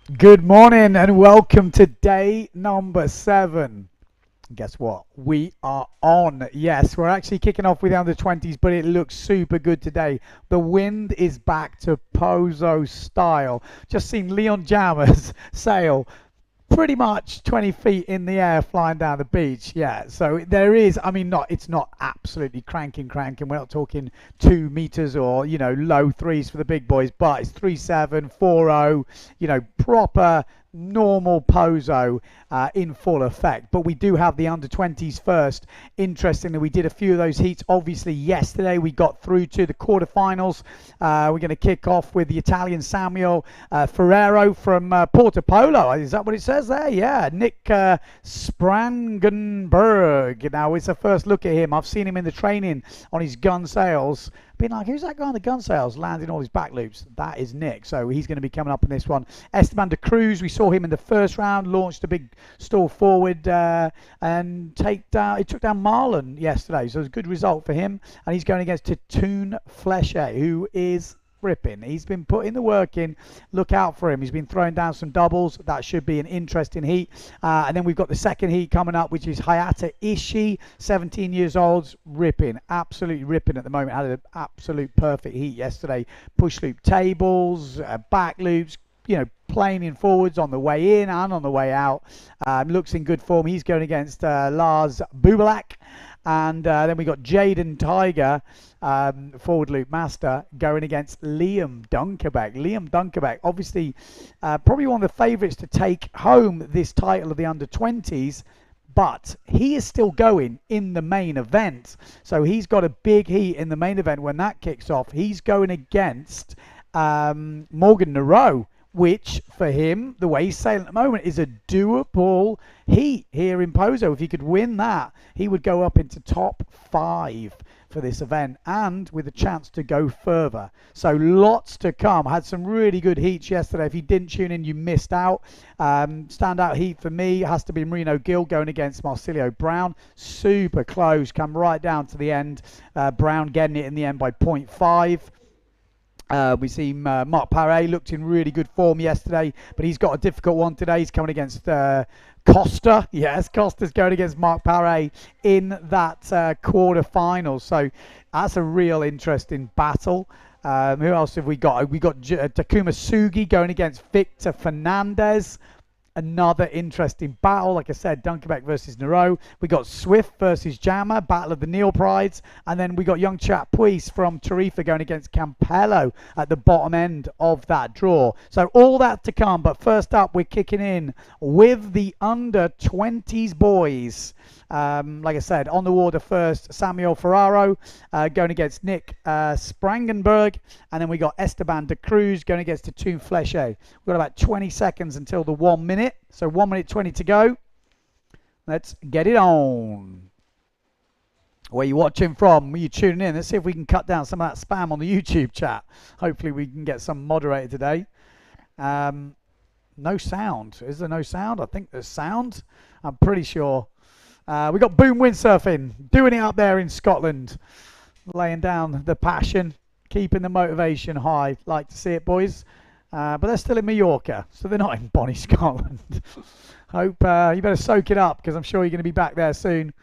Good morning and welcome to day number 7. Guess what? We are on. Yes, we're actually kicking off with the under 20s, but it looks super good today. The wind is back to Pozo style. Just seen Leon Jammers sail pretty much 20 feet in the air flying down the beach. Yeah, so there is, I mean, it's not absolutely cranking. We're not talking 2 meters or, low threes for the big boys, but it's 3.7, 4.0, proper normal Pozo in full effect. But we do have the under 20s first. Interestingly, we did a few of those heats. Obviously, yesterday we got through to the quarterfinals. We're going to kick off with the Italian Samuel Ferrero from Porto Polo. Is that what it says there? Yeah, Nick Sprangenberg. Now, it's a first look at him. I've seen him in the training on his gun sails. Been like, who's that guy on the gun sails landing all his back loops? That is Nick. So he's going to be coming up in this one. Esteban de Cruz, we saw him in the first round, launched a big stall forward and he took down Marlon yesterday. So it was a good result for him. And he's going against Tatoon Fleche, who is ripping. He's been putting the work in. Look out for him. He's been throwing down some doubles. That should be an interesting heat. And then we've got the second heat coming up, which is Hayata Ishii, 17 years old, ripping, absolutely ripping at the moment. Had an absolute perfect heat yesterday. Push loop tables, back loops, planing forwards on the way in and on the way out. Looks in good form. He's going against Lars Bubalak. And then we got Jaden Tiger, forward loop master, going against Liam Dunkerbeck. Liam Dunkerbeck, obviously, probably one of the favourites to take home this title of the under 20s. But he is still going in the main event. So he's got a big heat in the main event when that kicks off. He's going against Morgan Nareau, which for him, the way he's sailing at the moment, is a doable heat here in Pozo. If he could win that, he would go up into top 5 for this event and with a chance to go further. So lots to come. Had some really good heats yesterday. If you didn't tune in, you missed out. Standout heat for me has to be Marino Gill going against Marcilio Brown. Super close, come right down to the end. Brown getting it in the end by 0.5. We see Marc Paré looked in really good form yesterday, but he's got a difficult one today. He's coming against Costa. Yes, Costa's going against Marc Paré in that quarter-final. So that's a real interesting battle. Who else have we got? We got Takuma Sugi going against Victor Fernandez. Another interesting battle. Like I said, Dunkerbeck versus Nareau. We got Swift versus Jammer, Battle of the Neil Prides. And then we got young chap Puis from Tarifa going against Campello at the bottom end of that draw. So all that to come. But first up, we're kicking in with the under 20s boys. Like I said, on the water first, Samuel Ferraro going against Nick Sprangenberg. And then we got Esteban de Cruz going against Tatoon Fleche. We've got about 20 seconds until the 1 minute. So 1 minute 20 to go. Let's get it on. Where you watching from? Where you tuning in? Let's see if we can cut down some of that spam on the YouTube chat. Hopefully we can get some moderator today. No sound. Is there no sound? I think there's sound. I'm pretty sure. We got Boom Windsurfing doing it up there in Scotland, laying down the passion, keeping the motivation high. Like to see it, boys. But they're still in Mallorca, so they're not in Bonnie, Scotland. Hope you better soak it up because I'm sure you're going to be back there soon.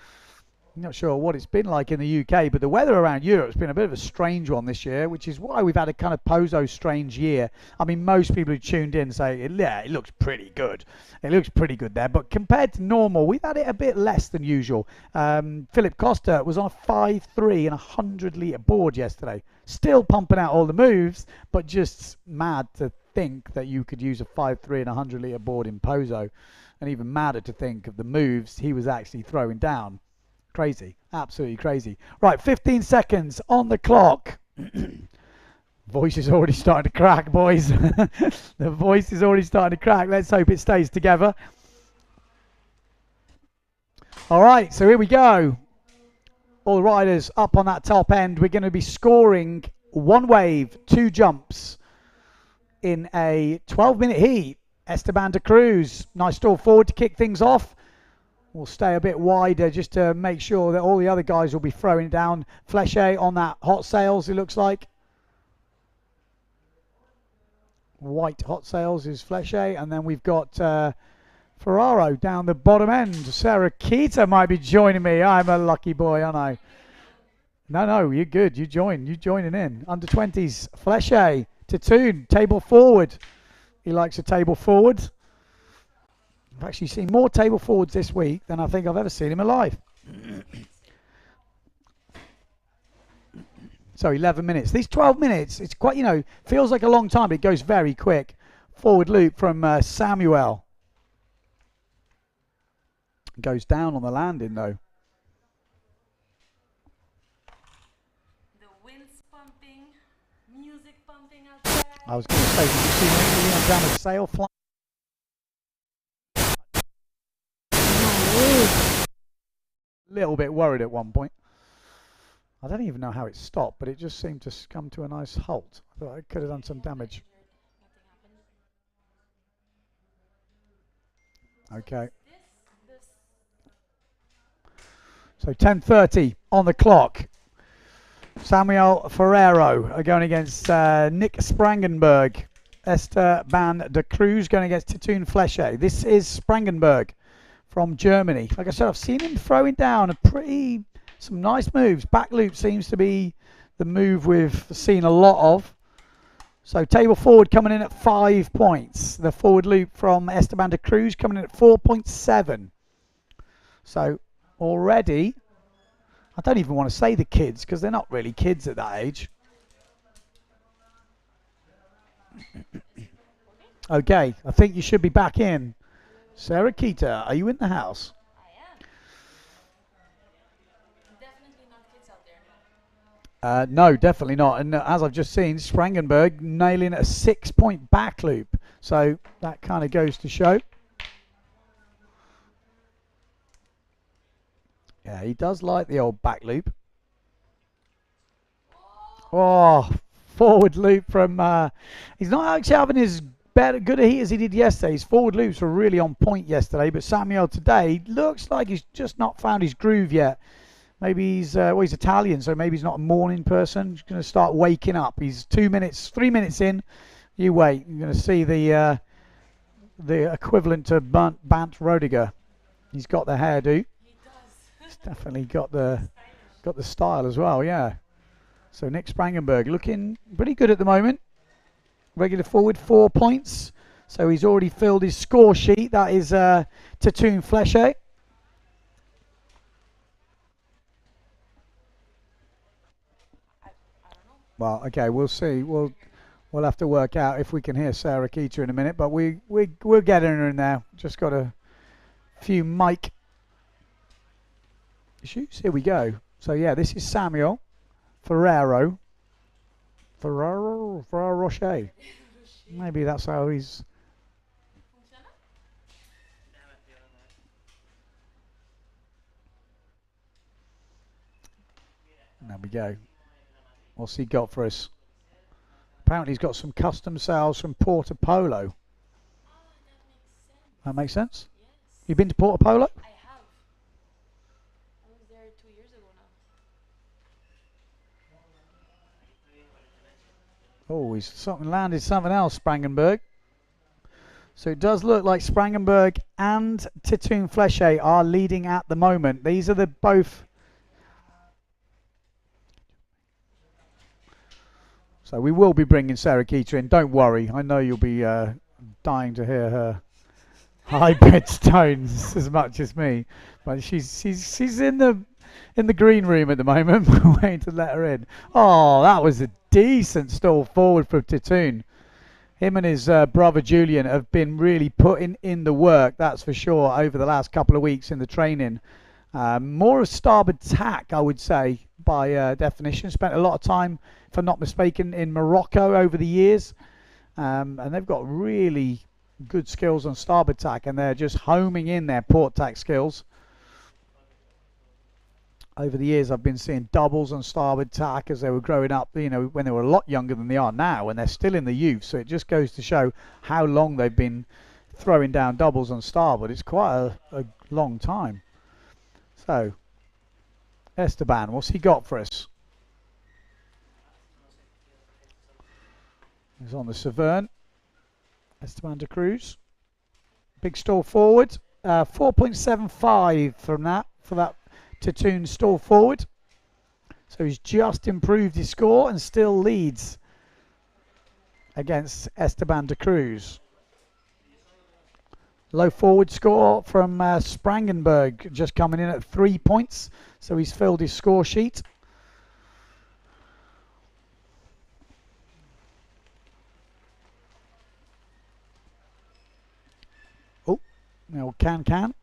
I'm not sure what it's been like in the UK, but the weather around Europe's been a bit of a strange one this year, which is why we've had a kind of Pozo strange year. I mean, most people who tuned in say, yeah, it looks pretty good. It looks pretty good there, but compared to normal, we've had it a bit less than usual. Philip Costa was on a 5.3 and 100-litre board yesterday. Still pumping out all the moves, but just mad to think that you could use a 5.3 and 100-litre board in Pozo, and even madder to think of the moves he was actually throwing down. Crazy, absolutely crazy. Right, 15 seconds on the clock. Voice is already starting to crack, boys. The voice is already starting to crack. Let's hope it stays together. All right, so here we go. All the riders up on that top end. We're going to be scoring 1 wave, 2 jumps in a 12-minute heat. Esteban de Cruz, nice stall forward to kick things off. We'll stay a bit wider just to make sure that all the other guys will be throwing down. Fleche on that hot sails, it looks like. white hot sails is Fleche, and then we've got Ferraro down the bottom end. Sarah Keita might be joining me. I'm a lucky boy, aren't I? No, you're good. You joining in. Under 20s, Fleche, Tatoon, table forward. He likes a table forward. I've actually seen more table forwards this week than I think I've ever seen him alive. So 11 minutes. These 12 minutes, it's quite, feels like a long time, but it goes very quick. Forward loop from Samuel. Goes down on the landing, though. The wind's pumping, music pumping outside. I was going to say, did you see the damaged sail fly? A little bit worried at one point. I don't even know how it stopped, but it just seemed to come to a nice halt. I thought it could have done some damage. Okay. So 10:30 on the clock. Samuel Ferrero are going against Nick Sprangenberg. Esteban de Cruz going against Tatoon Fleche. This is Sprangenberg from Germany. Like I said, I've seen him throwing down some nice moves. Back loop seems to be the move we've seen a lot of. So table forward coming in at 5 points. The forward loop from Esteban de Cruz coming in at 4.7. So already, I don't even want to say the kids because they're not really kids at that age. Okay, I think you should be back in. Sarah Keita, are you in the house? I am. Definitely not kids out there. No, definitely not. And as I've just seen, Sprangenberg nailing a 6-point back loop. So that kind of goes to show. Yeah, he does like the old back loop. Oh, forward loop from... he's not actually having as good a heat as he did yesterday. His forward loops were really on point yesterday, but Samuel today looks like he's just not found his groove yet. Maybe he's Italian, so maybe he's not a morning person. He's going to start waking up. He's 3 minutes in. You wait. You're going to see the equivalent to Bant Rodiger. He's got the hairdo. He does. He's definitely got the style as well. Yeah. So Nick Sprangenberg looking pretty good at the moment. Regular forward 4 points. So he's already filled his score sheet. That is Tatoon Fleche. Well, okay, we'll see. We'll have to work out if we can hear Sarah Keita in a minute, but we're getting her in there. Just got a few mic issues. Here we go. So yeah, this is Samuel Ferrero Rocher. Maybe that's how he's. There we go. What's he got for us? Apparently he's got some custom sales from Porto Polo. That makes sense? Yes. You been to Porto Polo? I have. I was there 2 years ago now. Oh, he's landed something else, Sprangenberg. So it does look like Sprangenberg and Tatoon Fleche are leading at the moment. These are the both. So we will be bringing Sarah Keita in. Don't worry. I know you'll be dying to hear her high-pitched tones as much as me. But she's in the green room at the moment. We're waiting to let her in. Oh, that was a decent stall forward from Tatoon. Him and his brother Julian have been really putting in the work, that's for sure, over the last couple of weeks in the training. More of starboard tack, I would say, by definition. Spent a lot of time, if I'm not mistaken, in Morocco over the years. And they've got really good skills on starboard tack, and they're just homing in their port tack skills. Over the years, I've been seeing doubles on starboard tack as they were growing up, when they were a lot younger than they are now, and they're still in the youth. So it just goes to show how long they've been throwing down doubles on starboard. It's quite a long time. So, Esteban, what's he got for us? He's on the Severn. Esteban de Cruz. Big stall forward. 4.75 from that for that Tatoon stall forward. So he's just improved his score and still leads against Esteban de Cruz. Low forward score from Sprangenberg, just coming in at 3 points. So he's filled his score sheet. Oh, now can.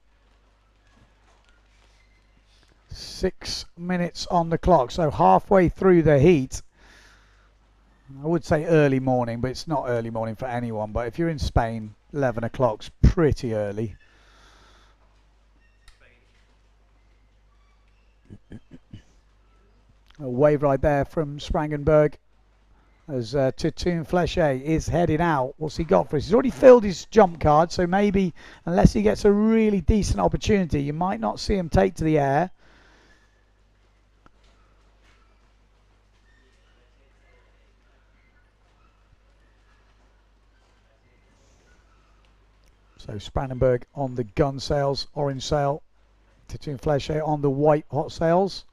6 minutes on the clock, so halfway through the heat. I would say early morning, but it's not early morning for anyone. But if you're in Spain, 11 o'clock's pretty early. A wave right there from Sprangenberg as Tatoon Fleche is heading out. What's he got for us? He's already filled his jump card, so maybe unless he gets a really decent opportunity, you might not see him take to the air. So Sprangenberg on the gun sails, orange sail. Tatoon Fleche on the white hot sails.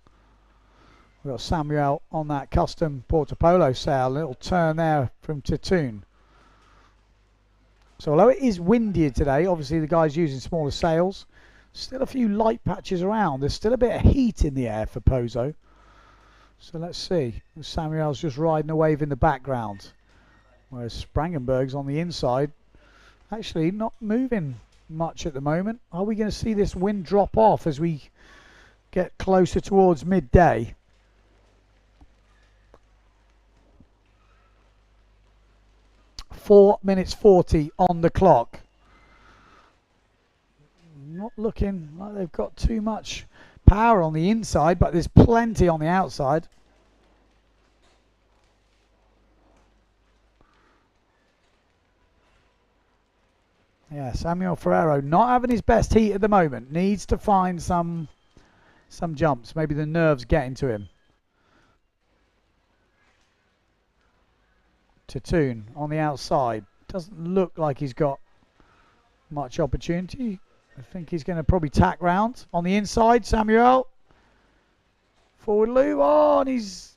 We've got Samuel on that custom Porto Polo sail. A little turn there from Tatoon. So although it is windier today, obviously the guy's using smaller sails. Still a few light patches around. There's still a bit of heat in the air for Pozo. So let's see. Samuel's just riding a wave in the background. Whereas Sprangenberg's on the inside. Actually not moving much at the moment. Are we going to see this wind drop off as we get closer towards midday? (4:40 on the clock. Not looking like they've got too much power on the inside, but there's plenty on the outside. Yeah, Samuel Ferrero not having his best heat at the moment. Needs to find some jumps. Maybe the nerves getting to him. Tatoon on the outside. Doesn't look like he's got much opportunity. I think he's going to probably tack round. On the inside, Samuel. Forward loop. Oh, and he's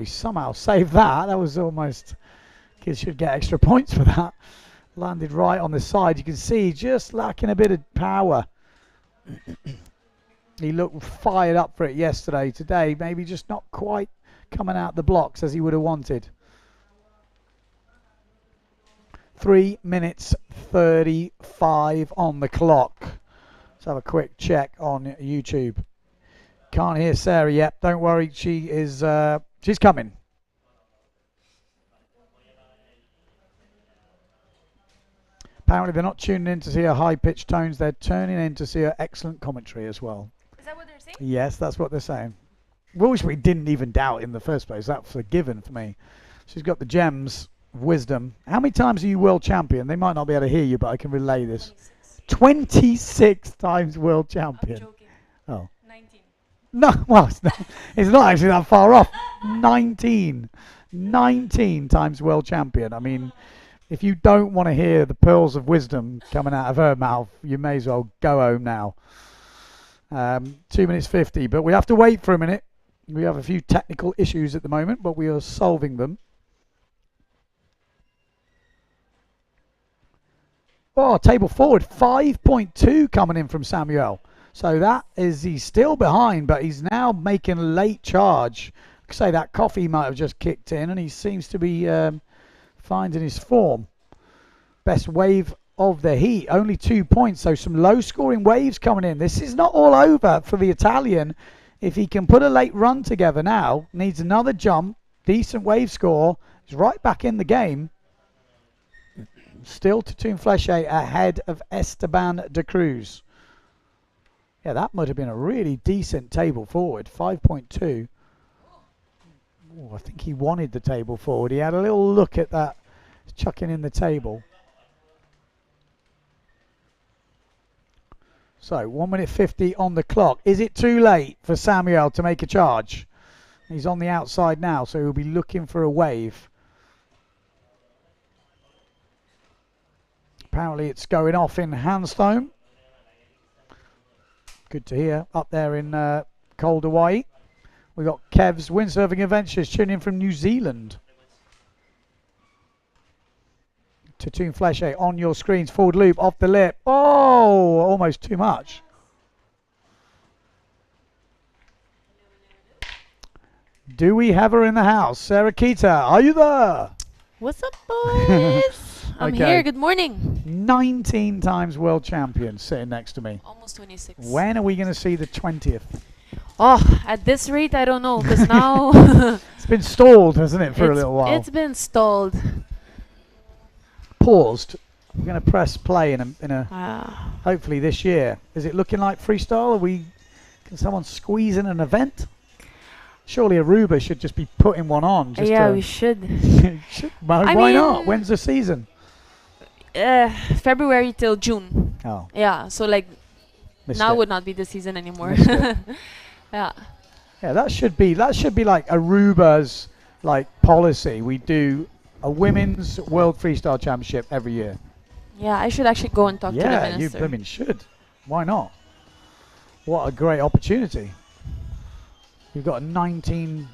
somehow saved that. That was almost... Kids should get extra points for that. Landed right on the side. You can see just lacking a bit of power. He looked fired up for it yesterday. Today, maybe just not quite coming out the blocks as he would have wanted. 3 minutes 35 on the clock. Let's have a quick check on YouTube. Can't hear Sarah yet. Don't worry, she is. She's coming. Apparently they're not tuning in to see her high-pitched tones. They're turning in to see her excellent commentary as well. Is that what they're saying? Yes, that's what they're saying. Which we didn't even doubt in the first place. That's a given for me. She's got the gems of wisdom. How many times are you world champion? They might not be able to hear you, but I can relay this. 26 times world champion. I'm joking. Oh. 19. No, well, it's not actually that far off. 19 times world champion. I mean... If you don't want to hear the pearls of wisdom coming out of her mouth, you may as well go home now. 2 minutes 50, but we have to wait for a minute. We have a few technical issues at the moment, but we are solving them. Oh, table forward, 5.2 coming in from Samuel. So that is, he's still behind, but he's now making a late charge. Like I say, that coffee might have just kicked in, and he seems to be... finding his form. Best wave of the heat, only 2 points, so some low scoring waves coming in. This is not all over for the Italian. If he can put a late run together now, needs another jump, decent wave score, he's right back in the game. Still Tatoon Fleche ahead of Esteban de Cruz. Yeah, that might have been a really decent table forward, 5.2. Oh, I think he wanted the table forward. He had a little look at that, chucking in the table. So 1 minute 50 on the clock. Is it too late for Samuel to make a charge? He's on the outside now, so he'll be looking for a wave. Apparently it's going off in Handstone. Good to hear. Up there in cold Hawaii. We got Kev's Windsurfing Adventures tuning in from New Zealand. Tatoon Fleshe on your screens. Forward loop off the lip. Oh, almost too much. Do we have her in the house? Sarah Keita, are you there? What's up, boys? I'm Okay. here. Good morning. 19 times world champion sitting next to me. Almost 26. When are we going to see the 20th? Oh, at this rate, I don't know, because now It's been stalled, hasn't it, for a little while? it's been stalled. Paused. We're going to press play in a hopefully this year. Is it looking like freestyle? Can someone squeeze in an event? Surely Aruba should just be putting one on. Just Yeah, we should. Why not? When's the season? February till June. Oh, Yeah, so like missed now it. would not be the season anymore. Missed it. Yeah. Yeah, that should be like Aruba's like policy. We do a women's World Freestyle Championship every year. Yeah, I should actually go and talk to the Yeah, you minister. blooming should. Why not? What a great opportunity. You've got a 19.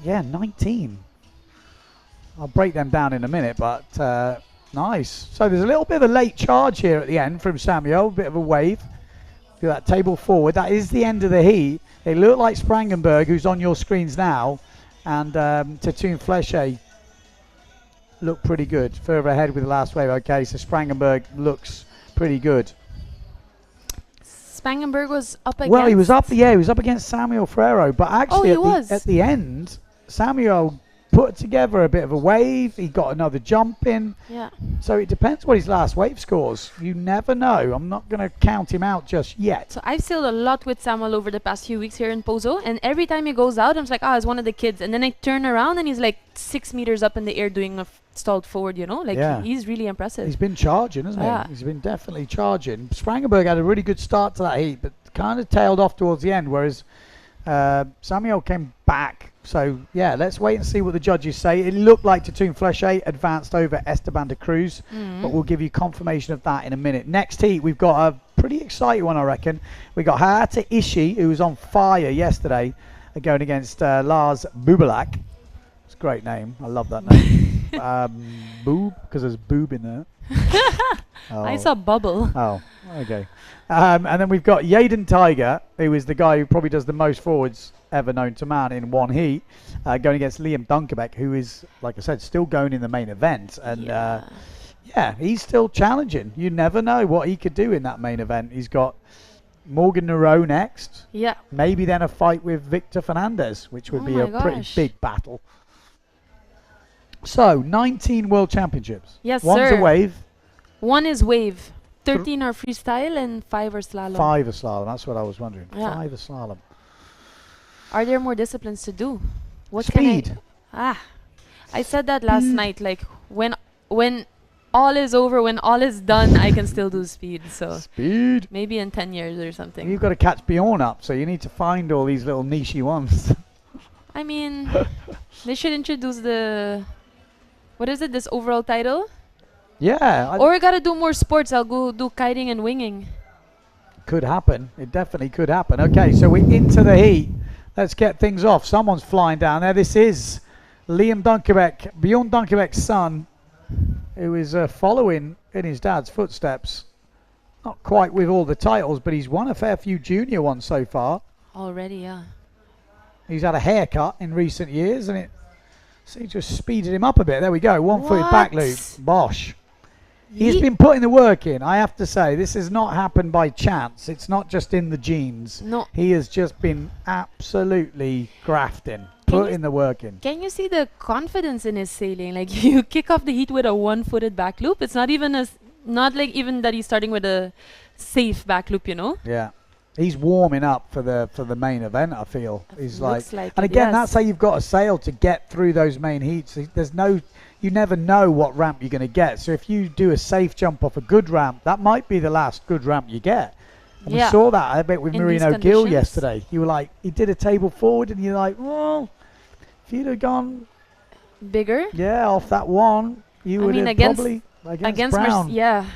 Yeah, 19. I'll break them down in a minute, but nice. So there's a little bit of a late charge here at the end from Samuel, a bit of a wave. Do that table forward. That is the end of the heat. They look like Sprangenberg, who's on your screens now, and Tatoon Fleshe look pretty good. Further ahead with the last wave. Okay, so Sprangenberg looks pretty good. Spangenberg was up against. Well, he was up. Yeah, he was up against Samuel Ferrero, but actually at the end, Samuel put together a bit of a wave. He got another jump in. Yeah. So it depends what his last wave scores. You never know. I'm not going to count him out just yet. So I've sailed a lot with Samuel over the past few weeks here in Pozo, and every time he goes out, I'm just like, it's one of the kids. And then I turn around and he's like 6 meters up in the air doing a stalled forward, you know? Like, Yeah. he's really impressive. He's been charging, hasn't Yeah. he? He's been definitely charging. Sprangenberg had a really good start to that heat, but kind of tailed off towards the end, whereas Samuel came back. So, yeah, let's wait and see what the judges say. It looked like Tatoon Fleshe advanced over Esteban de Cruz, but we'll give you confirmation of that in a minute. Next heat, we've got a pretty exciting one, I reckon. We got Hayata Ishii, who was on fire yesterday, going against Lars Bubelak. It's a great name. I love that name. Boob, because there's boob in there. I saw Bubble. Oh, okay. And then we've got Yaden Tiger, who is the guy who probably does the most forwards ever known to man in one heat, going against Liam Dunkerbeck, who is, like I said, still going in the main event. And yeah, he's still challenging. You never know what he could do in that main event. He's got Morgan Nero next. Yeah. Maybe then a fight with Victor Fernandez, which would be a pretty big battle. So, 19 World Championships. Yes, One's sir. a wave. One is wave. 13 are freestyle and 5 are slalom. 5 a slalom. That's what I was wondering. Yeah. 5 a slalom. Are there more disciplines to do? What Speed. I said that last night. Like when all is over, when all is done, I can still do speed. So Speed. maybe in 10 years or something. You've got to catch Bjorn up, so you need to find all these little nichey ones. I mean, they should introduce what is it? This overall title? Yeah. Or we gotta do more sports. I'll go do kiting and winging. Could happen. It definitely could happen. Okay, so we're into the heat. Let's get things off. Someone's flying down there. This is Liam Dunkerbeck, Bjorn Dunkerbeck's son, who is following in his dad's footsteps. Not quite with all the titles, but he's won a fair few junior ones so far. Already, yeah. He's had a haircut in recent years, and it seems to have speeded him up a bit. There we go. One-footed back loop. Bosh. He's been putting the work in, I have to say. This has not happened by chance. It's not just in the genes. No. He has just been absolutely grafting, putting the work in. Can you see the confidence in his sailing? Like you kick off the heat with a one-footed back loop. It's not even not like even that he's starting with a safe back loop, you know? Yeah. He's warming up for the main event, I feel. He's Looks like, like and it, again, yes. that's how you've got to sail to get through those main heats. You never know what ramp you're going to get. So if you do a safe jump off a good ramp, that might be the last good ramp you get. And we saw that, I bet, with In Marino these Gill conditions. yesterday. You were like, he did a table forward, and you're like, well, if you'd have gone, Bigger? yeah, off that one, You I would mean, have against probably against Brown. yeah.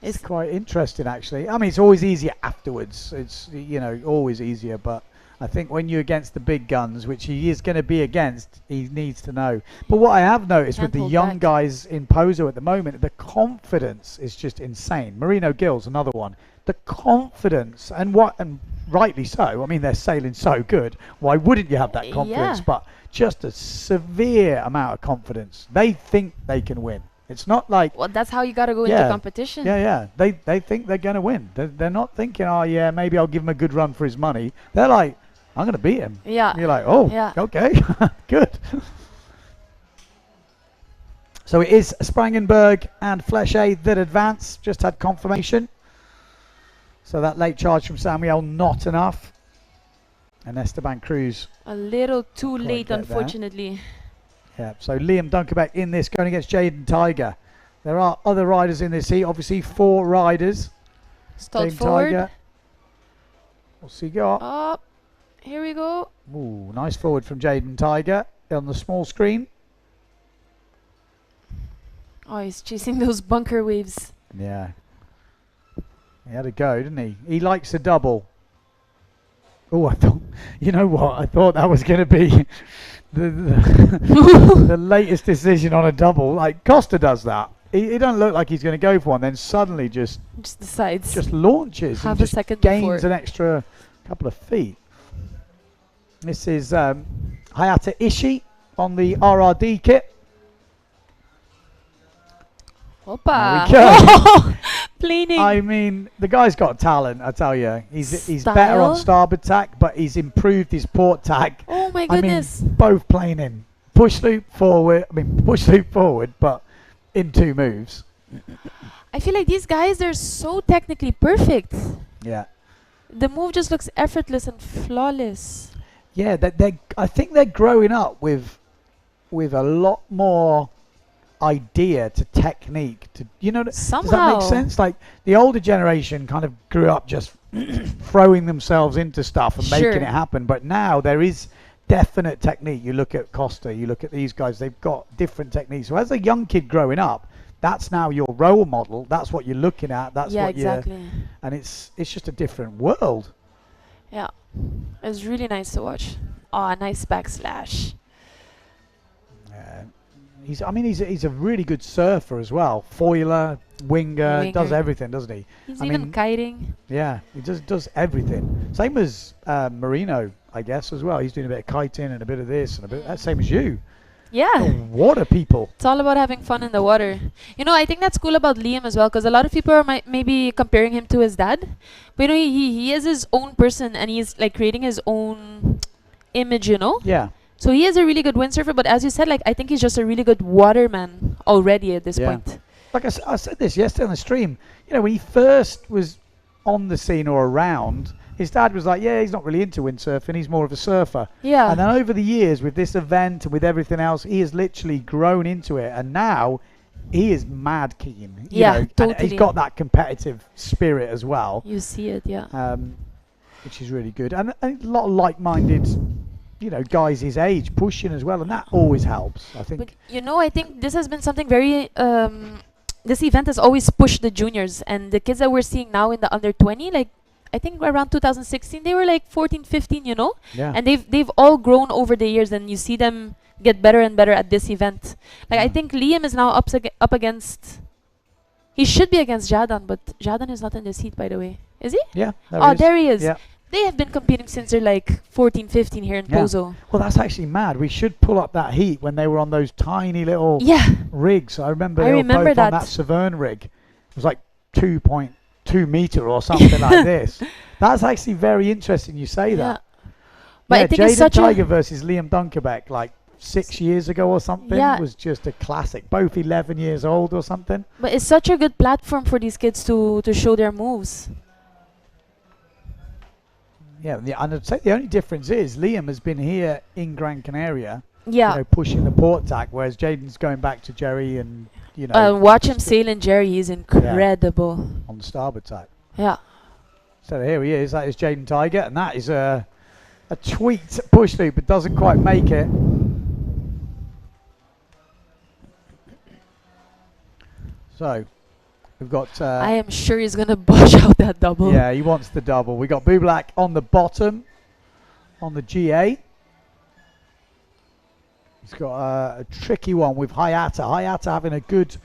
It's quite interesting, actually. I mean, it's always easier afterwards. It's, you know, always easier. But I think when you're against the big guns, which he is going to be against, he needs to know. But what I have noticed with the young guys in Pozo at the moment, the confidence is just insane. Marino Gill's another one. The confidence, and rightly so. I mean, they're sailing so good. Why wouldn't you have that confidence? Yeah. But just a severe amount of confidence. They think they can win. It's not like... Well, that's how you got to go into competition. Yeah. They think they're going to win. They're not thinking, oh, yeah, maybe I'll give him a good run for his money. They're like, I'm going to beat him. Yeah. And you're like, oh, yeah. Okay, good. So it is Sprangenberg and Flesche that advance. Just had confirmation. So that late charge from Samuel, not enough. And Esteban Cruz. A little too late, unfortunately. Yeah, so Liam Dunkerbeck in this, going against Jaden Tiger. There are other riders in this heat, obviously 4 riders. Stalled forward. Tiger. What's he got? Up. Here we go. Ooh, nice forward from Jaden Tiger on the small screen. Oh, he's chasing those bunker waves. Yeah. He had a go, didn't he? He likes a double. Oh, I thought, you know what? I thought that was going to be the latest decision on a double. Like Costa does that. He doesn't look like he's going to go for one. Then suddenly just decides. Just launches. Half and a second gains before. an extra couple of feet. This is Hayata Ishii on the RRD kit. Opa. There we go. Planing. I mean, the guy's got talent, I tell you. He's better on starboard tack, but he's improved his port tack. Oh my goodness. I mean, both planing. Push loop forward, but in 2 moves. I feel like these guys, they're so technically perfect. Yeah. The move just looks effortless and flawless. Yeah, I think they're growing up with a lot more idea to technique. To Somehow. Does that make sense? Like the older generation kind of grew up just throwing themselves into stuff and making it happen. But now there is definite technique. You look at Costa, you look at these guys, they've got different techniques. So as a young kid growing up, that's now your role model. That's what you're looking at. That's what exactly. And it's just a different world. Yeah. It's really nice to watch. Oh, nice backslash. He's a really good surfer as well. Foiler, winger, does everything, doesn't he? He's even kiting. Yeah, he does everything. Same as Marino, I guess, as well. He's doing a bit of kiting and a bit of this and a bit. That's same as you. Yeah. Water people. It's all about having fun in the water. I think that's cool about Liam as well, because a lot of people are maybe comparing him to his dad. But he is his own person, and he's like creating his own image, Yeah. So he is a really good windsurfer, but as you said, like I think he's just a really good waterman already at this point. Like I said this yesterday on the stream, when he first was on the scene or around, his dad was like, yeah, he's not really into windsurfing, he's more of a surfer. Yeah. And then over the years, with this event and with everything else, he has literally grown into it, and now he is mad keen. Totally. And he's got that competitive spirit as well. You see it, yeah. Which is really good. And a lot of like-minded guys his age pushing as well, and that always helps, I think. But I think this has been something very this event has always pushed the juniors, and the kids that we're seeing now in the under 20, like I think around 2016 they were like 14, 15, Yeah. And they've all grown over the years, and you see them get better and better at this event. Like I think Liam is now up against, he should be against Jadan, but Jadan is not in this heat, by the way. Is he? Yeah. There he is. Yeah. They have been competing since they're like 14, 15 here in Pozo. Well, that's actually mad. We should pull up that heat when they were on those tiny little rigs. I remember they were both on that Severn rig. It was like 2.2 meter or something like this. That's actually very interesting you say that. But I think it's Jaden Tiger versus Liam Dunkerbeck like 6 years ago or something was just a classic. Both 11 years old or something. But it's such a good platform for these kids to show their moves. Yeah, and I'd say the only difference is Liam has been here in Gran Canaria, pushing the port tack, whereas Jaden's going back to Jerry and, watch him sail in Jerry, he's incredible. On the starboard tack. Yeah. So here he is, that is Jaden Tiger, and that is a tweaked push loop, but doesn't quite make it. So we've got. I am sure he's gonna bush out that double. Yeah, he wants the double. We got Bublak on the bottom, on the GA. He's got a tricky one with Hayata. Hayata having a good,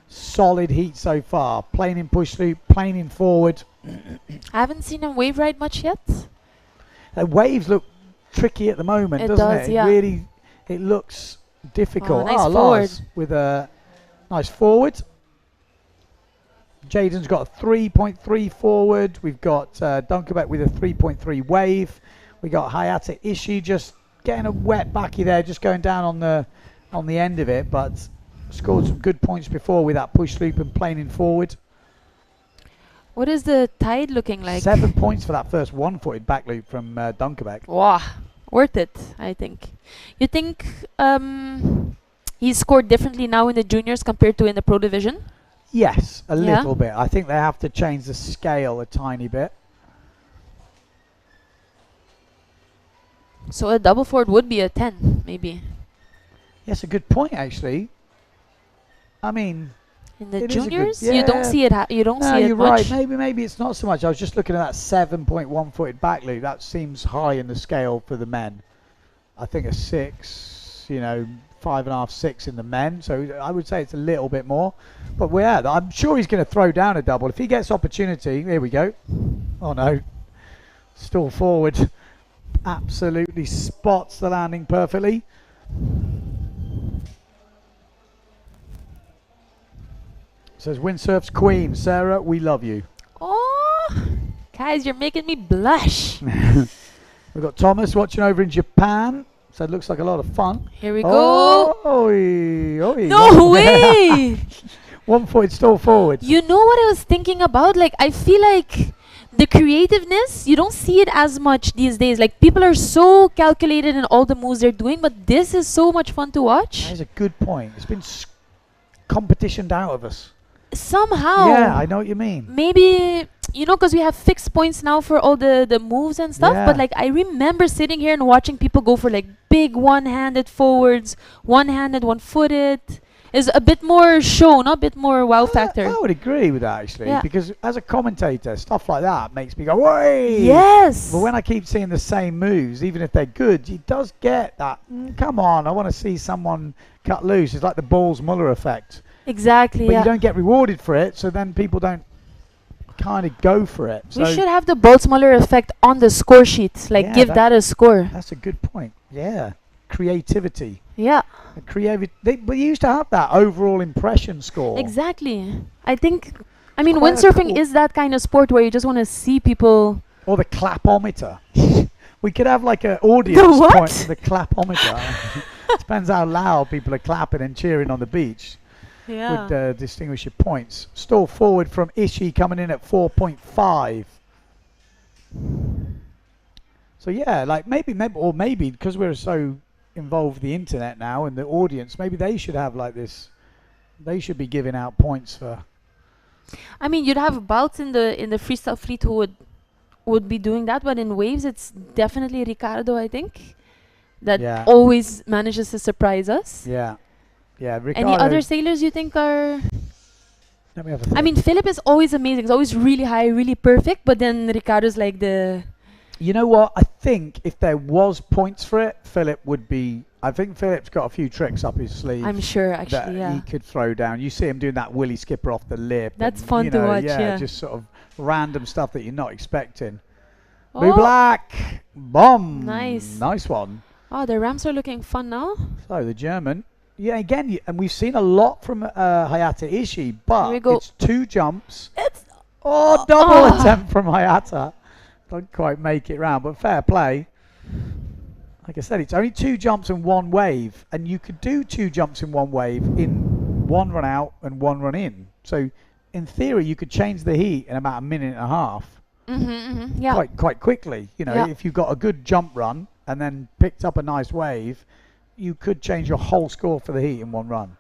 solid heat so far. Playing in push loop, playing in forward. I haven't seen him wave ride much yet. The waves look tricky at the moment, It doesn't does, it? yeah. It really, it looks difficult. Nice Lars forward. with a nice forward. Jaden's got a 3.3 forward. We've got Dunkerbeck with a 3.3 wave. We got Hayata Ishii just getting a wet backy there, just going down on the end of it, but scored some good points before with that push loop and playing in forward. What is the tide looking like? 7 points for that first one-footed back loop from Dunkerbeck. Wow, worth it, I think. You think he's scored differently now in the juniors compared to in the pro division? Yes, a Yeah. little bit. I think they have to change the scale a tiny bit. So a double forward would be a 10, maybe. Yes, a good point actually. I mean, In the It is a good- juniors, you yeah. don't see it. You don't no, see it you're much. right. Maybe it's not so much. I was just looking at that 7.1 footed back loop. That seems high in the scale for the men. I think a 6, 5.5, 6 in the men. So I would say it's a little bit more. But I'm sure he's going to throw down a double if he gets opportunity. Here we go. Oh no, stall forward. Absolutely spots the landing perfectly. Says Windsurf's Queen. Sarah, we love you. Oh, guys, you're making me blush. We've got Thomas watching over in Japan. So it looks like a lot of fun. Here we go. Oh, oi, oi. No way! 1 foot stall forward. You know what I was thinking about? Like, I feel like the creativeness, you don't see it as much these days. Like, people are so calculated in all the moves they're doing, but this is so much fun to watch. That is a good point. It's been competitioned out of us. Somehow. Yeah, I know what you mean. Maybe, because we have fixed points now for all the moves and stuff. Yeah. But, like, I remember sitting here and watching people go for, like, big one-handed forwards, one-handed, one-footed. Is a bit more show, not a bit more wow factor. I would agree with that actually, Yeah. because as a commentator, stuff like that makes me go, "Way!" Yes. But when I keep seeing the same moves, even if they're good, it does get that. Come on, I want to see someone cut loose. It's like the Balls Muller effect. Exactly. But Yeah. you don't get rewarded for it, so then people don't kind of go for it. So We should have the Boltzmuller effect on the score sheet. Like, Yeah, give that a score. that's a good point. Yeah, creativity. Yeah. We used to have that overall impression score. Exactly. I think, Quite a windsurfing cool- is that kind of sport where you just want to see people. Or the clapometer. We could have like an audience what? point. The clapometer. Depends how loud people are clapping and cheering on the beach. Yeah. Would distinguish your points. Stall forward from Ishii coming in at 4.5. So yeah, like maybe because we're so involved with the internet now and the audience, maybe they should have like this. They should be giving out points for. You'd have bouts in the freestyle fleet who would be doing that, but in waves it's definitely Ricardo, I think, that Yeah. always manages to surprise us. Yeah, yeah. Ricardo, Any other sailors you think are? Let me have a think. Philip is always amazing. He's always really high, really perfect. But then Ricardo's like the. You know what? I think if there was points for it, Philip would be. I think Philip's got a few tricks up his sleeve. I'm sure, that actually, yeah. he could throw down. You see him doing that willy skipper off the lip. That's and, fun to watch, yeah. Just sort of random stuff that you're not expecting. Oh. Blue black, bomb. Nice. Nice one. Oh, the ramps are looking fun now. So the German. Yeah, again, and we've seen a lot from Hayata Ishii, Here we but go. it's 2 jumps. It's Double attempt from Hayata. Don't quite make it round, but fair play. Like I said, it's only 2 jumps and 1 wave, and you could do 2 jumps in 1 wave in 1 run out and 1 run in. So, in theory, you could change the heat in about a minute and a half, Yeah. quite quickly. Yeah. If you've got a good jump run and then picked up a nice wave, you could change your whole score for the heat in 1 run.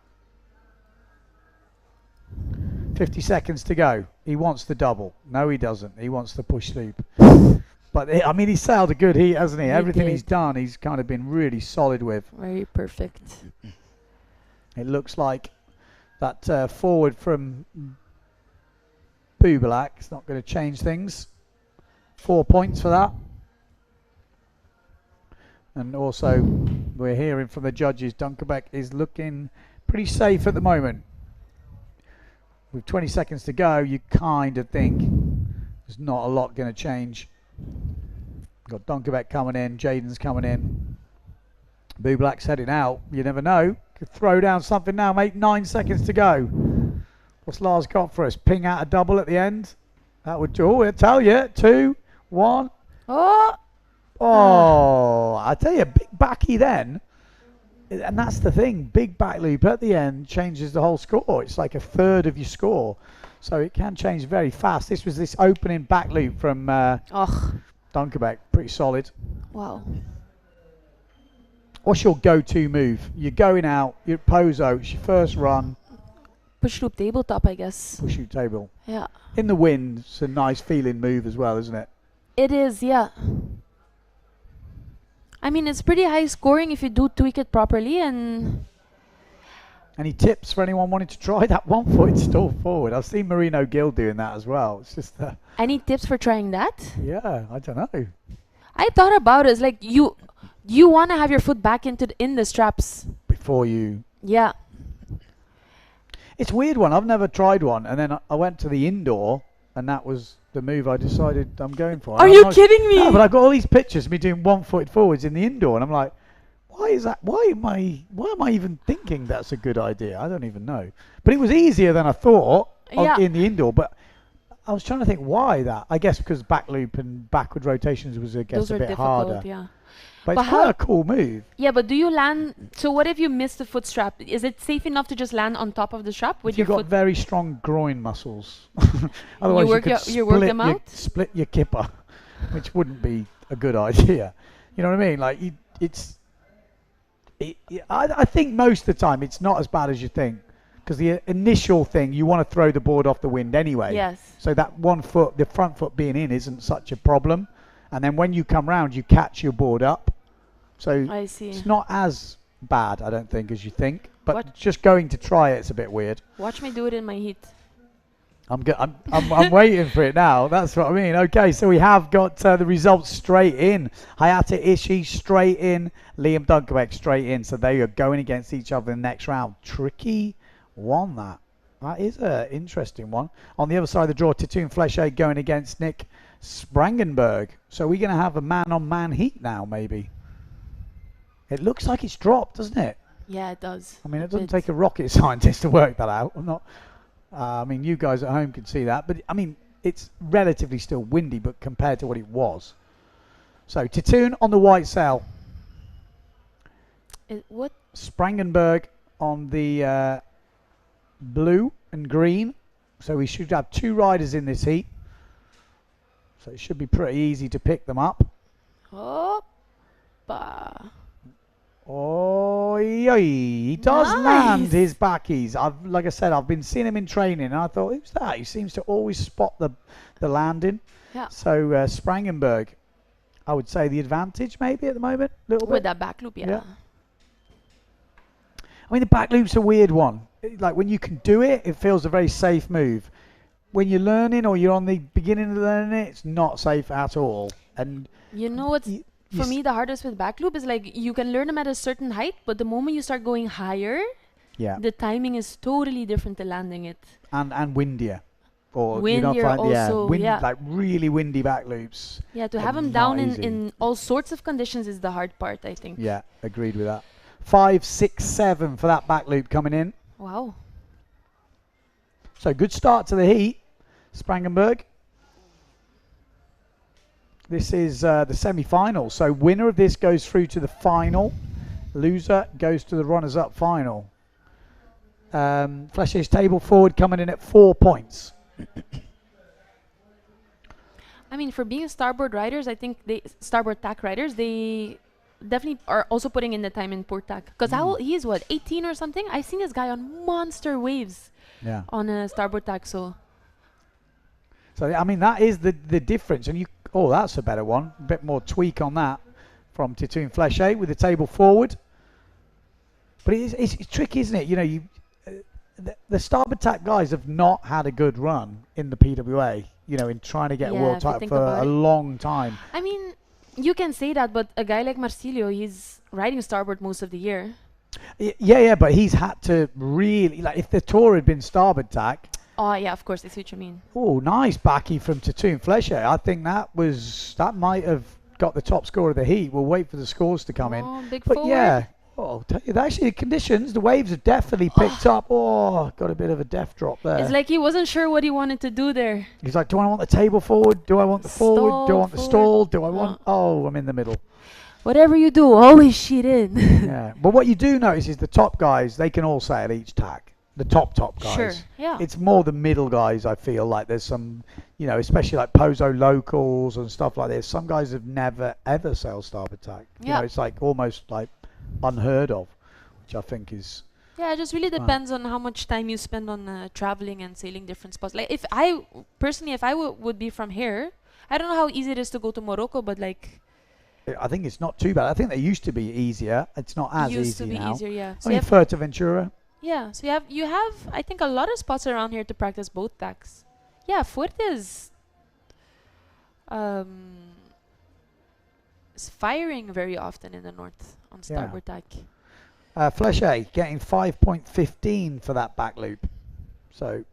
50 seconds to go. He wants the double. No, he doesn't. He wants the push loop. But he sailed a good heat, hasn't he? He Everything did. he's done, he's kind of been really solid with. Very perfect. It looks like That forward from Bubalak is not going to change things. 4 points for that. And also, we're hearing from the judges, Dunkerbeck is looking pretty safe at the moment. With 20 seconds to go, you kind of think there's not a lot going to change. Got Dunkerbeck coming in, Jaden's coming in. Bubalak's heading out. You never know. Could throw down something now, mate. 9 seconds to go. What's Lars got for us? Ping out a double at the end. That would do. I tell you. 2, 1. Oh, I tell you, big backy then. And that's the thing. Big back loop at the end changes the whole score. It's like a third of your score. So it can change very fast. This was this opening back loop from Dunkerbeck. Pretty solid. Wow. What's your go-to move? You're going out, you're at Pozo, it's your first run. Push loop tabletop, I guess. Push loop table. Yeah. In the wind, it's a nice feeling move as well, isn't it? It is, yeah. I mean, it's pretty high scoring if you do tweak it properly. And any tips for anyone wanting to try that 1-foot stall forward? I've seen Marino Gill doing that as well. It's just any tips for trying that? Yeah, I don't know. I thought about it. It's like you want to have your foot back in the straps before you. Yeah. It's a weird one. I've never tried one, and then I went to the indoor, and that was the move I decided I'm going for. Are you kidding me? No, but I've got all these pictures of me doing 1-foot forwards in the indoor, and I'm like, why is that? Why am I even thinking that's a good idea? I don't even know. But it was easier than I thought in the indoor. But I was trying to think why that. I guess because back loop and backward rotations was, I guess, those a bit difficult, harder. Yeah. But it's quite a cool move. Yeah, but do you land? So what if you miss the foot strap? Is it safe enough to just land on top of the strap with your foot? You've got very strong groin muscles. Otherwise, you work them out? Split your kipper, which wouldn't be a good idea. You know what I mean? Like I think most of the time it's not as bad as you think, because the initial thing you want to throw the board off the wind anyway. Yes. So that 1 foot, the front foot being in, isn't such a problem, and then when you come round, you catch your board up. So I see. It's not as bad, I don't think, as you think. But just going to try it's a bit weird. Watch me do it in my heat. I'm waiting for it now. That's what I mean. Okay, so we have got the results straight in. Hayata Ishii straight in. Liam Dunkerbeck straight in. So they are going against each other in the next round. Tricky one, that. That is an interesting one. On the other side of the draw, Titoon Flesche going against Nick Sprangenberg. So we're going to have a man-on-man heat now, maybe. It looks like it's dropped, doesn't it? Yeah, it does. I mean, it doesn't take a rocket scientist to work that out. I'm not. I mean, you guys at home can see that. But, I mean, it's relatively still windy, but compared to what it was. So, Titoon on the white sail. What? Sprangenberg on the blue and green. So, we should have 2 riders in this heat. So, it should be pretty easy to pick them up. Oppa. Oh, he does land his backies. Like I said, I've been seeing him in training, and I thought, who's that? He seems to always spot the landing. Yeah. So Sprangenberg, I would say the advantage maybe at the moment, a little bit. With that back loop, yeah. I mean, the back loop's a weird one. Like when you can do it, it feels a very safe move. When you're learning or you're on the beginning of learning it, it's not safe at all. And you know what's for me the hardest with back loop is like you can learn them at a certain height, but the moment you start going higher, the timing is totally different to landing it. And windier. Or windier also, like really windy back loops. Yeah, to have them down in all sorts of conditions is the hard part, I think. Yeah, agreed with that. 5, 6, 7 for that back loop coming in. Wow. So good start to the heat, Sprangenberg. This is the semi-final. So winner of this goes through to the final. Loser goes to the runners-up final. Flesche's table forward coming in at 4 points. I mean, for being starboard riders, I think starboard tack riders, they definitely are also putting in the time in port tack. Because he's what, 18 or something? I've seen this guy on monster waves on a starboard tack. So I mean, that is the difference. And oh, that's a better one. A bit more tweak on that from Titoon Fleche with the table forward. But it's tricky, isn't it? You know, the starboard tack guys have not had a good run in the PWA, you know, in trying to get a Yeah, world if you title think for about a it. long time. I mean, you can say that, but a guy like Marsilio, he's riding starboard most of the year. Yeah, but he's had to really, like, if the tour had been starboard tack. Oh, yeah, of course, I see what you mean. Oh, nice backy from Tattoo Flesher. I think that might have got the top score of the heat. We'll wait for the scores to come in. Oh, big But forward. yeah, oh, tell you, actually the conditions, the waves have definitely picked up. Oh, got a bit of a death drop there. It's like he wasn't sure what he wanted to do there. He's like, do I want the table forward? Do I want the forward? Do I want the stall? Do I want? Oh, I'm in the middle. Whatever you do, always sheet in. Yeah, but what you do notice is the top guys, they can all sail each tack. The top guys. Sure, yeah. It's more the middle guys. I feel like there's some, you know, especially like Pozo locals and stuff like this. Some guys have never ever sailed starboard tack. You know, it's like almost like unheard of, which I think is. Yeah, it just really depends on how much time you spend on traveling and sailing different spots. Like if I personally, if I would be from here, I don't know how easy it is to go to Morocco, but like. I think it's not too bad. I think they used to be easier. It's not as Used easy to be now. easier, yeah. So I mean, Fuerteventura. Yeah, so you have I think a lot of spots around here to practice both tacks. Yeah, Fuerte is firing very often in the north on starboard tack. Flesher getting 5.15 for that back loop. So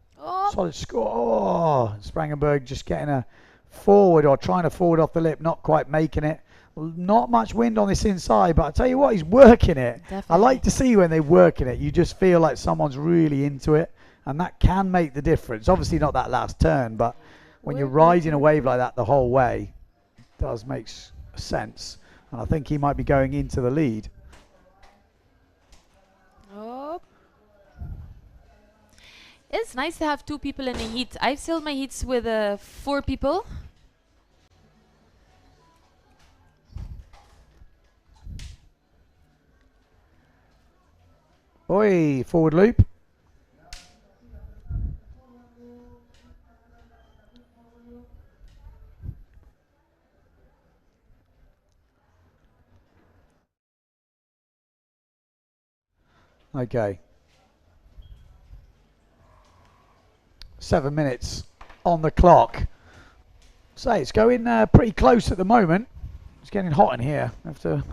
solid score. Oh, Sprangenberg just getting a forward or trying to forward off the lip, not quite making it. Not much wind on this inside, but I tell you what, he's working it. Definitely. I like to see when they're working it. You just feel like someone's really into it, and that can make the difference. Obviously not that last turn, but when you're riding a wave like that the whole way, it does make sense. And I think he might be going into the lead. Oh. It's nice to have two people in a heat. I've sailed my heats with 4 people. Oi, forward loop. Okay. 7 minutes on the clock. So it's going pretty close at the moment. It's getting hot in here. I have to.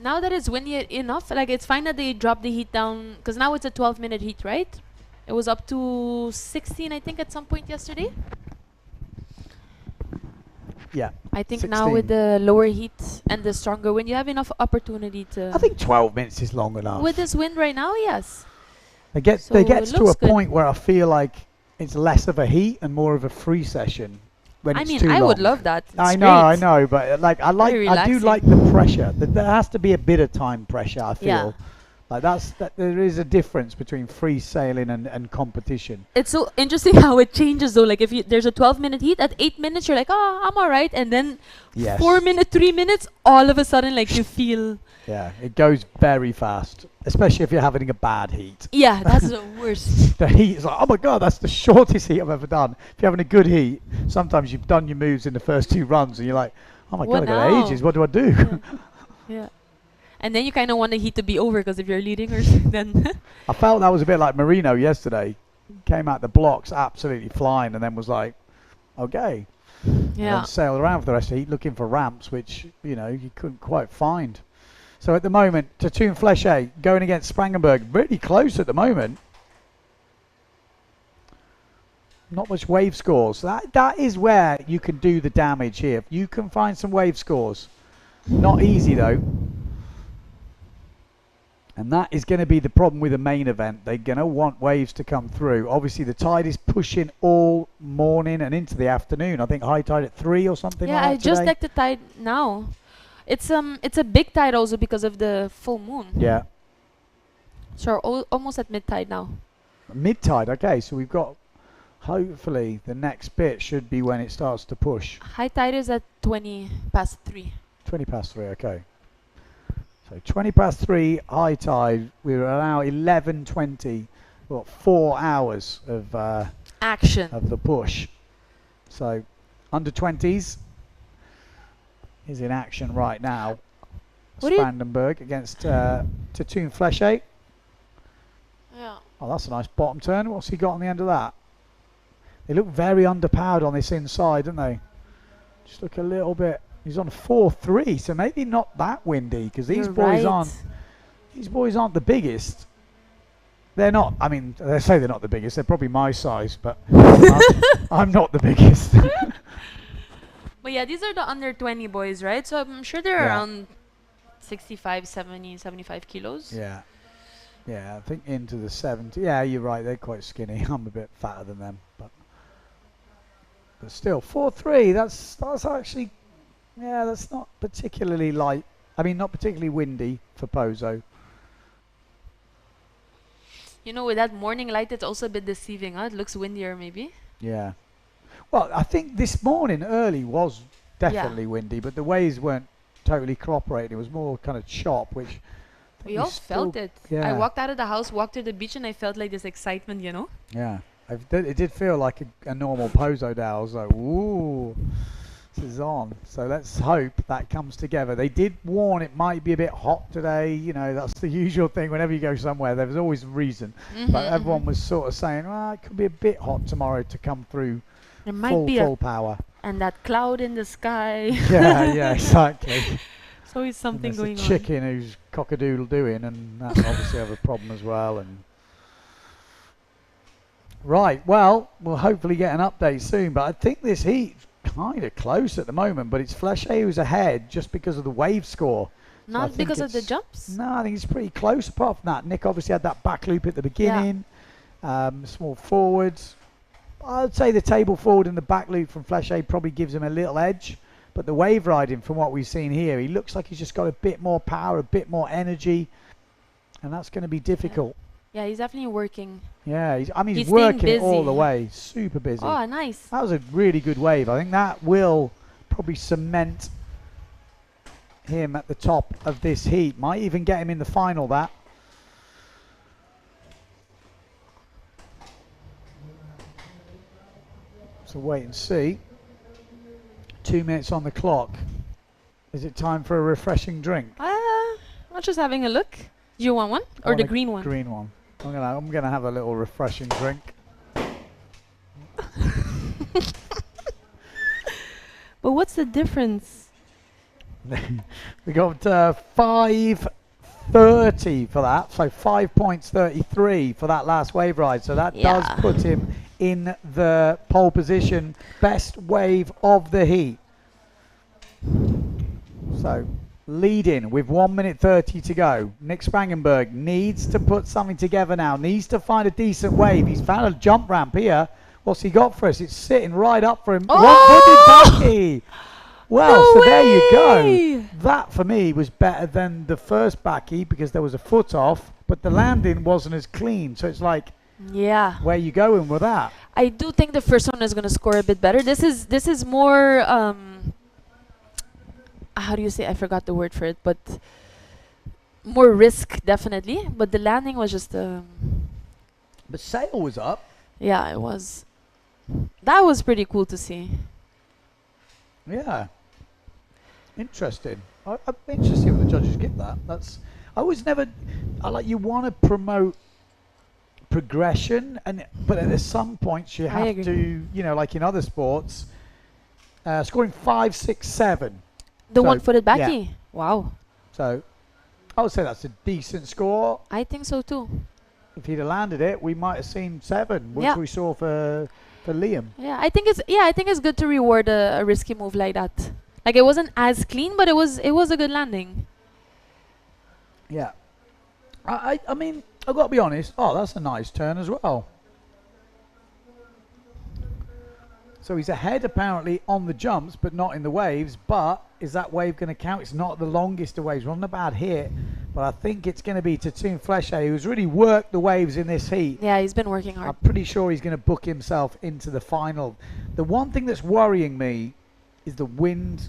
Now that it's windy enough, like it's fine that they dropped the heat down, because now it's a 12-minute heat, right? It was up to 16, I think, at some point yesterday. Yeah. I think 16. now with the lower heat and the stronger wind, you have enough opportunity to. I think 12 minutes is long enough. With this wind right now, yes. It gets So it to a looks good. point where I feel like it's less of a heat and more of a free session. When I it's mean, too I would long. love that. It's I great. know, but like I do relaxing. like the pressure. There has to be a bit of time pressure. I feel Yeah. like there is a difference between free sailing and competition. It's so interesting how it changes though. Like if there's a 12-minute heat, at 8 minutes you're like, oh, I'm alright, and then Yes. 4 minutes, 3 minutes, all of a sudden like you feel. Yeah, it goes very fast, especially if you're having a bad heat. Yeah, that's the worst. The heat is like, oh my god, that's the shortest heat I've ever done. If you're having a good heat, sometimes you've done your moves in the first 2 runs and you're like, oh my What god, I got now? ages. What do I do? Yeah. Yeah. And then you kind of want the heat to be over, because if you're leading or then. I felt that was a bit like Marino yesterday. Came out the blocks absolutely flying and then was like, okay. And Yeah. then sailed around for the rest of the heat looking for ramps, which, you know, you couldn't quite find. So at the moment, Tattoo Flesher going against Sprangenberg, really close at the moment. Not much wave scores. That is where you can do the damage here. You can find some wave scores. Not easy though. And that is going to be the problem with the main event. They're going to want waves to come through. Obviously, the tide is pushing all morning and into the afternoon. I think high tide at 3 or something Yeah, like I that just today. checked the tide now. It's a big tide also because of the full moon. Yeah. So we're almost at mid tide now. Mid-tide, okay. So we've got, hopefully, the next bit should be when it starts to push. High tide is at 20 past 3. 20 past 3, okay. So 20 past 3, high tide. We're now 11:20. What, 4 hours of Action. the push. So under 20s. is in action right now. What do you- Spandenberg against Tatoon Fleshay. Yeah. Oh, that's a nice bottom turn. What's he got on the end of that? They look very underpowered on this inside, don't they? Just look a little bit. He's on 4-3, so maybe not that windy because these You're boys right. aren't. These boys aren't the biggest. They're not. I mean, they say they're not the biggest. They're probably my size, but I'm not the biggest. But yeah, these are the under 20 boys, right? So I'm sure they're Yeah. around 65, 70, 75 kilos. Yeah. Yeah, I think into the 70. Yeah, you're right. They're quite skinny. I'm a bit fatter than them, but still 4-3. That's actually, yeah, that's not particularly light. I mean, not particularly windy for Pozo. You know, with that morning light, it's also a bit deceiving, huh? It looks windier, maybe. Yeah. Well, I think this morning early was definitely windy, but the waves weren't totally cooperating. It was more kind of chop, which I think We all felt it. I yeah. walked out of the house, walked to the beach, and I felt like this excitement, you know? Yeah. It did feel like a normal Pozo day. I was like, ooh, this is on. So let's hope that comes together. They did warn it might be a bit hot today. You know, that's the usual thing. Whenever you go somewhere, there's always a reason. But everyone was sort of saying, well, it could be a bit hot tomorrow to come through There might be full power. and that cloud in the sky. Yeah, exactly. It's always something And going there's on. a chicken who's cockadoodle doing, and that'll obviously have a problem as well. And right, well, we'll hopefully get an update soon. But I think this heat's kind of close at the moment. But it's Fleshay who's ahead just because of the wave score. So I Not think because of the it's- jumps? No, I think it's pretty close. Apart from that, Nick obviously had that back loop at the beginning. Small forwards. I'd say the table forward and the back loop from Fleshay probably gives him a little edge. But the wave riding, from what we've seen here, he looks like he's just got a bit more power, a bit more energy, and that's going to be difficult. Yeah, he's definitely working. Yeah, he's He's staying working it all busy. the way, super busy. Oh, nice. That was a really good wave. I think that will probably cement him at the top of this heat. Might even get him in the final, that. So wait and see. 2 minutes on the clock. Is it time for a refreshing drink? I'm just having a look. Do you want one? I Or the want a green one? Green one. I'm gonna have a little refreshing drink. But what's the difference? We got 5:30 for that, so 5 points 33 for that last wave ride. So that does Yeah. put him in the pole position, best wave of the heat. So leading with 1 minute 30 to go. Nick Spangenberg needs to put something together now. Needs to find a decent wave. He's found a jump ramp here. What's he got for us? It's sitting right up for him. Oh! What did he? Well, No so there you go. way! That for me was better than the first backy because there was a foot off, but the landing wasn't as clean. So it's like, Yeah. where you going with that? I do think the first one is gonna score a bit better. This is more how do you say? I forgot the word for it, but more risk definitely. But the landing was just But sail was up. yeah, it was. That was pretty cool to see. Yeah. Interesting. I'm interested when the judges get that. I always never. I like you want to promote progression, but at some points you I have agree. to, like in other sports, scoring 5, 6, 7. The So, one-footed yeah. backy. Wow. So I would say that's a decent score. I think so too. If he'd have landed it, we might have seen 7, which Yeah. we saw for Liam. Yeah, I think it's good to reward a risky move like that. Like it wasn't as clean, but it was a good landing. Yeah. I mean, I've got to be honest. Oh, that's a nice turn as well. So he's ahead apparently on the jumps, but not in the waves. But is that wave going to count? It's not the longest of waves. We're on a bad hit, but I think it's going to be Tatoon Fleshay, who's really worked the waves in this heat. Yeah, he's been working hard. I'm pretty sure he's going to book himself into the final. The one thing that's worrying me is the wind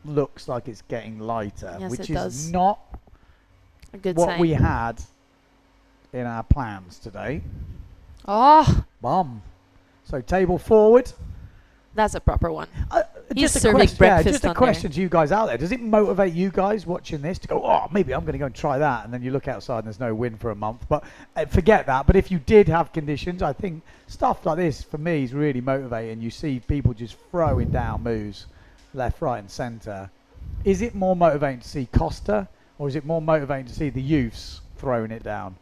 looks like it's getting lighter, Yes, which it is does. not A good what sign. we had in our plans today. Oh, Bum. So table forward. that's a proper one. He's just a serving question, breakfast just a on question to you guys out there. Does it motivate you guys watching this to go, oh, maybe I'm going to go and try that, and then you look outside and there's no wind for a month? But forget that. But if you did have conditions, I think stuff like this for me is really motivating. You see people just throwing down moves, left, right, and centre. Is it more motivating to see Costa, or is it more motivating to see the youths throwing it down?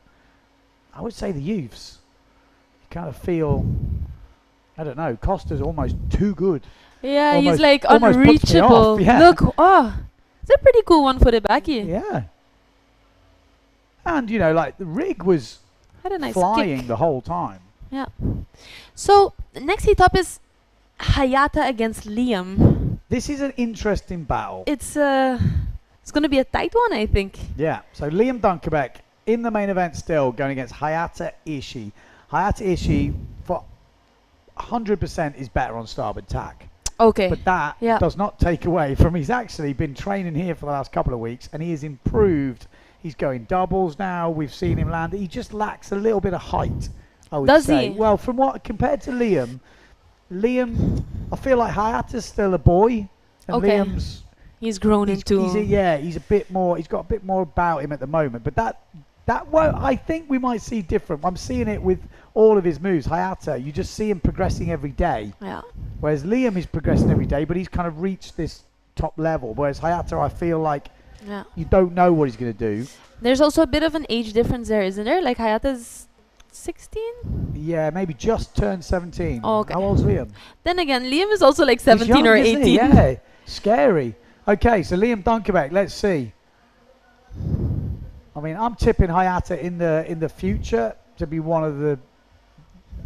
I would say the youths. You kind of feel, I don't know, Costa's almost too good. Yeah, he's Almost- like almost puts me unreachable. off, yeah. Look, oh, it's a pretty cool one-footed backy. Yeah. And, you know, like, the rig was Had a nice flying kick. the whole time. Yeah. So, the next heat up is Hayata against Liam. This is an interesting battle. It's going to be a tight one, I think. Yeah. So, Liam Dunkerbeck in the main event still going against Hayata Ishii. Hayata Ishii, for 100%, is better on starboard tack. Okay. But that Yeah. does not take away from he's actually been training here for the last couple of weeks, and he has improved. He's going doubles now. We've seen him land. He just lacks a little bit of height, I would Does say. he? Well, from what compared to Liam, I feel like Hayata's still a boy, and Okay. Liam's He's grown into... he's a bit more. He's got a bit more about him at the moment. But that won't. I think we might see different. I'm seeing it with all of his moves. Hayata, you just see him progressing every day. Yeah. Whereas Liam is progressing every day, but he's kind of reached this top level. Whereas Hayata, I feel like Yeah. you don't know what he's going to do. There's also a bit of an age difference there, isn't there? Like Hayata's 16? Yeah, maybe just turned 17. Oh, okay. How old's Liam? Then again, Liam is also like He's 17 young, or isn't 18. he? Yeah, scary. Okay, so Liam Dunkerbeck, let's see. I mean, I'm tipping Hayata in the future to be one of the,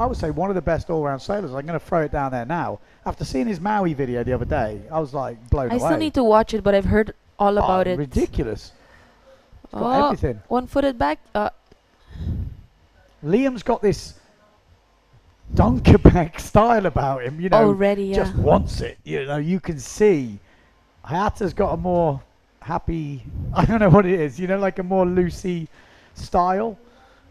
I would say, one of the best all-round sailors. I'm going to throw it down there now. After seeing his Maui video the other day, I was like blown I away. still need to watch it, but I've heard all about it. Ridiculous. He's got everything. One-footed back. Liam's got this Dunkerbeck style about him, you know. Already, yeah. Just wants it. You know, you can see. Hayata's got a more happy, I don't know what it is, you know, like a more loosey style,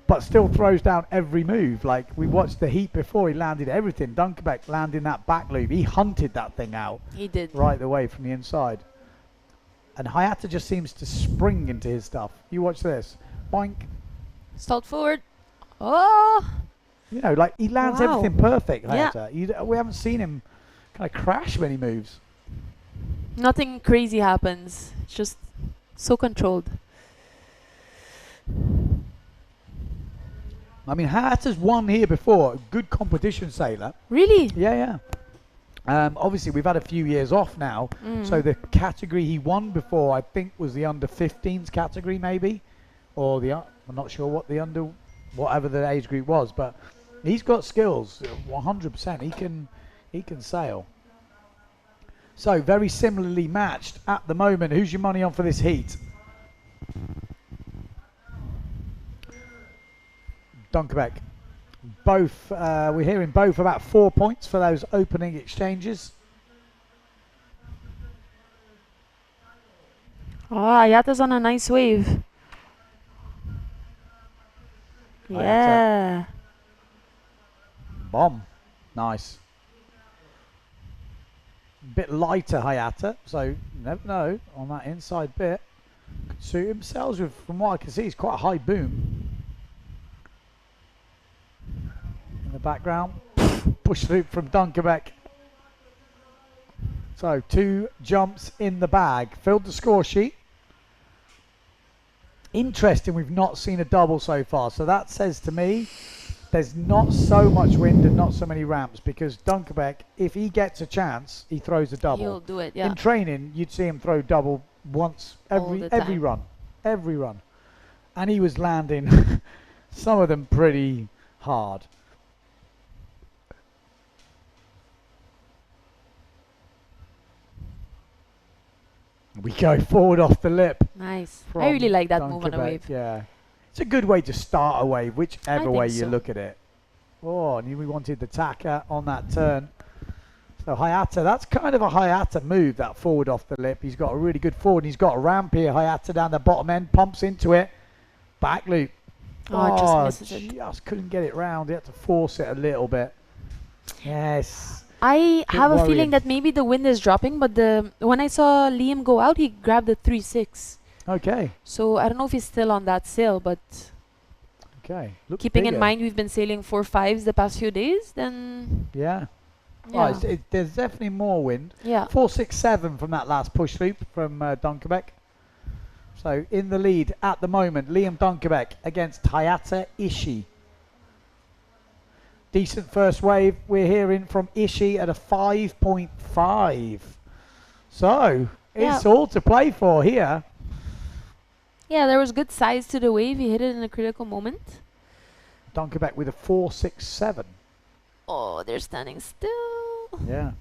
but still throws down every move. Like we watched the heat before, he landed everything. Dunkerbeck landing that back loop. He hunted that thing out He did. right away from the inside. And Hayata just seems to spring into his stuff. You watch this. Boink. Stalled forward. Oh! You know, like he lands Wow. everything perfect, Yeah. Hayata. We haven't seen him kind of crash many moves. Nothing crazy happens. It's just so controlled. I mean, Hayata's won here before. Good competition sailor. Really? Yeah. Obviously, we've had a few years off now. So the category he won before, I think, was the under 15s category, maybe, or the I'm not sure what the under, whatever the age group was, but he's got skills. 100%. He can sail. So very similarly matched at the moment. Who's your money on for this heat? Dunkerbeck. Both, we're hearing both about 4 points for those opening exchanges. Oh, Ayata's on a nice wave. Yeah. Bomb. Nice. Bit lighter Hayata, so you never know on that inside bit. Could suit himself with, from what I can see, it's quite a high boom. In the background, push loop from Dunkerbeck. So 2 jumps in the bag. Filled the score sheet. Interesting, we've not seen a double so far. So that says to me there's not so much wind and not so many ramps, because Dunkerbeck, if he gets a chance, he throws a double. He'll do it, yeah. In training, you'd see him throw double once every time. run. And he was landing some of them pretty hard. We go forward off the lip. Nice. from I really like that move on a Dunkerbeck, wave. Yeah. It's a good way to start a wave, whichever think way you so. look at it. Oh, and we wanted the tacker on that turn. So Hayata, that's kind of a Hayata move, that forward off the lip. He's got a really good forward. He's got a ramp here. Hayata down the bottom end, pumps into it. Back loop. Oh, it just misses it. Just couldn't get it round. He had to force it a little bit. Yes. I have a worrying. feeling that maybe the wind is dropping, but when I saw Liam go out, he grabbed a 3-6. Okay. So I don't know if he's still on that sail, but Okay. Looks keeping in bigger. mind we've been sailing 4-5s the past few days, then Yeah. yeah, Oh, there's definitely more wind. yeah. 467 from that last push loop from Dunkerbeck. So in the lead at the moment, Liam Dunkerbeck against Hayata Ishii. Decent first wave. We're hearing from Ishii at a 5.5. So it's all to play for here. Yeah, there was good size to the wave. He hit it in a critical moment. Dunkerbeck with a 467. Oh, they're standing still. Yeah.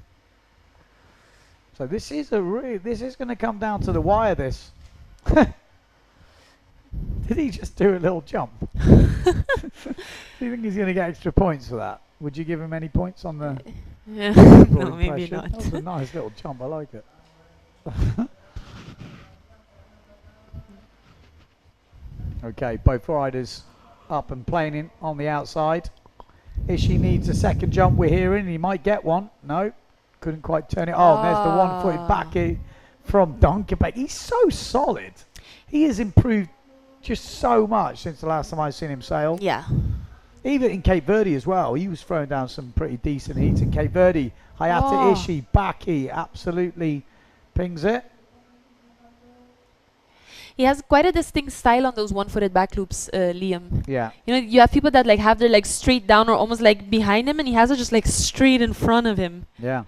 So this is going to come down to the wire. This. Did he just do a little jump? Do you think he's going to get extra points for that? Would you give him any points on the Yeah. overall No, maybe impression? not. That was a nice little jump. I like it. Okay, both riders up and planing on the outside. Ishii needs a second jump, we're hearing. He might get one. No, couldn't quite turn it. Oh, and there's the one-footed back from Dunkerbeck. He's so solid. He has improved just so much since the last time I've seen him sail. Yeah. Even in Cape Verde as well. He was throwing down some pretty decent heats in Cape Verde. Hayata Ishii, Baki, absolutely pings it. He has quite a distinct style on those one-footed back loops, Liam. Yeah. You know, you have people that like have their legs straight down or almost like behind him, and he has it just like straight in front of him. Yeah.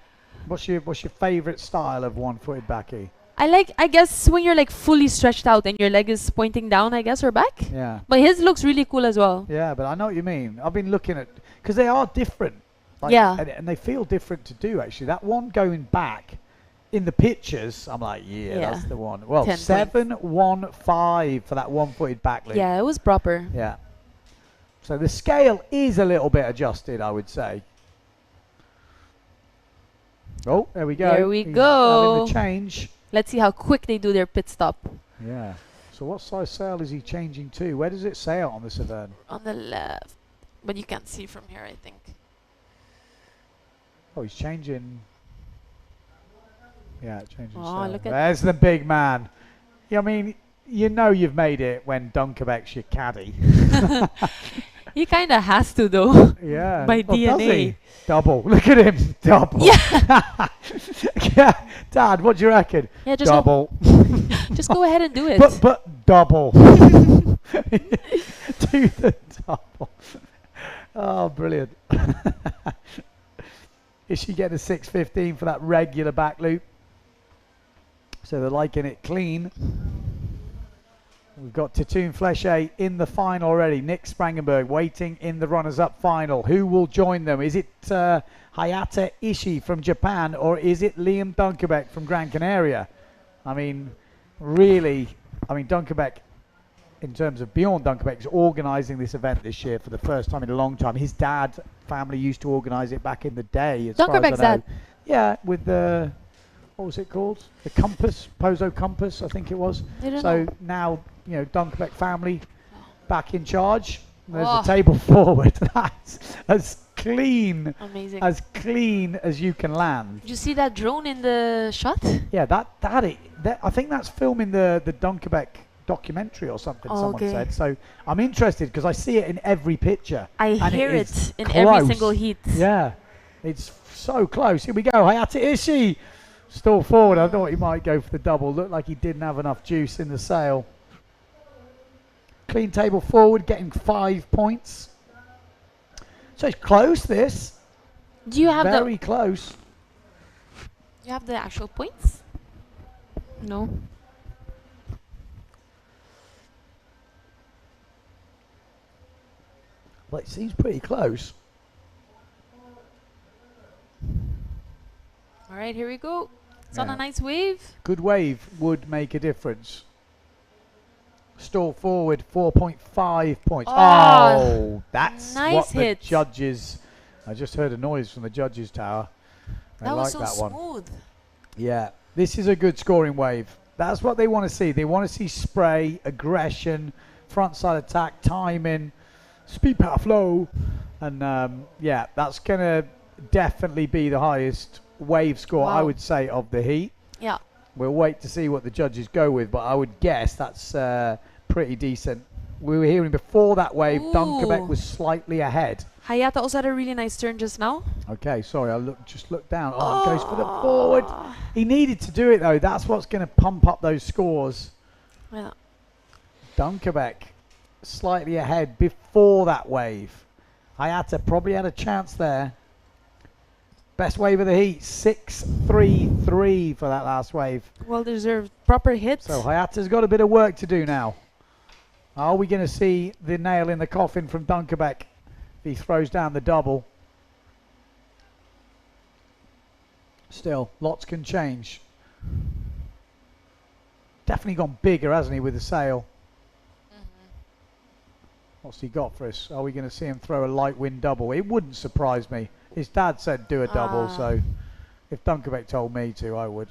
What's your favourite style of one-footed Baki? I guess when you're like fully stretched out and your leg is pointing down, I guess, or back. Yeah. But his looks really cool as well. Yeah, but I know what you mean. I've been looking at, because they are different. Like, Yeah. And they feel different to do, actually. That one going back in the pictures, I'm like, yeah, that's the one. Well, 10 7-1-5 for that one-footed back loop. Yeah, it was proper. Yeah. So the scale is a little bit adjusted, I would say. Oh, there we go. There we He's go. having the change. Let's see how quick they do their pit stop. Yeah. So what size sail is he changing to? Where does it sail on the Severn? On the left. But you can't see from here, I think. Oh, he's changing. Yeah, changing Oh, sail. look at- There's the big man. Yeah, I mean, you know you've made it when Dunkerbeck's your caddy. He kind of has to, though. Yeah. By Does DNA. he? Double. Look at him. Double. Yeah. Yeah. Dad, what do you reckon? Yeah, just Double. just go ahead and do it. But double. Do the double. Oh, brilliant. Is she getting a 6.15 for that regular back loop? So they're liking it clean. We've got Tatoon Fleche in the final already. Nick Sprangenberg waiting in the runners-up final. Who will join them? Is it Hayata Ishii from Japan, or is it Liam Dunkerbeck from Gran Canaria? I mean, really, Dunkerbeck, in terms of Bjorn Dunkerbeck, is organising this event this year for the first time in a long time. His dad family used to organise it back in the day. As far as I Dunkerbeck's know. dad. Yeah, with the, what was it called? The Compass, Pozo Compass, I think it was. I don't So know. now, you know, Dunkerbeck family back in charge. There's Oh. a table forward. That's as clean Amazing. as you can land. Did you see that drone in the shot? Yeah, that I think that's filming the Dunkerbeck documentary or something. Oh, someone okay. said. So I'm interested because I see it in every picture. I and hear is it in every close. single heat. Yeah, it's so close. Here we go. Hayata Ishii stall forward. I thought he might go for the double. Looked like he didn't have enough juice in the sail. Clean table forward, getting 5 points. So it's close. This Do you have very close. you have the actual points? No. Well, it seems pretty close. All right, here we go. It's on Yeah. a nice wave. Good wave would make a difference. Stall forward, 4.5 points. Oh, Oh, that's nice what the hit. judges. I just heard a noise from the judges' tower. They That was like so that one. smooth. Yeah, this is a good scoring wave. That's what they want to see. They want to see spray, aggression, front side attack, timing, speed, power, flow, and yeah, that's gonna definitely be the highest wave score, I Wow. would say, of the heat. Yeah. We'll wait to see what the judges go with, but I would guess that's pretty decent. We were hearing before that wave, Dunkerbeck Ooh. was slightly ahead. Hayata also had a really nice turn just now. Okay, sorry, I just looked down. Oh, he goes for the forward. He needed to do it, though. That's what's going to pump up those scores. Yeah. Dunkerbeck slightly ahead before that wave. Hayata probably had a chance there. Best wave of the heat, 6.33 for that last wave. Well deserved. Proper hit. So Hayata's got a bit of work to do now. Are we going to see the nail in the coffin from Dunkerbeck if he throws down the double? Still, lots can change. Definitely gone bigger, hasn't he, with the sail? What's he got for us? Are we going to see him throw a light wind double? It wouldn't surprise me. His dad said do a double, so if Dunkerbeck told me to, I would.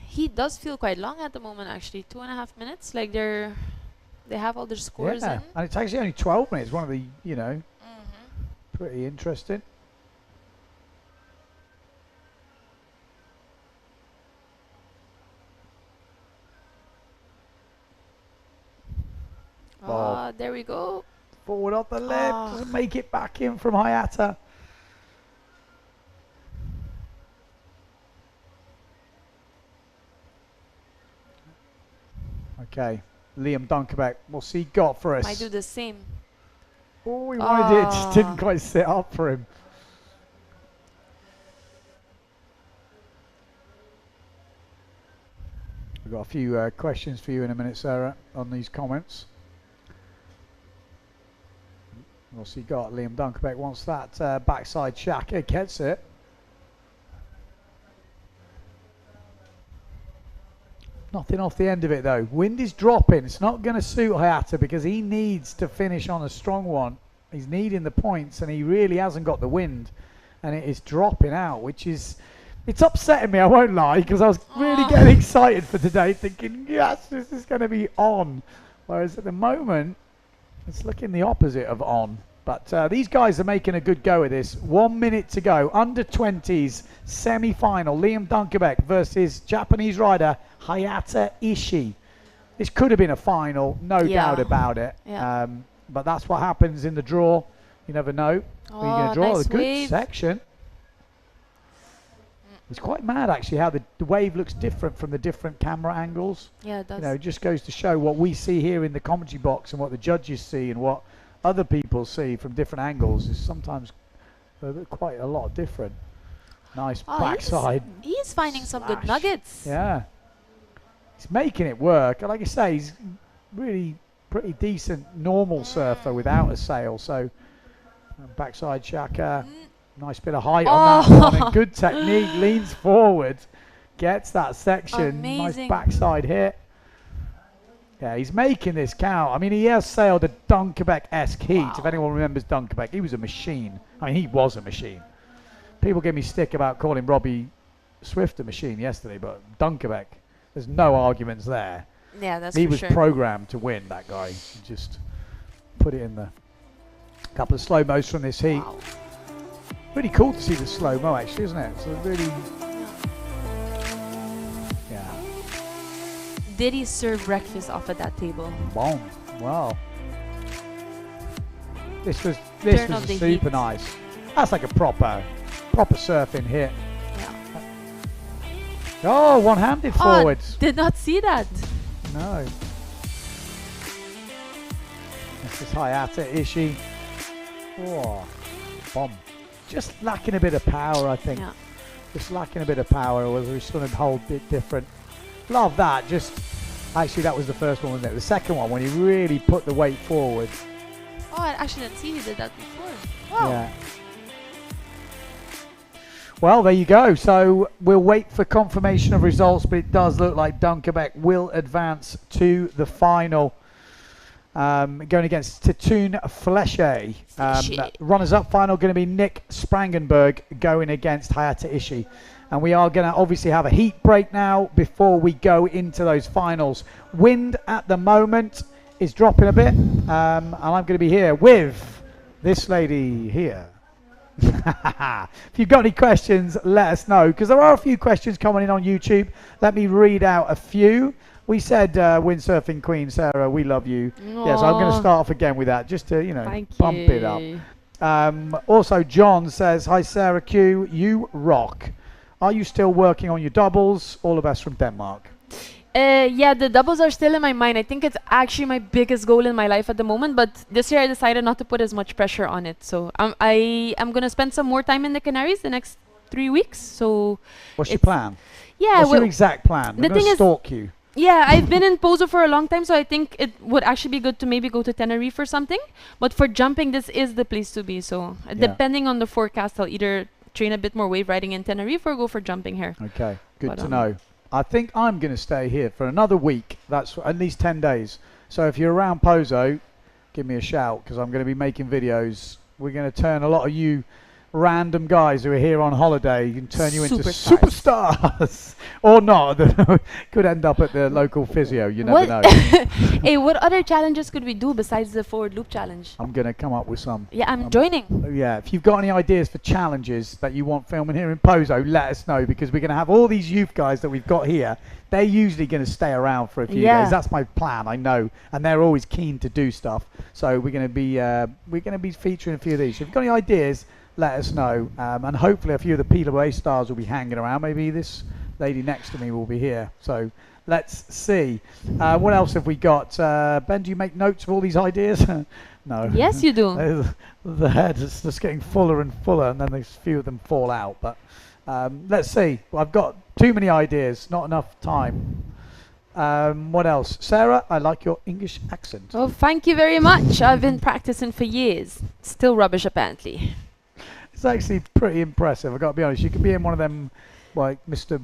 Heat does feel quite long at the moment, actually. 2.5 minutes. Like they have all their scores in. And it's actually only 12 minutes. One of the, pretty interesting. Oh, there we go. Forward off the lip. Doesn't make it back in from Hayata. Okay, Liam Dunkerbeck. What's he got for us? Might do the same. Oh, he wanted it. Just didn't quite sit up for him. We've got a few questions for you in a minute, Sarah, on these comments. What's he got? Liam Dunkerbeck wants that backside shaka. Gets it. Nothing off the end of it, though. Wind is dropping. It's not going to suit Hayata because he needs to finish on a strong one. He's needing the points, and he really hasn't got the wind. And it is dropping out, which is... It's upsetting me, I won't lie, because I was really getting excited for today, thinking, yes, this is going to be on. Whereas at the moment, it's looking the opposite of on. But these guys are making a good go of this. 1 minute to go. Under 20s semi-final. Liam Dunkerbeck versus Japanese rider Hayata Ishii. This could have been a final, no doubt about it. Yeah. But that's what happens in the draw. You never know. Who you're going to draw. Nice A good wave. section. It's quite mad, actually, how the wave looks different from the different camera angles. Yeah, it does. It just goes to show what we see here in the commentary box and what the judges see and what other people see from different angles is sometimes quite a lot different. Nice backside. He's finding some good slash. nuggets. Yeah. He's making it work. And like I say, he's really pretty decent normal surfer without a sail. So backside shaka. Nice bit of height on that one, and good technique, leans forward, gets that section, Amazing. Nice backside hit. Yeah, he's making this count. I mean, he has sailed a Dunkerbeck-esque heat. Wow. If anyone remembers Dunkerbeck, he was a machine. I mean, he was a machine. People give me stick about calling Robbie Swift a machine yesterday, but Dunkerbeck, there's no arguments there. Yeah, that's He for was sure. programmed to win, that guy. He just put it in the couple of slow-mos from this heat. Wow. Really cool to see the slow-mo, actually, isn't it? So really, yeah. Did he serve breakfast off at that table? Boom. Wow. This was Turn of the super heat. nice. That's like a proper surfing hit. Yeah. Oh, one-handed forwards. Did not see that. No. This is Hayata Ishii. Oh, bomb. Just lacking a bit of power, I think. Yeah. Just lacking a bit of power, whether he's going to hold a bit different. Love that. Just actually, that was the first one, wasn't it? The second one, when he really put the weight forward. Oh, I actually didn't see he did that before. Wow. Yeah. Well, there you go. So we'll wait for confirmation of results, but it does look like Dunkerbeck will advance to the final. going against Titoon Flesche. Runners-up final going to be Nick Sprangenberg going against Hayata Ishii. And we are going to obviously have a heat break now before we go into those finals. Wind at the moment is dropping a bit, and I'm going to be here with this lady here. If you've got any questions, let us know, because there are a few questions coming in on YouTube. Let me read out a few. We said windsurfing queen Sarah, we love you. Aww. Yeah, so I'm going to start off again with that, just to bump it up. Also, John says, hi Sarah Q, you rock. Are you still working on your doubles? All the best from Denmark. Yeah, the doubles are still in my mind. I think it's actually my biggest goal in my life at the moment, but this year I decided not to put as much pressure on it. So I'm going to spend some more time in the Canaries the next 3 weeks. So what's your plan? Yeah, what's your exact plan? I'm going to stalk you. Yeah, I've been in Pozo for a long time, so I think it would actually be good to maybe go to Tenerife or something. But for jumping, this is the place to be. So depending on the forecast, I'll either train a bit more wave riding in Tenerife or go for jumping here. Okay, good to know. I think I'm going to stay here for another week. That's at least 10 days. So if you're around Pozo, give me a shout, because I'm going to be making videos. We're going to turn a lot of you random guys who are here on holiday, you can turn you into superstars. Or not. Could end up at the local physio, you never know. Hey, what other challenges could we do besides the forward loop challenge? I'm going to come up with some. Yeah, I'm joining. Yeah, if you've got any ideas for challenges that you want filming here in Pozo, let us know, because we're going to have all these youth guys that we've got here. They're usually going to stay around for a few days. That's my plan, I know, and they're always keen to do stuff. So we're going to be featuring a few of these. So if you've got any ideas, let us know, and hopefully a few of the PWA stars will be hanging around. Maybe this lady next to me will be here. So let's see. What else have we got? Ben, do you make notes of all these ideas? No. Yes, you do. The head is just getting fuller and fuller, and then a few of them fall out. But let's see. Well, I've got too many ideas, not enough time. What else? Sarah, I like your English accent. Oh, thank you very much. I've been practicing for years. Still rubbish, apparently. It's actually pretty impressive, I've got to be honest. You could be in one of them, like Mr.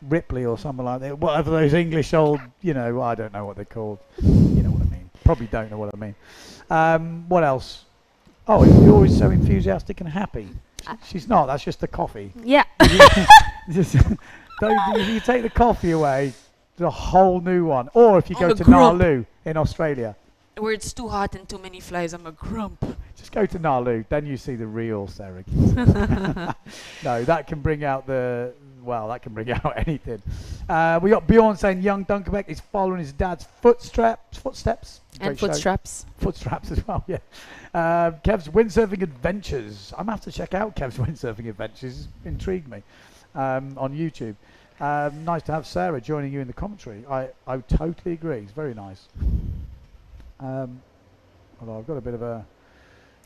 Ripley or something like that. Whatever those English old, I don't know what they're called. You know what I mean. Probably don't know what I mean. What else? Oh, you're always so enthusiastic and happy. She's not. That's just the coffee. Yeah. If you take the coffee away, there's a whole new one. Or if you go to Nalu in Australia, where it's too hot and too many flies, I'm a grump. Just go to Nalu, then you see the real Sarah. No, that can bring out that can bring out anything. We got Bjorn saying young Dunkerbeck is following his dad's footsteps. And footstraps. Footstraps as well, yeah. Kev's Windsurfing Adventures. I'm going to have to check out Kev's Windsurfing Adventures. It's intrigued me on YouTube. Nice to have Sarah joining you in the commentary. I totally agree. It's very nice. Although I've got a bit of a...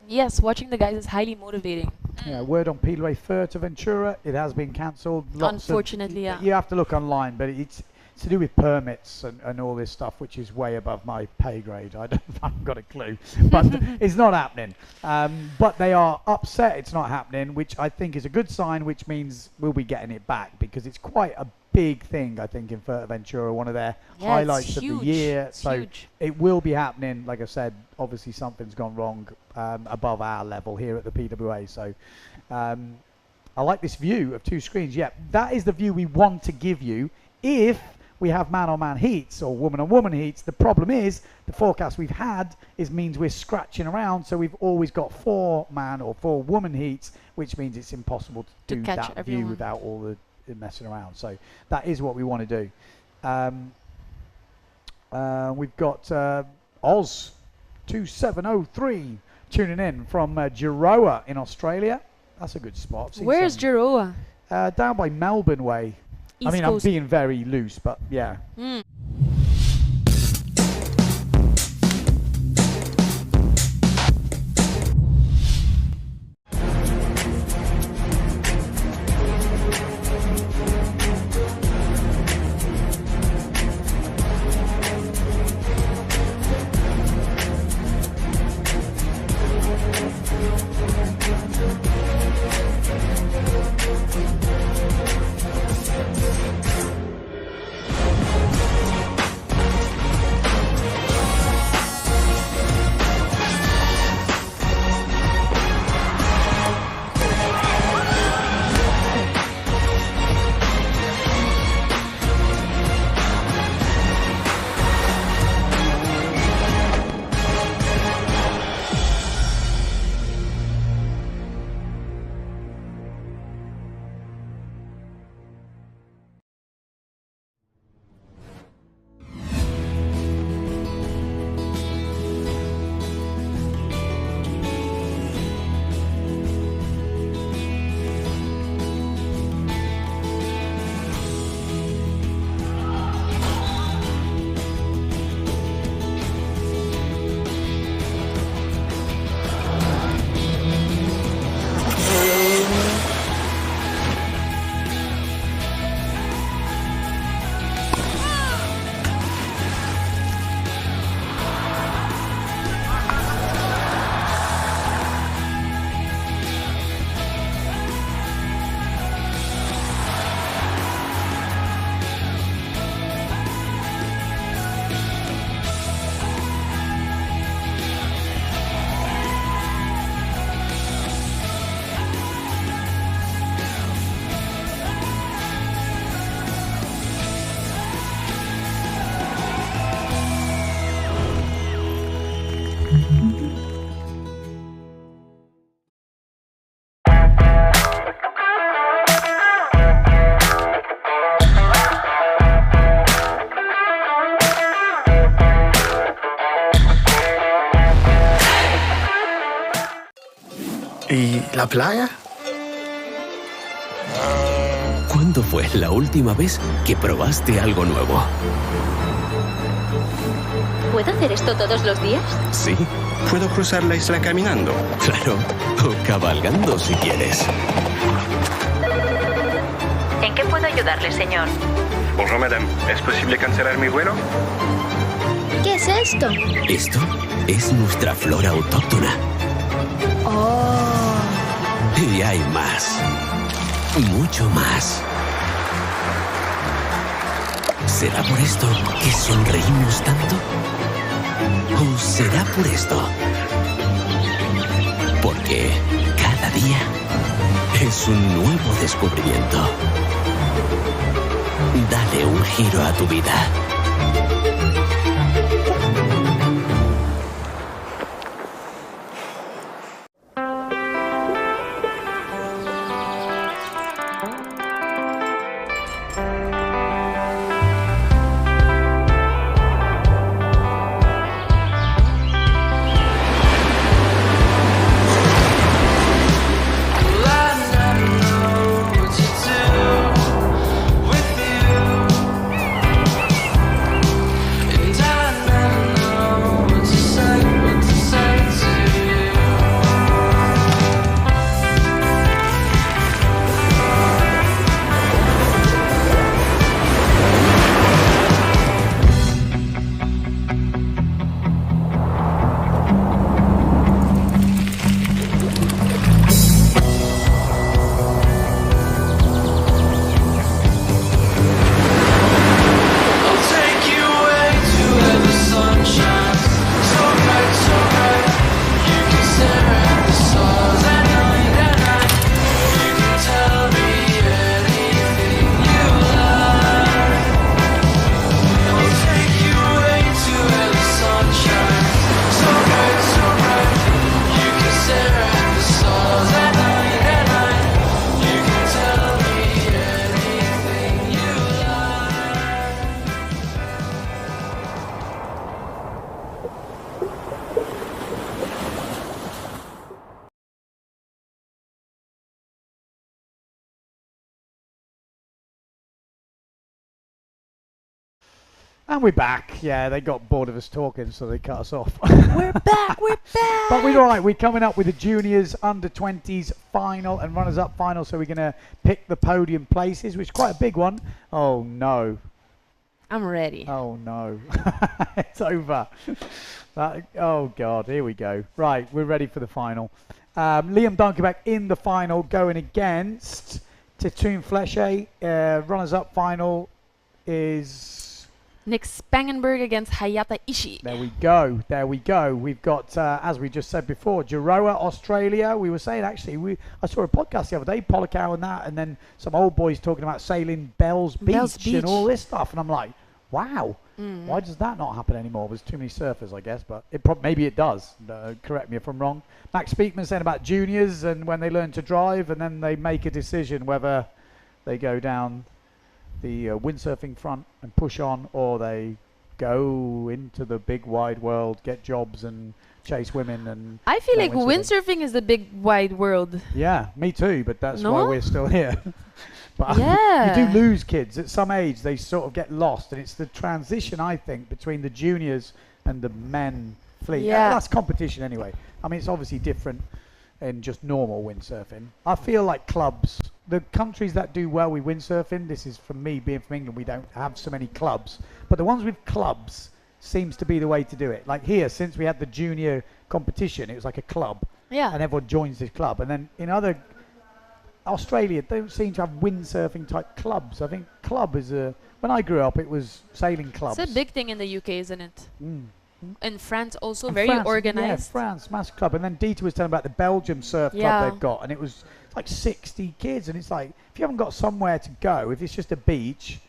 Yes, watching the guys is highly motivating. Yeah, word on PWA Fuerteventura, it has been cancelled. Unfortunately, yeah. You have to look online, but it's to do with permits and all this stuff, which is way above my pay grade. I haven't got a clue, but it's not happening. But they are upset it's not happening, which I think is a good sign, which means we'll be getting it back, because it's quite a big thing, I think, in Fuerteventura, one of their highlights of the year. So it will be happening. Like I said, obviously something's gone wrong above our level here at the PWA. So I like this view of two screens. Yeah, that is the view we want to give you if we have man-on-man heats or woman-on-woman heats. The problem is the forecast we've had means we're scratching around, so we've always got 4 man or 4 woman heats, which means it's impossible to do that view without all the messing around. So that is what we want to do. We've got Oz 2703 tuning in from Jiroa in Australia. That's a good spot. Where's Jiroa? Down by Melbourne way. East Coast. I'm being very loose, but yeah. ¿La playa? ¿Cuándo fue la última vez que probaste algo nuevo? ¿Puedo hacer esto todos los días? Sí, ¿Puedo cruzar la isla caminando? claro. O cabalgando si quieres. ¿En qué puedo ayudarle, señor? Bonjour, madame. ¿Es posible cancelar mi vuelo? ¿Qué es esto? Esto es nuestra flora autóctona. Oh. Y hay más. Mucho más. ¿Será por esto que sonreímos tanto? ¿O será por esto? Porque cada día es un nuevo descubrimiento. Dale un giro a tu vida. And we're back. Yeah, they got bored of us talking, so they cut us off. We're back. We're back. But we're all right. We're coming up with the juniors under-20s final and runners-up final, so we're going to pick the podium places, which is quite a big one. Oh, no. I'm ready. Oh, no. It's over. Oh, God. Here we go. Right, we're ready for the final. Liam Dunkerbeck in the final, going against Titoon Fleche. Runners-up final is... Nick Spangenberg against Hayata Ishii. There we go. There we go. We've got, as we just said before, Jiroa, Australia. We were saying, actually, I saw a podcast the other day, Polakau and that, and then some old boys talking about sailing Bells Beach and all this stuff. And I'm like, wow, why does that not happen anymore? There's too many surfers, I guess, but maybe it does. Correct me if I'm wrong. Max Speakman saying about juniors and when they learn to drive and then they make a decision whether they go down the windsurfing front and push on, or they go into the big wide world, get jobs and chase women. And I feel like windsurfing is the big wide world. Yeah, me too, but that's why we're still here. But yeah. you do lose kids at some age. They sort of get lost, and it's the transition, I think, between the juniors and the men fleet. Yeah. That's competition anyway. I mean, it's obviously different in just normal windsurfing. I feel like clubs, the countries that do well with windsurfing, this is from me being from England, we don't have so many clubs, but the ones with clubs seems to be the way to do it. Like here, since we had the junior competition, it was like a club, and everyone joins this club. And then in other Australia, they don't seem to have windsurfing type clubs. I think club is when I grew up, it was sailing clubs. It's a big thing in the UK, isn't it? In France also, And very France, organized. Yeah, France, massive club. And then Dieter was telling about the Belgium surf club they've got, and it was like 60 kids. And it's like, if you haven't got somewhere to go, if it's just a beach,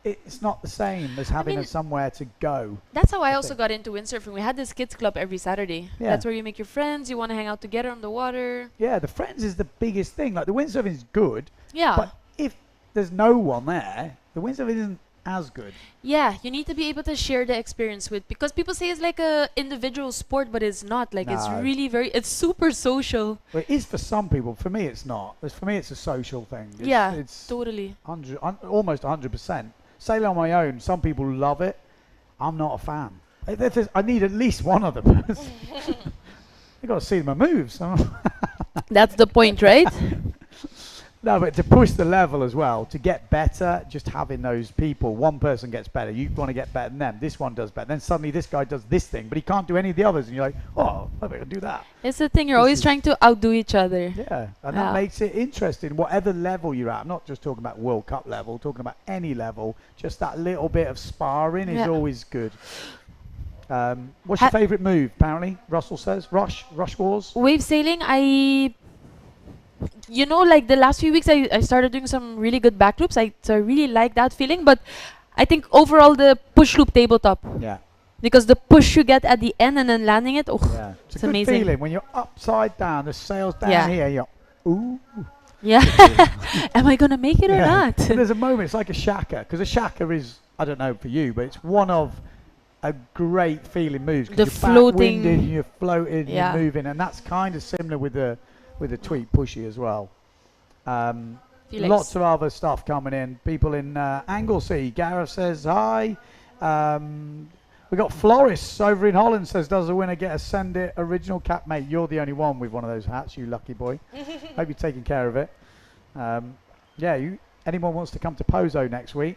it's not the same as having somewhere to go. That's how I also got into windsurfing. We had this kids club every Saturday. Yeah. That's where you make your friends. You want to hang out together on the water. Yeah, the friends is the biggest thing. Like the windsurfing is good, Yeah. but if there's no one there, the windsurfing isn't as good. Yeah, you need to be able to share the experience with, because people say it's like a individual sport, but it's not. Like it's No. really it's super social. Well, it is for some people. For me, it's not. For me, it's a social thing. Yeah, it's totally. almost 100%. Sailing on my own, some people love it. I'm not a fan. I need at least one other person. You got to see my moves. That's the point, right? No, but to push the level as well, to get better, just having those people, one person gets better, you want to get better than them, this one does better, then suddenly this guy does this thing, but he can't do any of the others, and you're like, oh, I better do that. It's the thing, you're This always is- trying to outdo each other. Yeah, and Yeah. that makes it interesting, whatever level you're at. I'm not just talking about World Cup level, talking about any level, just that little bit of sparring is Yeah. always good. What's your favourite move, apparently? Russell says, Rush Wars? Wave sailing, like the last few weeks, I started doing some really good back loops. So I really like that feeling. But I think overall the push loop tabletop, Yeah. because the push you get at the end and then landing it, Yeah, it's it's a good amazing. feeling when you're upside down, the sail's down Yeah. here, you're, ooh. Yeah. Am I gonna make it or Yeah. not? There's a moment, it's like a shaka, because a shaka is, I don't know for you, but it's one of a great feeling moves. 'Cause The you're floating- backwinded, you're floating, Yeah. you're moving, and that's kind of similar with the tweet pushy as well. Felix. Lots of other stuff coming in. People in Anglesey. Gareth says hi. We got Floris over in Holland says, does the winner get a send it original cap? Mate, you're the only one with one of those hats, you lucky boy. Hope you're taking care of it. Anyone wants to come to Pozo next week,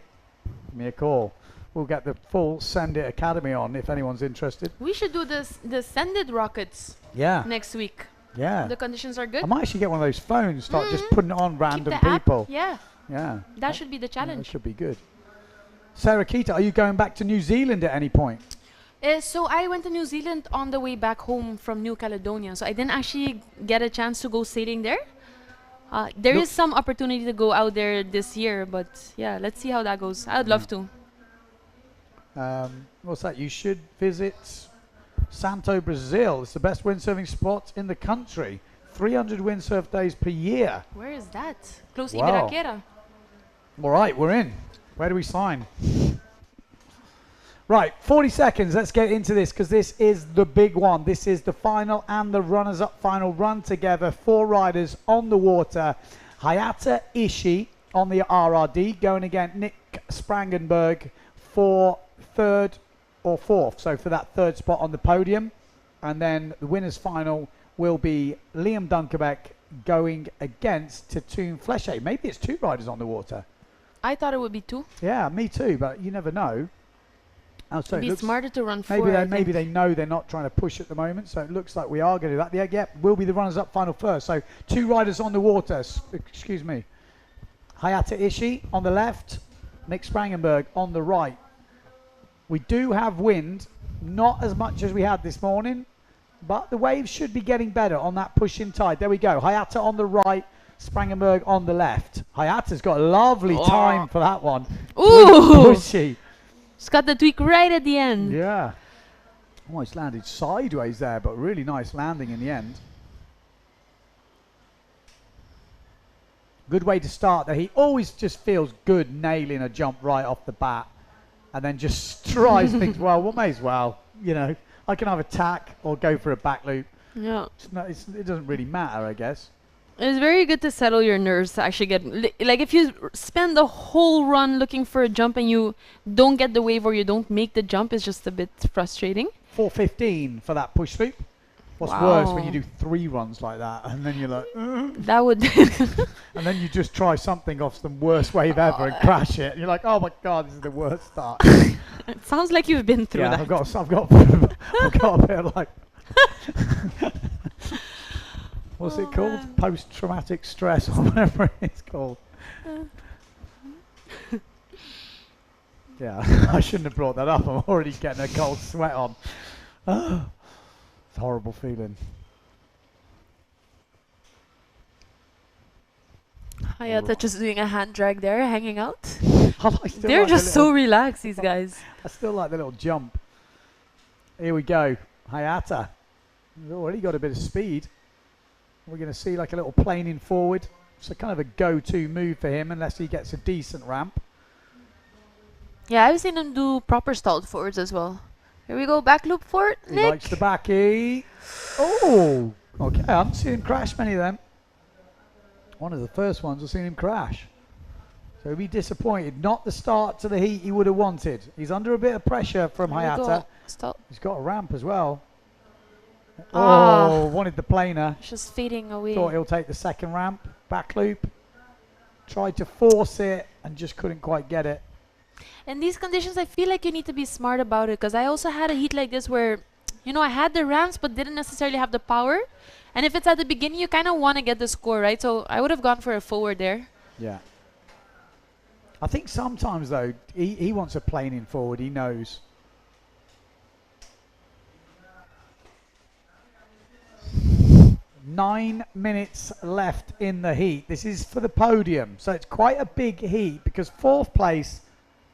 give me a call. We'll get the full Send It Academy on if anyone's interested. We should do the Sended Rockets Yeah, next week. yeah. The conditions are good. I might actually get one of those phones, start just putting it on Keep random the app. people. Yeah, Yeah. that should be the That challenge. should be good. Sarah Keita, are you going back to New Zealand at any point? So I went to New Zealand on the way back home from New Caledonia. So I didn't actually get a chance to go sailing there. There Look- is some opportunity to go out there this year, but yeah, let's see how that goes. I'd love to. What's that? You should visit Santo, Brazil. It's the best windsurfing spot in the country. 300 windsurf days per year. Where is that? Close Wow. Ibiraquera. All right, we're in. Where do we sign? Right, 40 seconds. Let's get into this because this is the big one. This is the final and the runners-up final run together. 4 riders on the water. Hayata Ishii on the RRD going against Nick Sprangenberg for 3rd or 4th. So for that 3rd spot on the podium. And then the winners final will be Liam Dunkerbeck going against Tatum Fleshay. Maybe it's 2 riders on the water. I thought it would be 2. Yeah, me too, but you never know. Oh, so It'd it be looks- smarter to run 4. maybe they know they're not trying to push at the moment, so it looks like we are going to do that. Yeah, we'll be the runners-up final first. So 2 riders on the water. Excuse me. Hayata Ishii on the left, Nick Sprangenberg on the right. We do have wind, not as much as we had this morning, but the waves should be getting better on that pushing tide. There we go. Hayata on the right, Sprangenberg on the left. Hayata's got a lovely time for that one. Ooh! Pushy. It's got the tweak right at the end. Yeah. Almost landed sideways there, but really nice landing in the end. Good way to start there. He always just feels good nailing a jump right off the bat and then just tries things well, may as well. You know, I can either tack or go for a back loop. Yeah. It doesn't really matter, I guess. It's very good to settle your nerves to actually get like if you spend the whole run looking for a jump and you don't get the wave or you don't make the jump, it's just a bit frustrating. 4:15 for that push loop. What's worse when you do 3 runs like that and then you're like, That would and then you just try something off some worst wave ever and crash it. And you're like, oh my god, this is the worst start. It sounds like you've been through Yeah, that. I've got a bit of like, what's it called? Post-traumatic stress or whatever it's called. Yeah, I shouldn't have brought that up. I'm already getting a cold sweat on. It's a horrible feeling. Hayata just doing a hand drag there, hanging out. I still They're like the just so little- relaxed, these guys. I still like the little jump. Here we go. Hayata. He's already got a bit of speed. We're going to see like a little planing forward. It's a kind of a go-to move for him unless he gets a decent ramp. Yeah, I've seen him do proper stalled forwards as well. Here we go, back loop forward, He Nick. likes the backy. Oh, okay. I haven't seen him crash many of them. One of the first ones I've seen him crash. So he'll be disappointed. Not the start to the heat he would have wanted. He's under a bit of pressure from Here we go. Hayata. Stop. He's got a ramp as well. Ah. Oh, wanted the planer. It's just fading away. Thought he'll take the second ramp. Back loop. Tried to force it and just couldn't quite get it. In these conditions, I feel like you need to be smart about it, because I also had a heat like this where, you know, I had the ramps but didn't necessarily have the power. And if it's at the beginning, you kind of want to get the score, right? So I would have gone for a forward there. Yeah. I think sometimes, though, he wants a planing forward. He knows. Nine minutes left in the heat. This is for the podium. So it's quite a big heat because fourth place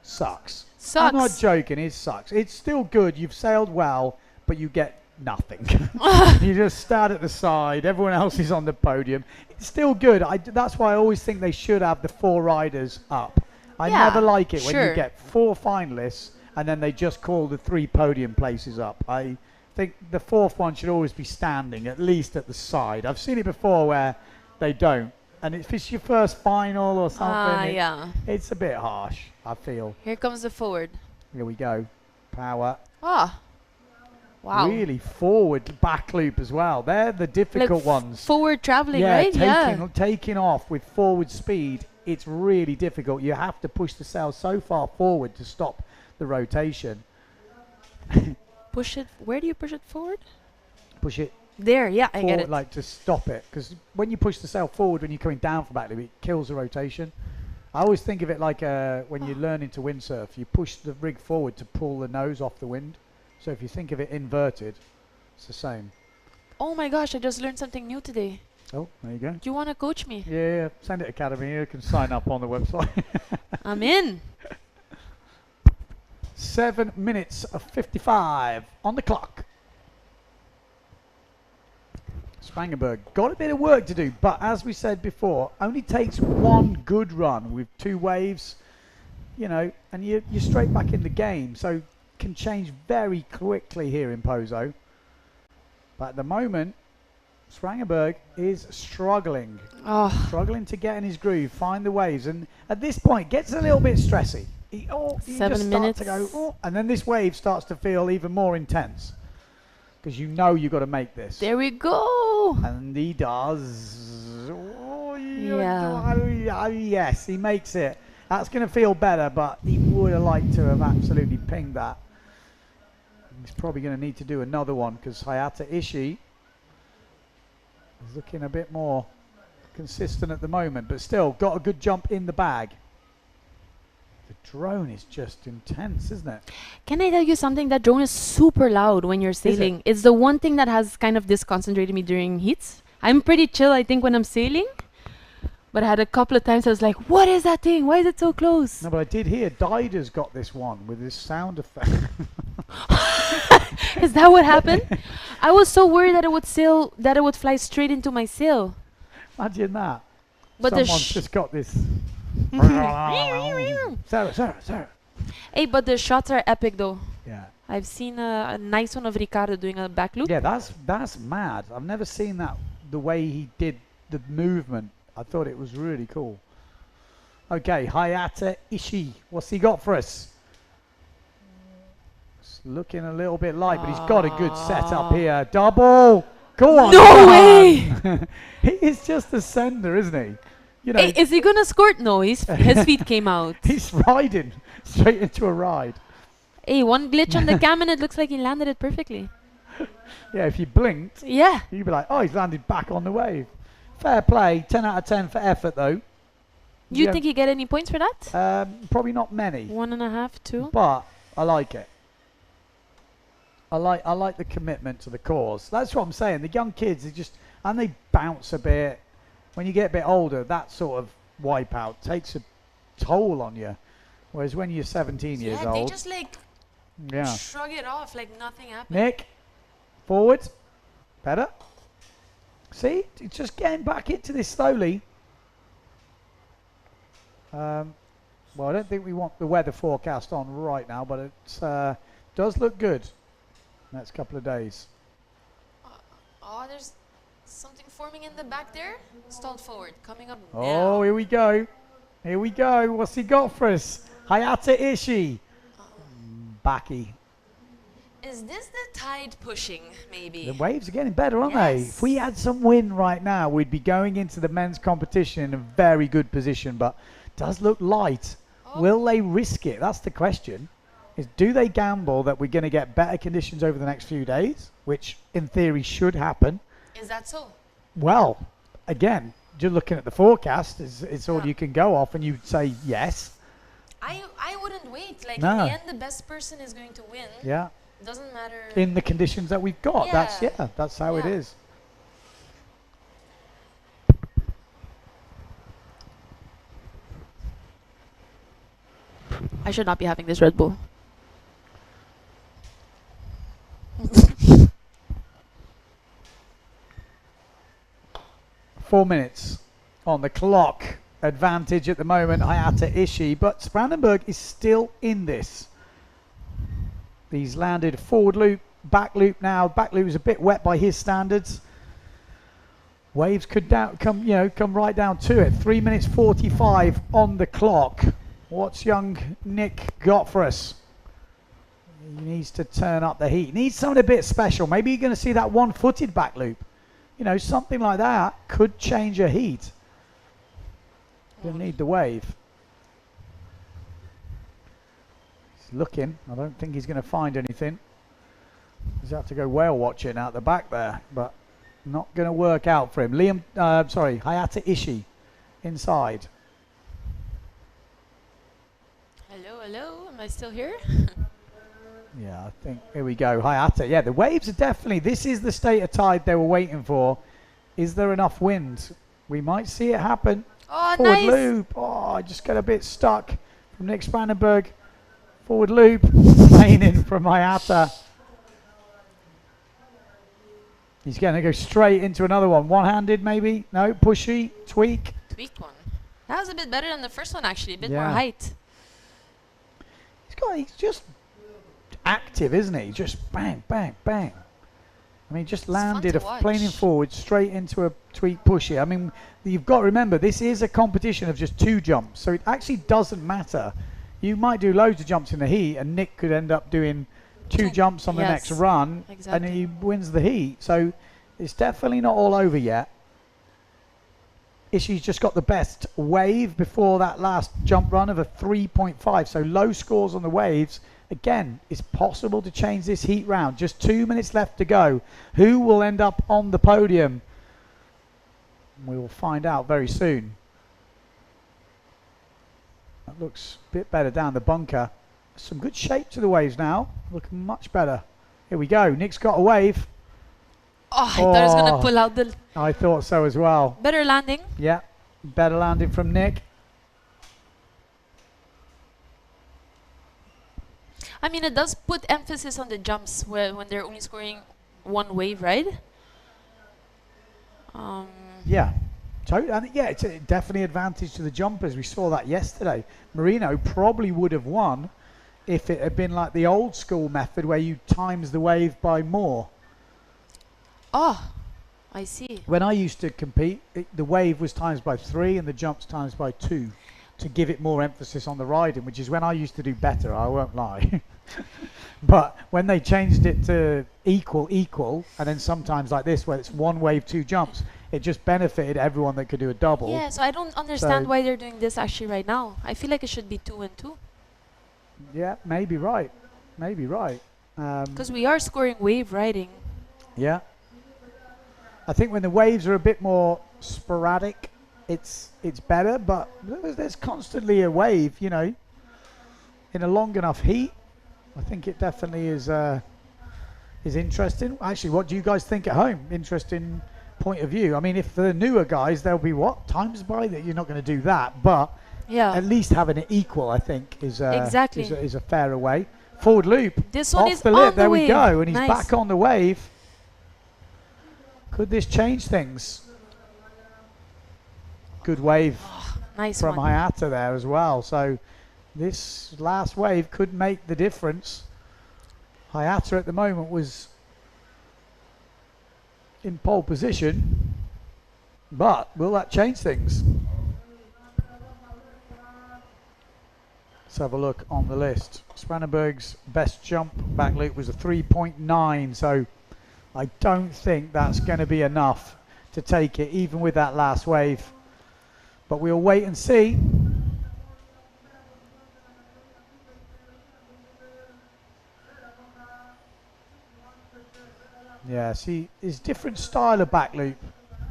sucks. Sucks. I'm not joking. It sucks. It's still good. You've sailed well, but you get nothing. You just start at the side. Everyone else is on the podium. It's still good. That's why I always think they should have the 4 riders up. I Yeah, never like it when sure. you get 4 finalists and then they just call the 3 podium places up. I think the 4th one should always be standing, at least at the side. I've seen it before where they don't. And if it's your first final or something, Yeah. it's a bit harsh, I feel. Here comes the forward. Here we go. Power. Ah. Wow. Really forward back loop as well. They're the difficult ones. Forward traveling, Yeah, right? taking off with forward speed, it's really difficult. You have to push the sail so far forward to stop the rotation. Push it. Where do you push it forward? Push it There. Yeah, I get forward, it. like to stop it. Because when you push the sail forward when you're coming down from back loop, it kills the rotation. I always think of it like when you're learning to windsurf, you push the rig forward to pull the nose off the wind. So if you think of it inverted, it's the same. Oh my gosh, I just learned something new today. Oh, there you go. Do you want to coach me? Yeah, send it Academy. You can sign up on the website. I'm in. 7 minutes of 55 on the clock. Spangenberg got a bit of work to do, but as we said before, only takes one good run with 2 waves, you know, and you're straight back in the game. So can change very quickly here in Pozo. But at the moment, Sprangenberg is struggling to get in his groove, find the waves, and at this point gets a little bit stressy. He 7 just minutes. starts to go, and then this wave starts to feel even more intense because you know you've got to make this. There we go. And he does. Yeah. Yes, he makes it. That's going to feel better, but he would have liked to have absolutely pinged that. He's probably going to need to do another one because Hayata Ishii is looking a bit more consistent at the moment, but still got a good jump in the bag. The drone is just intense, isn't it? Can I tell you something? That drone is super loud when you're sailing. It's the one thing that has kind of disconcentrated me during heats. I'm pretty chill, I think, when I'm sailing. But I had a couple of times I was like, what is that thing? Why is it so close? No, but I did hear Dida's got this one with this sound effect. Is that what happened? I was so worried that it would fly straight into my sail. Imagine that. But Someone's just got this. Sarah. Hey, but the shots are epic though. Yeah. I've seen a nice one of Ricardo doing a back loop. Yeah, that's mad. I've never seen that, the way he did the movement. I thought it was really cool. Okay, Hayata Ishii. What's he got for us? It's looking a little bit light, but he's got a good setup here. Double. Go on. No way. He is just a sender, isn't he? You know, Hey, is he gonna squirt? No, his feet came out. he's riding straight into a ride. Hey, one glitch on the cam and it looks like he landed it perfectly. Yeah, if you blinked, Yeah. you'd be like, oh, he's landed back on the wave. Fair play. 10 out of 10 for effort, though. You Yeah. think he get any points for that? Probably not many, 1.5, 2. but I like it. I like the commitment to the cause. That's what I'm saying. The young kids, they bounce a bit. When you get a bit older, that sort of wipeout takes a toll on you. Whereas when you're 17 years They old, just like yeah. shrug it off like nothing happened. Nick, forward, better. See, it's just getting back into this slowly. Well, I don't think we want the weather forecast on right now, but it does look good next couple of days. Oh, there's something forming in the back there. Stalled forward, coming up Oh, now. here we go. Here we go. What's he got for us? Hayata Ishii. Baki. Is this the tide pushing, maybe? The waves are getting better, aren't they? If we had some wind right now, we'd be going into the men's competition in a very good position, but it does look light. Oh. Will they risk it? That's the question. Is do they gamble that we're going to get better conditions over the next few days, which in theory should happen? Is that so? Well, again, just looking at the forecast, it's all Yeah. you can go off, and you'd say yes. I wouldn't wait. Like, No. in the end, the best person is going to win. Yeah. Doesn't matter. In the conditions that we've got. Yeah. That's how it Yeah. is. I should not be having this Red Bull. 4 minutes on the clock. Advantage at the moment, Hayata Ishii, but Brandenburg is still in this. He's landed forward loop, back loop now. Back loop is a bit wet by his standards. Waves could come right down to it. 3 minutes 45 on the clock. What's young Nick got for us? He needs to turn up the heat. Needs something a bit special. Maybe you're going to see that one-footed back loop. You know, something like that could change a heat. You'll need the wave. He's looking. I don't think he's going to find anything. He's have to go whale watching out the back there, but not going to work out for him. Hayata Ishii inside. Hello, am I still here? Yeah, I think, here we go, Hayata. Yeah, the waves are definitely, this is the state of tide they were waiting for. Is there enough wind? We might see it happen. Oh, Forward nice. loop. Oh, I just got a bit stuck from Nick Brandenburg. Forward loop. Remaining from Hayata. He's going to go straight into another one. One-handed maybe? No, pushy, tweak. Tweak one. That was a bit better than the first one, actually. A bit Yeah. more height. He's just active, isn't he? Just bang, bang, bang. I mean, just landed to a watch. planing forward straight into a tweak pushy. I mean, you've got to remember, this is a competition of just 2 jumps, so it actually doesn't matter. You might do loads of jumps in the heat, and Nick could end up doing 2 jumps on the next Yes, run, exactly. and he wins the heat. So it's definitely not all over yet. Ishii's just got the best wave before that last jump run of a 3.5, so low scores on the waves. Again, it's possible to change this heat round. Just 2 minutes left to go. Who will end up on the podium? We will find out very soon. That looks a bit better down the bunker. Some good shape to the waves now. Looking much better. Here we go. Nick's got a wave. Oh, I thought I was going Oh. to pull out the I thought so as well. better landing. Yeah, better landing from Nick. I mean, it does put emphasis on the jumps when they're only scoring 1 wave, right? Yeah. And yeah, it's a definitely advantage to the jumpers. We saw that yesterday. Marino probably would have won if it had been like the old school method where you times the wave by more. Oh, I see. When I used to compete, the wave was times by 3 and the jumps times by 2 to give it more emphasis on the riding, which is when I used to do better, I won't lie. But when they changed it to equal, and then sometimes like this where it's 1 wave, 2 jumps, it just benefited everyone that could do a double. Yeah, so I don't understand So- why they're doing this actually right now. I feel like it should be 2 and 2. Yeah, maybe right. Maybe right. Because we are scoring wave riding. Yeah. I think when the waves are a bit more sporadic, it's better, but there's constantly a wave, you know. In a long enough heat, I think it definitely is interesting. Actually, what do you guys think at home? Interesting point of view. I mean, if the newer guys, they'll be what? Times by that. You're not going to do that, but Yeah. at least having it equal, I think, is Exactly. is a fairer way. Forward loop. This one Off is the on lip, the there we wave. go, and he's Nice. back on the wave. Could this change things? Good wave Nice from one. Hayata there as well. So This last wave could make the difference. Hayata at the moment was in pole position, but will that change things? Let's have a look on the list. Spanenberg's best jump back loop was a 3.9, so I don't think that's going to be enough to take it, even with that last wave. But we'll wait and see. Yeah, see, it's different style of back loop.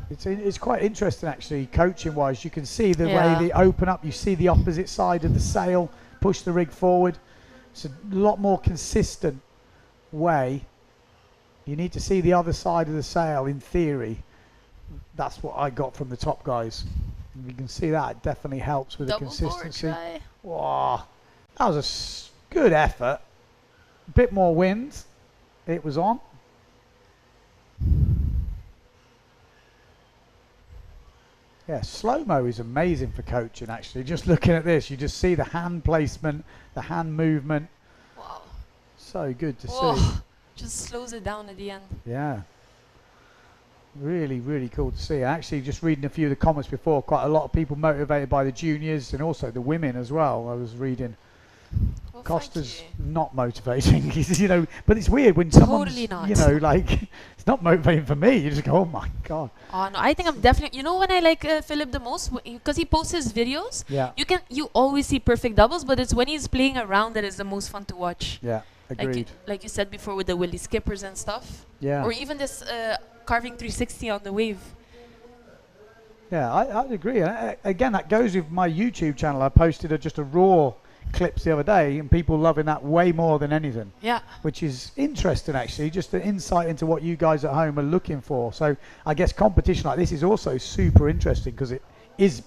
It's quite interesting actually, coaching wise. You can see the way they open up. You see the opposite side of the sail, push the rig forward. It's a lot more consistent way. You need to see the other side of the sail in theory. That's what I got from the top guys. And you can see that it definitely helps with the consistency. Wow, that was a good effort. A bit more wind. It was on. Yeah, slow-mo is amazing for coaching actually. Just looking at this, you just see the hand placement, the hand movement. Wow. So good to see. Just slows it down at the end. Yeah. Really, really cool to see. Actually, just reading a few of the comments before, quite a lot of people motivated by the juniors and also the women as well. I was reading. Well, Costa's not motivating, you know, but it's weird when someone's, Totally not. you know, like, it's not motivating for me. You just go, oh my God. Oh no, I think I'm definitely, you know when I like Philip the most? Because he posts his videos. Yeah. You always see perfect doubles, but it's when he's playing around that is the most fun to watch. Yeah, agreed. Like you said before with the Willy skippers and stuff. Yeah. Or even this carving 360 on the wave. Yeah, I'd agree. Again, that goes with my YouTube channel. I posted just a raw clips the other day and people loving that way more than anything. Yeah. Which is interesting actually, just an insight into what you guys at home are looking for. So I guess competition like this is also super interesting because it is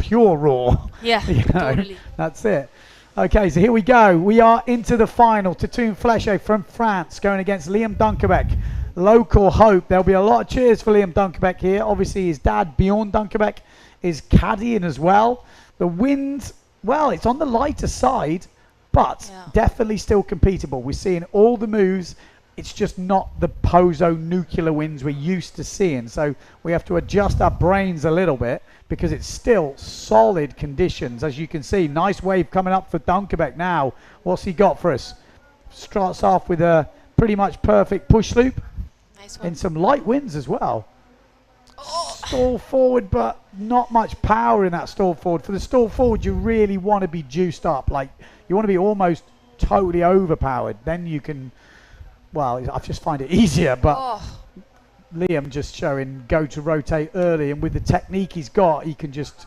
pure raw. Yeah, you know? totally. That's it. Okay, so here we go. We are into the final. Tatoon Fleche from France going against Liam Dunkerbeck. Local hope. There'll be a lot of cheers for Liam Dunkerbeck here. Obviously his dad Bjorn Dunkerbeck is caddying as well. The wind, well, it's on the lighter side, but definitely still competable. We're seeing all the moves. It's just not the Pozo nuclear winds we're used to seeing. So we have to adjust our brains a little bit because it's still solid conditions. As you can see, nice wave coming up for Dunkerbeck now. What's he got for us? Starts off with a pretty much perfect push loop. Nice one. And some light winds as well. Stall forward, but not much power in that stall forward. For the stall forward, you really want to be juiced up. Like, you want to be almost totally overpowered. Then you can, well, I just find it easier. But Liam just showing go to rotate early. And with the technique he's got, he can just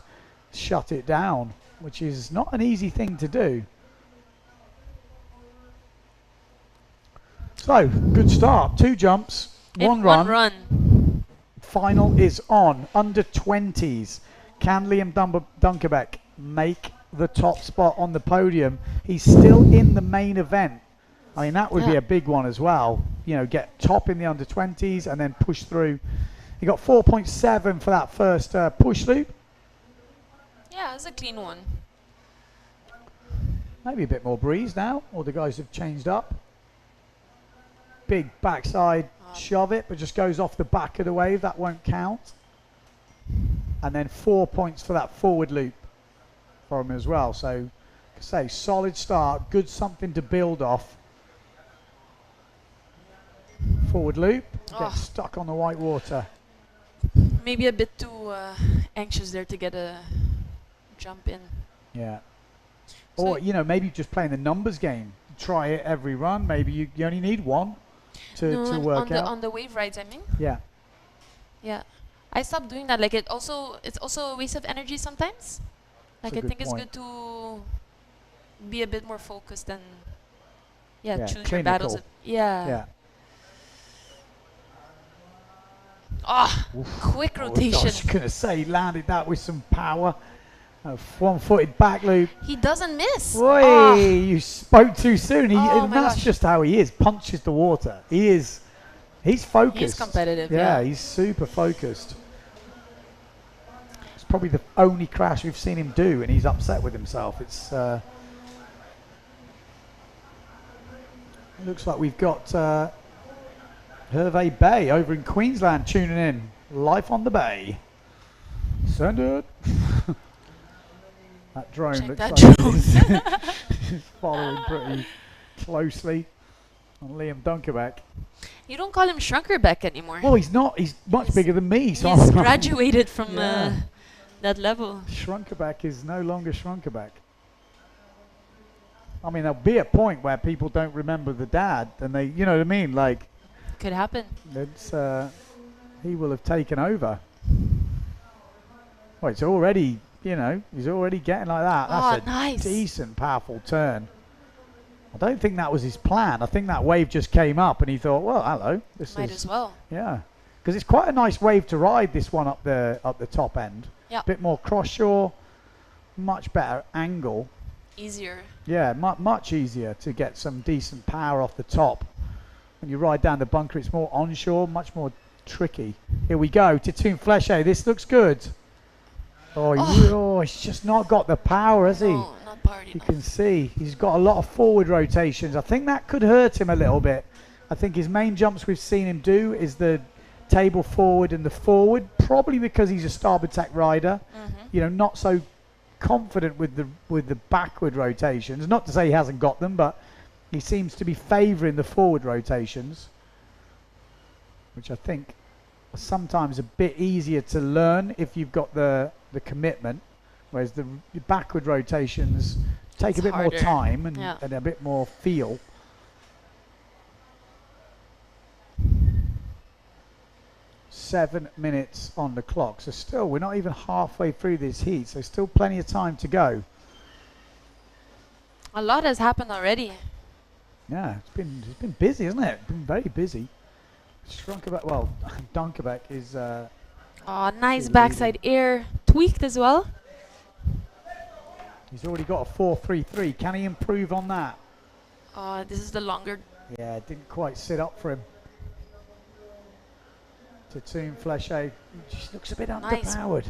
shut it down, which is not an easy thing to do. So, good start. 2 jumps, one run. Final is on. Under 20s. Can Liam Dunkerbeck make the top spot on the podium? He's still in the main event. I mean, that would be a big one as well. You know, get top in the under 20s and then push through. He got 4.7 for that first push loop. Yeah, it's a clean one. Maybe a bit more breeze now. All the guys have changed up. Big backside shove it, but just goes off the back of the wave. That won't count. And then 4 points for that forward loop for him as well. So, like I say, solid start. Good something to build off. Forward loop. Gets stuck on the white water. Maybe a bit too anxious there to get a jump in. Yeah. So Or, you know, maybe just playing the numbers game. Try it every run. Maybe you only need one to work out. On the wave rides, I mean. Yeah. Yeah. I stopped doing that. Like it's also a waste of energy sometimes. Like I think it's good to be a bit more focused and choose your battles. Yeah. Quick rotation. I was gonna say he landed that with some power. A one-footed back loop. He doesn't miss. Boy, you spoke too soon. Oh that's just how he is. Punches the water. He's focused. He's competitive. Yeah, he's super focused. It's probably the only crash we've seen him do, and he's upset with himself. It's Looks like we've got Hervey Bay over in Queensland tuning in. Life on the Bay. Send it. That drone Check looks that like drone. it's following pretty closely on Liam Dunkerbeck. You don't call him Shrunkerbeck anymore. Well, he's not. He's much bigger than me. So He's I'm like, graduated from Yeah. that level. Shrunkerback is no longer Shrunkerback. I mean, there'll be a point where people don't remember the dad, and they, you know what I mean? Like, Could happen. it's he will have taken over. Well, it's already, you know, he's already getting like that. That's Oh, nice. decent, powerful turn. I don't think that was his plan. I think that wave just came up, and he thought, well, hello, this Might is as well. yeah, because it's quite a nice wave to ride. This one up the top end. Yeah. Bit more cross shore, much better angle. Easier. Yeah, much easier to get some decent power off the top. When you ride down the bunker, it's more onshore, much more tricky. Here we go, Titoon Fleche. This looks good. Oh, he's just not got the power, has he? No, not powered You enough. can see he's got a lot of forward rotations. I think that could hurt him a little bit. I think his main jumps we've seen him do is the table forward and the forward, probably because he's a starboard tack rider. You know, not so confident with the backward rotations. Not to say he hasn't got them, but he seems to be favouring the forward rotations, which I think are sometimes a bit easier to learn if you've got the commitment, whereas the backward rotations take It's a bit harder. more time and, Yeah. and a bit more feel. Seven minutes on the clock, so still we're not even halfway through this heat, so still plenty of time to go. A lot has happened already. Yeah, it's been busy, isn't it? It's been very busy. Shrunkerback, well, Dunkerbeck is Oh, nice Really backside air. Tweaked as well. he's already got a 4.33. Can he improve on that? This is the longer. Yeah, it didn't quite sit up for him. Titoon Fleche, he just looks a bit Nice. underpowered.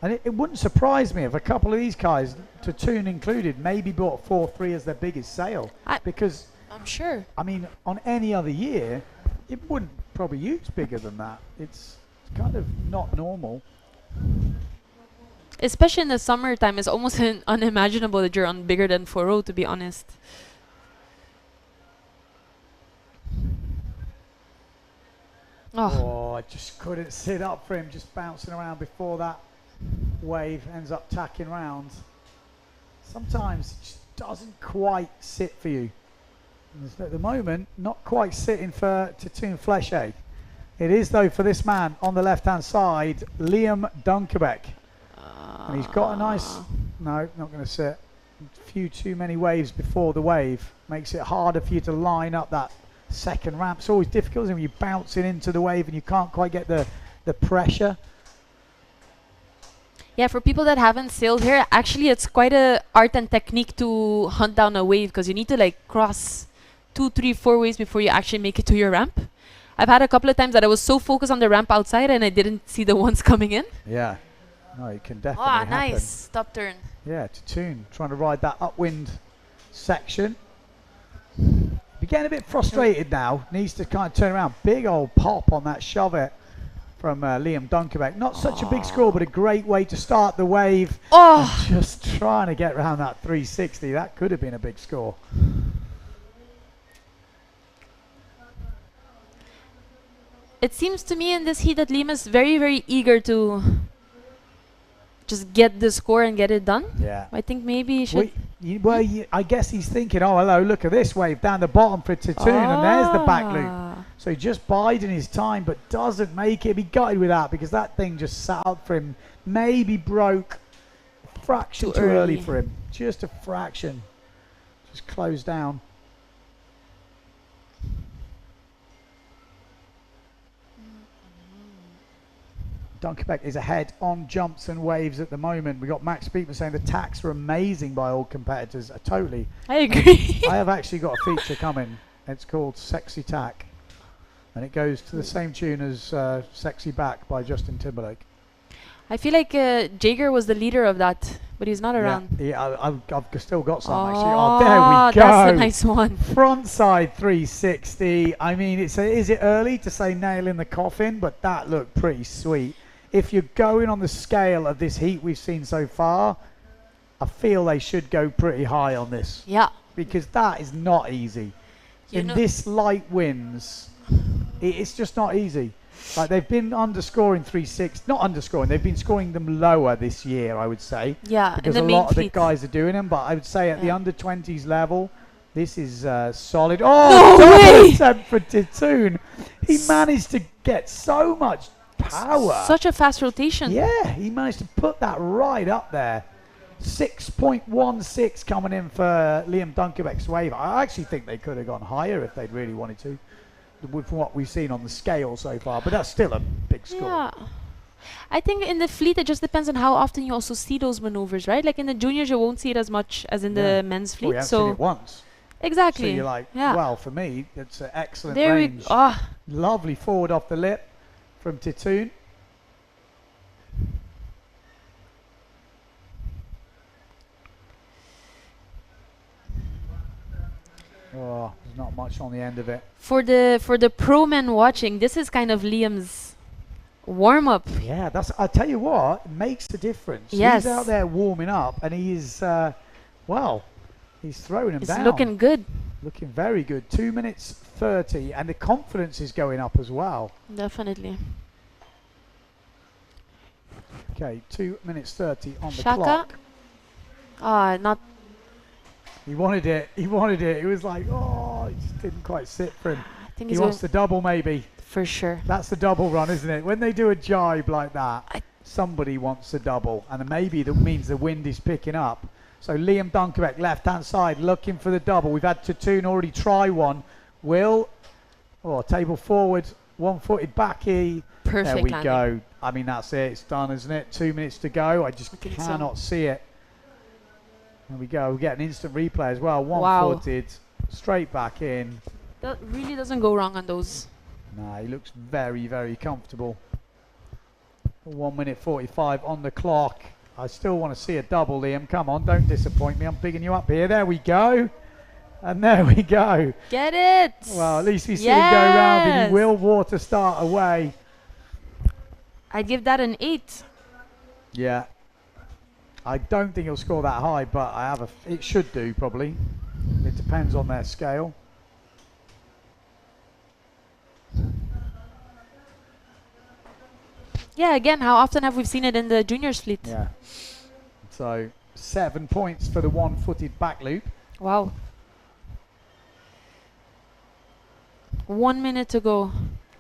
And it wouldn't surprise me if a couple of these guys, Titoon included, maybe bought 4.3 as their biggest sale. Because, I'm sure. I mean, on any other year, it wouldn't probably use bigger than that. It's kind of not normal. Especially in the summertime, it's almost unimaginable that you're on bigger than 4.0, to be honest. Oh, I just couldn't sit up for him, just bouncing around before that wave ends up tacking round. Sometimes it just doesn't quite sit for you. And at the moment, not quite sitting for Titoon Fleche. It is, though, for this man on the left-hand side, Liam Dunkerbeck. And he's got a nice... No, not going to sit. A few too many waves before the wave. Makes it harder for you to line up that second ramp. It's always difficult when you're bouncing into the wave and you can't quite get the pressure. Yeah, for people that haven't sailed here, actually it's quite a art and technique to hunt down a wave, because you need to like cross 2, 3, 4 waves before you actually make it to your ramp. I've had a couple of times that I was so focused on the ramp outside and I didn't see the ones coming in. Yeah. No, it can definitely Ah, happen. nice. Stop turn. Yeah, Titoon trying to ride that upwind section. Be getting a bit frustrated now. Needs to kind of turn around. Big old pop on that shove it from Liam Dunkerbeck. Not such a big score, but a great way to start the wave. Oh, And just trying to get around that 360. That could have been a big score. it seems to me in this heat that Liam is very, very eager to just get the score and get it done. Yeah. I think maybe he should. I guess he's thinking, oh, hello, look at this wave down the bottom for Titoon, and there's the back loop. Ah. So he just biding his time, but doesn't make it. Be gutted with that because that thing just sat up for him. Maybe broke a fraction Too too early early. for him. Just a fraction. Just closed down. Dunkerbeck is ahead on jumps and waves at the moment. We got Max Speakman saying the tacks are amazing by all competitors. Totally. I agree. I have actually got a feature coming. It's called Sexy Tack. And it goes to the same tune as Sexy Back by Justin Timberlake. I feel like Jager was the leader of that, but he's not around. Yeah, I've still got some actually. Oh, Oh, there we go. That's a nice one. Frontside 360. I mean, is it early to say nail in the coffin? But that looked pretty sweet. If you're going on the scale of this heat we've seen so far, I feel they should go pretty high on this. Yeah. Because that is not easy. You In know- this light winds, it's just not easy. Like they've been underscoring 3.6, not underscoring, they've been scoring them lower this year, I would say. Yeah, Because in a the main lot of the fleet. guys are doing them, but I would say at the Yeah. under 20s level, this is solid. Oh, No double way! attempt for Titoon. He managed to get so much power. Such a fast rotation. Yeah, he managed to put that right up there. 6.16 coming in for Liam Dunkerbeck's wave. I actually think they could have gone higher if they'd really wanted to, with what we've seen on the scale so far. But that's still a big score. Yeah. I think in the fleet it just depends on how often you also see those maneuvers, right? Like in the juniors you won't see it as much as in Yeah. the men's Well, fleet. we haven't seen So it once. exactly. So you're like, yeah. well, for me, it's an excellent There we range. Lovely forward off the lip from Titoon. Oh, there's not much on the end of it. For the pro men watching, this is kind of Liam's warm up. Yeah, that's. I tell you what, it makes a difference. Yes. He's out there warming up, and he is. Well, he's throwing him It's down. looking good. Looking very good. 2 minutes 30, and the confidence is going up as well. Definitely. Okay, 2 minutes 30 on the Shaka. clock. Not He wanted it. He wanted it. It was like, oh, it just didn't quite sit for him. I think He he's wants going the double, maybe. for sure. That's the double run, isn't it? When they do a jibe like that, I- somebody wants a double, and maybe that means the wind is picking up. So Liam Dunkerbeck, left-hand side, looking for the double. We've had Titoon already try one. Table forward, one-footed backy. Perfect There we landing. go. I mean, that's it. It's done, isn't it? 2 minutes to go. I just I think so. cannot see it. There we go. We get an instant replay as well. Wow. One-footed, straight back in. That really doesn't go wrong on those. Nah, he looks very, very comfortable. 1 minute 45 on the clock. I still want to see a double, Liam. Come on, don't disappoint me. I'm picking you up here. There we go. And there we go. Get it! Well, at least we see him go round, and Yes! he will water start away. I'd give that an 8. Yeah. I don't think he'll score that high, but it should do, probably. It depends on their scale. Yeah, again, how often have we seen it in the juniors fleet? Yeah. So 7 points for the one-footed back loop. Wow. 1 minute to go.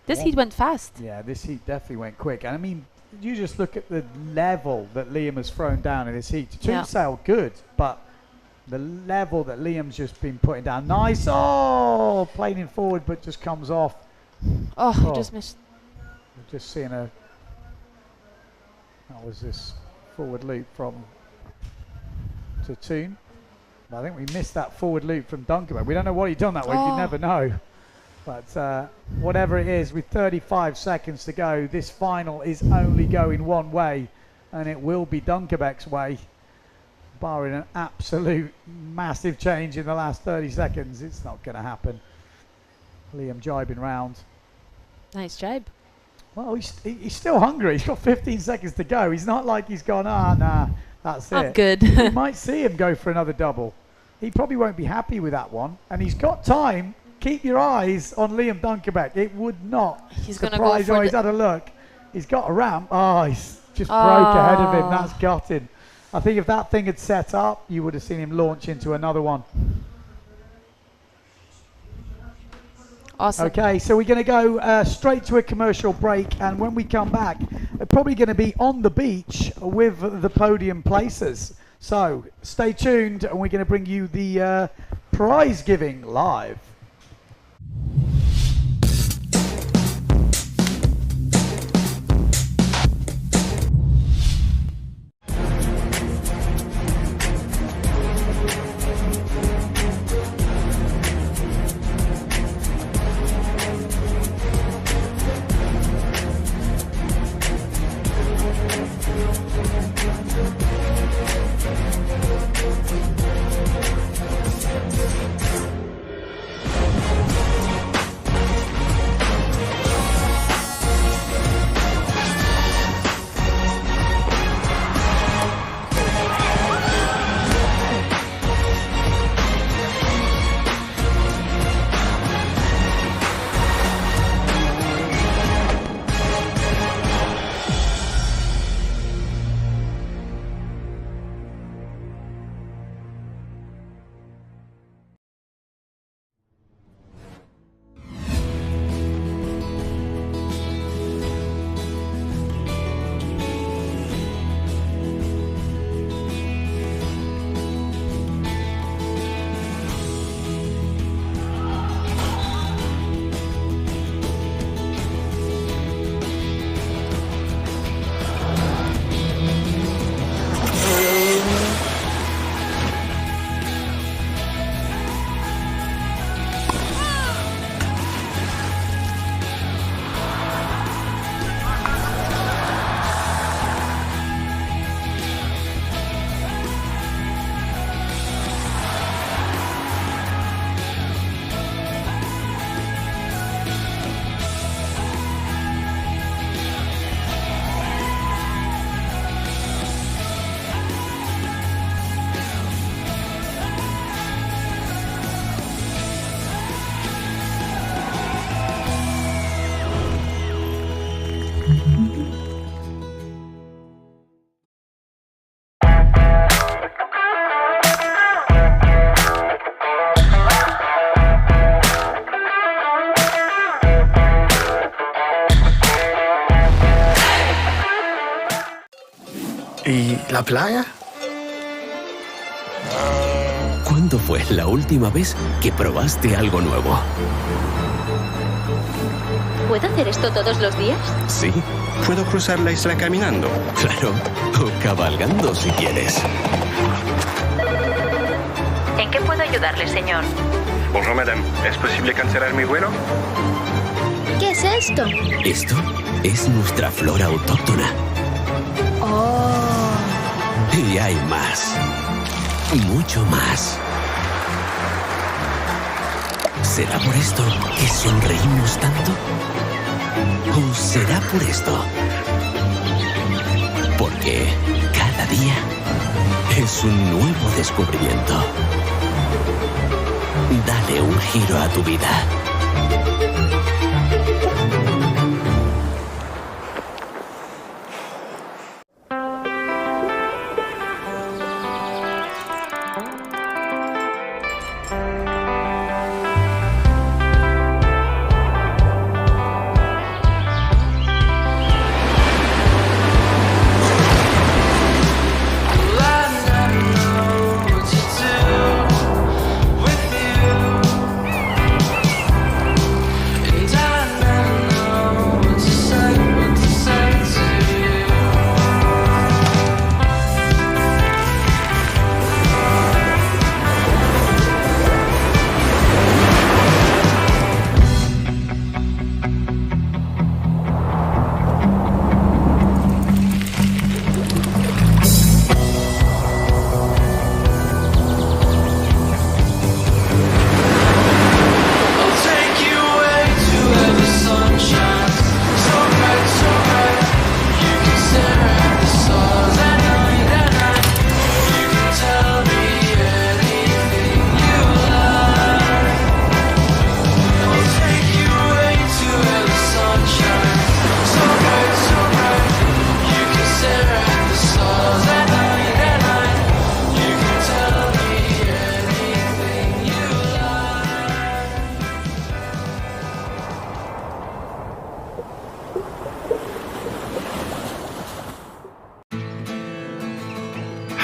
This One- heat went fast. Yeah, this heat definitely went quick. And I mean, you just look at the level that Liam has thrown down in this heat. Two Yeah. sailed good, but the level that Liam's just been putting down. Nice. Oh, planing forward, but just comes off. Oh, Oh. I just missed. We're just seeing that was this forward loop from Titoon. I think we missed that forward loop from Dunkerman. We don't know what he'd done that way. You Oh. never know. But whatever it is, with 35 seconds to go, this final is only going one way, and it will be Dunkerbeck's way. Barring an absolute massive change in the last 30 seconds, it's not going to happen. Liam jibing round. Nice jibe. Well, he's still hungry. He's got 15 seconds to go. He's not like he's gone, nah, that's Not it. good. We might see him go for another double. He probably won't be happy with that one. And he's got time. Keep your eyes on Liam Dunkerbeck. It would not He's gonna surprise go you. for He's the- had a look. He's got a ramp. Oh, he's just broke ahead of him. Oh. That's gutted. I think if that thing had set up, you would have seen him launch into another one. Awesome. Okay, so we're going to go straight to a commercial break, and when we come back, we're probably going to be on the beach with the podium placers. So stay tuned, and we're going to bring you the prize giving live. la playa? ¿Cuándo fue la última vez que probaste algo nuevo? ¿Puedo hacer esto todos los días? Sí, ¿Puedo cruzar la isla caminando? claro. O cabalgando si quieres. ¿En qué puedo ayudarle, señor? Bonjour, madame. ¿Es posible cancelar mi vuelo? ¿Qué es esto? Esto es nuestra flora autóctona. Oh. Y hay más. Mucho más. ¿Será por esto que sonreímos tanto? ¿O será por esto? Porque cada día es un nuevo descubrimiento. Dale un giro a tu vida.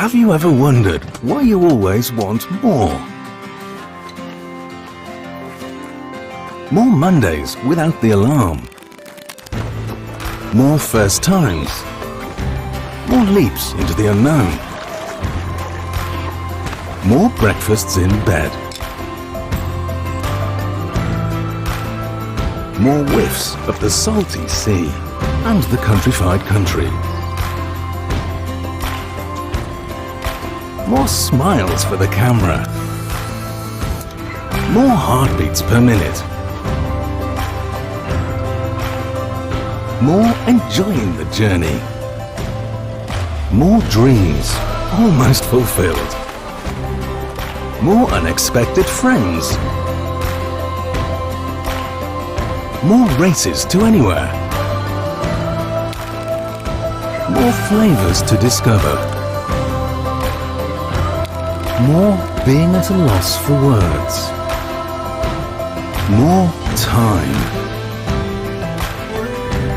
Have you ever wondered why you always want more? More Mondays without the alarm. More first times. More leaps into the unknown. More breakfasts in bed. More whiffs of the salty sea and the countrified country. More smiles for the camera. More heartbeats per minute. More enjoying the journey. More dreams almost fulfilled. More unexpected friends. More races to anywhere. More flavors to discover. More being at a loss for words. More time.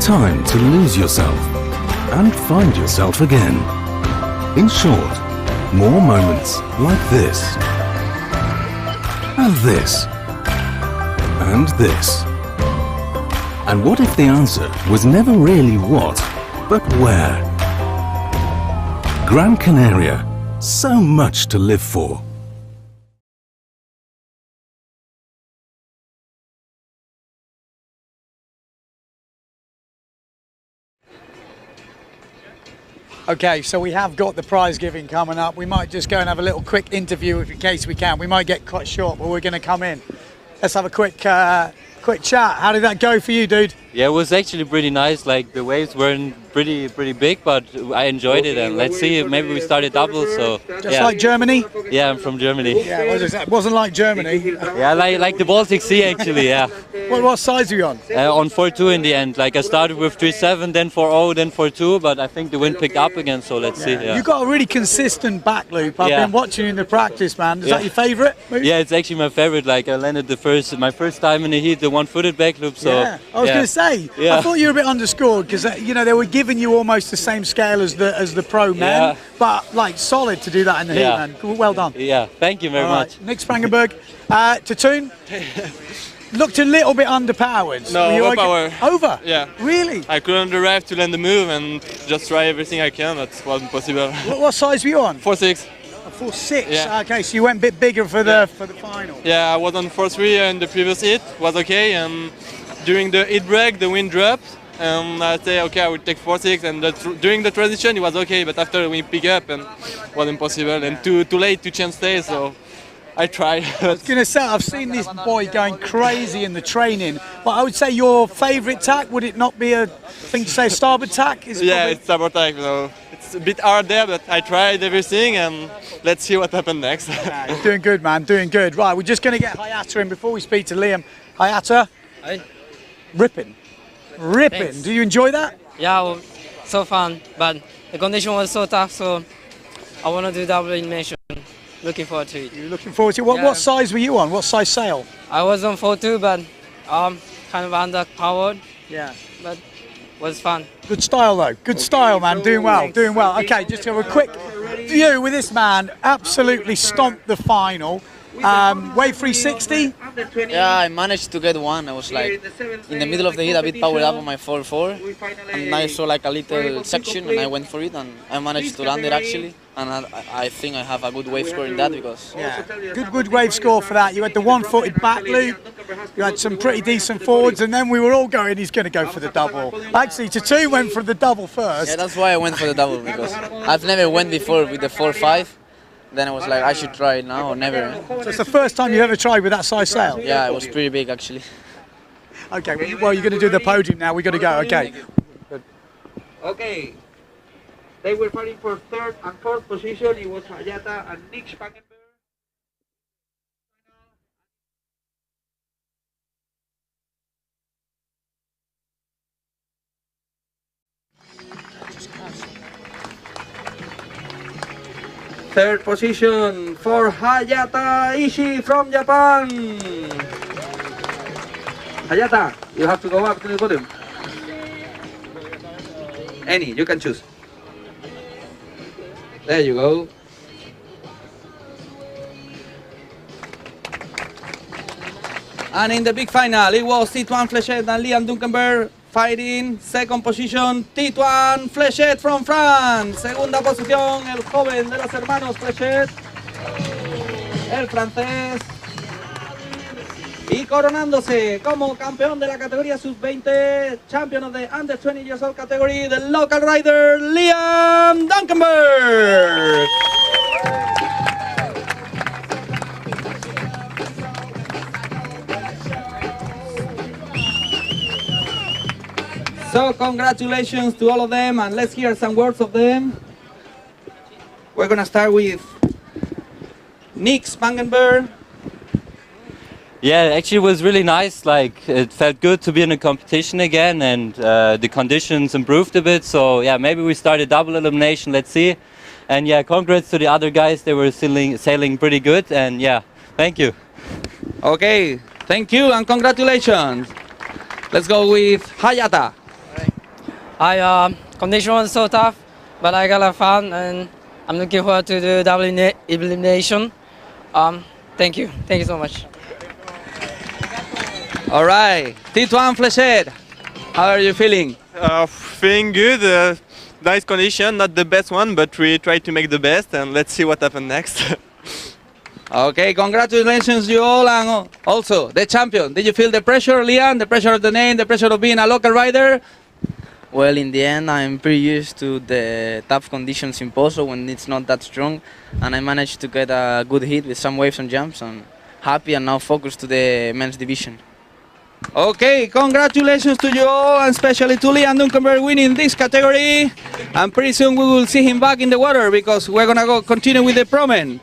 Time to lose yourself and find yourself again. In short, more moments like this. And this. And this. And what if the answer was never really what, but where? Gran Canaria. So much to live for. Okay, so we have got the prize giving coming up. We might just go and have a little quick interview in case we can. We might get cut short, but we're going to come in. Let's have a quick chat. How did that go for you, dude? Yeah, it was actually pretty nice. Like the waves weren't pretty big, but I enjoyed it. And let's see, maybe we started double. So just like Germany. Yeah, I'm from Germany. Yeah, it wasn't like Germany. Yeah, like the Baltic Sea actually. Yeah. What size are you on? On 4.2 in the end. Like I started with 3.7, then 4.0, then 4.2, but I think the wind picked up again. So let's see. Yeah. You got a really consistent back loop. I've been watching you in the practice, man. Is that your favourite? Yeah, it's actually my favorite. Like I landed my first time in the heat, the one-footed back loop. So I was going to say. say, Yeah. I thought you were a bit underscored because you know they were giving you almost the same scale as the pro men, Yeah. but like solid to do that in the heat, Yeah. man. Well done. Yeah, thank you very All right. much. Nick Spangenberg, Tatoon looked a little bit underpowered. No, Were you overpowered. Over? Yeah. Really? I couldn't arrive to land the move and just try everything I can. That wasn't possible. What size were you on? 4.6. 4.6. Yeah. Okay, so you went a bit bigger for the final. Yeah, I was on 4.3 in the previous hit. Was okay, and during the hit break, the wind dropped. And I say, okay, I will take 4.6. And during the transition, it was okay, but after we pick up, and it was impossible and too late to change stage. So I tried. I was going to say, I've seen this boy going crazy in the training, but I would say your favourite tack, would it not be a thing to say starboard tack? Is Yeah, probably- it's sabotage. You know, it's a bit hard there, but I tried everything, and let's see what happens next. Yeah, you're doing good, man, doing good. Right, we're just going to get Hayata in before we speak to Liam. Hayata, Hi. ripping. Thanks. Do you enjoy that? Yeah, well, so fun, but the condition was so tough, so I want to do double elimination. Looking forward to it. You're looking forward to it. Yeah. What size were you on? What size sail? I was on 4.2, but kind of underpowered, Yeah. but was fun. Good style though. Good style, man. Doing well. Doing well. Okay, just have a quick view with this man. Absolutely stomped the final. Wave 360. Yeah, I managed to get one. I was like in the middle of the heat, a bit powered up on my 4.4, and I saw like a little section, and I went for it, and I managed to land it actually. And I think I have a good wave score in that because Yeah, good wave score for that. You had the one-footed back loop, you had some pretty decent forwards, and then we were all going, he's going to go for the double. Actually, Tatu went for the double first. yeah, that's why I went for the double because I've never went before with the 4.5. Then I was like, I should try it now or never. So it's the first time you've ever tried with that size sail? Yeah, it was pretty big actually. Okay, well, you're going to do the podium now. We've got to go. Okay. Okay. They were fighting for third and fourth position. It was Hayata and Nick Spangenberg. Third position for Hayata Ishii from Japan. Hayata, you have to go up to the podium. Any, you can choose. There you go. And in the big final, it was Tituan Flechet and Liam Duncanberg fighting. Second position, Tituan Flechet from France. Segunda posición, el joven de los hermanos Flechet, el francés. Y coronándose como campeón de la categoría sub-20, champion of the under 20 years old category, the local rider Liam Duncanberg. So congratulations to all of them, and let's hear some words of them. We're gonna start with Nick Spangenberg. Yeah, actually it was really nice. Like it felt good to be in a competition again, and the conditions improved a bit. So yeah, maybe we start a double elimination. Let's see. And yeah, congrats to the other guys. They were sailing pretty good. And yeah, thank you. Okay, thank you and congratulations. Let's go with Hayata. Condition was so tough, but I got a lot of fun, and I'm looking forward to the double elimination. Thank you so much. All right, Tituan Flechet, how are you feeling? Feeling good. Nice condition, not the best one, but we try to make the best, and let's see what happens next. Okay, congratulations you all, and also the champion. Did you feel the pressure, Liam? The pressure of the name, the pressure of being a local rider? Well, in the end, I'm pretty used to the tough conditions in Pozo when it's not that strong, and I managed to get a good hit with some waves and jumps. I'm happy and now focused to the men's division. Okay, congratulations to you all, and especially to Liam Duncanberg winning this category. And pretty soon we will see him back in the water because we're gonna go continue with the promen.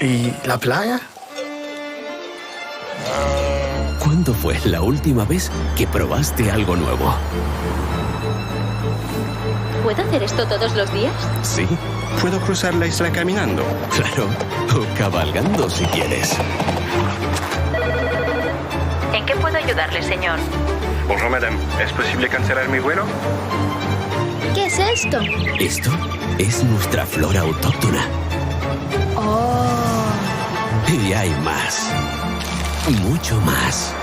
¿Y la playa? ¿Cuándo fue la última vez que probaste algo nuevo? ¿Puedo hacer esto todos los días? Sí, ¿Puedo cruzar la isla caminando? claro. O cabalgando si quieres. ¿En qué puedo ayudarle, señor? Bonjour madame, ¿es posible cancelar mi vuelo? ¿Qué es esto? Esto es nuestra flora autóctona. Oh. Y hay más. Mucho más.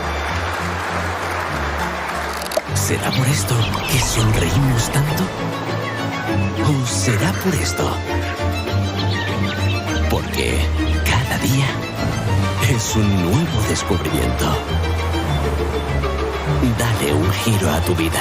¿Será por esto que sonreímos tanto? ¿O será por esto? Porque cada día es un nuevo descubrimiento. Dale un giro a tu vida.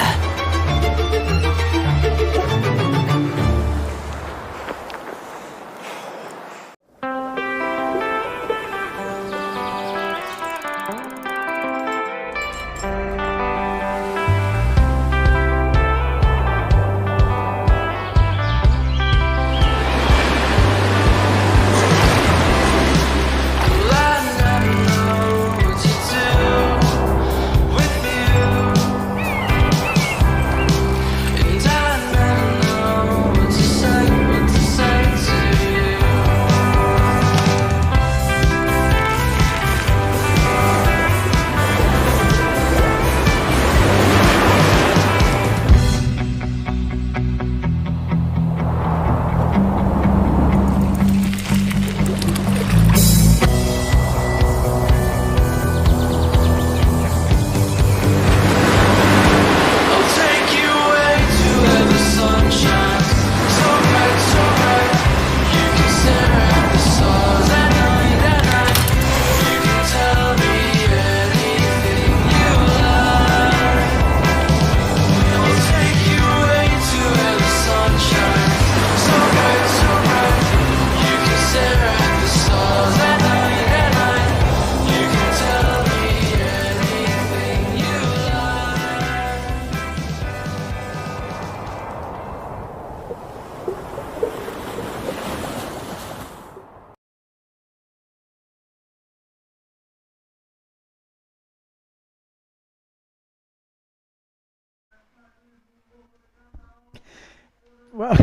Well,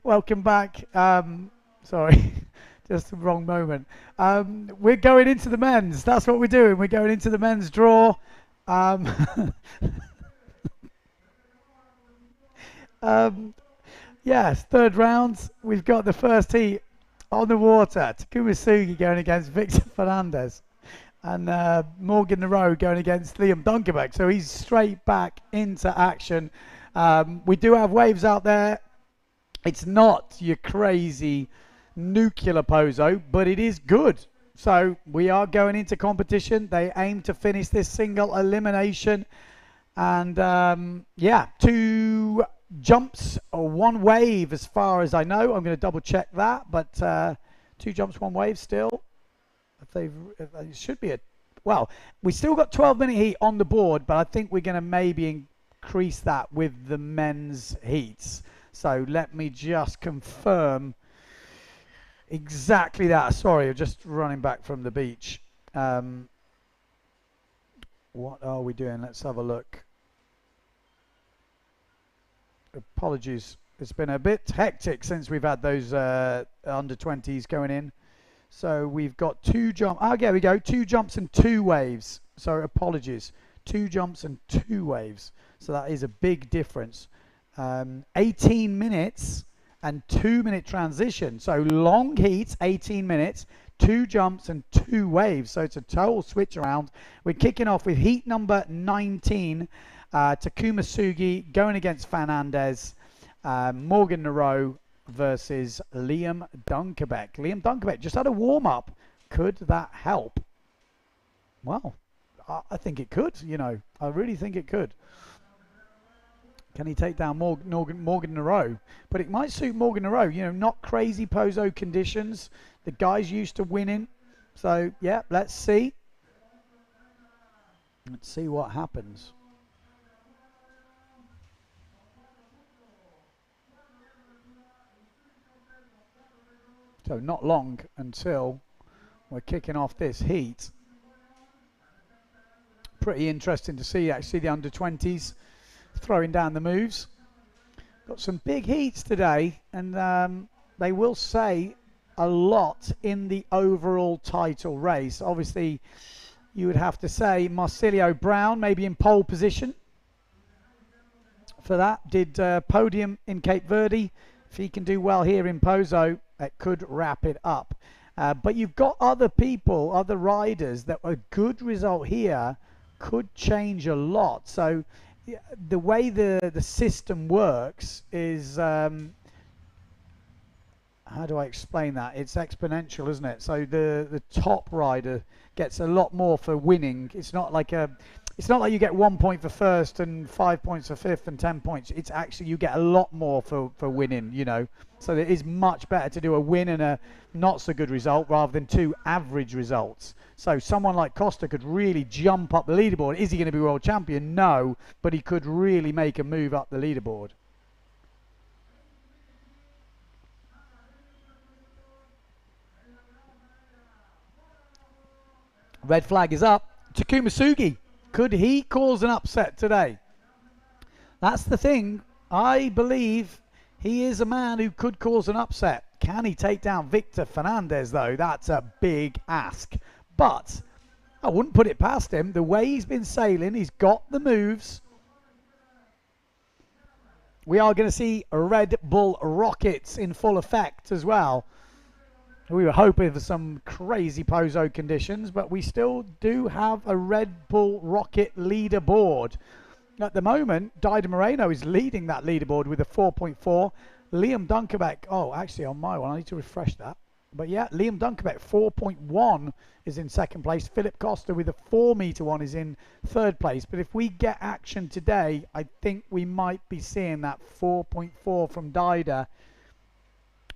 welcome back. Sorry, just the wrong moment. We're going into the men's. That's what we're doing. We're going into the men's draw. Yes, third round. We've got the first heat on the water. Takuma Sugi going against Victor Fernandez. And Morgan Nareau going against Liam Dunkerbeck. So he's straight back into action. We do have waves out there. It's not your crazy nuclear pozo, but it is good. So we are going into competition. They aim to finish this single elimination. And yeah, 2 jumps or 1 wave as far as I know. I'm going to double check that. But 2 jumps, 1 wave still. It should be well, we still got 12-minute heat on the board, but I think we're going to maybe increase that with the men's heats. So let me just confirm exactly that. Sorry, I'm just running back from the beach. What are we doing? Let's have a look. Apologies. It's been a bit hectic since we've had those under 20s going in. So we've got 2 jumps. Oh, yeah, we go. 2 jumps and 2 waves. So apologies. 2 jumps and 2 waves. So that is a big difference. 18 minutes and 2-minute transition. So long heats, 18 minutes, 2 jumps and 2 waves. So it's a total switch around. We're kicking off with heat number 19. Takuma Sugi going against Fernandez. Morgan Nareau versus Liam Dunkerbeck. Liam Dunkerbeck just had a warm-up. Could that help? Well, I think it could, you know. I really think it could. Can he take down Morgan Nareau? But it might suit Morgan Nareau. You know, not crazy pozo conditions. The guy's used to winning. So, yeah, let's see. Let's see what happens. So not long until we're kicking off this heat. Pretty interesting to see actually the under-20s throwing down the moves. Got some big heats today, and they will say a lot in the overall title race. Obviously, you would have to say Marcilio Brown maybe in pole position for that. Did podium in Cape Verde. If he can do well here in Pozo, that could wrap it up. But you've got other people, other riders that a good result here could change a lot. So the way the system works is, how do I explain that? It's exponential, isn't it? So the top rider gets a lot more for winning. It's not like you get 1 point for first and 5 points for fifth and 10 points. It's actually you get a lot more for winning, you know. So it is much better to do a win and a not so good result rather than two average results. So someone like Costa could really jump up the leaderboard. Is he going to be world champion? No, but he could really make a move up the leaderboard. Red flag is up. Takuma Sugi, could he cause an upset today? That's the thing. I believe he is a man who could cause an upset. Can he take down Victor Fernandez, though? That's a big ask. But I wouldn't put it past him. The way he's been sailing, he's got the moves. We are going to see Red Bull rockets in full effect as well. We were hoping for some crazy Pozo conditions, but we still do have a Red Bull rocket leaderboard. At the moment, Dider Moreno is leading that leaderboard with a 4.4. Liam Dunkerbeck, oh, actually on my one, I need to refresh that. But yeah, Liam Dunkerbeck, 4.1 is in second place. Philip Costa with a 4-meter one is in third place. But if we get action today, I think we might be seeing that 4.4 from Dider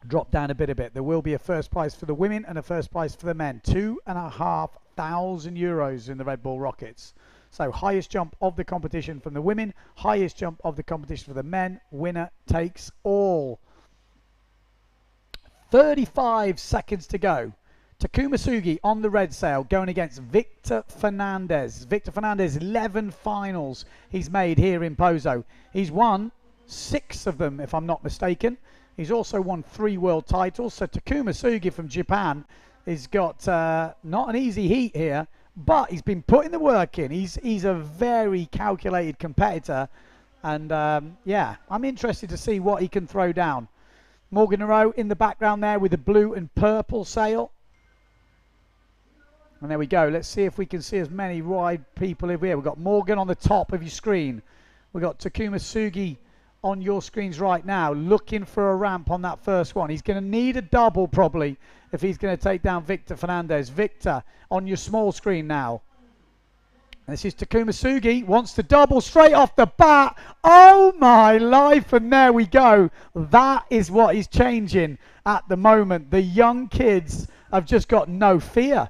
drop down a bit. There will be a first prize for the women and a first prize for the men. €2,500 in the Red Bull Rockets. So highest jump of the competition from the women, highest jump of the competition for the men. Winner takes all. 35 seconds to go. Takuma Sugi on the red sail going against Victor Fernandez. Victor Fernandez, 11 finals he's made here in Pozo. He's won 6 of them, if I'm not mistaken. He's also won 3 world titles. So Takuma Sugi from Japan has got not an easy heat here, but he's been putting the work in. He's a very calculated competitor. And yeah, I'm interested to see what he can throw down. Morgan Moreau in the background there with the blue and purple sail. And there we go. Let's see if we can see as many wide people over here. We've got Morgan on the top of your screen. We've got Takuma Sugi on your screens right now, looking for a ramp on that first one. He's going to need a double probably if he's going to take down Victor Fernandez. Victor on your small screen now. This is Takuma Sugi, wants to double straight off the bat. Oh my life, and there we go. That is what is changing at the moment. The young kids have just got no fear.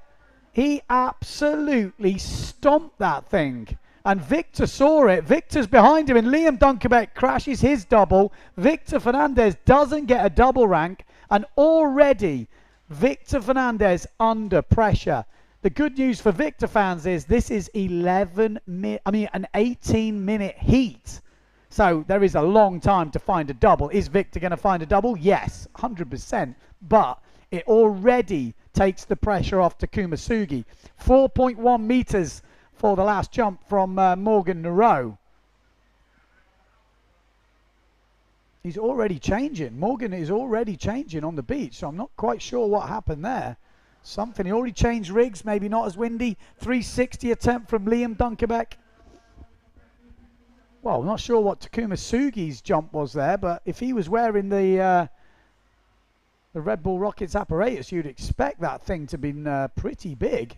He absolutely stomped that thing. And Victor saw it. Victor's behind him, and Liam Dunkerbeck crashes his double. Victor Fernandez doesn't get a double rank, and already Victor Fernandez under pressure. The good news for Victor fans is this is an 18-minute heat. So there is a long time to find a double. Is Victor going to find a double? Yes, 100%. But it already takes the pressure off Takuma Sugi. 4.1 meters for the last jump from Morgan Moreau. He's already changing. Morgan is already changing on the beach, so I'm not quite sure what happened there. Something, he already changed rigs, maybe not as windy. 360 attempt from Liam Dunkerbeck. Well, I'm not sure what Takuma Sugi's jump was there, but if he was wearing the Red Bull Rockets apparatus, you'd expect that thing to be pretty big.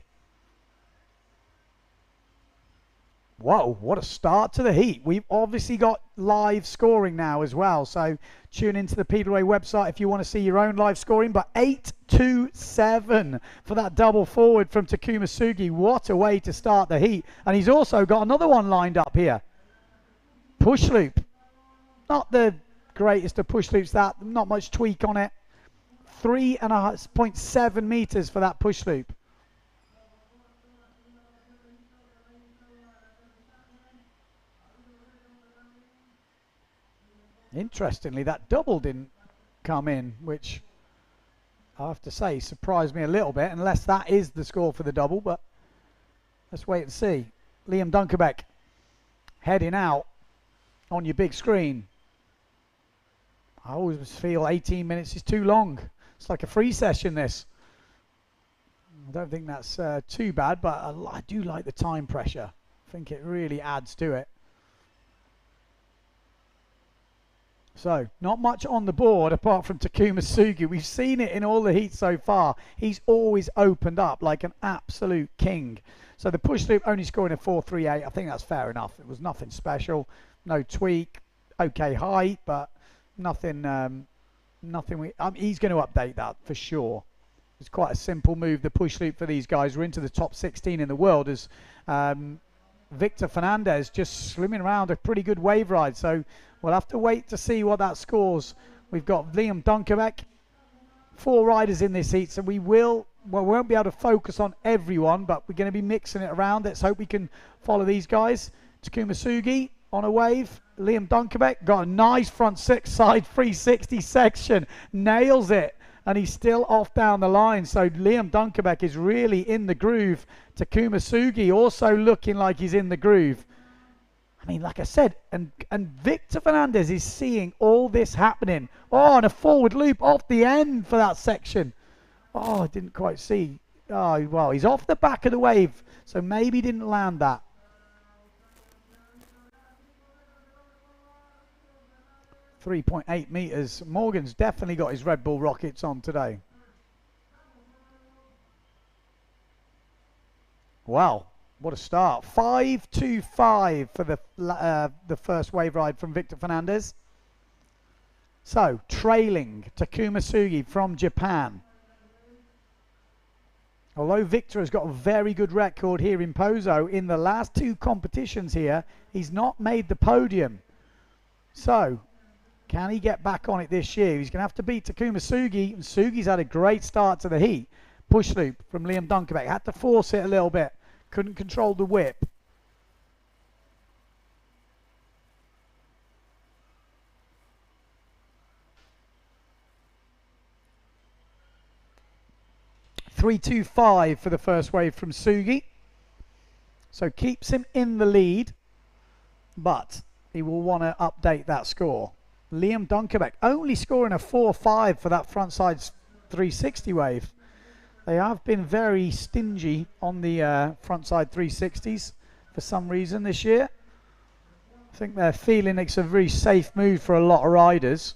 Whoa, what a start to the heat. We've obviously got live scoring now as well, so tune into the PWA website if you want to see your own live scoring. But 8-2-7 for that double forward from Takuma Sugi. What a way to start the heat. And he's also got another one lined up here. Push loop. Not the greatest of push loops, that. Not much tweak on it. 3.7 meters for that push loop. Interestingly, that double didn't come in, which I have to say surprised me a little bit, unless that is the score for the double, but let's wait and see. Liam Dunkerbeck heading out on your big screen. I always feel 18 minutes is too long. It's like a free session, this. I don't think that's too bad, but I do like the time pressure. I think it really adds to it. So, not much on the board apart from Takuma Sugi. We've seen it in all the heats so far. He's always opened up like an absolute king. So the push loop only scoring a 4.38. I think that's fair enough. It was nothing special. No tweak. Okay height, but nothing. He's going to update that for sure. It's quite a simple move, the push loop for these guys. We're into the top 16 in the world as Victor Fernandez just swimming around a pretty good wave ride. So we'll have to wait to see what that scores. We've got Liam Dunkerbeck, 4 riders in this heat, so we won't be able to focus on everyone, but we're going to be mixing it around. Let's hope we can follow these guys. Takuma Sugi on a wave. Liam Dunkerbeck got a nice front side 360 section, nails it, and he's still off down the line. So Liam Dunkerbeck is really in the groove. Takuma Sugi also looking like he's in the groove. I mean, like I said, and Victor Fernandez is seeing all this happening. Oh, and a forward loop off the end for that section. Oh, I didn't quite see. Oh, well, he's off the back of the wave, so maybe didn't land that. .8 meters. Morgan's definitely got his Red Bull rockets on today. Wow, what a start. 5.25 for the first wave ride from Victor Fernandez. So, trailing Takuma Sugi from Japan. Although Victor has got a very good record here in Pozo, in the last 2 competitions here, he's not made the podium. So, can he get back on it this year? He's going to have to beat Takuma Sugi, and Sugi's had a great start to the heat. Push loop from Liam Dunkerbeck. Had to force it a little bit. Couldn't control the whip. .325 for the first wave from Sugi. So keeps him in the lead, but he will want to update that score. Liam Dunkerbeck only scoring a 4.5 for that frontside 360 wave. They have been very stingy on the frontside 360s for some reason this year. I think they're feeling it's a very safe move for a lot of riders,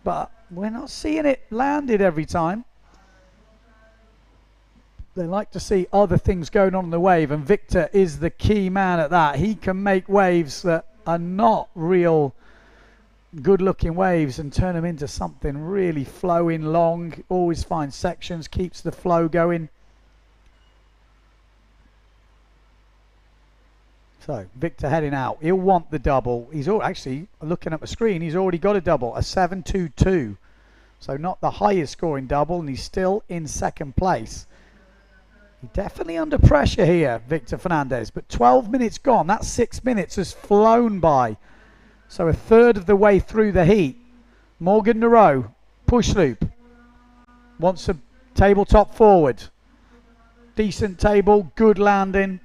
but we're not seeing it landed every time. They like to see other things going on in the wave, and Victor is the key man at that. He can make waves that are not real good looking waves and turn them into something really flowing long. Always finds sections, keeps the flow going. So Victor heading out. He'll want the double. He's actually looking at the screen, he's already got a double, a 7.22. So not the highest scoring double, and he's still in second place. Definitely under pressure here, Victor Fernandez, but 12 minutes gone. That 6 minutes has flown by. So a third of the way through the heat. Morgan Nareau, push loop. Wants a tabletop forward. Decent table, good landing.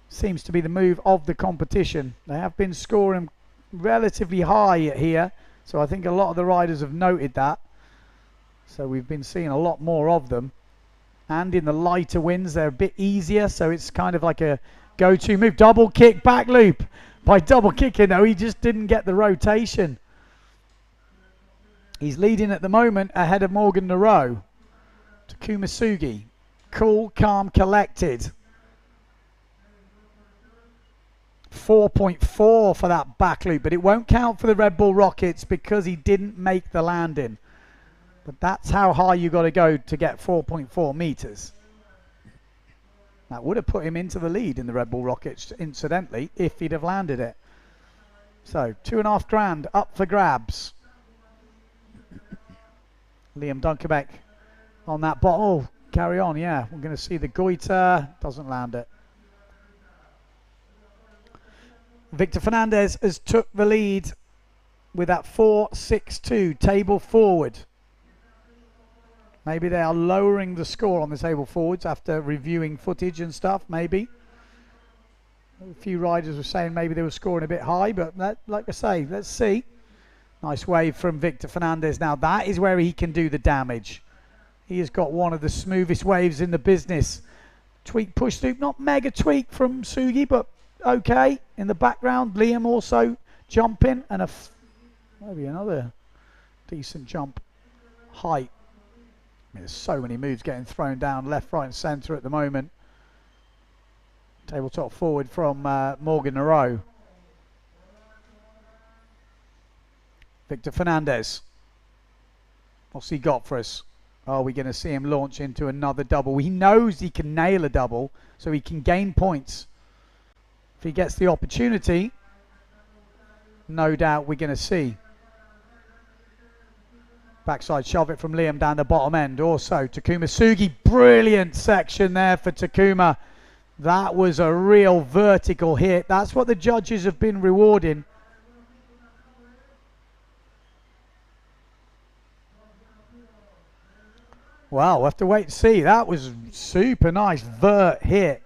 Seems to be the move of the competition. They have been scoring relatively high here, so I think a lot of the riders have noted that. So we've been seeing a lot more of them. And in the lighter winds, they're a bit easier, so it's kind of like a go-to move. Double kick, back loop. By double kicking, though, he just didn't get the rotation. He's leading at the moment ahead of Morgan Nareau. Takuma Sugi, cool, calm, collected. 4.4 for that back loop, but it won't count for the Red Bull Rockets because he didn't make the landing. But that's how high you got to go to get 4.4 meters. That would have put him into the lead in the Red Bull Rockets, incidentally, if he'd have landed it. So, $2.5 grand up for grabs. Liam Dunkerbeck on that bottle. Carry on, yeah. We're going to see the goiter. Doesn't land it. Victor Fernandez has took the lead with that 4-6-2 table forward. Maybe they are lowering the score on the table forwards after reviewing footage and stuff, maybe. A few riders were saying maybe they were scoring a bit high, but like I say, let's see. Nice wave from Victor Fernandez. Now that is where he can do the damage. He has got one of the smoothest waves in the business. Tweak push loop, not mega tweak from Sugi, but okay. In the background, Liam also jumping, and maybe another decent jump height. I mean, there's so many moves getting thrown down left, right and centre at the moment. Tabletop forward from Morgan Nareau. Victor Fernandez. What's he got for us? Are we going to see him launch into another double? He knows he can nail a double, so he can gain points. If he gets the opportunity, no doubt we're going to see. Backside shove it from Liam down the bottom end. Also, Takuma Sugi, brilliant section there for Takuma. That was a real vertical hit. That's what the judges have been rewarding. Wow, we'll have to wait and see. That was super nice vert hit.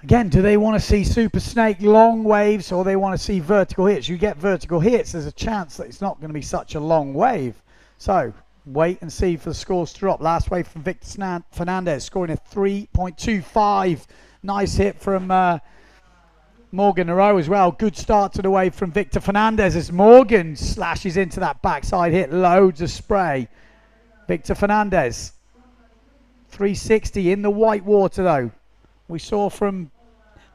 Again, do they want to see Super Snake long waves or they want to see vertical hits? You get vertical hits, there's a chance that it's not going to be such a long wave. So, wait and see for the scores to drop. Last wave from Victor Fernandez, scoring a 3.25. Nice hit from Morgan Nareau as well. Good start to the wave from Victor Fernandez as Morgan slashes into that backside hit. Loads of spray. Victor Fernandez, 360 in the white water though. We saw from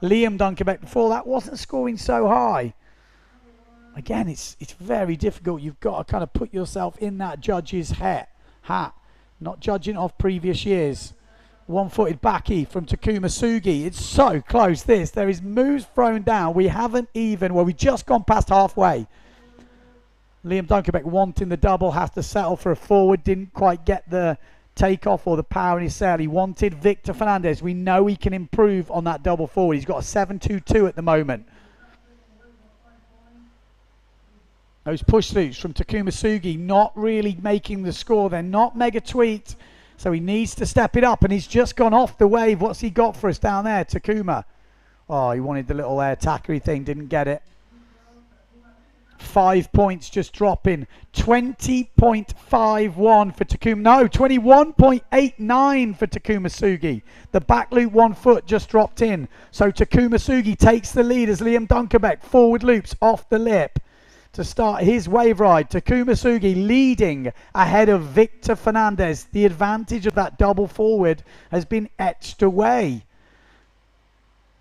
Liam Dunkerbeck before that wasn't scoring so high. Again, it's very difficult. You've got to kind of put yourself in that judge's hat, not judging off previous years. One-footed backy from Takuma Sugi. It's so close this. There is moves thrown down. We haven't even, well, we've just gone past halfway. Liam Dunkerbeck wanting the double, has to settle for a forward, didn't quite get the takeoff or the power in his sail. He wanted Victor Fernandez. We know he can improve on that double forward. He's got a 7.22 at the moment. Those push loops from Takuma Sugi not really making the score. They're not mega tweaked, so he needs to step it up, and he's just gone off the wave. What's he got for us down there, Takuma? Oh, he wanted the little air tackery thing, didn't get it. 5 points just dropping. 20.51 for Takuma. No, 21.89 for Takuma Sugi. The back loop 1 foot just dropped in. So Takuma Sugi takes the lead as Liam Dunkerbeck forward loops off the lip to start his wave ride. Takuma Sugi leading ahead of Victor Fernandez. The advantage of that double forward has been etched away.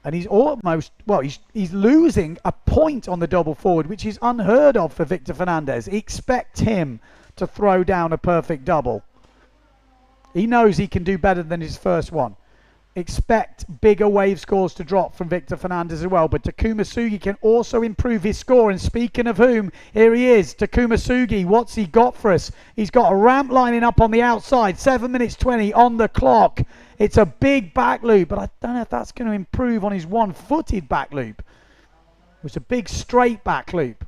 And he's almost, well, he's losing a point on the double forward, which is unheard of for Victor Fernandez. Expect him to throw down a perfect double. He knows he can do better than his first one. Expect bigger wave scores to drop from Victor Fernandez as well. But Takuma Sugi can also improve his score. And speaking of whom, here he is, Takuma Sugi. What's he got for us? He's got a ramp lining up on the outside. 7 minutes 20 on the clock. It's a big back loop, but I don't know if that's going to improve on his one-footed back loop. It was a big straight back loop.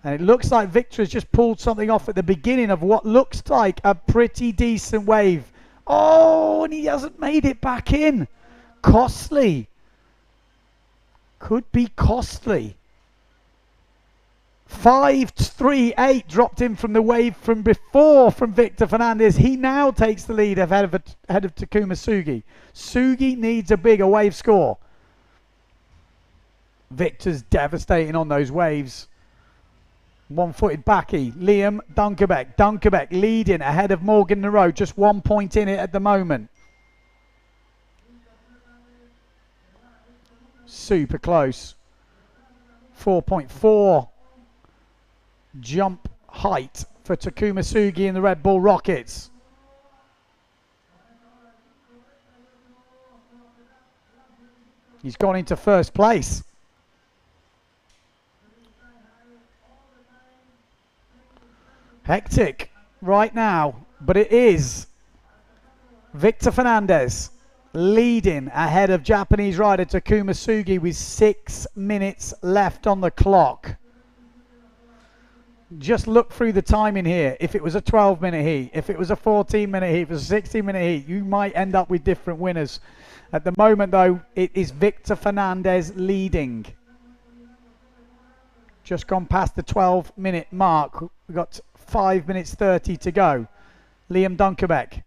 And it looks like Victor has just pulled something off at the beginning of what looks like a pretty decent wave. Oh, and he hasn't made it back in. Costly. Could be costly. 5.38 dropped in from the wave from before from Victor Fernandez. He now takes the lead ahead of Takuma Sugi. Sugi needs a bigger wave score. Victor's devastating on those waves. One-footed backy, Liam Dunkerbeck. Dunkerbeck leading ahead of Morgan Nareau. Just 1 point in it at the moment. Super close. 4.4 jump height for Takuma Sugi and the Red Bull Rockets. He's gone into first place. Hectic. right now, but it is Victor Fernandez leading ahead of Japanese rider Takuma Sugi with 6 minutes left on the clock. Just look through the timing here. If it was a 12-minute heat, if it was a 14-minute heat, if it was a 16-minute heat, you might end up with different winners. At the moment, though, it is Victor Fernandez leading. Just gone past the 12-minute mark. We've got 5 minutes 30 to go. Liam Dunkerbeck.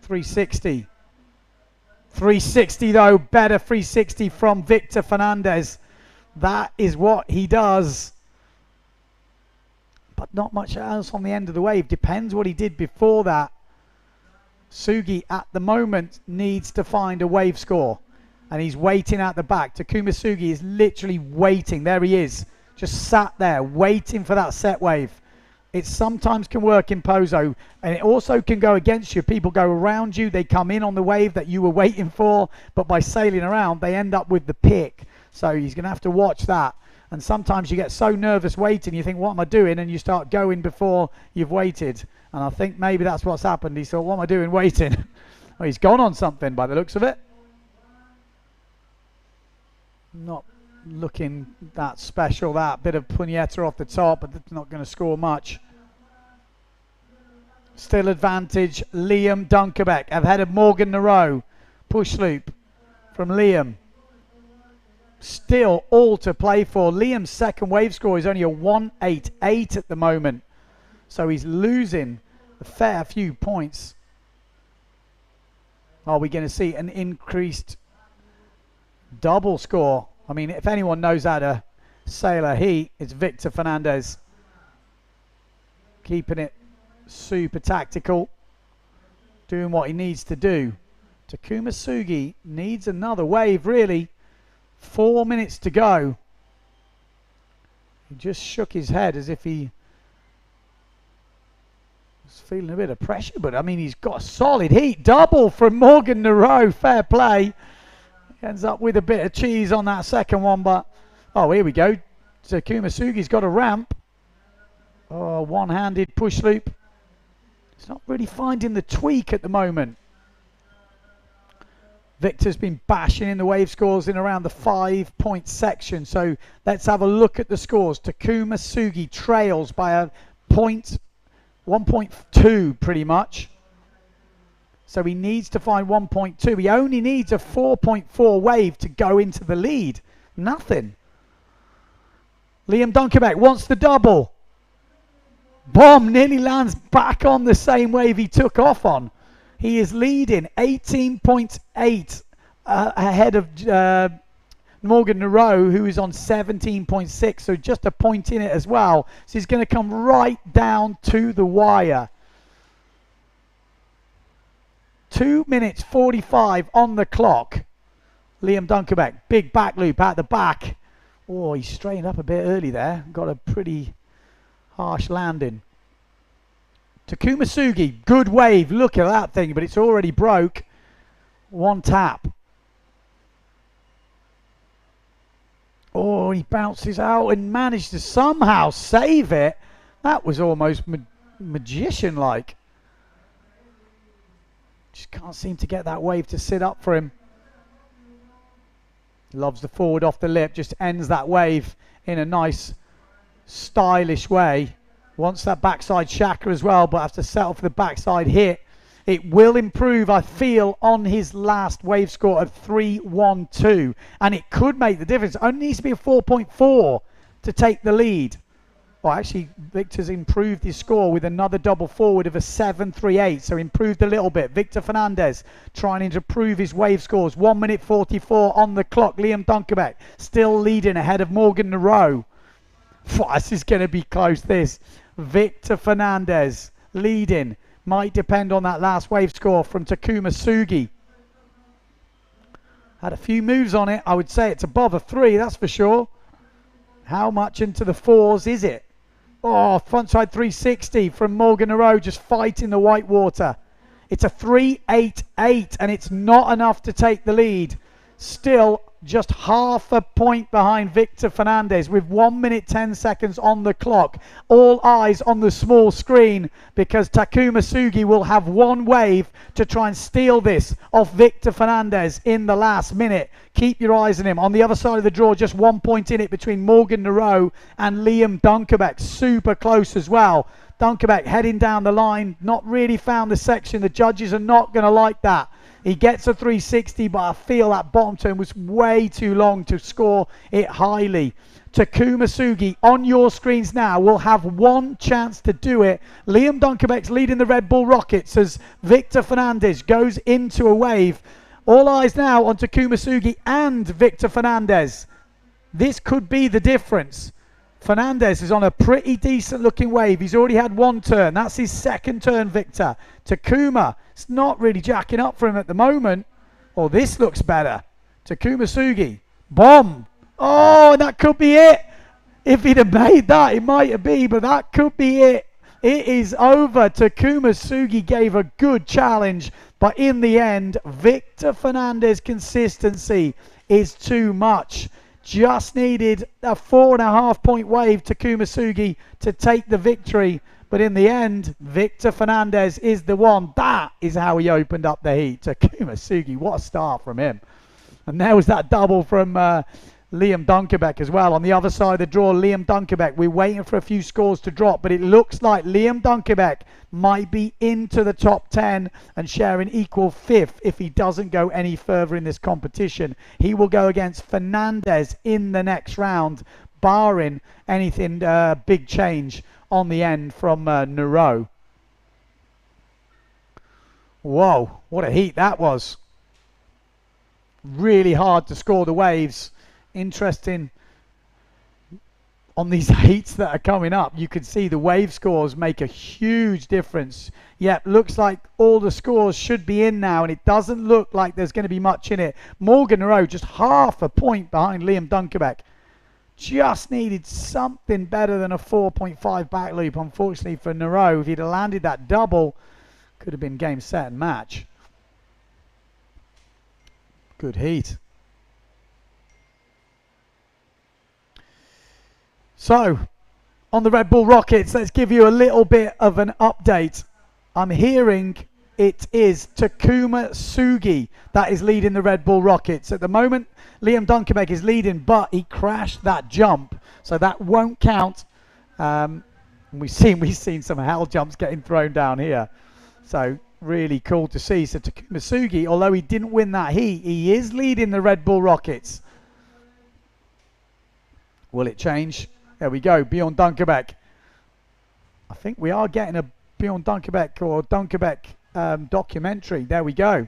360. 360 though, better 360 from Victor Fernandez. That is what he does. But not much else on the end of the wave. Depends what he did before that. Sugi at the moment needs to find a wave score. And he's waiting at the back. Takuma Sugi is literally waiting. There he is. Just sat there waiting for that set wave. It sometimes can work in Pozo, and it also can go against you. People go around you, they come in on the wave that you were waiting for, but by sailing around, they end up with the pick. So he's going to have to watch that. And sometimes you get so nervous waiting, you think, what am I doing? And you start going before you've waited. And I think maybe that's what's happened. He thought, what am I doing waiting? Well, he's gone on something by the looks of it. Not looking that special, that bit of puñeta off the top, but it's not going to score much. Still advantage Liam Dunkerbeck ahead of Morgan Nareau. Push loop from Liam. Still all to play for. Liam's second wave score is only a 188 at the moment, so he's losing a fair few points. Are we going to see an increased double score? I mean, if anyone knows how to sail a heat, it's Victor Fernandez. Keeping it super tactical. Doing what he needs to do. Takuma Sugi needs another wave, really. 4 minutes to go. He just shook his head as if he was feeling a bit of pressure. But, I mean, he's got a solid heat. Double from Morgan Nareau. Fair play. Ends up with a bit of cheese on that second one, but oh, here we go. Takuma Sugi's got a ramp. Oh, one-handed push loop. He's not really finding the tweak at the moment. Victor's been bashing in the wave scores in around the 5-point section. So let's have a look at the scores. Takuma Sugi trails by a point, 1.2 pretty much. So he needs to find 1.2. He only needs a 4.4 wave to go into the lead. Nothing. Liam Dunkerbeck wants the double. Bomb nearly lands back on the same wave he took off on. He is leading 18.8 ahead of Morgan Nareau, who is on 17.6. So just a point in it as well. So he's going to come right down to the wire. 2 minutes 45 on the clock. Liam Dunkerbeck, big back loop out the back. Oh, he straightened up a bit early there. Got a pretty harsh landing. Takuma Sugi, good wave. Look at that thing, but it's already broke. One tap. Oh, he bounces out and managed to somehow save it. That was almost magician-like. Just can't seem to get that wave to sit up for him. Loves the forward off the lip, just ends that wave in a nice stylish way. Wants that backside shaka as well, but has to settle for the backside hit. It will improve, I feel, on his last wave score of 3.12, and it could make the difference. It only needs to be a 4.4 to take the lead. Well, actually, Victor's improved his score with another double forward of a 7.38, so improved a little bit. Victor Fernandez trying to improve his wave scores. 1 minute 44 on the clock. Liam Dunkerbeck still leading ahead of Morgan Nareau. This is going to be close, this. Victor Fernandez leading. Might depend on that last wave score from Takuma Sugi. Had a few moves on it. I would say it's above a 3, that's for sure. How much into the 4s is it? Oh, frontside 360 from Morgan Nareau, just fighting the white water. It's a 3.88, and it's not enough to take the lead. still just half a point behind Victor Fernandez with 1 minute 10 seconds on the clock. All eyes on the small screen because Takuma Sugi will have one wave to try and steal this off Victor Fernandez in the last minute. Keep your eyes on him. On the other side of the draw, just 1 point in it between Morgan Nareau and Liam Dunkerbeck. Super close as well. Dunkerbeck heading down the line, not really found the section. The judges are not going to like that. He gets a 360, but I feel that bottom turn was way too long to score it highly. Takuma Sugi on your screens now will have one chance to do it. Liam Dunkerbeck's leading the Red Bull Rockets as Victor Fernandez goes into a wave. All eyes now on Takuma Sugi and Victor Fernandez. This could be the difference. Fernandez is on a pretty decent looking wave. He's already had one turn. That's his second turn, Victor. Takuma, it's not really jacking up for him at the moment. Oh, this looks better. Takuma Sugi, bomb. Oh, and that could be it. If he'd have made that, it might have been, but that could be it. It is over. Takuma Sugi gave a good challenge, but in the end, Victor Fernandez consistency is too much. Just needed a 4.5 point wave, Takuma Sugi, to take the victory. But in the end, Victor Fernandez is the one. That is how he opened up the heat. Takuma Sugi, what a start from him. And there was that double from Liam Dunkerbeck as well. On the other side of the draw, Liam Dunkerbeck. We're waiting for a few scores to drop, but it looks like Liam Dunkerbeck might be into the top 10 and sharing equal fifth if he doesn't go any further in this competition. He will go against Fernandez in the next round, barring anything big change on the end from Nareau. Whoa, what a heat that was. Really hard to score the waves. Interesting on these heats that are coming up. You can see the wave scores make a huge difference. Yep, looks like all the scores should be in now, and it doesn't look like there's going to be much in it. Morgan Nareau just half a point behind Liam Dunkerbeck. Just needed something better than a 4.5 back loop, unfortunately, for Nareau. If he'd have landed that double, could have been game, set, and match. Good heat. So, on the Red Bull Rockets, let's give you a little bit of an update. I'm hearing it is Takuma Sugi that is leading the Red Bull Rockets. At the moment, Liam Dunkerbeck is leading, but he crashed that jump, so that won't count. We've seen some hell jumps getting thrown down here. So, really cool to see. So, Takuma Sugi, although he didn't win that heat, he is leading the Red Bull Rockets. Will it change? There we go, Bjorn Dunkerbeck. I think we are getting a Bjorn Dunkerbeck or Dunkerbeck documentary. There we go.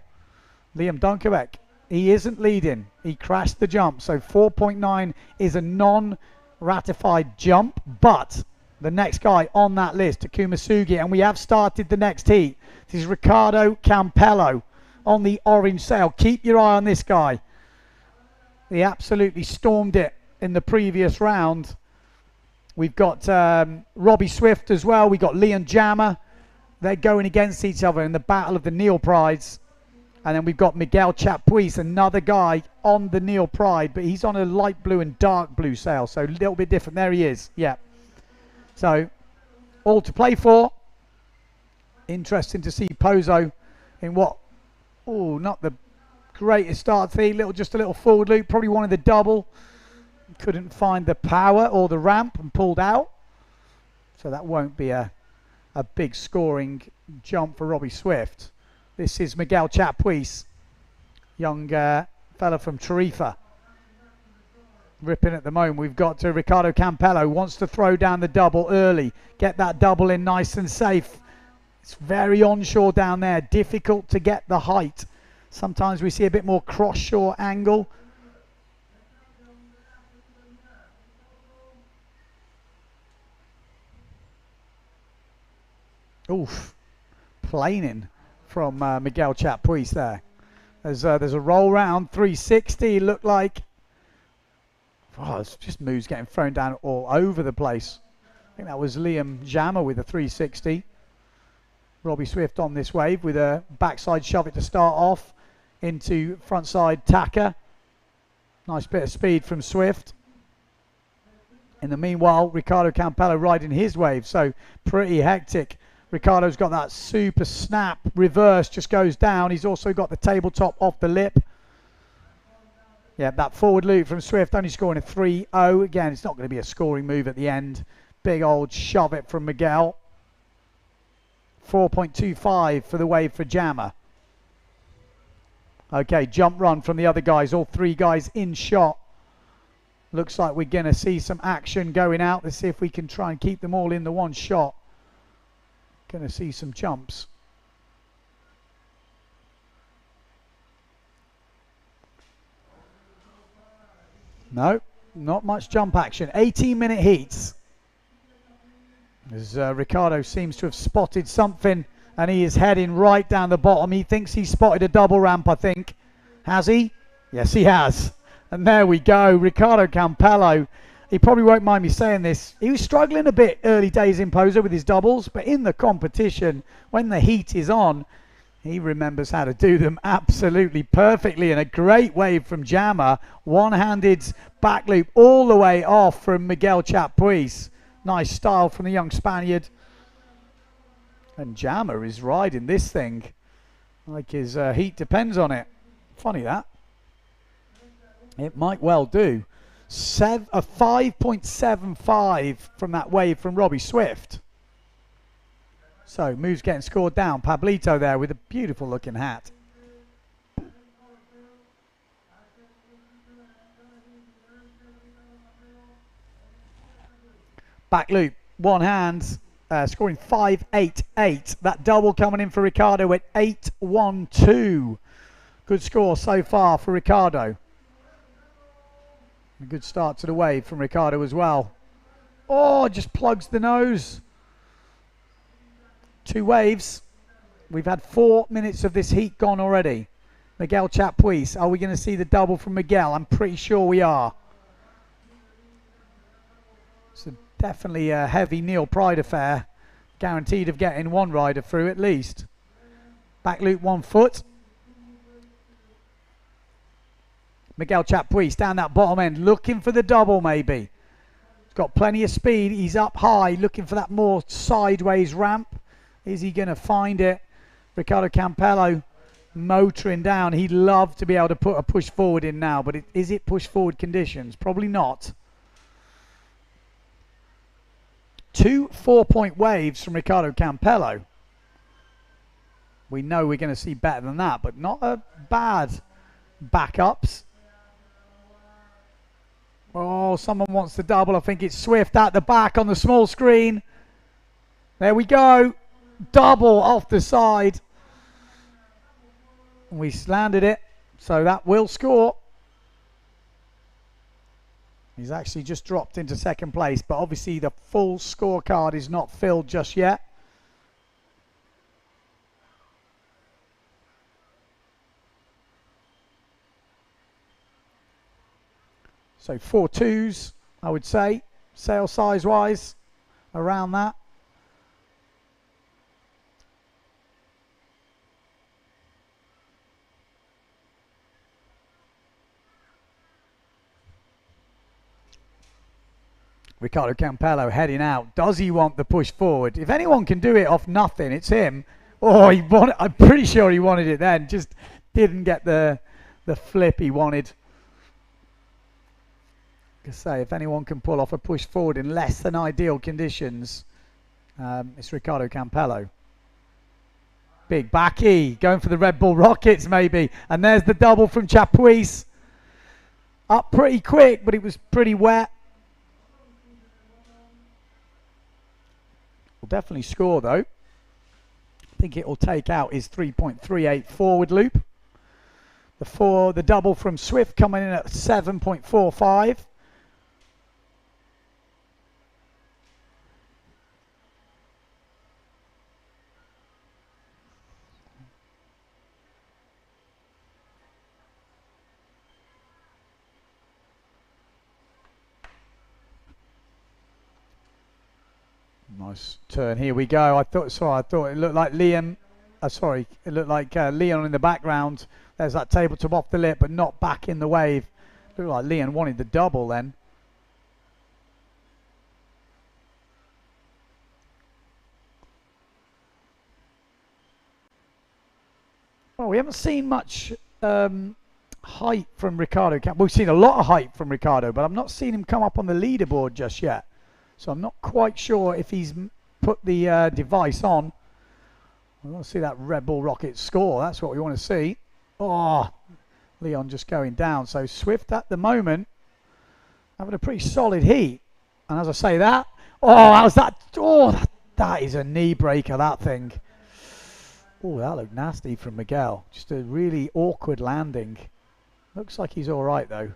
Liam Dunkerbeck. He isn't leading. He crashed the jump. So 4.9 is a non-ratified jump. But the next guy on that list, Takuma Sugi, and we have started the next heat. This is Ricardo Campello on the orange sail. Keep your eye on this guy. He absolutely stormed it in the previous round. We've got Robbie Swift as well. We've got Leon Jammer. They're going against each other in the battle of the Neil Prides. And then we've got Miguel Chapuis, another guy on the Neil Pride, but he's on a light blue and dark blue sail, so a little bit different. There he is. Yeah. So, all to play for. Interesting to see Pozo in what, oh, not the greatest start to the just a little forward loop. Probably wanted the double. Couldn't find the power or the ramp and pulled out. So that won't be a big scoring jump for Robbie Swift. This is Miguel Chapuis, young fella from Tarifa. Ripping at the moment. We've got Ricardo Campello, wants to throw down the double early. Get that double in nice and safe. It's very onshore down there. Difficult to get the height. Sometimes we see a bit more cross-shore angle. Oof, planing from Miguel Chapuis there. There's a roll round 360. Looked like, oh, it's just moves getting thrown down all over the place. I think that was Liam Jammer with a 360. Robbie Swift on this wave with a backside shove it to start off into frontside tacker. Nice bit of speed from Swift. In the meanwhile, Ricardo Campello riding his wave, so pretty hectic. Ricardo's got that super snap reverse, just goes down. He's also got the tabletop off the lip. Yeah, that forward loop from Swift only scoring a 3-0. Again, it's not going to be a scoring move at the end. Big old shove it from Miguel. 4.25 for the wave for Jammer. Okay, jump run from the other guys. All three guys in shot. Looks like we're going to see some action going out. Let's see if we can try and keep them all in the one shot. Going to see some jumps. No, not much jump action. 18-minute heats. As Ricardo seems to have spotted something, and he is heading right down the bottom. He thinks he spotted a double ramp, I think. Has he? Yes, he has. And there we go. Ricardo Campello. He probably won't mind me saying this. He was struggling a bit early days in Posa with his doubles, but in the competition, when the heat is on, he remembers how to do them absolutely perfectly. And a great wave from Jammer. One-handed back loop all the way off from Miguel Chapuis. Nice style from the young Spaniard. And Jammer is riding this thing like his heat depends on it. Funny that. It might well do. A 5.75 from that wave from Robbie Swift. So moves getting scored down. Pablito there with a beautiful looking hat. Back loop, one hand, scoring 5.88. That double coming in for Ricardo at 8.12. Good score so far for Ricardo. A good start to the wave from Ricardo as well. Oh, just plugs the nose. Two waves. We've had 4 minutes of this heat gone already. Miguel Chapuis. Are we going to see the double from Miguel? I'm pretty sure we are. It's definitely a heavy Neil Pride affair. Guaranteed of getting one rider through at least. Back loop 1 foot. Miguel Chapuis down that bottom end, looking for the double maybe. He's got plenty of speed. He's up high, looking for that more sideways ramp. Is he going to find it? Ricardo Campello motoring down. He'd love to be able to put a push forward in now, but is it push forward conditions? Probably not. 2 4-point waves from Ricardo Campello. We know we're going to see better than that, but not a bad backups. Oh, someone wants the double. I think it's Swift at the back on the small screen. There we go. Double off the side. We landed it, so that will score. He's actually just dropped into second place, but obviously the full scorecard is not filled just yet. So 4 2s, I would say, sail size wise, around that. Ricardo Campello heading out. Does he want the push forward? If anyone can do it off nothing, it's him. Oh, I'm pretty sure he wanted it then. Just didn't get the flip he wanted. Like I say, if anyone can pull off a push forward in less than ideal conditions, it's Ricardo Campello. Big backy, going for the Red Bull Rockets maybe. And there's the double from Chapuis. Up pretty quick, but it was pretty wet. Will definitely score though. I think it will take out his 3.38 forward loop. The double from Swift coming in at 7.45. Nice turn. Here we go. I thought it looked like Liam. It looked like Leon in the background. There's that tabletop off the lip, but not back in the wave. Looked like Leon wanted the double then. Well, we haven't seen much height from Ricardo. We've seen a lot of height from Ricardo, but I've not seen him come up on the leaderboard just yet. So I'm not quite sure if he's put the device on. We want to see that Red Bull rocket score. That's what we want to see. Oh, Leon just going down. So Swift at the moment having a pretty solid heat. And as I say that, how's that? That is a knee breaker, that thing. Oh, that looked nasty from Miguel. Just a really awkward landing. Looks like he's all right though.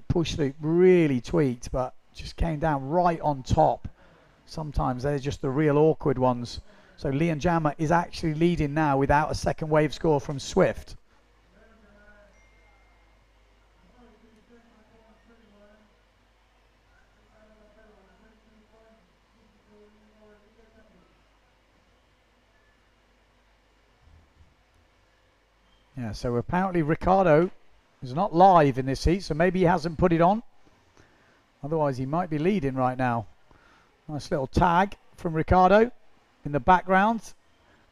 Push loop really tweaked, but just came down right on top. Sometimes they're just the real awkward ones. So Leon Jammer is actually leading now without a second wave score from Swift. Yeah, so apparently Ricardo is not live in this heat, so maybe he hasn't put it on. Otherwise he might be leading right now. Nice little tag from Ricardo in the background.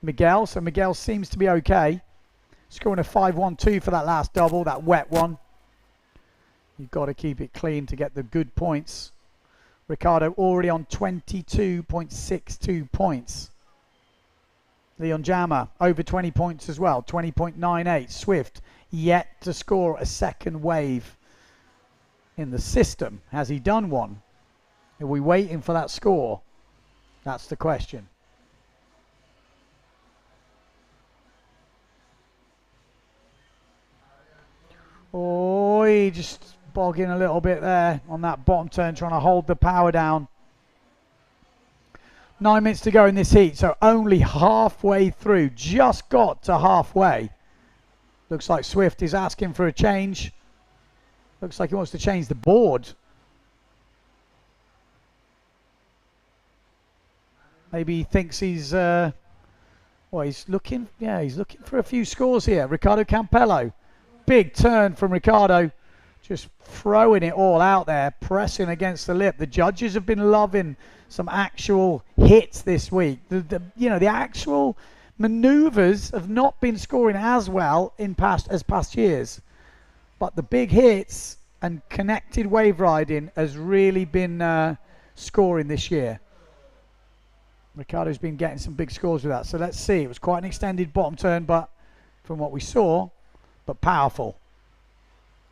Miguel, so Miguel seems to be okay. Scoring a 5-1-2 for that last double, that wet one. You've got to keep it clean to get the good points. Ricardo already on 22.62 points. Leon Jammer over 20 points as well, 20.98. Swift yet to score a second wave in the system. Has he done one? Are we waiting for that score? That's the question. Oh, he just bogging a little bit there on that bottom turn, trying to hold the power down. 9 minutes to go in this heat, so only halfway through. Just got to halfway. Looks like Swift is asking for a change. Looks like he wants to change the board. Maybe he thinks he's he's looking for a few scores here. Ricardo Campello. Big turn from Ricardo. Just throwing it all out there, pressing against the lip. The judges have been loving some actual hits this week. The actual maneuvers have not been scoring as well in past years, but the big hits and connected wave riding has really been scoring this year. Ricardo's been getting some big scores with that. So let's see. It was quite an extended bottom turn, but from what we saw, but powerful.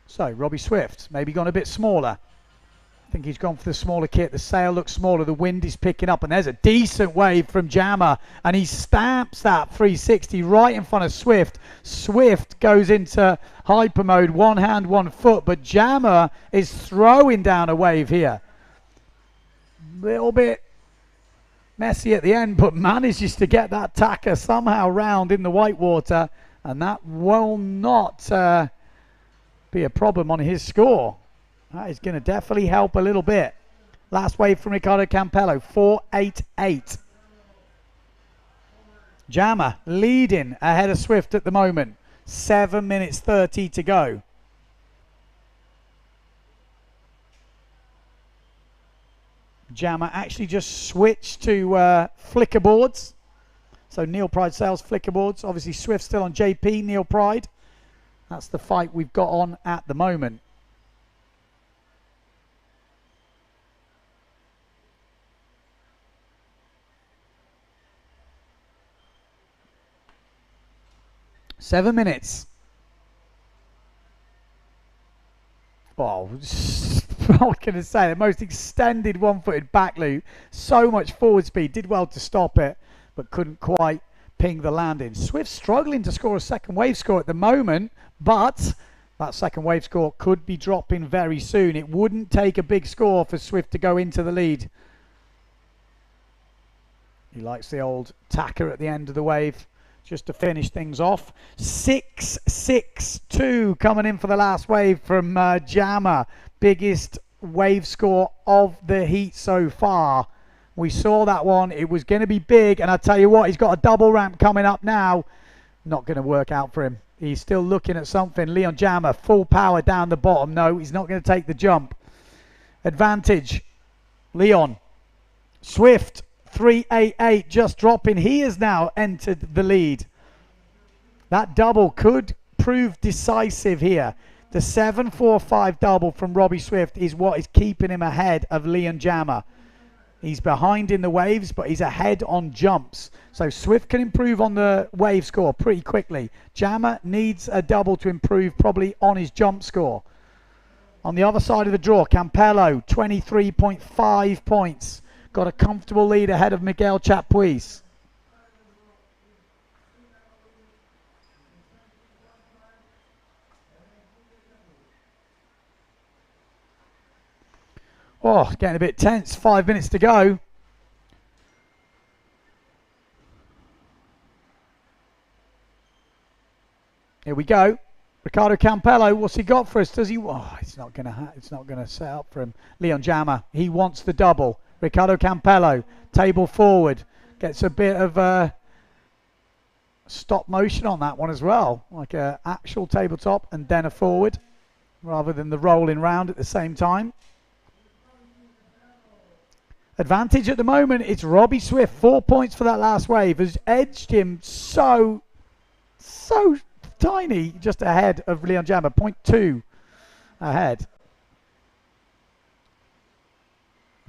So Robbie Swift, maybe gone a bit smaller. I think he's gone for the smaller kit. The sail looks smaller. The wind is picking up, and there's a decent wave from Jammer, and he stamps that 360 right in front of Swift. Swift goes into hyper mode, one hand, one foot, but Jammer is throwing down a wave here. Little bit messy at the end, but manages to get that tacker somehow round in the whitewater, and that will not be a problem on his score. That is going to definitely help a little bit. Last wave from Ricardo Campello, 4.88. Jammer leading ahead of Swift at the moment. 7 minutes 30 to go. Jammer actually just switched to flicker boards. So Neil Pride Sales flicker boards. Obviously Swift still on JP, Neil Pride. That's the fight we've got on at the moment. Seven minutes. Oh, what can I say? The most extended one-footed back loop. So much forward speed. Did well to stop it, but couldn't quite ping the landing. Swift struggling to score a second wave score at the moment, but that second wave score could be dropping very soon. It wouldn't take a big score for Swift to go into the lead. He likes the old tacker at the end of the wave just to finish things off. 6.62 coming in for the last wave from Jammer. Biggest wave score of the heat so far. We saw that one. It was going to be big, and I tell you what, he's got a double ramp coming up now. Not going to work out for him. He's still looking at something. Leon Jammer, full power down the bottom. No, he's not going to take the jump. Advantage. Leon. Swift, 388, just dropping. He has now entered the lead. That double could prove decisive here. The 7-4-5 double from Robbie Swift is what is keeping him ahead of Leon Jammer. He's behind in the waves, but he's ahead on jumps. So Swift can improve on the wave score pretty quickly. Jammer needs a double to improve probably on his jump score. On the other side of the draw, Campello, 23.5 points. Got a comfortable lead ahead of Miguel Chapuis. Oh, it's getting a bit tense. 5 minutes to go. Here we go. Ricardo Campello, what's he got for us? Does he? Oh, it's not gonna set up for him. Leon Jammer, he wants the double. Ricardo Campello, table forward, gets a bit of stop motion on that one as well, like a actual tabletop and then a forward, rather than the rolling round at the same time. Advantage at the moment, it's Robbie Swift. 4 points for that last wave. Has edged him so tiny, just ahead of Leon Jammer. 0.2 ahead.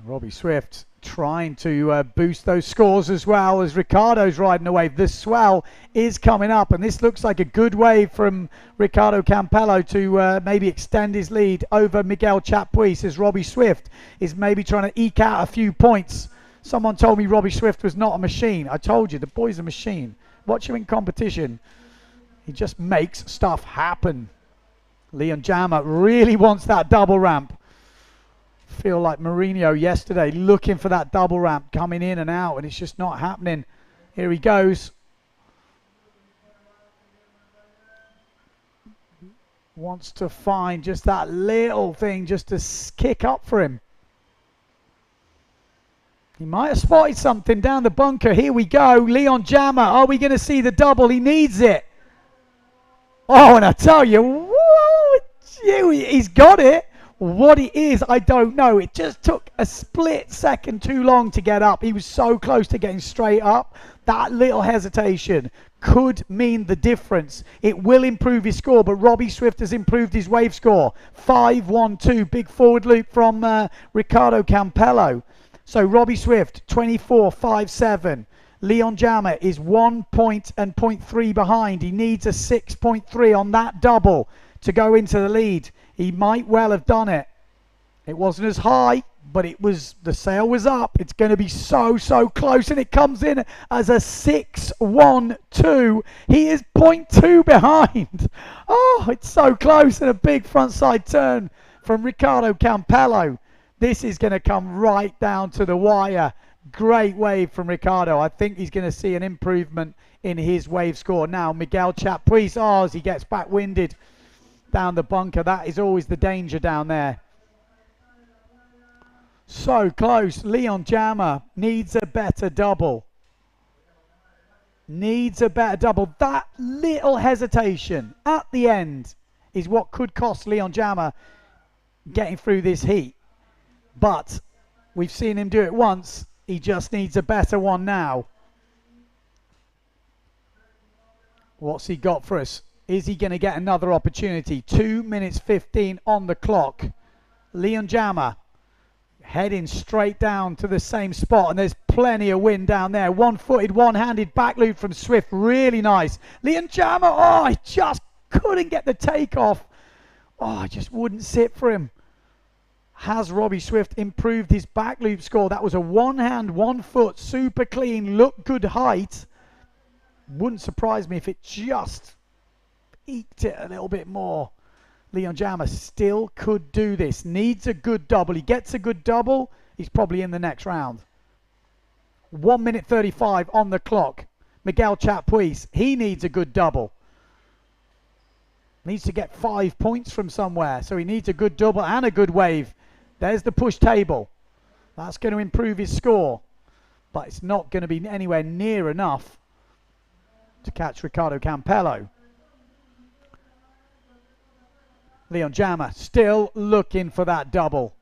Robbie Swift trying to boost those scores as well as Ricardo's riding the wave. The swell is coming up, and this looks like a good wave from Ricardo Campello to maybe extend his lead over Miguel Chapuis, as Robbie Swift is maybe trying to eke out a few points. Someone told me Robbie Swift was not a machine. I told you, the boy's a machine. Watch him in competition. He just makes stuff happen. Leon Jammer really wants that double ramp. Feel like Mourinho yesterday, looking for that double ramp coming in and out, and it's just not happening. Here he goes. Wants to find just that little thing just to kick up for him. He might have spotted something down the bunker. Here we go. Leon Jammer. Are we going to see the double? He needs it. Oh, and I tell you, whoa, he's got it. What it is, I don't know. It just took a split second too long to get up. He was so close to getting straight up. That little hesitation could mean the difference. It will improve his score, but Robbie Swift has improved his wave score. 5-1-2, big forward loop from Ricardo Campello. So Robbie Swift, 24-5-7. Leon Jammer is 1 point and 0.3 behind. He needs a 6.3 on that double to go into the lead. He might well have done it. It wasn't as high, but it was, the sail was up. It's going to be so close, and it comes in as a 6-1-2. He is 0.2 behind. Oh, it's so close, and a big frontside turn from Ricardo Campello. This is going to come right down to the wire. Great wave from Ricardo. I think he's going to see an improvement in his wave score. Now, Miguel Chapuis, as he gets back winded down the bunker. That is always the danger down there. So close. Leon Jammer needs a better double. Needs a better double. That little hesitation at the end is what could cost Leon Jammer getting through this heat. But we've seen him do it once. He just needs a better one now. What's he got for us? Is he going to get another opportunity? 2 minutes 15 on the clock. Leon Jammer heading straight down to the same spot, and there's plenty of wind down there. One-footed, one-handed back loop from Swift. Really nice. Leon Jammer, I just couldn't get the takeoff. I just wouldn't sit for him. Has Robbie Swift improved his back loop score? That was a one-hand, one-foot, super clean, look good height. Wouldn't surprise me if it just eked it a little bit more. Leon Jammer still could do this. Needs a good double. He gets a good double, he's probably in the next round. 1 minute 35 on the clock. Miguel Chapuis, he needs a good double. Needs to get 5 points from somewhere. So he needs a good double and a good wave. There's the push table. That's going to improve his score. But it's not going to be anywhere near enough to catch Ricardo Campello. Leon Jammer still looking for that double.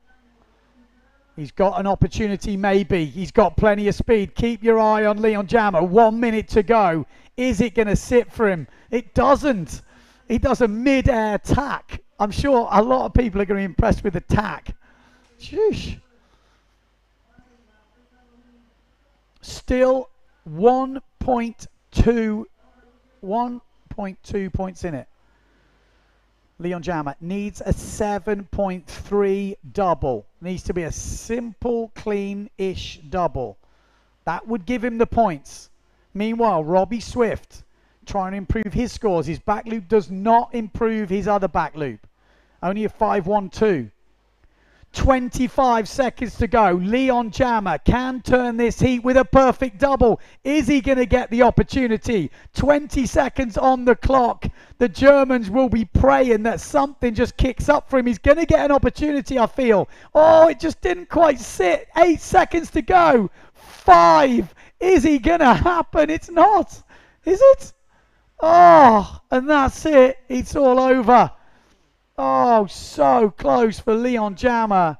He's got an opportunity, maybe. He's got plenty of speed. Keep your eye on Leon Jammer. 1 minute to go. Is it going to sit for him? It doesn't. He does a mid-air tack. I'm sure a lot of people are going to be impressed with the tack. Sheesh. Still 1.2 points in it. Leon Jammer needs a 7.3 double. Needs to be a simple, clean-ish double. That would give him the points. Meanwhile, Robbie Swift trying to improve his scores. His back loop does not improve his other back loop. Only a 5.12. 25 seconds to go. Leon Jammer can turn this heat with a perfect double. Is he going to get the opportunity? 20 seconds on the clock. The Germans will be praying that something just kicks up for him. He's going to get an opportunity, I feel. Oh, it just didn't quite sit. 8 seconds to go. 5. Is he going to happen? It's not. Is it? Oh, and that's it. It's all over. Oh, so close for Leon Jammer.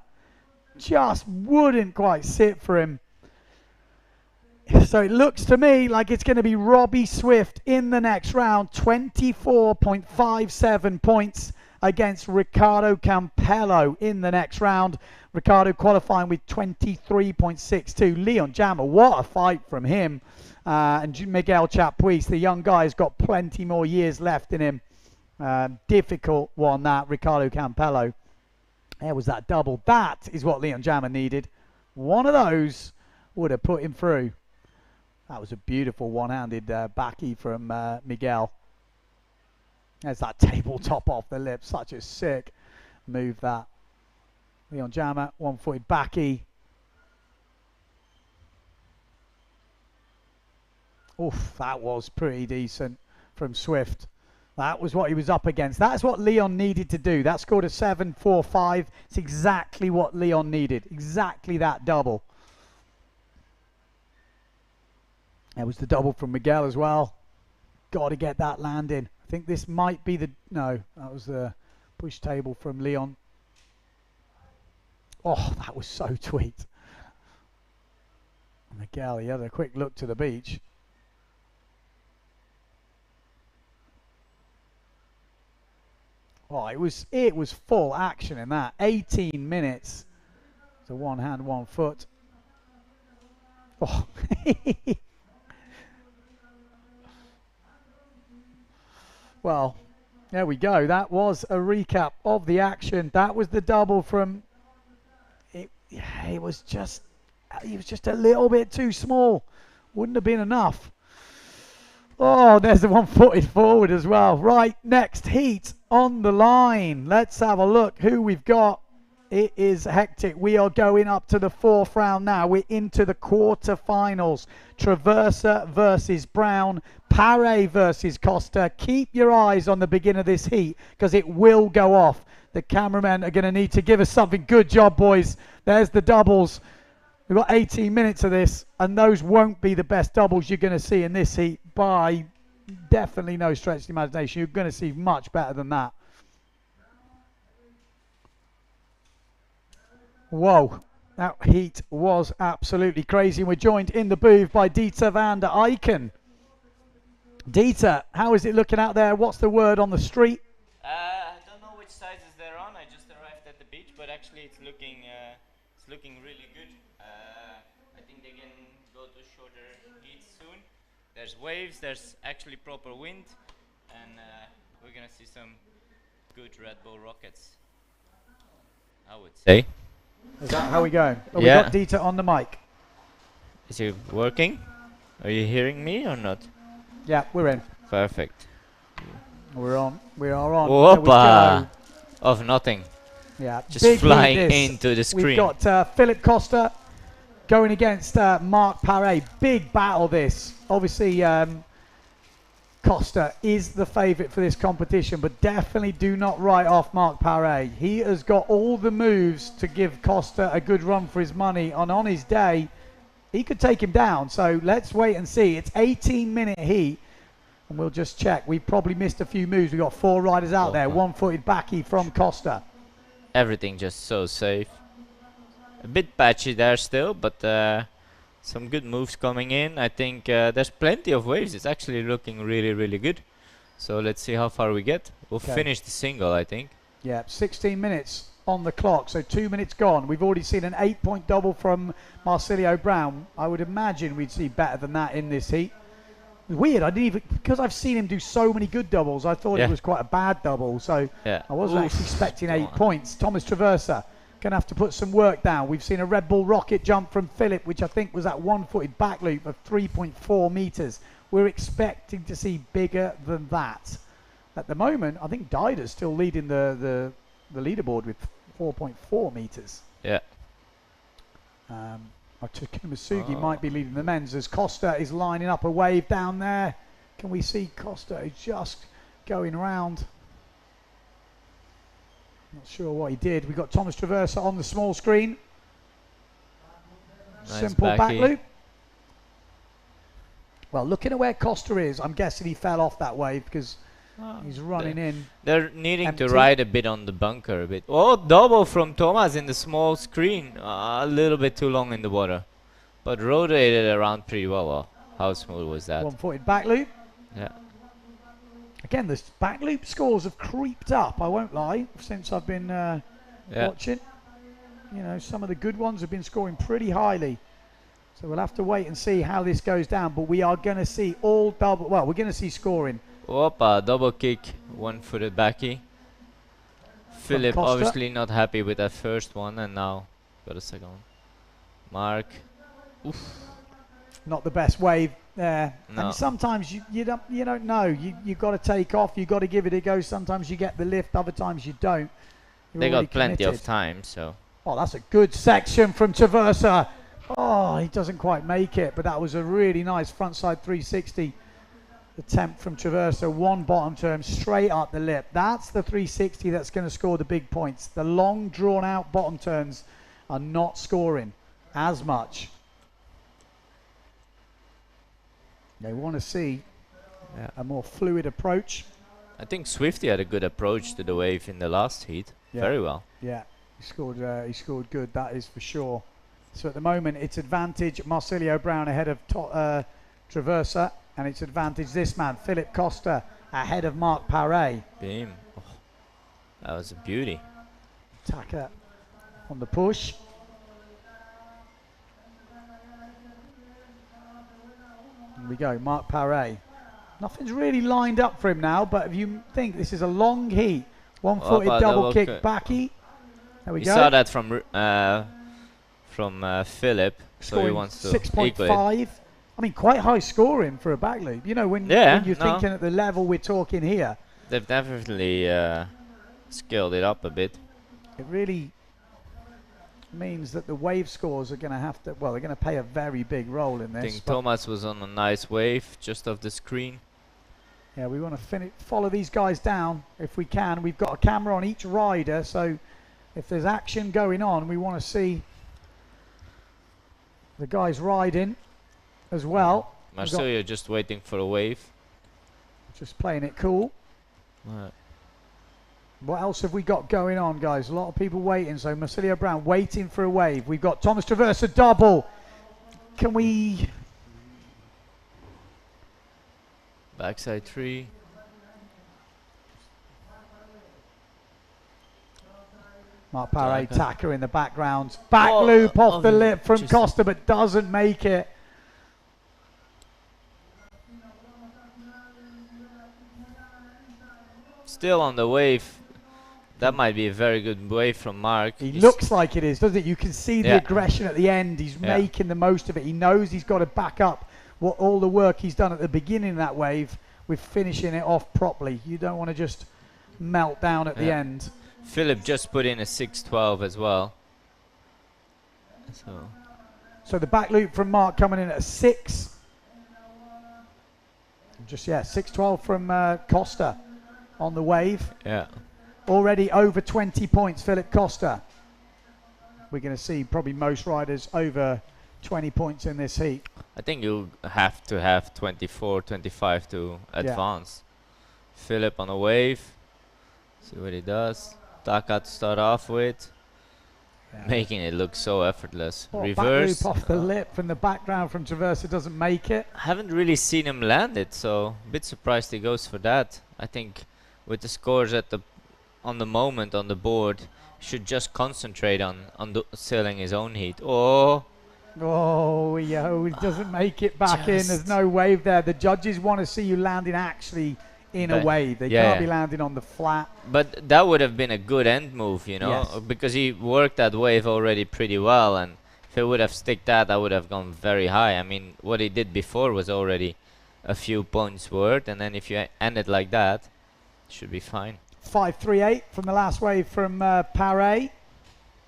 Just wouldn't quite sit for him. So it looks to me like it's going to be Robbie Swift in the next round. 24.57 points against Ricardo Campello in the next round. Ricardo qualifying with 23.62. Leon Jammer, what a fight from him. And Miguel Chapuis, the young guy, has got plenty more years left in him. Difficult one, that. Ricardo Campello. There was that double. That is what Leon Jammer needed. One of those would have put him through. That was a beautiful one-handed backy from Miguel. There's that tabletop off the lip. Such a sick move, that. Leon Jammer, one-footed backy. Oof, that was pretty decent from Swift. That was what he was up against. That's what Leon needed to do. That scored a 7.45. It's exactly what Leon needed. Exactly that double. That was the double from Miguel as well. Got to get that landing. I think this might be the... No, that was the push table from Leon. Oh, that was so sweet. Miguel, he had a quick look to the beach. Oh, it was full action in that. 18 minutes. So one hand, one foot. Oh. Well, there we go. That was a recap of the action. That was the double from... It was just a little bit too small. Wouldn't have been enough. Oh, there's the one-footed forward as well. Right, next heat on the line. Let's have a look who we've got. It is hectic. We are going up to the 4th round now. We're into the quarterfinals. Traversa versus Brown. Paré versus Costa. Keep your eyes on the beginning of this heat because it will go off. The cameramen are going to need to give us something. Good job, boys. There's the doubles. We've got 18 minutes of this, and those won't be the best doubles you're going to see in this heat by definitely no stretch of the imagination. You're going to see much better than that. Whoa, that heat was absolutely crazy. And we're joined in the booth by Dieter van der Eycken. Dieter, how is it looking out there? What's the word on the street? I don't know which sizes they're on. I just arrived at the beach, but actually it's looking really good. I think they can go to shorter heats soon. There's waves, there's actually proper wind, and we're gonna see some good Red Bull rockets, I would say. Is that how we going? Oh, yeah. We got Dieter on the mic. Is it working? Are you hearing me or not? Yeah, we're in. Perfect. We're on. We are on. Whoppa! Of nothing. Yeah. Just big flying this. into the screen. We've got Philip Costa going against Marc Paré. Big battle this. Obviously, Costa is the favourite for this competition, but definitely do not write off Marc Paré. He has got all the moves to give Costa a good run for his money, and on his day, he could take him down. So let's wait and see. It's 18-minute heat. And we'll just check. We've probably missed a few moves. We've got 4 riders out there. One-footed backy from Costa. Everything just so safe. A bit patchy there still, but some good moves coming in. I think there's plenty of waves. It's actually looking really, really good. So let's see how far we get. We'll finish the single, I think. Yeah, 16 minutes on the clock, so 2 minutes gone. We've already seen an 8-point double from Marsilio Brown. I would imagine we'd see better than that in this heat. Weird, I didn't even, because I've seen him do so many good doubles, I thought it was quite a bad double, so I wasn't actually expecting 8 points. Thomas Traversa going to have to put some work down. We've seen a Red Bull rocket jump from Philip, which I think was that one-footed back loop of 3.4 meters. We're expecting to see bigger than that. At the moment, I think Dida's still leading the leaderboard with 4.4 meters. Yeah. Masugi might be leading the men's as Costa is lining up a wave down there. Can we see Costa is just going round? Not sure what he did. We've got Thomas Traversa on the small screen. Nice Simple back loop. Well, looking at where Costa is, I'm guessing he fell off that wave because he's running in. They're needing empty. to ride a bit on the bunker a bit. Oh, double from Thomas in the small screen. A little bit too long in the water. But rotated around pretty well. Oh, how smooth was that? One-footed back loop. Yeah. Again, the back loop scores have creeped up, I won't lie, since I've been watching. You know, some of the good ones have been scoring pretty highly. So we'll have to wait and see how this goes down. But we are going to see all double, well, we're going to see scoring. Opa, double kick, one-footed backy. Philip obviously not happy with that first one, and now got a second one. Mark. Oof. Not the best wave there. No. And sometimes you don't know. You got to take off. You got to give it a go. Sometimes you get the lift. Other times you don't. They got plenty of time, so. Oh, that's a good section from Traversa. Oh, he doesn't quite make it, but that was a really nice frontside 360 attempt from Traversa. One bottom turn straight up the lip. That's the 360 that's going to score the big points. The long, drawn-out bottom turns are not scoring as much. They want to see a more fluid approach. I think Swifty had a good approach to the wave in the last heat. Very well. Yeah, he scored good, that is for sure. So at the moment, it's advantage Marsilio Brown ahead of Traversa, and it's advantage this man, Philip Costa, ahead of Marc Paré. Beam. Oh, that was a beauty. Taka on the push. Here we go, Marc Paré. Nothing's really lined up for him now, but if you think this is a long heat, one-footed double kick backy. There we go. You saw that from Philip, so he wants to 6.5. I mean, quite high scoring for a back loop. You know, when you're thinking at the level we're talking here. They've definitely scaled it up a bit. It really means that the wave scores are going to have to, well, they're going to play a very big role in this. I think Thomas was on a nice wave just off the screen. Yeah, we want to follow these guys down if we can. We've got a camera on each rider, so if there's action going on, we want to see the guys riding as well. Marsilio just waiting for a wave. Just playing it cool. Right. What else have we got going on, guys? A lot of people waiting. So Marsilio Brown waiting for a wave. We've got Thomas Traversa double. Can we... Backside 3. Marc Paré, Taka in the background. Back loop off the lip from Costa, but doesn't make it. Still on the wave. That might be a very good wave from Mark. He looks like it is, doesn't it? You can see the aggression at the end. He's making the most of it. He knows he's got to back up what all the work he's done at the beginning of that wave with finishing it off properly. You don't want to just melt down at the end. Philip just put in a 6.12 as well. So the back loop from Mark coming in at a 6. Just 6.12 from Costa on the wave. Yeah. Already over 20 points, Philip Costa. We're going to see probably most riders over 20 points in this heat. I think you have to have 24, 25 to advance. Philip on a wave. See what he does. Taka to start off with. Making it look so effortless. Reverse. Back loop off the lip from the background from Traversa doesn't make it. I haven't really seen him land it, so a bit surprised he goes for that. I think with the scores at on the moment on the board, should just concentrate on sailing his own heat. Oh, he doesn't make it back in. There's no wave there. The judges want to see you landing actually in a wave. They can't be landing on the flat. But that would have been a good end move, you know, because he worked that wave already pretty well, and if he would have stick that, I would have gone very high. I mean, what he did before was already a few points worth, and then if you end it like that, it should be fine. 5.38 from the last wave from Paré.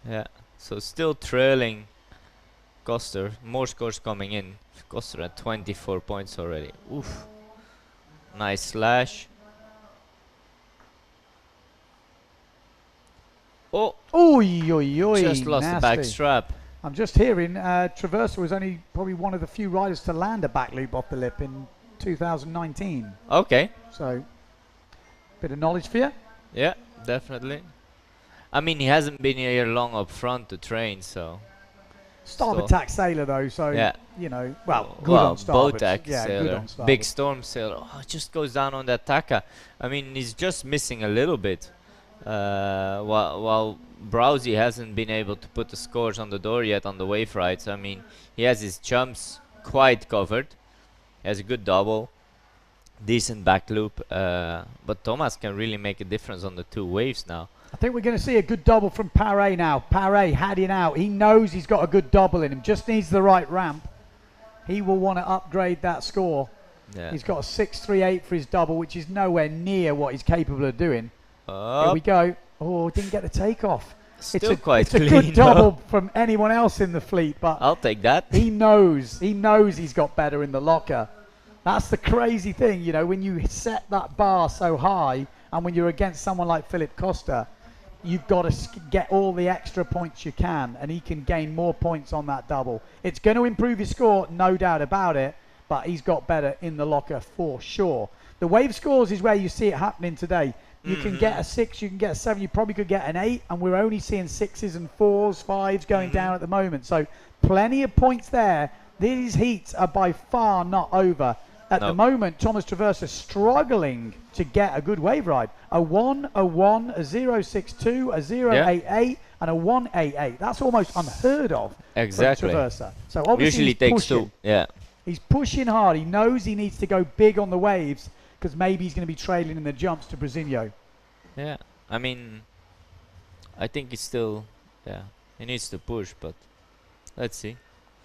Yeah, so still trailing Koster. More scores coming in. Koster at 24 points already. Oof. Nice slash. Oh! Just lost the back strap. I'm just hearing Traversa was only probably one of the few riders to land a back loop off the lip in 2019. Okay. So, bit of knowledge for you. Yeah, definitely. I mean, he hasn't been here long up front to train, so. Starboard tack sailor though, so you know, good on starboard. Boat tack sailor, big storm sailor. Oh, it just goes down on that taka. I mean, he's just missing a little bit. While Browsy hasn't been able to put the scores on the door yet on the wave rides. I mean, he has his jumps quite covered. He has a good double, decent back loop. But Thomas can really make a difference on the two waves now. I think we're going to see a good double from Paré now. Paré heading out. He knows he's got a good double in him. Just needs the right ramp. He will want to upgrade that score. Yeah. He's got a 6.38 for his double, which is nowhere near what he's capable of doing. Up. Here we go. Oh, didn't get the takeoff. Still it's a good double from anyone else in the fleet, but I'll take that. He knows he's got better in the locker. That's the crazy thing, you know, when you set that bar so high and when you're against someone like Philip Costa, you've got to get all the extra points you can, and he can gain more points on that double. It's going to improve his score, no doubt about it, but he's got better in the locker for sure. The wave scores is where you see it happening today. You can get a 6, you can get a 7, you probably could get an 8, and we're only seeing 6s and 4s, 5s going down at the moment. So plenty of points there. These heats are by far not over. At the moment, Thomas Traversa struggling to get a good wave ride. A 1, a 1, a 0.62, a 0.88, and a 1.88. That's almost unheard of for Traversa. So obviously usually takes 2. Yeah. He's pushing hard. He knows he needs to go big on the waves because maybe he's going to be trailing in the jumps to Brasilio. Yeah. I mean, I think he's still, he needs to push, but let's see.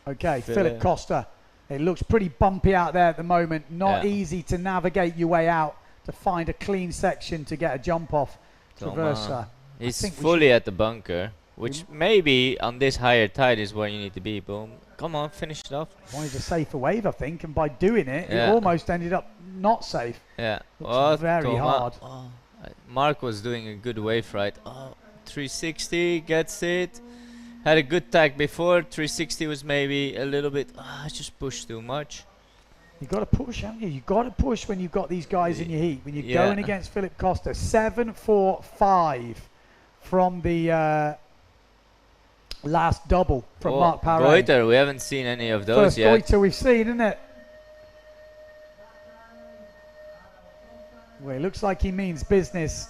Okay, Philip Costa. It looks pretty bumpy out there at the moment. Not easy to navigate your way out to find a clean section to get a jump off Traversa. He's fully at the bunker, which maybe on this higher tide is where you need to be. Boom. Come on, finish it off. Wanted a safer wave, I think, and by doing it, it almost ended up not safe. Yeah. Very hard. Oh, Mark was doing a good wave ride. Oh, 360, gets it. Had a good tag before. 360 was maybe a little bit. Just pushed too much. You got to push, haven't you? You got to push when you've got these guys in your heat. When you're going against Philip Costa, 7.45 from the last double from Mark Paré. Goiter, we haven't seen any of those yet. First Goiter we've seen, isn't it? Well, it looks like he means business.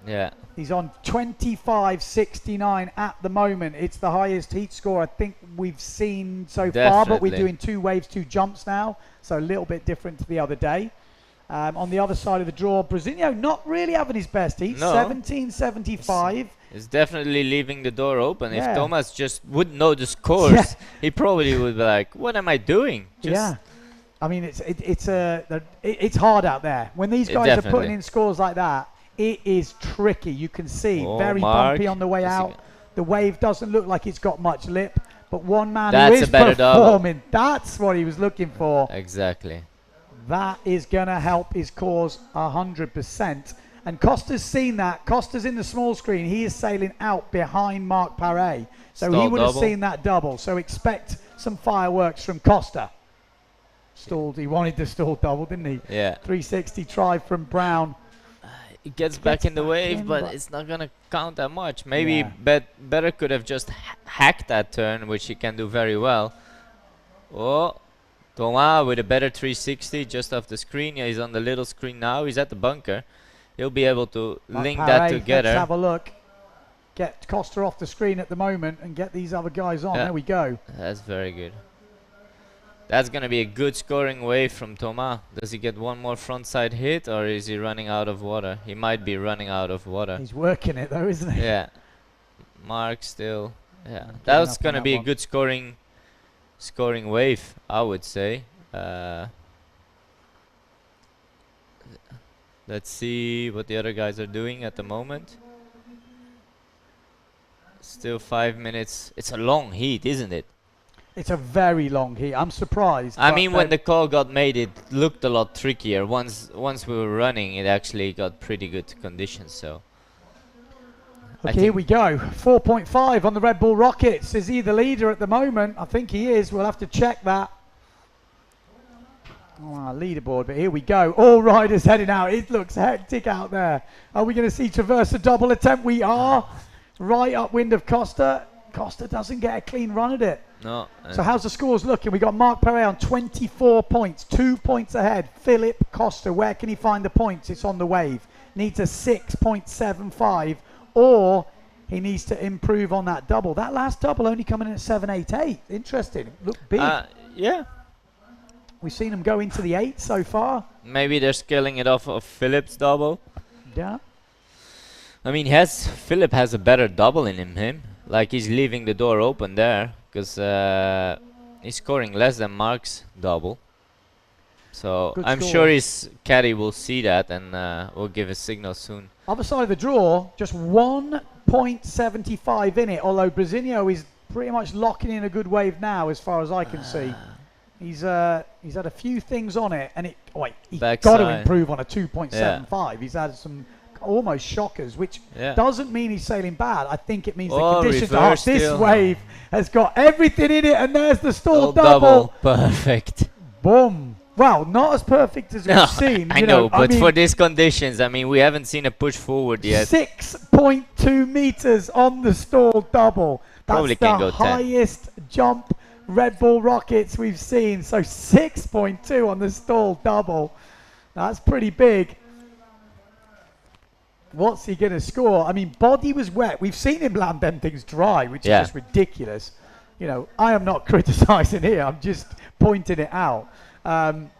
Yeah. He's on 25.69 at the moment. It's the highest heat score I think we've seen so far, but we're doing 2 waves, 2 jumps now, so a little bit different to the other day. On the other side of the draw, Brasilio not really having his best heat. 17.75. It's definitely leaving the door open. If Thomas just wouldn't know the scores, he probably would be like, what am I doing? I mean, it's hard out there. When these guys are putting in scores like that, it is tricky. You can see very bumpy on the way out. The wave doesn't look like it's got much lip, but one man who is performing, that's what he was looking for. Exactly. That is going to help his cause 100%. And Costa's seen that. Costa's in the small screen. He is sailing out behind Mark Paré. So he would have seen that double. So expect some fireworks from Costa. Stalled. He wanted to stall double, didn't he? Yeah. 360 try from Brown. He gets back in the wave, but it's not gonna count that much. Maybe better could have just hacked that turn, which he can do very well. Oh, Thomas with a better 360 just off the screen. Yeah, he's on the little screen now. He's at the bunker. He'll be able to link that together. Let's have a look. Get Costa off the screen at the moment and get these other guys on. There we go. That's very good. That's going to be a good scoring wave from Thomas. Does he get one more frontside hit, or is he running out of water? He might be running out of water. He's working it though, isn't he? Yeah. Mark still. Yeah. That's going to be a good scoring wave, I would say. Let's see what the other guys are doing at the moment. Still 5 minutes. It's a long heat, isn't it? It's a very long heat. I'm surprised. I mean, when the call got made, it looked a lot trickier. Once we were running, it actually got pretty good conditions. So. Okay, here we go. 4.5 on the Red Bull Rockets. Is he the leader at the moment? I think he is. We'll have to check that. Oh, leaderboard, but here we go. All riders heading out. It looks hectic out there. Are we going to see Traverse a double attempt? We are. Right upwind of Costa. Costa doesn't get a clean run at it. No. So how's the scores looking? We got Mark Perret on 24 points, 2 points ahead. Philip Costa, where can he find the points? It's on the wave. Needs a 6.75, or he needs to improve on that double. That last double only coming in at 7.88. Interesting. Look big. Yeah. We've seen him go into the 8 so far. Maybe they're scaling it off of Philip's double. Yeah. I mean, Philip has a better double in him. Like, he's leaving the door open there, because he's scoring less than Mark's double. So I'm sure his caddy will see that and will give a signal soon. Other side of the draw, just 1.75 in it, although Brasinho is pretty much locking in a good wave now as far as I can see. He's had a few things on it, and he's got to improve on a 2.75. Yeah. He's had some almost shockers, which doesn't mean he's sailing bad. I think it means the conditions are hot. This wave has got everything in it, and there's the stall double. Perfect. Boom. Well, not as perfect as we've seen. I know, but for these conditions, I mean, we haven't seen a push forward yet. 6.2 meters on the stall double. That's Probably can go the highest jump Red Bull Rockets we've seen. So 6.2 on the stall double. That's pretty big. What's he going to score? I mean, body was wet. We've seen him land them things dry, which is just ridiculous. You know, I am not criticising here. I'm just pointing it out.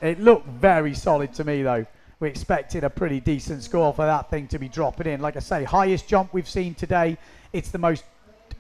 It looked very solid to me, though. We expected a pretty decent score for that thing to be dropping in. Like I say, highest jump we've seen today. It's the most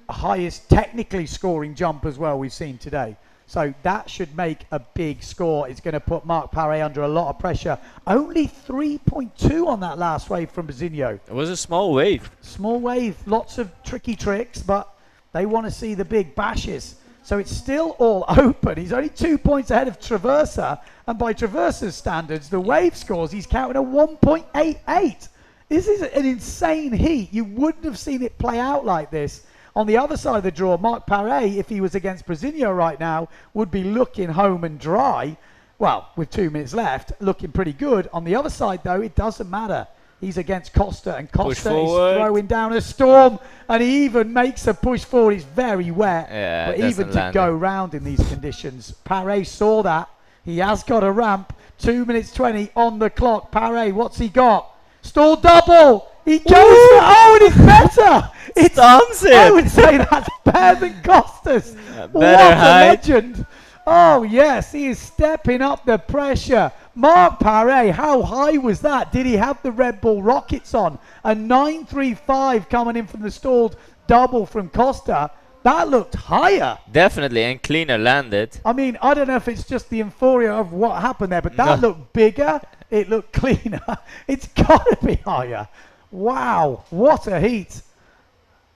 highest technically scoring jump as well we've seen today. So that should make a big score. It's going to put Mark Perret under a lot of pressure. Only 3.2 on that last wave from Brasinho. It was a small wave. Small wave, lots of tricky tricks, but they want to see the big bashes. So it's still all open. He's only 2 points ahead of Traverser, and by Traverser's standards, the wave scores, he's counting a 1.88. This is an insane heat. You wouldn't have seen it play out like this. On the other side of the draw, Mark Perret, if he was against Brasinho right now, would be looking home and dry. Well, with 2 minutes left, looking pretty good. On the other side, though, it doesn't matter. He's against Costa, and Costa is throwing down a storm, and he even makes a push forward. He's very wet, but even to go round in these conditions, Perret saw that. He has got a ramp. 2 minutes 20 on the clock. Perret, what's he got? Stall double. He goes. Oh, and it's better. It's dancing. I would say that's better than Costa's. What a legend. Oh, yes, he is stepping up the pressure. Mark Perret, how high was that? Did he have the Red Bull Rockets on? A 9.35 coming in from the stalled double from Costa. That looked higher. Definitely, and cleaner landed. I mean, I don't know if it's just the euphoria of what happened there, but that looked bigger. It looked cleaner. It's got to be higher. Wow, what a heat.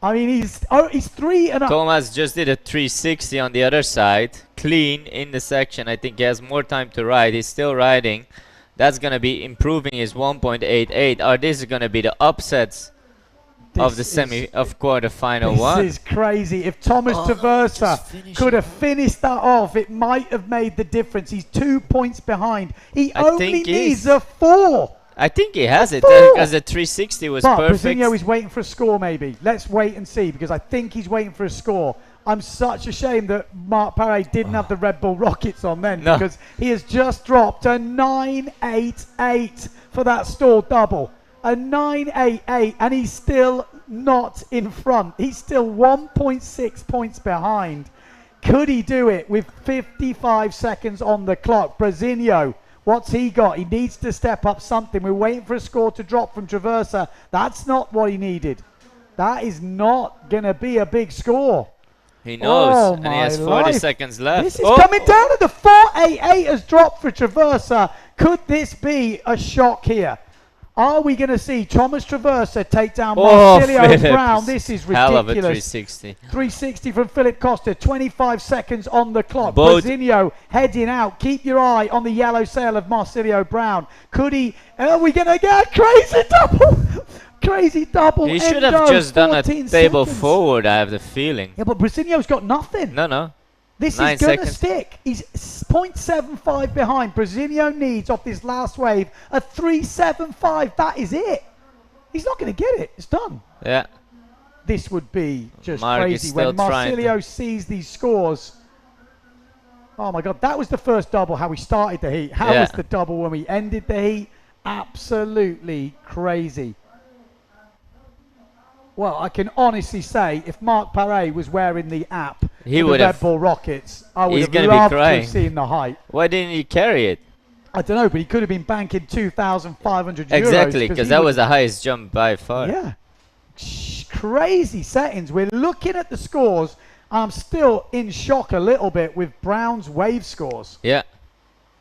I mean, he's 3.5. Thomas just did a 360 on the other side. Clean in the section. I think he has more time to ride. He's still riding. That's going to be improving his 1.88. Or this is going to be the upsets of the quarter-final one. This is crazy. If Thomas Traversa could have finished that off, it might have made the difference. He's 2 points behind. He only needs a 4. I think he has it because the 360 was perfect. Brazilio is waiting for a score, maybe. Let's wait and see, because I think he's waiting for a score. I'm such ashamed that Mark Paré didn't have the Red Bull Rockets on then, because he has just dropped a 988 for that stall double. A 988, and he's still not in front. He's still 1.6 points behind. Could he do it with 55 seconds on the clock? Brazilio, what's he got? He needs to step up something. We're waiting for a score to drop from Traversa. That's not what he needed. That is not going to be a big score. He knows, and he has 40 seconds left. This is coming down to the 488 has dropped for Traversa. Could this be a shock here? Are we going to see Thomas Traversa take down Marcilio Brown? This is ridiculous. Hell of a 360. 360 from Philip Costa. 25 seconds on the clock. Brazilio heading out. Keep your eye on the yellow sail of Marcilio Brown. Could he? Are we going to get a crazy double? Crazy double. He should have just done a table forward, I have the feeling. Yeah, but Brazilio's got nothing. No. This is going to stick. He's 0.75 behind. Brazilio needs, off this last wave, a 375. That is it. He's not going to get it. It's done. Yeah. This would be just Mark crazy when Marcilio sees these scores. Oh, my God. That was the first double, how we started the heat. How was the double when we ended the heat? Absolutely crazy. Well, I can honestly say, if Mark Paré was wearing the app, the Red Bull Rockets, I would have loved to have seen the height. Why didn't he carry it? I don't know, but he could have been banking 2,500 euros. Exactly, because that was the highest jump by far. Yeah. Crazy settings. We're looking at the scores. I'm still in shock a little bit with Brown's wave scores. Yeah.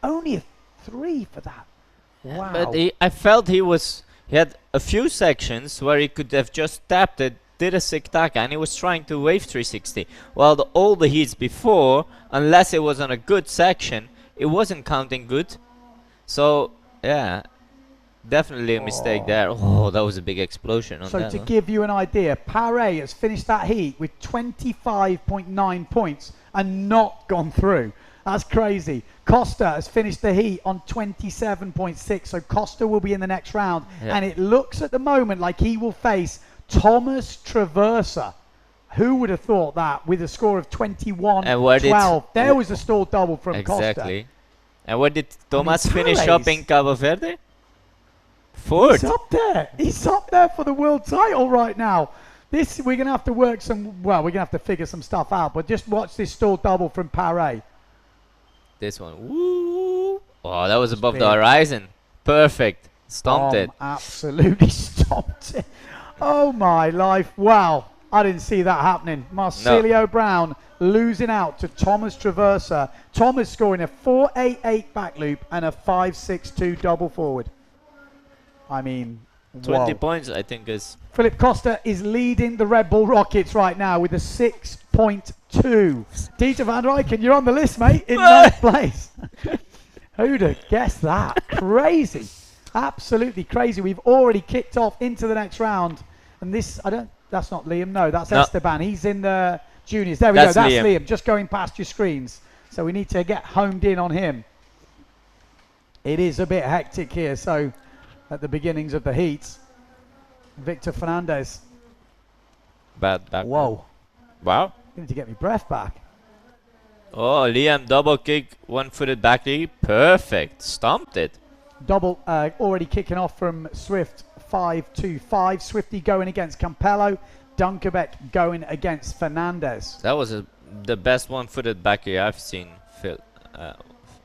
Only a 3 for that. Wow. But I felt he had a few sections where he could have just tapped it, did a Siktaka, and he was trying to wave 360. While all the heats before, unless it was on a good section, it wasn't counting good. So, yeah, definitely a mistake there. Oh, that was a big explosion on that. So to give you an idea, Paré has finished that heat with 25.9 points and not gone through. That's crazy. Costa has finished the heat on 27.6, so Costa will be in the next round. Yeah. And it looks at the moment like he will face Thomas Traversa. Who would have thought that with a score of 21-12? There was a stall double from Costa. Exactly. And where did Thomas finish up in Cabo Verde? Fourth. He's up there. He's up there for the world title right now. This, we're going to have to work some, well, we're going to have to figure some stuff out, but just watch this stall double from Paré. This one. Woo! Oh, that was above the horizon. Perfect. Stomped it. Absolutely stomped it. Oh, my life. Wow. I didn't see that happening. Marcilio Brown losing out to Thomas Traversa. Thomas scoring a 4.88 back loop and a 5.62 double forward. I mean, 20 points, I think, is... Philip Costa is leading the Red Bull Rockets right now with a 6.2. Dieter van Rijken, you're on the list, mate, in ninth place. Who'd have guessed that? Crazy. Absolutely crazy. We've already kicked off into the next round. And this, that's not Liam, no, that's Esteban. He's in the juniors. There we go, that's Liam, just going past your screens. So we need to get homed in on him. It is a bit hectic here, so at the beginnings of the heats. Victor Fernandez. Bad back. Whoa. Wow. I need to get my breath back. Oh, Liam double kick, one-footed back lead. Perfect. Stomped it. Double already kicking off from Swift 5-2-5. Swifty going against Campello. Dunkerbeck going against Fernandez. That was the best one-footed back lead I've seen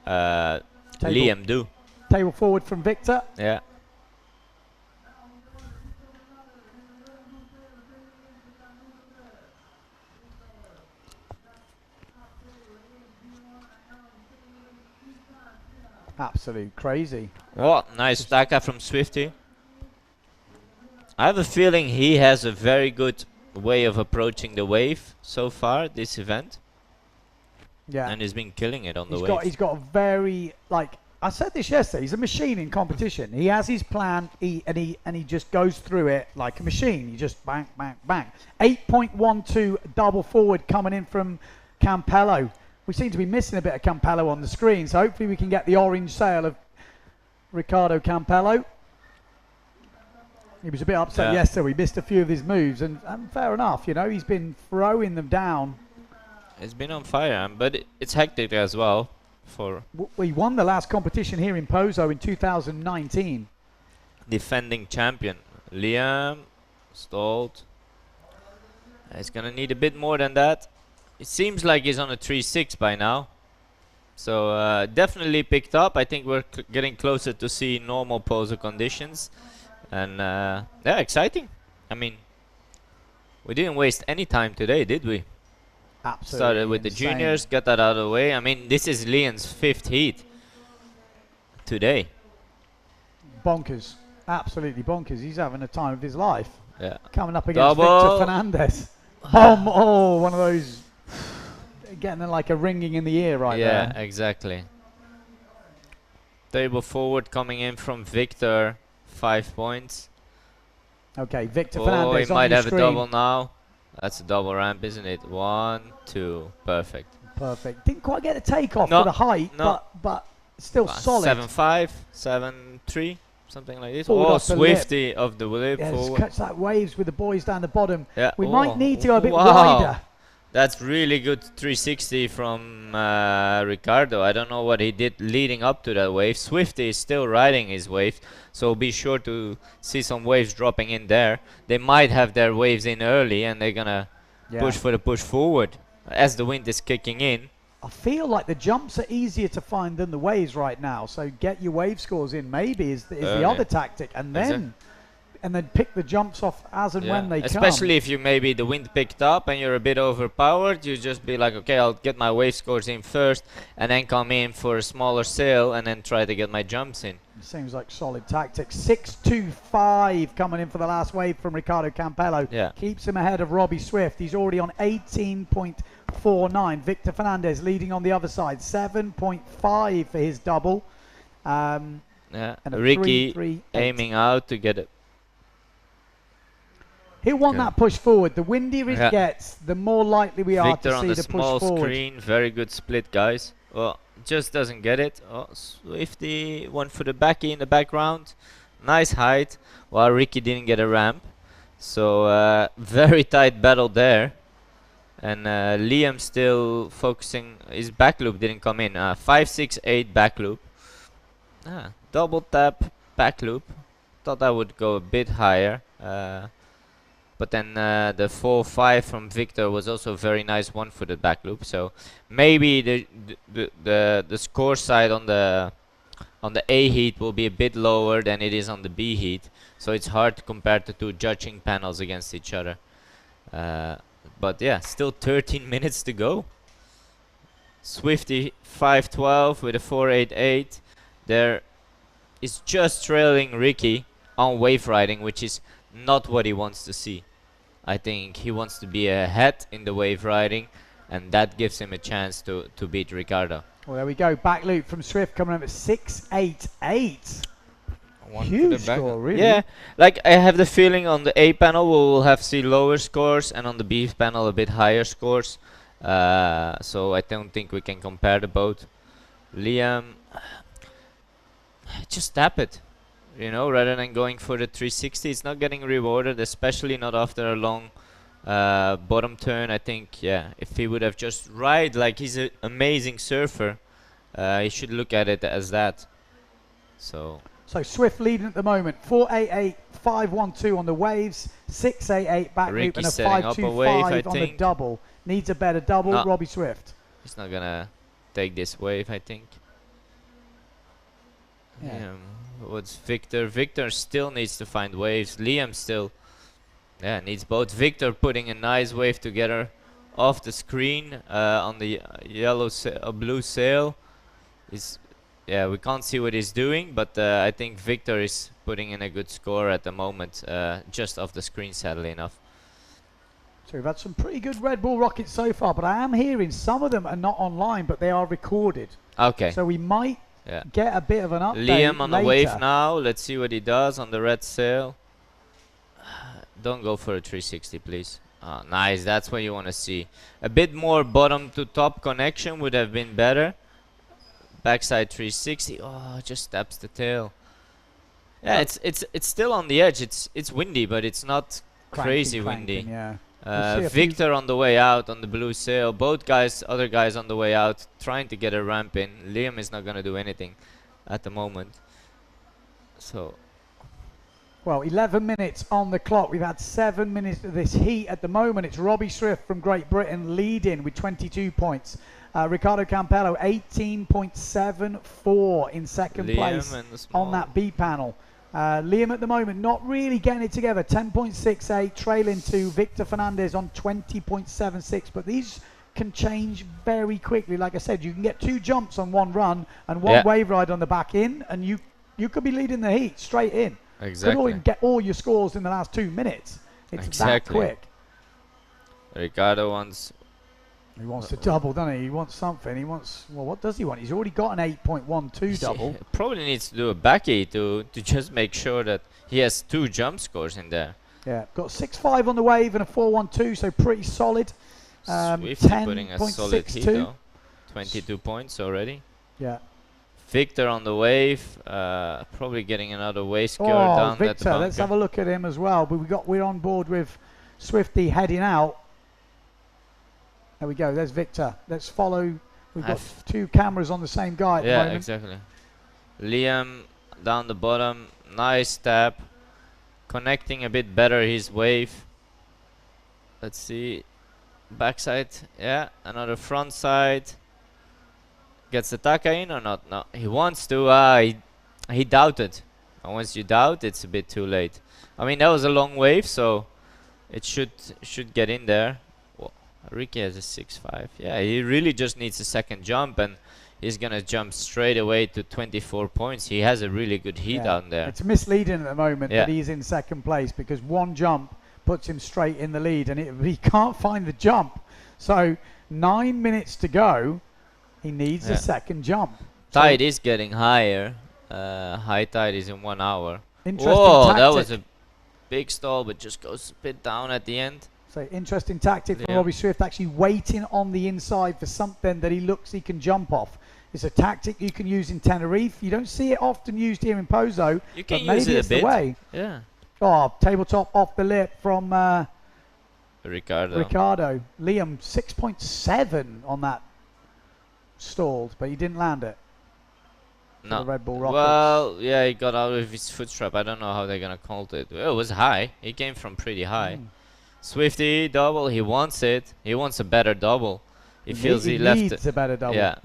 Liam do. Table forward from Victor. Yeah. Absolute crazy. Oh, nice stacka from Swifty. I have a feeling he has a very good way of approaching the wave so far this event. Yeah. And he's been killing it on the wave. He's got a very I said this yesterday. He's a machine in competition. He has his plan, and he just goes through it like a machine. He just bang, bang, bang. 8.12 double forward coming in from Campello. We seem to be missing a bit of Campello on the screen, so hopefully we can get the orange sail of Ricardo Campello. He was a bit upset yesterday. We missed a few of his moves, and fair enough. You know, he's been throwing them down. It's been on fire, but it's hectic as well. We won the last competition here in Pozo in 2019. Defending champion Liam stalled. He's gonna need a bit more than that. It seems like he's on a 3-6 by now. So definitely picked up. I think we're getting closer to see normal Pozo conditions. And yeah, exciting. I mean, we didn't waste any time today, did we? Absolutely. Started with the juniors, got that out of the way. I mean, this is Leon's 5th heat today. Bonkers. Absolutely bonkers. He's having a time of his life. Yeah. Coming up against Double. Victor Fernandez. Oh, one of those getting like a ringing in the ear right there. Yeah, exactly. Table forward coming in from Victor, 5 points. Okay, Victor Fernandez he on might your have screen. a double now. That's a double ramp, isn't it? 1, 2, perfect. Perfect. Didn't quite get a takeoff No, for the height, no. but still solid. 7.5, 7.3, something like this. Forward Oh, off the lip. Swifty of the lip. Yeah, just forward. catch that waves with the boys down the bottom. Yeah. We Oh, might need to go a bit wow. wider. That's really good 360 from Ricardo. I don't know what he did leading up to that wave. Swifty is still riding his wave, so be sure to see some waves dropping in there. They might have their waves in early, and they're gonna push for the push forward as the wind is kicking in. I feel like the jumps are easier to find than the waves right now. So get your wave scores in maybe is the other tactic, and then pick the jumps off as and when they come. Especially if you maybe the wind picked up and you're a bit overpowered, you just be like, okay, I'll get my wave scores in first and then come in for a smaller sail and then try to get my jumps in. Seems like solid tactics. 6.25 coming in for the last wave from Ricardo Campello. Yeah. Keeps him ahead of Robbie Swift. He's already on 18.49. Victor Fernandez leading on the other side. 7.5 for his double. Yeah. And a Ricky 3.38. aiming out to get it. He'll want that push forward. The windier it gets, the more likely we are Victor to on see the the push small forward. screen, very good split, guys. Well, just doesn't get it. Oh, Swifty went for the backy in the background. Nice height, while Ricky didn't get a ramp. So very tight battle there. And Liam still focusing. His back loop didn't come in. 5.68 back loop. Double tap back loop. Thought I would go a bit higher. But then the 4.5 from Victor was also a very nice one for the back loop. So maybe the score side on the A heat will be a bit lower than it is on the B heat. So it's hard to compare the two judging panels against each other. But yeah, still 13 minutes to go. Swifty 5.12 with a 4.88. There is just trailing Ricky on wave riding, which is not what he wants to see. I think he wants to be ahead in the wave riding, and that gives him a chance to beat Ricardo. Well, there we go. Back loop from Swift coming up at 6.88. One Huge score, really. Yeah, like I have the feeling on the A panel we will have see lower scores, and on the B panel a bit higher scores. So I don't think we can compare the both. Liam, just tap it. You know, rather than going for the 360, it's not getting rewarded, especially not after a long bottom turn. I think, yeah, if he would have just ride like he's an amazing surfer, he should look at it as that. So Swift leading at the moment. 4.88, 5.12 on the waves, 6.88 back loop, and a 5.25 on the double. Needs a better double, No. Robbie Swift. He's not gonna take this wave, I think. Yeah. What's Victor? Victor still needs to find waves. Liam still needs both. Victor putting a nice wave together off the screen on the blue sail. We can't see what he's doing, but I think Victor is putting in a good score at the moment, just off the screen, sadly enough. So we've had some pretty good Red Bull rockets so far, but I am hearing some of them are not online, but they are recorded. Okay. So we might Yeah. get a bit of an update Liam on the wave later. now. Let's see what he does on the red sail. Don't go for a 360, please. Oh, nice. That's what you want to see. A bit more bottom to top connection would have been better. Backside 360. Oh, just taps the tail. Yeah, it's still on the edge. It's windy, but it's not crazy windy. Yeah. We'll Victor on the way out on the blue sail. Both guys, other guys on the way out, trying to get a ramp in. Liam is not gonna do anything at the moment. So. Well, 11 minutes on the clock. We've had 7 minutes of this heat. At the moment, it's Robbie Swift from Great Britain leading with 22 points. Ricardo Campello, 18.74 in second place on that B panel. Liam at the moment not really getting it together. 10.68, trailing to Victor Fernandez on 20.76. But these can change very quickly. Like I said, you can get 2 jumps on one run and one wave ride on the back in, and you could be leading the heat straight in. Exactly. Could get all your scores in the last 2 minutes. It's that quick. Ricardo wants. He wants to double, doesn't he? He wants something. He wants. Well, what does he want? He's already got an 8.12 double. Probably needs to do a backy to just make sure that he has 2 jump scores in there. Yeah, got 6.5 on the wave and a 4.12, so pretty solid. Swifty putting a solid heat though. 22 points already. Yeah. Victor on the wave, probably getting another wave score down Victor, at the bunker. let's have a look at him as well. But we're on board with Swifty heading out. There we go. There's Victor. Let's follow. We've got 2 cameras on the same guy at the moment. Yeah, exactly. Liam down the bottom. Nice tap. Connecting a bit better his wave. Let's see. Backside. Yeah, another front side. Gets the Taka in or not? No, he wants to. He doubted. And once you doubt, it's a bit too late. I mean, that was a long wave, so it should get in there. Ricky has a 6.5. Yeah, he really just needs a second jump, and he's gonna jump straight away to 24 points. He has a really good heat down there. It's misleading at the moment that he's in second place, because one jump puts him straight in the lead, and he can't find the jump. So 9 minutes to go. He needs a second jump. Tide is getting higher. High tide is in 1 hour. Interesting tactic. That was a big stall, but just goes a bit down at the end. So interesting tactic from Robbie Swift, actually waiting on the inside for something that he looks he can jump off. It's a tactic you can use in Tenerife. You don't see it often used here in Pozo. You can but use maybe it it's a bit. The way. Yeah. Oh, tabletop off the lip from Ricardo. Liam 6.7 on that stalled, but he didn't land it. No. The Red Bull Rockets. Well, yeah, he got out of his foot strap. I don't know how they're gonna count it. Well, it was high. He came from pretty high. Swifty double. He wants it. He wants a better double. He feels he left needs a better double. Yeah.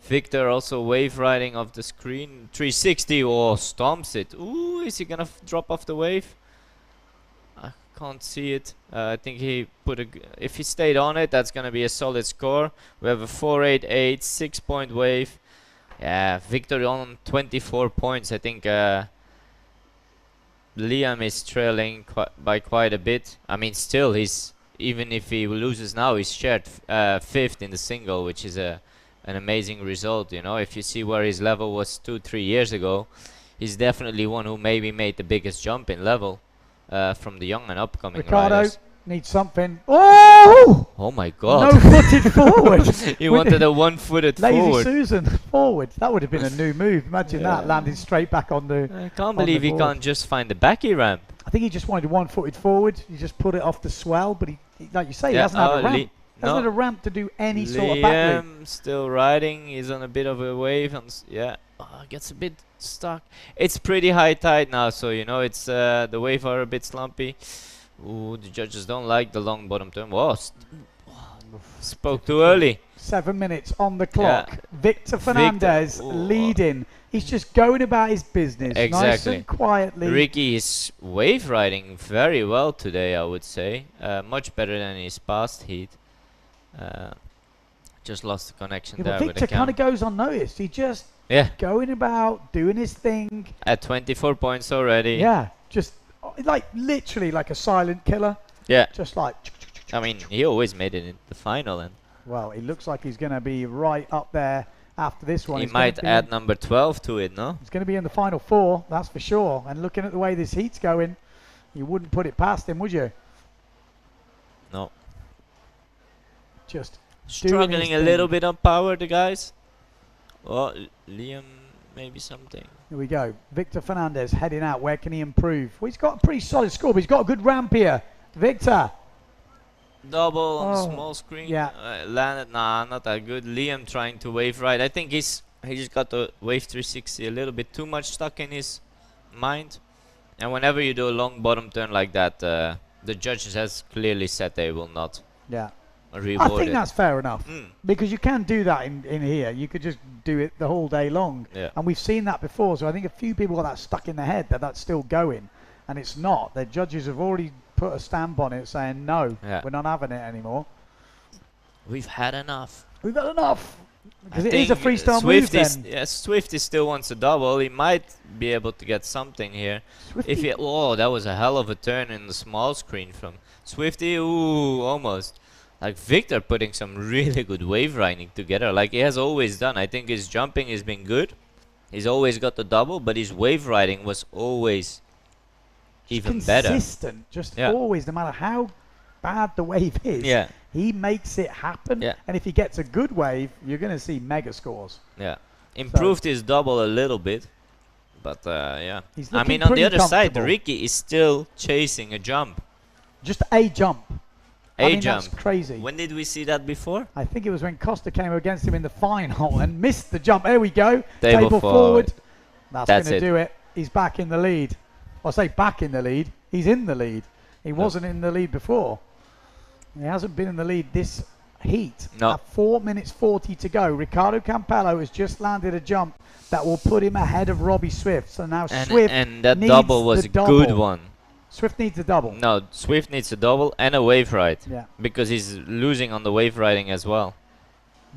Victor also wave riding off the screen. 360. Oh, stomps it. Ooh, is he gonna drop off the wave? I can't see it. I think he put if he stayed on it, that's gonna be a solid score. We have a 4.88, 6-point wave. Yeah, Victor on 24 points. I think Liam is trailing by quite a bit. I mean, still, even if he loses now, he's shared 5th in the single, which is an amazing result. You know, if you see where his level was 2-3 years ago, he's definitely one who maybe made the biggest jump in level from the young and upcoming riders. Needs something. Oh! Oh my God! No-footed forward. He wanted a one-footed forward. Lazy Susan forward. That would have been a new move. Imagine that landing straight back on the. I can't believe he can't just find the backy ramp. I think he just wanted a one-footed forward. He just put it off the swell, but he like you say, he hasn't had a ramp. Hasn't had a ramp to do any sort of back loop. Still riding. He's on a bit of a wave, and gets a bit stuck. It's pretty high tide now, so you know it's the wave are a bit slumpy. Ooh, the judges don't like the long bottom turn. Whoa, spoke too early. 7 minutes on the clock. Yeah. Victor Fernandez leading. He's just going about his business nice and quietly. Ricky is wave riding very well today, I would say. Much better than his past heat. Just lost the connection there. Victor kind of goes unnoticed. He just going about, doing his thing. At 24 points already. Yeah, just like literally like a silent killer. Yeah. Just like. I mean, he always made it in the final. And well, it looks like he's going to be right up there after this one. He He's gonna might be add in- number 12 to it, no? He's going to be in the final 4, that's for sure. And looking at the way this heat's going, you wouldn't put it past him, would you? No. Just Struggling a little bit on power, the guys. Well, Liam, maybe something. Here we go. Victor Fernandez heading out. Where can he improve? Well, he's got a pretty solid score, but he's got a good ramp here. Victor. Double on the Oh, small screen. yeah. Landed, nah, not that good. Liam trying to wave right. I think he just got the wave 360 a little bit too much stuck in his mind. And whenever you do a long bottom turn like that, the judges has clearly said they will not Yeah. reward I think it. that's fair enough. Because you can do that in here. You could just do it the whole day long. Yeah. And we've seen that before. So I think a few people got that stuck in their head that that's still going. And it's not. The judges have already put a stamp on it saying, no, Yeah. we're not having it anymore. We've had enough. We've had enough. Because I it is a think freestyle Swift move is, then. yeah, Swifty still wants a double. He might be able to get something here. If he, oh, that was a hell of a turn in the small screen from Swifty. Ooh, almost. Like Victor putting some really good wave riding together, like he has always done. I think his jumping has been good. He's always got the double, but his wave riding was always even better. Consistent. Just Yeah. always, no matter how bad the wave is. Yeah. He makes it happen. Yeah. And if he gets a good wave, you're going to see mega scores. Yeah, improved his double a little bit, but yeah. He's I looking mean, on the pretty other side, comfortable. Ricky is still chasing a jump. Just a jump. I mean, jump. that's crazy. When did we see that before? I think it was when Costa came against him in the final and missed the jump. There we go. Table forward. That's That's going to it. do it. He's back in the lead. I say back in the lead. He's in the lead. He wasn't in the lead before. He hasn't been in the lead this heat. No. At 4 minutes 40 to go. Ricardo Campello has just landed a jump that will put him ahead of Robbie Swift. So now Swift And that needs double was the a good double. one. Swift needs a double. No, Swift needs a double and a wave ride. Yeah. Because he's losing on the wave riding as well.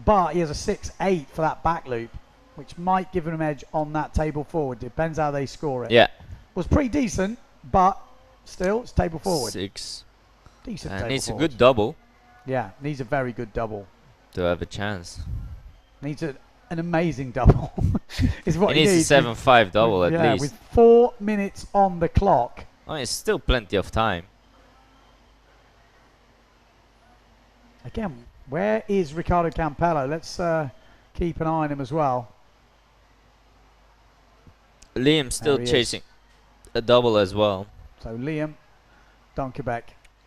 But he has a 6-8 for that back loop, which might give him an edge on that table forward. Depends how they score it. Yeah. Was pretty decent, but still, it's table forward. 6. Decent And table needs a forward. good double Yeah, needs a very good double. to have a chance. Needs an amazing double. Is what He he needs a 7-5 double at yeah, least. with 4 minutes on the clock. Oh, it's still plenty of time. Again, where is Ricardo Campello? Let's keep an eye on him as well. Liam still he is. chasing a double as well. So Liam Dunkerbeck,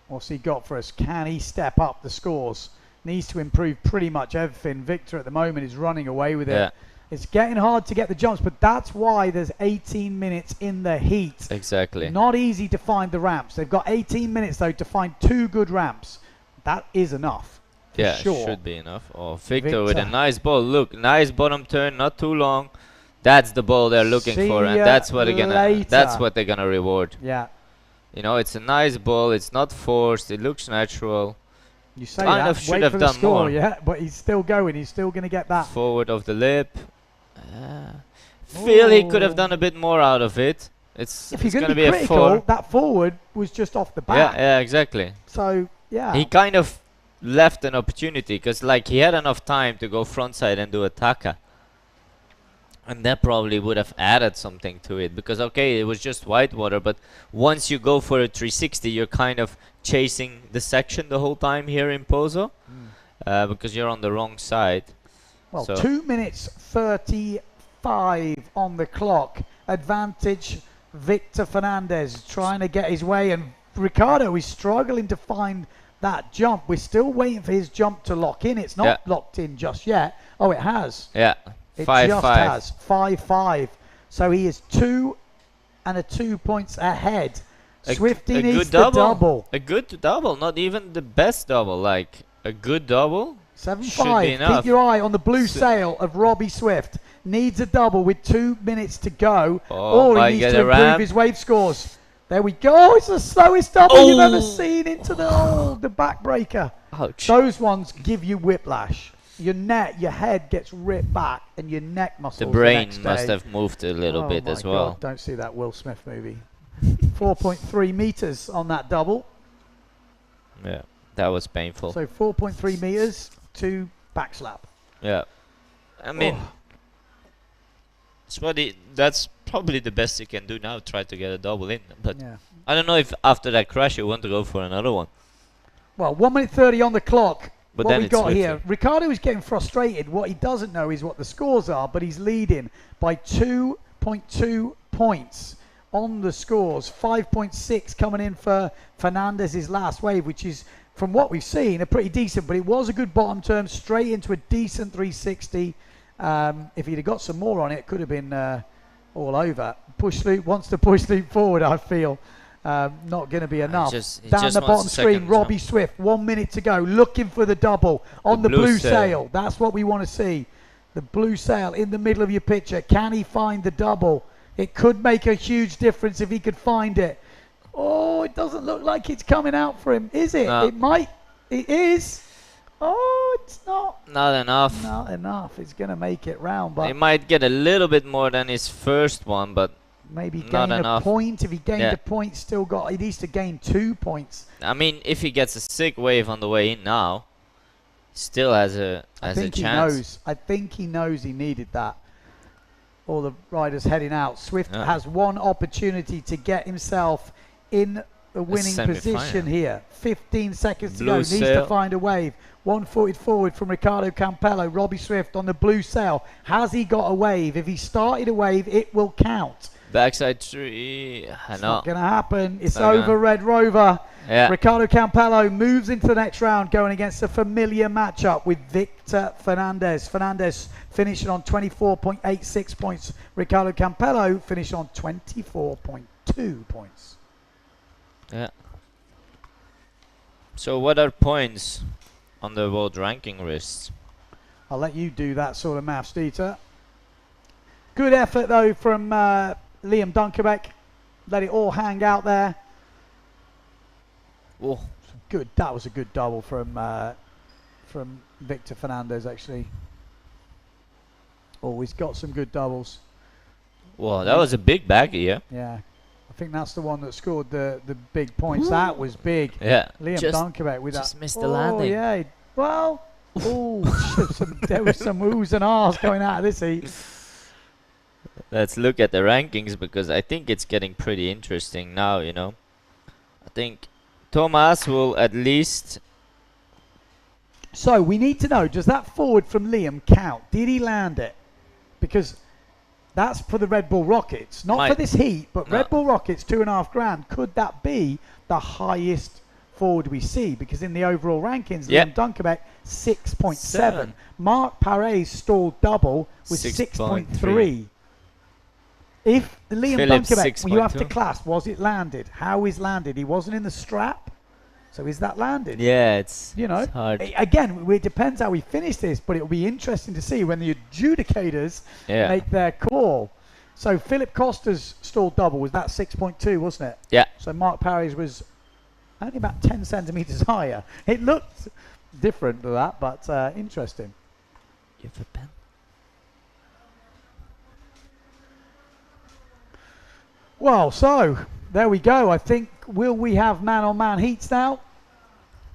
what's he got for us? Can he step up the scores? Needs to improve pretty much everything. Victor at the moment is running away with it. Yeah. It's getting hard to get the jumps, but that's why there's 18 minutes in the heat. Exactly. Not easy to find the ramps. They've got 18 minutes, though, to find 2 good ramps. That is enough. For Yeah, sure. should be enough. Oh, Victor with a Victor. nice ball. Look, nice bottom turn, not too long. That's the ball they're looking See for, and ya that's what they're gonna. later. That's what they're gonna reward. Yeah. You know, it's a nice ball. It's not forced. It looks natural. You say Kind that. of should Wait have for the done score, more. yeah, but he's still going. He's still going to get that. Forward of the lip. Feel he could have Ooh. done a bit more out of it. It's If you're it's going gonna to be be a critical, 4. that forward was just off the Yeah, bat. yeah, exactly. So, yeah. He kind of left an opportunity because, like, he had enough time to go frontside and do a taka. And that probably would have added something to it because, okay, it was just whitewater, but once you go for a 360, you're kind of chasing the section the whole time here in Pozo because you're on the wrong side. Well, So 2 minutes 35 on the clock. Advantage Victor Fernandez trying to get his way, and Ricardo is struggling to find that jump. We're still waiting for his jump to lock in. It's not Yeah. locked in just yet. Oh, it has. Yeah, It 5-5. just has. 5-5. So he is 2 points ahead. Swifty needs the double. A good double, not even the best double. Like a good double. 7-5. Should be enough. Keep your eye on the blue sail of Robbie Swift. Needs a double with 2 minutes to go. Oh, or might he needs get to a improve ramp. his wave scores. There we go. It's the slowest double you've ever seen into the backbreaker. Ouch. Those ones give you whiplash. Your head gets ripped back, and your neck muscles. The brain next must day. have moved a little Oh bit my as well. God, don't see that Will Smith movie. 4.3 meters on that double. Yeah, that was painful. So 4.3 meters to back slap. Yeah. I mean, that's probably the best he can do now. Try to get a double in, but I don't know if after that crash you want to go for another one. Well, 1 minute 30 on the clock. But what then we it's got with here, you. Ricardo is getting frustrated. What he doesn't know is what the scores are, but he's leading by 2.2 points on the scores. 5.6 coming in for Fernandez's last wave, which is, from what we've seen, a pretty decent, but it was a good bottom turn, straight into a decent 360. If he'd have got some more on it, it could have been all over. Push loop, wants to push loop forward, I feel. Not going to be enough. He Down just the wants bottom a screen, second Robbie Swift, 1 minute to go, looking for the double on the blue sail. That's what we want to see. The blue sail in the middle of your picture. Can he find the double? It could make a huge difference if he could find it. Oh, it doesn't look like it's coming out for him, is it? No. It might. It is. Oh, it's not. Not enough. Not enough. It's going to make it round, but He might get a little bit more than his first one, but maybe not gain enough. a point. If he gained Yeah. a point, still got. He needs to gain 2 points. I mean, if he gets a sick wave on the way in now, still has a I chance. think he knows. I think he knows he needed that. All the riders heading out. Swift has one opportunity to get himself in a winning semi-final. position here. 15 seconds to Blue go. Needs sail. to find a wave. 1-footed forward from Ricardo Campello. Robbie Swift on the blue sail. Has he got a wave? If he started a wave, it will count. Backside three. I It's know. not going to happen. It's not over, gonna- Red Rover. Yeah. Ricardo Campello moves into the next round, going against a familiar matchup with Victor Fernandez. Fernandez finishing on 24.86 points. Ricardo Campello finished on 24.2 points. Yeah. So what are points on the world ranking lists? I'll let you do that sort of maths, Dieter. Good effort, though, from Liam Dunkerbeck. Let it all hang out there. Oh. Good. That was a good double from Victor Fernandez, actually. Oh, he's got some good doubles. Well, that was a big baggy, yeah. Yeah. I think that's the one that scored the big points. That was big. Yeah. Liam Just- Dunkerbeck with just that. missed the landing. Yeah. Well, there was some oohs and ahs going out of this heat. Let's look at the rankings because I think it's getting pretty interesting now, you know. I think Thomas will at least... So we need to know, does that forward from Liam count? Did he land it? Because that's for the Red Bull Rockets. Not for this heat, but No. Red Bull Rockets, $2.5 grand. Could that be the highest forward we see? Because in the overall rankings, Yep. Liam Dunkerbeck, 6.7. Seven. Mark Pare's stalled double was 6.3. 6.3. If Liam Phillips, Dunkerbeck, you have to 6.2. class, was it landed? How is landed? He wasn't in the strap. So is that landed? Yeah, it's, You know, it's hard. again, it depends how we finish this, but it'll be interesting to see when the adjudicators Yeah. make their call. So Philip Costa's stalled double was that 6.2, wasn't it? Yeah. So Mark Parry's was only about 10 centimeters higher. It looked different to that, but interesting. You have a pen? Well, so there we go. I think, will we have man-on-man heats now?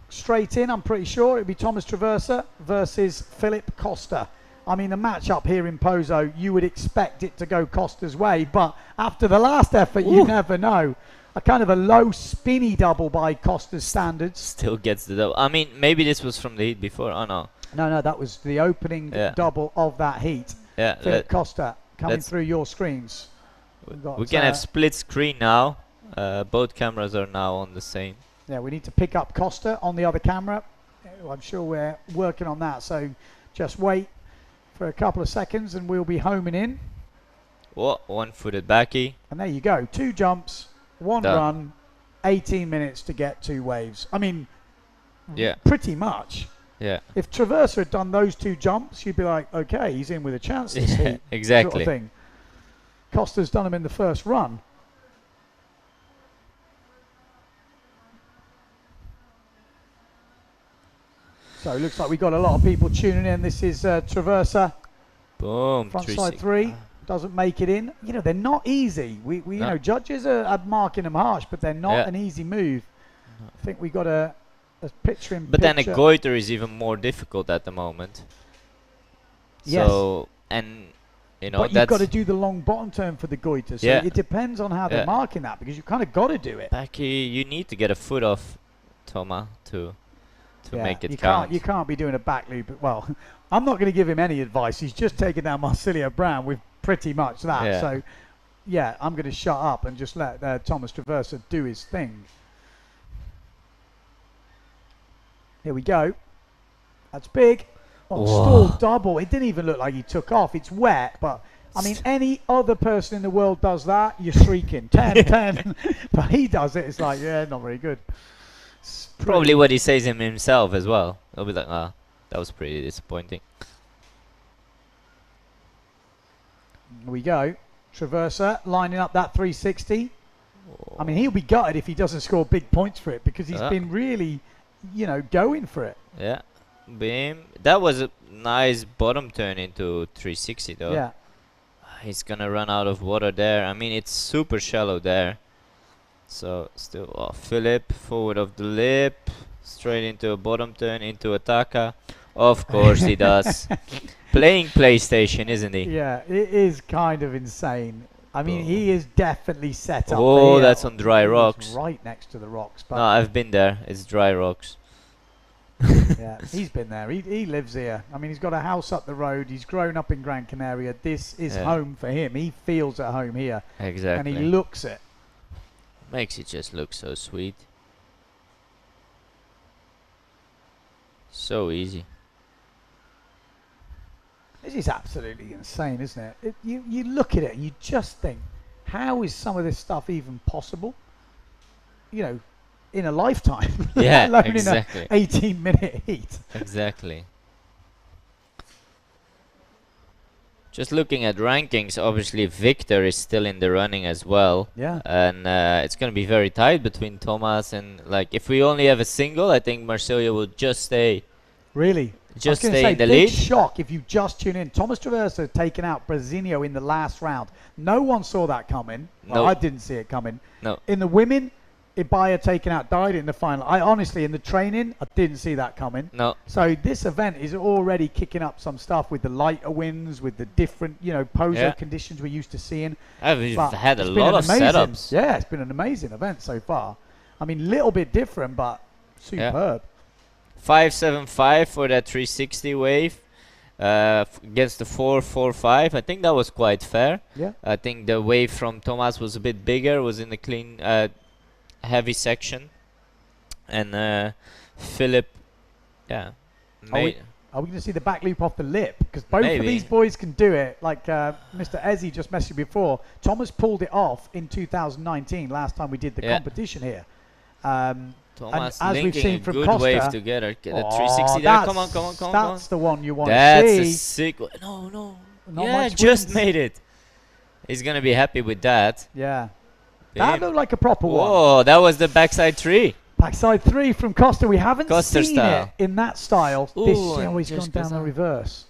Straight in, I'm pretty sure. It'll be Thomas Traversa versus Philip Costa. I mean, the matchup here in Pozo, you would expect it to go Costa's way, but after the last effort, you never know. A kind of a low spinny double by Costa's standards. Still gets the double. I mean, maybe this was from the heat before. Oh, no. No, that was the opening Yeah. double of that heat. Yeah, Philip Costa coming let's- through your screens. We've got, We can have split screen now. Both cameras are now on the same. Yeah, we need to pick up Costa on the other camera. I'm sure we're working on that. So just wait for a couple of seconds and we'll be homing in. Oh, one-footed backy. And there you go. 2 jumps, 1 Done. run, 18 minutes to get 2 waves. I mean, Yeah. pretty much. Yeah. If Traversa had done those 2 jumps, you'd be like, okay, he's in with a chance this Yeah, heat. exactly. Sort of thing. Costa's done them in the first run. So it looks like we've got a lot of people tuning in. This is Traversa. Boom. Front 360. side 3. Doesn't make it in. You know, they're not easy. We you No. know, judges are marking them harsh, but they're not Yeah. an easy move. I think we got a picture in But then a picture. goiter is even more difficult at the moment. So, and you know, but you've got to do the long bottom turn for the goiter. So Yeah. it depends on how they're marking that, because you kind of got to do it. Becky, you need to get a foot off Thomas to make it you count. You can't be doing a back loop. Well, I'm not going to give him any advice. He's just taken down Marsilio Brown with pretty much that. Yeah. So, yeah, I'm going to shut up and just let Thomas Traversa do his thing. Here we go. That's big. Oh, stall double. It didn't even look like he took off. It's wet, but I mean, any other person in the world does that, you're shrieking. 10, 10. But he does it. It's like, yeah, not very good. Probably what he says in himself as well. He'll be like, ah, that was pretty disappointing. Here we go. Traversa lining up that 360. I mean, he'll be gutted if he doesn't score big points for it, because he's been really, you know, going for it. Yeah. Beam. That was a nice bottom turn into 360 though. Yeah. He's gonna run out of water there. I mean, it's super shallow there. So still, Philip forward of the lip, straight into a bottom turn into Ataka. Of course he does. Playing PlayStation, isn't he? Yeah, it is kind of insane. I mean, he is definitely set up. Oh, that's on dry rocks. Right next to the rocks. But no, I've been there. It's dry rocks. yeah, he's been there. He lives here. I mean, he's got a house up the road. He's grown up in Gran Canaria. This is home for him. He feels at home here. Exactly. And he looks it. Makes it just look so sweet. So easy. This is absolutely insane, isn't it? You look at it and you just think, how is some of this stuff even possible? You know, in a lifetime. Yeah, let alone exactly. in a 18-minute heat. Exactly. Just looking at rankings, obviously Victor is still in the running as well. Yeah. And it's going to be very tight between Thomas and, like, if we only have a single, I think Marsilio will just stay. Really? Just I was stay say, in the big lead. shock if you just tune in. Thomas Traversa taken out Brazinho in the last round. No one saw that coming. Well, Nope. I didn't see it coming. No. In the women, Ibaya taken out, died in the final. I honestly, in the training, I didn't see that coming. No. So this event is already kicking up some stuff with the lighter winds, with the different, you know, poso conditions we're used to seeing. We've But had a it's been lot an of setups. Yeah, it's been an amazing event so far. I mean, little bit different, but superb. 5.75 for that 360 wave against the 4.45. I think that was quite fair. Yeah. I think the wave from Thomas was a bit bigger, was in the clean, heavy section. And Philip, yeah. Are we going to see the back loop off the lip? Because both Maybe. of these boys can do it. Like Mr. Ezzy just messaged before. Thomas pulled it off in 2019, last time we did the competition here. Thomas and as we've linking seen a from good Costa, wave together. Get a 360 there. Come on, come on, come on. That's the one you want to That's see. a sick one. No. Not Yeah, much just winds. made it. He's going to be happy with that. Yeah. Bam. That looked like a proper one. Whoa, that was the backside 3. Backside 3 from Costa. We haven't Costa seen style. it in that style. Ooh, This and always just gone goes down the on. reverse.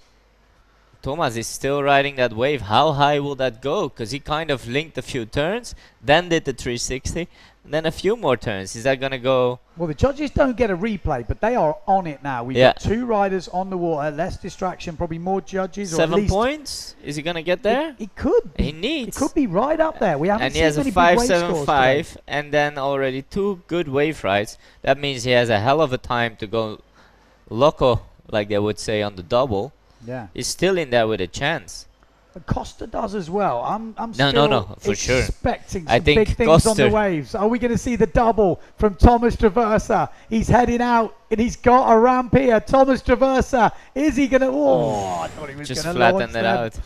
Thomas is still riding that wave. How high will that go? Because he kind of linked a few turns, then did the 360, and then a few more turns. Is that going to go? Well, the judges don't get a replay, but they are on it now. We've got 2 riders on the water, less distraction, probably more judges. 7 or at least points? Is he going to get there? It could. He needs. It could be right up there. We haven't And he seen has a many big wave scores today. 5.75, and then already 2 good wave rides. That means he has a hell of a time to go loco, like they would say on the double. Yeah. He's still in there with a chance. But Costa does as well. I'm No, still for sure. expecting I some think big things on the Costa- waves. Are we going to see the double from Thomas Traversa? He's heading out and he's got a ramp here. Thomas Traversa, is he going to? Oh, I thought he was Just going to flatten launch it them. out.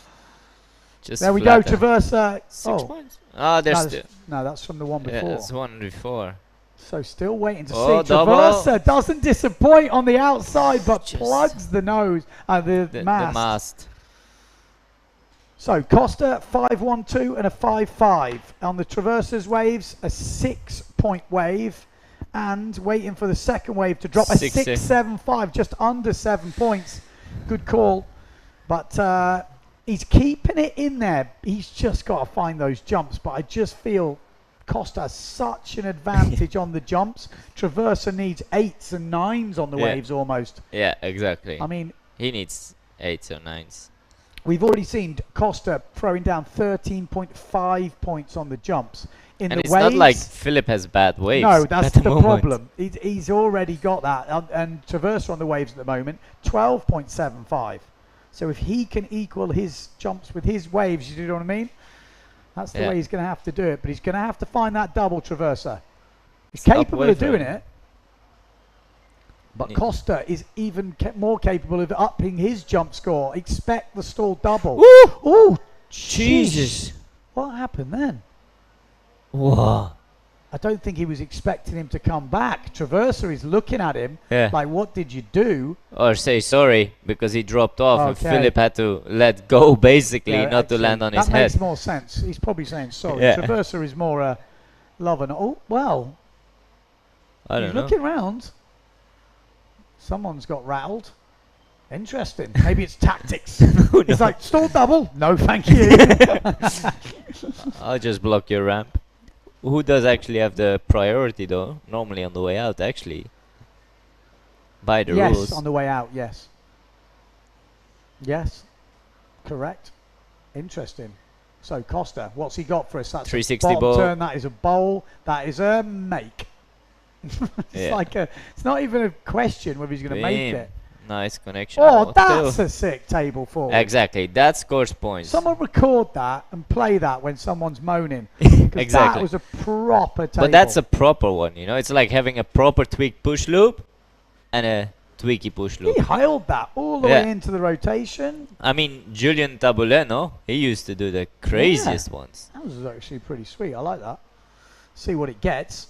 Just There we go, flatten. Traversa. 6 points. Oh, there's still. No, that's from the one before. Yeah, that's one before. So still waiting to Oh, see. double. Traversa doesn't disappoint on the outside, but plugs the nose, the The mast. mast. So Costa 5.12 and a 5.5 on the Traversa's waves, a 6-point wave, and waiting for the second wave to drop a 6.75, just under 7 points. Good call, but he's keeping it in there. He's just got to find those jumps, but I just feel Costa has such an advantage on the jumps. Traversa needs 8s and 9s on the waves almost. Yeah, exactly. I mean, he needs 8s or 9s. we've already seen Costa throwing down 13.5 points on the jumps. In and the it's waves, not like Philip has bad waves. no, that's at the the moment. problem. He's already got that. And Traversa on the waves at the moment, 12.75. So if he can equal his jumps with his waves, you know what I mean? That's the way he's going to have to do it. But he's going to have to find that double Traversa. He's capable of doing it. But Costa is even more capable of upping his jump score. Expect the stall double. Woo! Oh, Jesus. What happened then? Whoa. I don't think he was expecting him to come back. Traversa is looking at him like, what did you do? Or say sorry because he dropped off and Okay. Philip had to let go basically, Yeah, not to land on his that head. makes more sense. He's probably saying sorry. Yeah. Traversa is more love and well. I don't He's know. looking round. Someone's got rattled. Interesting. Maybe it's tactics. He's like, stall double. No, thank you. I'll just block your ramp. Who does actually have the priority though? Normally on the way out actually. By the yes, rules. on the way out, yes. Yes, correct. Interesting. So Costa, what's he got for us? That's 360 a bottom ball. turn. That is a bowl. That is a make. It's not even a question whether he's going to make Damn. it. Nice connection. Oh, still. that's a sick table forward. Exactly, that scores points. Someone record that and play that when someone's moaning. Exactly. That was a proper table. But that's a proper one, you know. It's like having a proper tweak push loop and a tweaky push loop. He held that all the way into the rotation. I mean, Julian Tabuleno, he used to do the craziest ones. That was actually pretty sweet. I like that. See what it gets.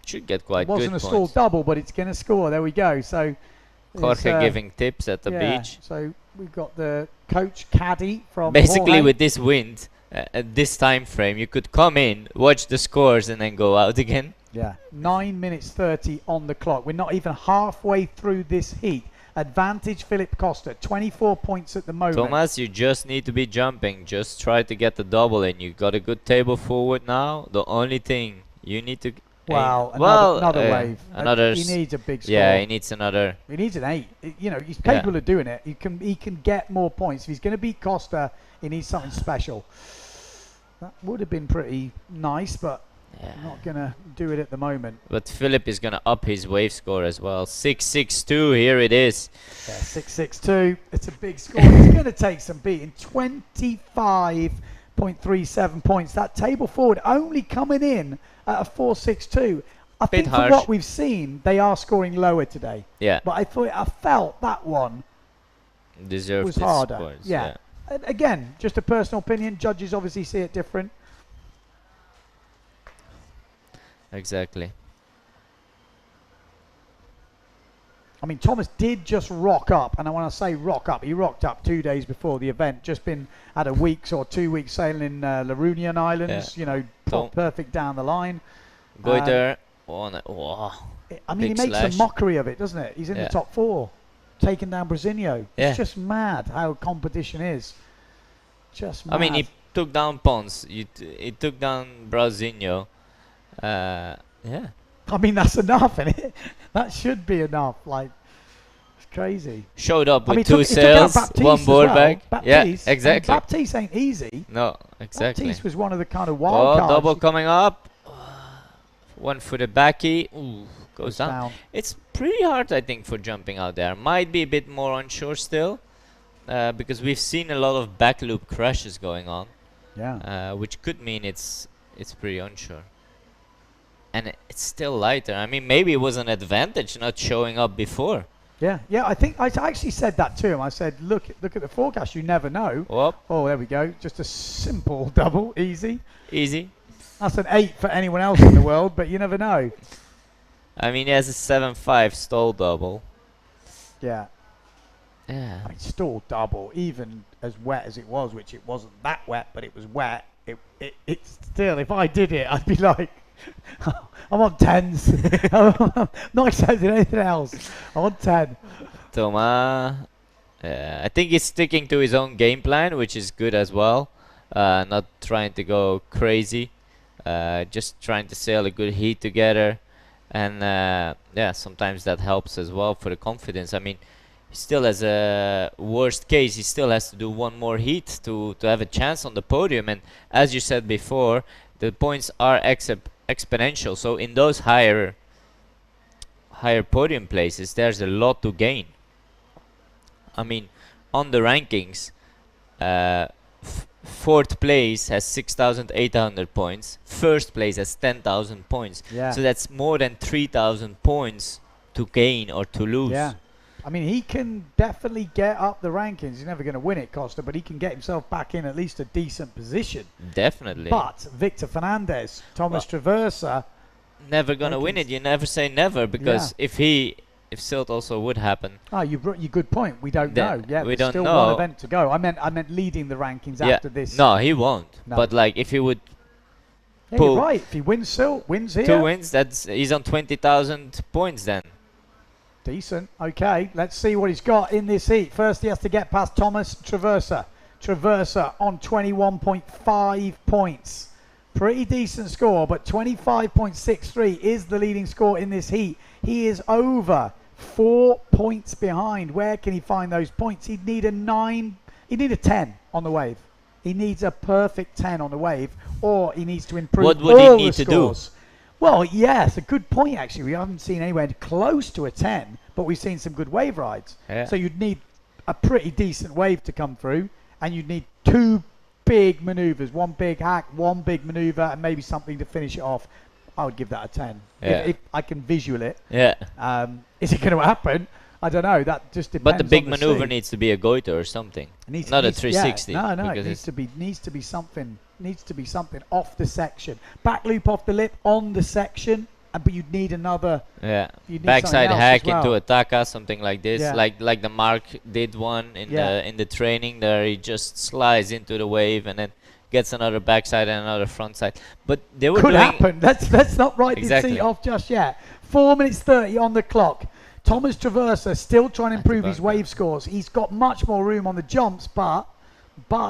Should get quite it wasn't good a stall points. double, but it's going to score. There we go. So Jorge giving tips at the beach. So we've got the coach caddy from Basically, Jorge. with this wind, at this time frame, you could come in, watch the scores, and then go out again. Yeah, 9 minutes 30 on the clock. We're not even halfway through this heat. Advantage Philip Costa, 24 points at the moment. Thomas, you just need to be jumping. Just try to get the double in. You got a good table forward now. The only thing you need to... Wow, well, another wave. Another He needs a big score. Yeah, he needs another... He needs an 8. You know, he's capable of doing it. He can get more points. If he's going to beat Costa, he needs something special. That would have been pretty nice, but not going to do it at the moment. But Philip is going to up his wave score as well. 662, here it is. Yeah, 662. It's a big score. He's going to take some beating. 25.37 points. That table forward only coming in at a 462. I Bit think harsh. for what we've seen, they are scoring lower today. Yeah. But I felt that one Deserved was its harder. points, Yeah. And again, just a personal opinion. Judges obviously see it different. Exactly. I mean, Thomas did just rock up, and I want to say rock up. He rocked up 2 days before the event, just been had a week or 2 weeks sailing in La Reunion Islands, you know, perfect down the line. Goiter on it. Wow. I mean, he Big makes slash. a mockery of it, doesn't it? He's in the top 4, taking down Brasinho. Yeah. It's just mad how competition is. Just mad. I mean, he took down Pons. He took down Brasinho. Yeah. I mean, that's enough, isn't it? That should be enough. Like, it's crazy. Showed up I with mean, two he took out sails, Baptiste one as board well. back. Yeah, Baptiste, exactly. and Baptiste ain't easy. No, exactly. Baptiste was one of the kind of wild Oh, cards. double coming up. One for the backy. Ooh, goes down. It's pretty hard, I think, for jumping out there. Might be a bit more onshore still, because we've seen a lot of back loop crashes going on. Yeah. Which could mean it's pretty onshore. And it's still lighter. I mean, maybe it was an advantage not showing up before. Yeah, I think I actually said that to him. I said, look at the forecast. You never know. Oh, there we go. Just a simple double, easy. Easy. That's an 8 for anyone else in the world, but you never know. I mean, he has a 7.5 stall double. Yeah. Yeah. I mean, stall double, even as wet as it was, which it wasn't that wet, but it was wet. It still, if I did it, I'd be like, I'm on 10s. I'm not expecting anything else. I'm on 10. Thomas, I think he's sticking to his own game plan, which is good as well. Not trying to go crazy. Just trying to sail a good heat together. And yeah, sometimes that helps as well for the confidence. I mean, he still has a worst case. He still has to do one more heat to have a chance on the podium. And as you said before, the points are exponential. So in those higher podium places, there's a lot to gain. I mean, on the rankings, fourth place has 6,800 points. First place has 10,000 points. Yeah. So that's more than 3,000 points to gain or to lose. Yeah. I mean, he can definitely get up the rankings. He's never going to win it, Costa, but he can get himself back in at least a decent position. Definitely. But Victor Fernandez, Thomas Traversa, never gonna win it. You never say never, because if Silt also would happen. Oh, you brought your good point. We don't know. Yeah, we there's don't still know. one event to go. I meant leading the rankings after this. No, he won't. No. But like, if he would Yeah, you're right. If he wins Silt, wins here. 2 wins, he's on 20,000 points then. Decent. Okay, let's see what he's got in this heat. First, he has to get past Thomas Traversa. Traversa on 21.5 points. Pretty decent score, but 25.63 is the leading score in this heat. He is over 4 points behind. Where can he find those points? He'd need a 9. He'd need a 10 on the wave. He needs a perfect 10 on the wave, or he needs to improve What would all he need the to do? scores. Well, yeah, it's a good point, actually. We haven't seen anywhere close to a 10, but we've seen some good wave rides. Yeah. So you'd need a pretty decent wave to come through, and you'd need 2 big maneuvers, 1 big hack, 1 big maneuver, and maybe something to finish it off. I would give that a 10. Yeah. If I can visual it. Yeah. Is it going to happen? I don't know. That just depends. But the big on the maneuver sea. needs to be a goiter or something. Needs Not a needs- 360. Yeah, no, it because needs to be something. Needs to be something off the section. Back loop off the lip on the section, but you'd need another. Yeah. You'd need Backside something else hack as well. into a taka, something like this. Yeah. Like the Mark did one in the training there. He just slides into the wave and then gets another backside and another front side. But they were Could doing happen. Let's not write Exactly. this seat off just yet. 4 minutes 30 on the clock. Thomas Traversa still trying to improve his wave scores. He's got much more room on the jumps, but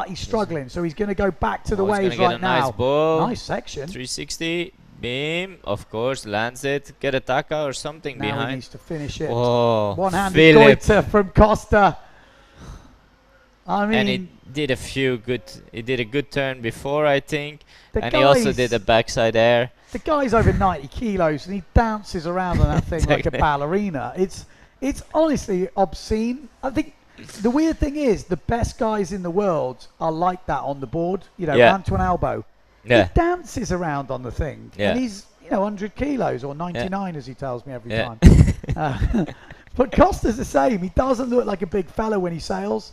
he's struggling. So he's going to go back to the he's waves gonna right get a nice now. ball. Nice section. 360 beam, of course, lands it. Get a taka or something Now he behind. needs to finish it. Oh, One-handed Philip. goiter from Costa. I mean, And he did he did a good turn before, I think. The And he also guys- did a backside air. the guy's over 90 kilos and he dances around on that thing like a Exactly. ballerina. It's honestly obscene. I think the weird thing is the best guys in the world are like that on the board. You know, Yeah. Antoine Albo. Yeah. He dances around on the thing. Yeah. And he's, 100 kilos or 99 as he tells me every Yeah. time. But Costa's the same. He doesn't look like a big fella when he sails,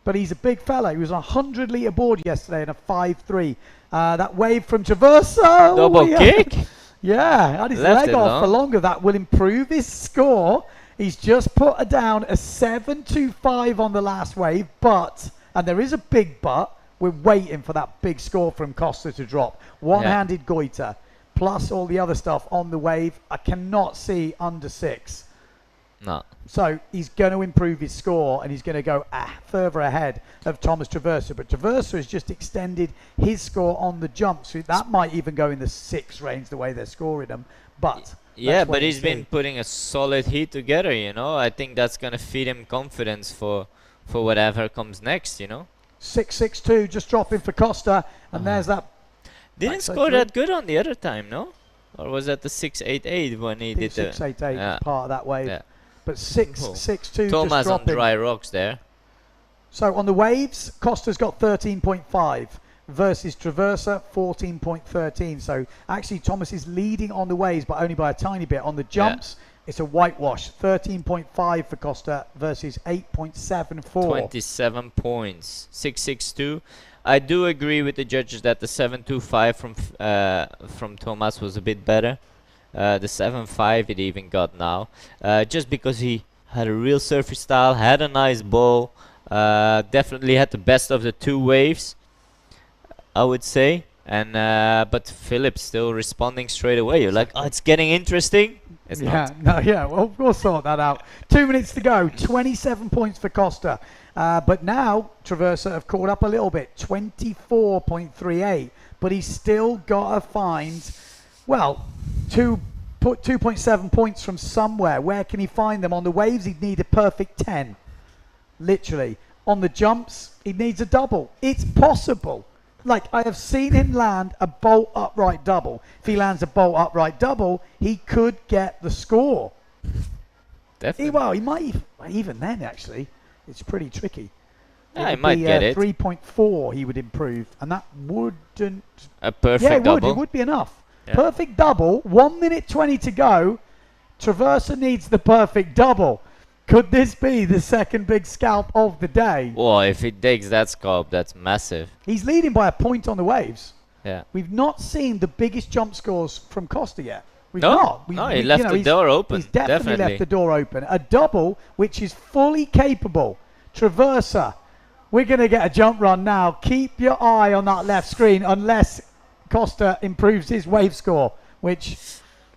but he's a big fella. He was on a 100-litre board yesterday in a 5.3. That wave from Traversa. Double kick? Yeah, had his Left leg it off long. for longer. That will improve his score. He's just put down a 7.25 on the last wave, and there is a big but, we're waiting for that big score from Costa to drop. One-handed goiter, plus all the other stuff on the wave. I cannot see under 6. No. So he's going to improve his score, and he's going to go further ahead of Thomas Traversa. But Traversa has just extended his score on the jump, so that might even go in the 6 range the way they're scoring them. But Yeah, let's but wait he's and been see. putting a solid heat together, I think that's going to feed him confidence for whatever comes next, 6.62 just dropping for Costa, and there's that. Didn't backside score through. that good on the other time, no? Or was that the 6.88 when he did the 6.88 yeah. part of that wave. Yeah. But 6.62 Thomas just on dropping. dry rocks there. So on the waves, Costa's got 13.5 versus Traversa 14.13. So actually Thomas is leading on the waves, but only by a tiny bit. On the jumps, it's a whitewash. 13.5 for Costa versus 8.74. 27 points. 6.62. I do agree with the judges that the 7.25 from Thomas was a bit better. The 7.5 it even got now. Just because he had a real surfy style, had a nice ball, definitely had the best of the 2 waves, I would say. And but Philip's still responding straight away. You're like, oh, it's getting interesting. It's not. Well, we'll sort that out. 2 minutes to go. 27 points for Costa. But now Traversa have caught up a little bit. 24.38. But he's still got to find, 2 2.7 points from somewhere. Where can he find them? On the waves, he'd need a perfect 10. Literally. On the jumps, he needs a double. It's possible. Like, I have seen him land a bolt upright double. If he lands a bolt upright double, he could get the score. Definitely. He might even then, actually. It's pretty tricky. Yeah, he might get it. 3.4 he would improve, and that wouldn't... A perfect double. It would be enough. Yeah. Perfect double, 1 minute 20 to go. Traversa needs the perfect double. Could this be the second big scalp of the day? Well, if he takes that scalp, that's massive. He's leading by a point on the waves. Yeah. We've not seen the biggest jump scores from Costa yet. We've No, not. no, he left the door open, He's definitely definitely. left the door open. A double, which is fully capable. Traversa, we're going to get a jump run now. Keep your eye on that left screen unless Costa improves his wave score, which,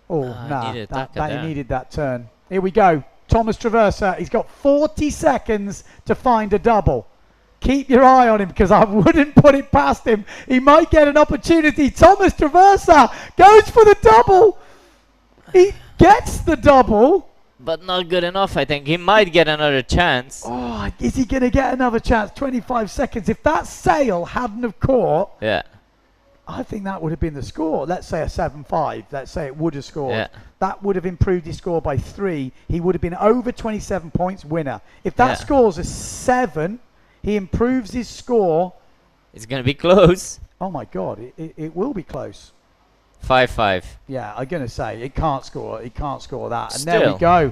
he needed that turn. Here we go. Thomas Traversa, he's got 40 seconds to find a double. Keep your eye on him because I wouldn't put it past him. He might get an opportunity. Thomas Traversa goes for the double. He gets the double. But not good enough, I think. He might get another chance. Oh, is he going to get another chance? 25 seconds. If that sail hadn't have caught, Yeah. I think that would have been the score. Let's say a 7-5. Let's say it would have scored. Yeah. That would have improved his score by 3. He would have been over 27 points winner. If that scores a 7, he improves his score. It's going to be close. Oh, my God. It will be close. 5-5. Yeah, I'm going to say it can't score. He can't score that. And Still, there we go.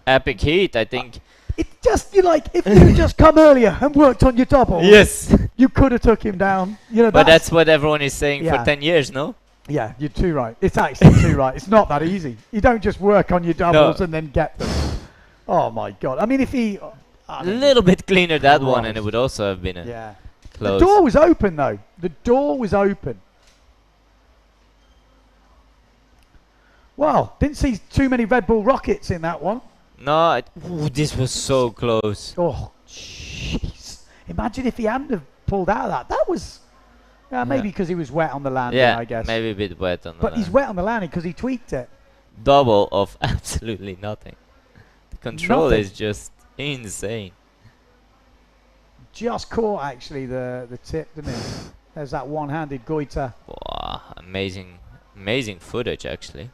Epic heat, I think. It's just, if you had just come earlier and worked on your double. Yes. You could have took him down. But that's what everyone is saying for 10 years, no? Yeah, you're too right. It's actually too right. It's not that easy. You don't just work on your doubles and then get them. Oh, my God. I mean, if he... A little bit cleaner that one, and it would also have been a close. The door was open, though. The door was open. Well, didn't see too many Red Bull rockets in that one. No, this was so close. Oh, jeez. Imagine if he hadn't have pulled out of that. That was... maybe because he was wet on the landing, I guess. Maybe a bit wet on the But he's wet on the landing because he tweaked it. Double of absolutely nothing. The control Nothing. is just insane. Just caught, actually, the tip, didn't he? There's that one-handed goiter. Wow, amazing footage, actually.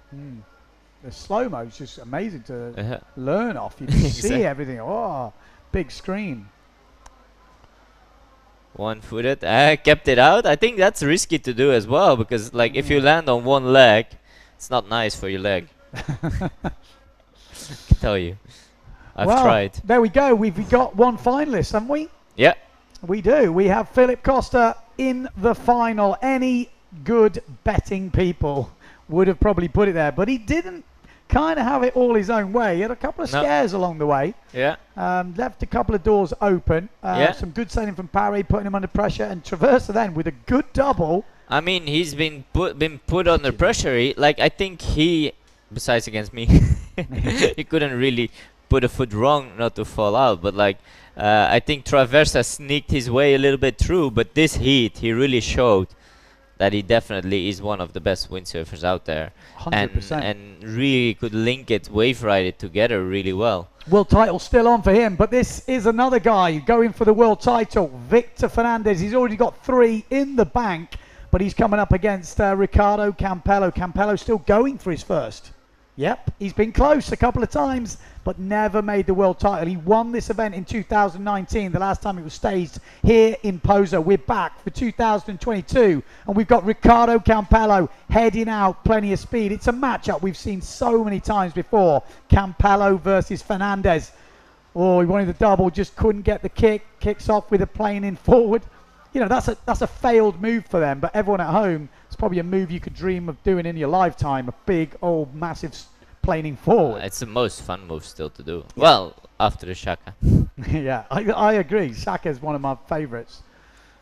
The slow-mo is just amazing to learn off. You can Exactly. see everything. Oh, big screen. One-footed. Kept it out. I think that's risky to do as well because, if you land on one leg, it's not nice for your leg. I can tell you. I've tried. There we go. We've got one finalist, haven't we? Yeah. We do. We have Philip Costa in the final. Any good betting people would have probably put it there, but he didn't kind of have it all his own way. He had a couple of scares along the way. Yeah. Left a couple of doors open. Some good sailing from Parry, putting him under pressure, and Traversa then with a good double. I mean, he's been put under pressure. I think he, besides against me, he couldn't really put a foot wrong not to fall out. But I think Traversa sneaked his way a little bit through. But this heat, he really showed that he definitely is one of the best windsurfers out there. 100%. And really could link it, wave ride it together really well. World title still on for him, but this is another guy going for the world title, Victor Fernandez. He's already got 3 in the bank, but he's coming up against Ricardo Campello. Campello still going for his first. Yep, he's been close a couple of times, but never made the world title. He won this event in 2019, the last time it was staged here in Posa. We're back for 2022, and we've got Ricardo Campello heading out, plenty of speed. It's a matchup we've seen so many times before. Campello versus Fernandez. Oh, he wanted the double, just couldn't get the kick. Kicks off with a plane in forward. That's a failed move for them, but everyone at home, it's probably a move you could dream of doing in your lifetime, a big, old, massive planing forward. It's the most fun move still to do. Yeah. Well, after the Shaka. Yeah, I agree. Shaka is one of my favourites.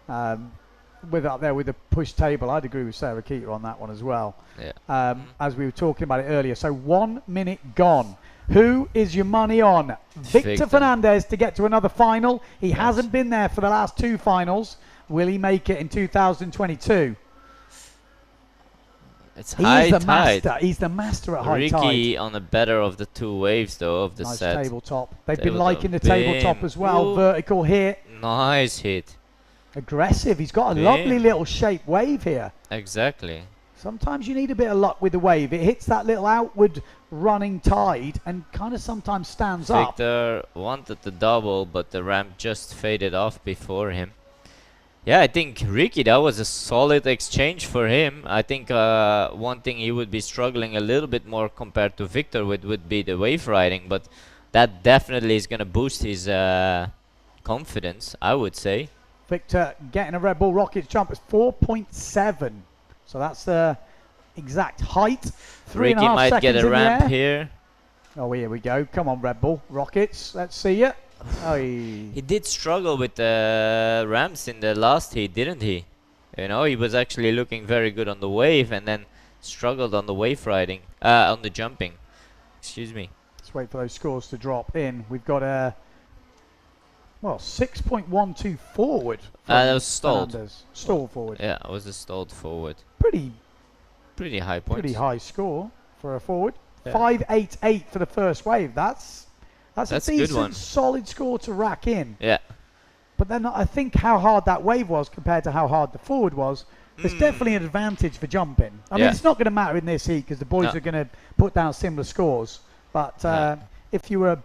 With up there with the push table, I'd agree with Sarah Keeter on that one as well. Yeah. As we were talking about it earlier. So 1 minute gone. Who is your money on? Victor Fernandez to get to another final. He hasn't been there for the last 2 finals. Will he make it in 2022? It's He high is the tide. master. He's the master at high tide. Ricky on the better of the two waves though of the Nice set. tabletop. They've been Tabletop. liking the tabletop Bim. as well. Ooh. Vertical hit. Nice hit. Aggressive. He's got a Bim. lovely little shape wave here. Exactly. Sometimes you need a bit of luck with the wave. It hits that little outward running tide and kind of sometimes stands up. Victor wanted the double, but the ramp just faded off before him. Yeah, I think Ricky, that was a solid exchange for him. I think one thing he would be struggling a little bit more compared to Victor with would be the wave riding, but that definitely is going to boost his confidence, I would say. Victor getting a Red Bull Rockets jump is 4.7. So that's the exact height. Ricky 3.5 might seconds get a in the ramp air. here. Oh, here we go. Come on, Red Bull Rockets. Let's see you. Oh, He did struggle with the ramps in the last heat, didn't he? You know, he was actually looking very good on the wave and then struggled on the wave riding, on the jumping. Excuse me. let's wait for those scores to drop in. We've got a 6.12 forward. That was stalled. Fernandez. Stall forward. Yeah, it was a stalled forward. Pretty high points. Pretty high score for a forward. Yeah. 5.88 for the first wave. That's a That's a good one. decent, solid score to rack in. Yeah. But then I think how hard that wave was compared to how hard the forward was, there's definitely an advantage for jumping. I mean, it's not going to matter in this heat because the boys are going to put down similar scores. But if you were,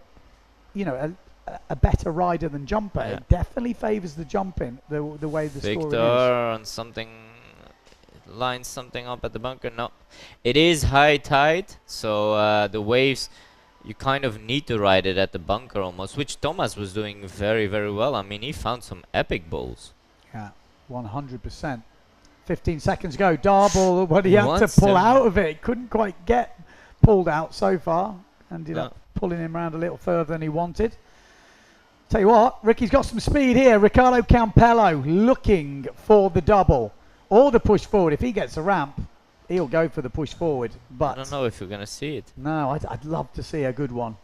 a better rider than jumper, it definitely favours the jumping, the way the scoring is. Victor on something, lines something up at the bunker. No, it is high tide, so the waves, you kind of need to ride it at the bunker almost, which Thomas was doing very, very well. I mean, he found some epic bowls. Yeah, 100%. 15 seconds go. Darble, but he had to pull out of it. Couldn't quite get pulled out so far. Ended up pulling him around a little further than he wanted. Tell you what, Ricky's got some speed here. Ricardo Campello looking for the double or the push forward. If he gets a ramp, he'll go for the push forward. But I don't know if you're going to see it. No, I'd love to see a good one.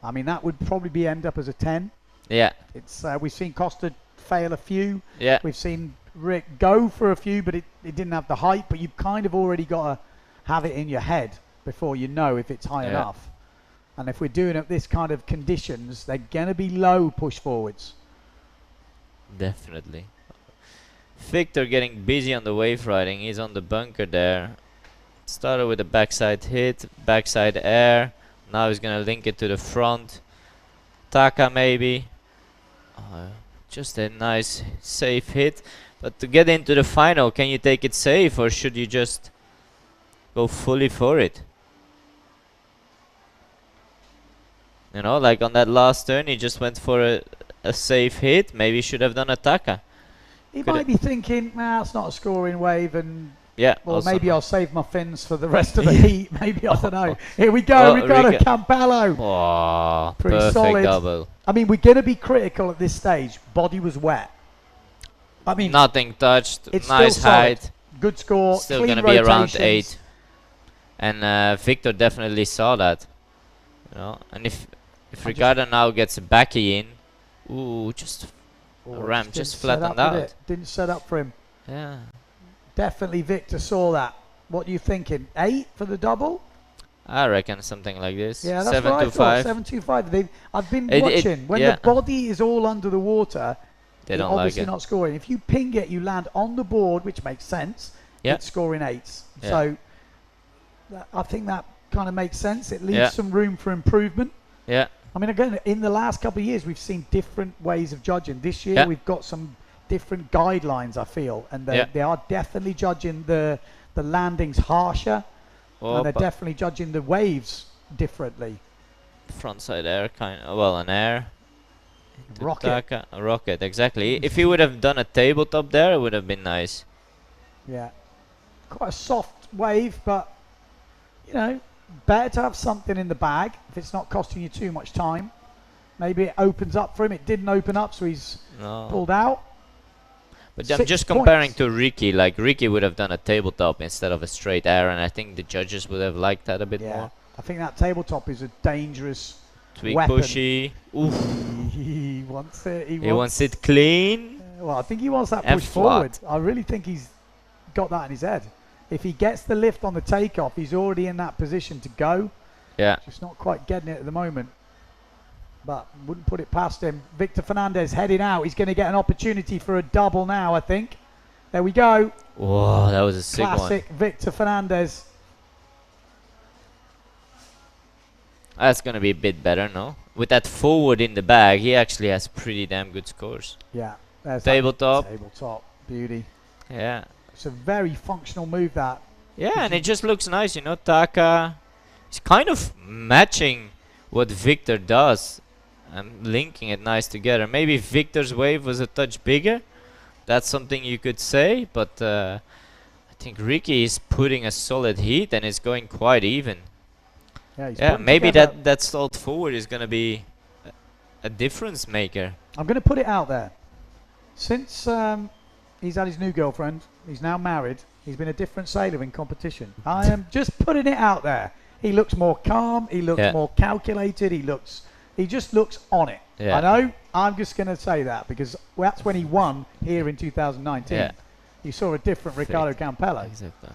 I mean, that would probably end up as a 10. Yeah. It's we've seen Costa fail a few. Yeah. We've seen Rick go for a few, but it didn't have the height. But you've kind of already got to have it in your head before you know if it's high enough. And if we're doing it this kind of conditions, they're going to be low push forwards. Definitely. Victor getting busy on the wave riding. He's on the bunker there. Started with a backside hit, backside air. Now he's going to link it to the front. Taka maybe. Just a nice safe hit. But to get into the final, can you take it safe or should you just go fully for it? You know, like on that last turn, he just went for a safe hit. Maybe he should have done a Taka. He might be thinking, nah, it's not a scoring wave, and or maybe I'll save my fins for the rest of the heat. Maybe, I don't know. Here we go, Ricardo Campello. Oh, pretty perfect solid. Double. I mean, we're going to be critical at this stage. Body was wet. I mean, nothing touched. It's nice still solid. height. Good score. Still going to be around 8. And Victor definitely saw that. You know, and if Ricardo now gets a backy in, just a ramp just flattened out. Didn't set up for him. Yeah. Definitely Victor saw that. What are you thinking? 8 for the double? I reckon something like this. Yeah, that's what I thought. 7.25. I've been watching. When the body is all under the water, they don't obviously like it. not scoring. If you ping it, you land on the board, which makes sense. Yeah. It's scoring 8s. Yeah. So I think that kind of makes sense. It leaves some room for improvement. Yeah. I mean, again, in the last couple of years, we've seen different ways of judging. This year, we've got some different guidelines, I feel, and they are definitely judging the landings harsher, and they're definitely judging the waves differently. Frontside air, an air. Rocket. A rocket, exactly. If he would have done a tabletop there, it would have been nice. Yeah. Quite a soft wave, but, better to have something in the bag if it's not costing you too much time. Maybe it opens up for him. It didn't open up, so he's pulled out. But I'm just comparing to Ricky. Like, Ricky would have done a tabletop instead of a straight air, and I think the judges would have liked that a bit more. I think that tabletop is a dangerous Tweak weapon. pushy. Oof. He wants it. He wants it clean. Well, I think he wants that And push flat. forward. I really think he's got that in his head. If he gets the lift on the takeoff, he's already in that position to go. Yeah. Just not quite getting it at the moment. But wouldn't put it past him. Victor Fernandez heading out. He's going to get an opportunity for a double now, I think. There we go. Whoa, that was a sick one. Classic Victor Fernandez. That's going to be a bit better, no? With that forward in the bag, he actually has pretty damn good scores. Yeah. There's Tabletop. Tabletop. Beauty. Yeah. It's a very functional move, that. Yeah, and it just looks nice, you know. Taka is kind of matching what Victor does and linking it nice together. Maybe Victor's wave was a touch bigger. That's something you could say, but I think Ricky is putting a solid heat and it's going quite even. Yeah, maybe that stalled forward is going to be a difference maker. I'm going to put it out there. Since he's had his new girlfriend, he's now married, he's been a different sailor in competition. I am just putting it out there. He looks more calm, he looks more calculated, he just looks on it. Yeah. I know, I'm just going to say that because that's when he won here in 2019. Yeah. You saw a different Ricardo Campello. Exactly.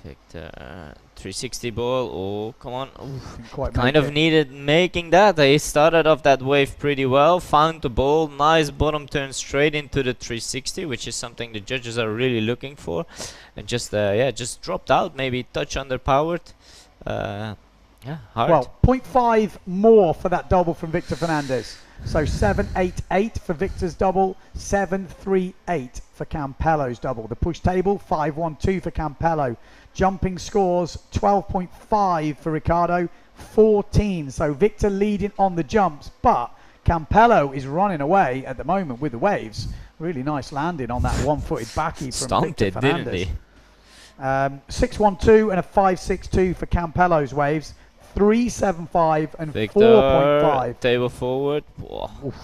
Victor, 360 ball. Oh, come on. Kind of needed making that. He started off that wave pretty well, found the ball, nice bottom turn straight into the 360, which is something the judges are really looking for, and just just dropped out, maybe touch underpowered. Yeah, hard. Well, 0.5 more for that double from Victor Fernandez. So 7-8-8 for Victor's double, 7-3-8 for Campello's double. The push table, 5-1-2 for Campello. Jumping scores, 12.5 for Ricardo, 14. So Victor leading on the jumps, but Campello is running away at the moment with the waves. Really nice landing on that one-footed backy from Stomped Victor it, Fernandez. didn't he? 6-1-2 and a 5-6-2 for Campello's waves. 3-7-5 and Victor, 4.5. table forward. Whoa.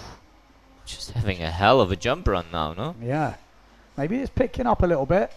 Just having a hell of a jump run now, no? Yeah. Maybe it's picking up a little bit.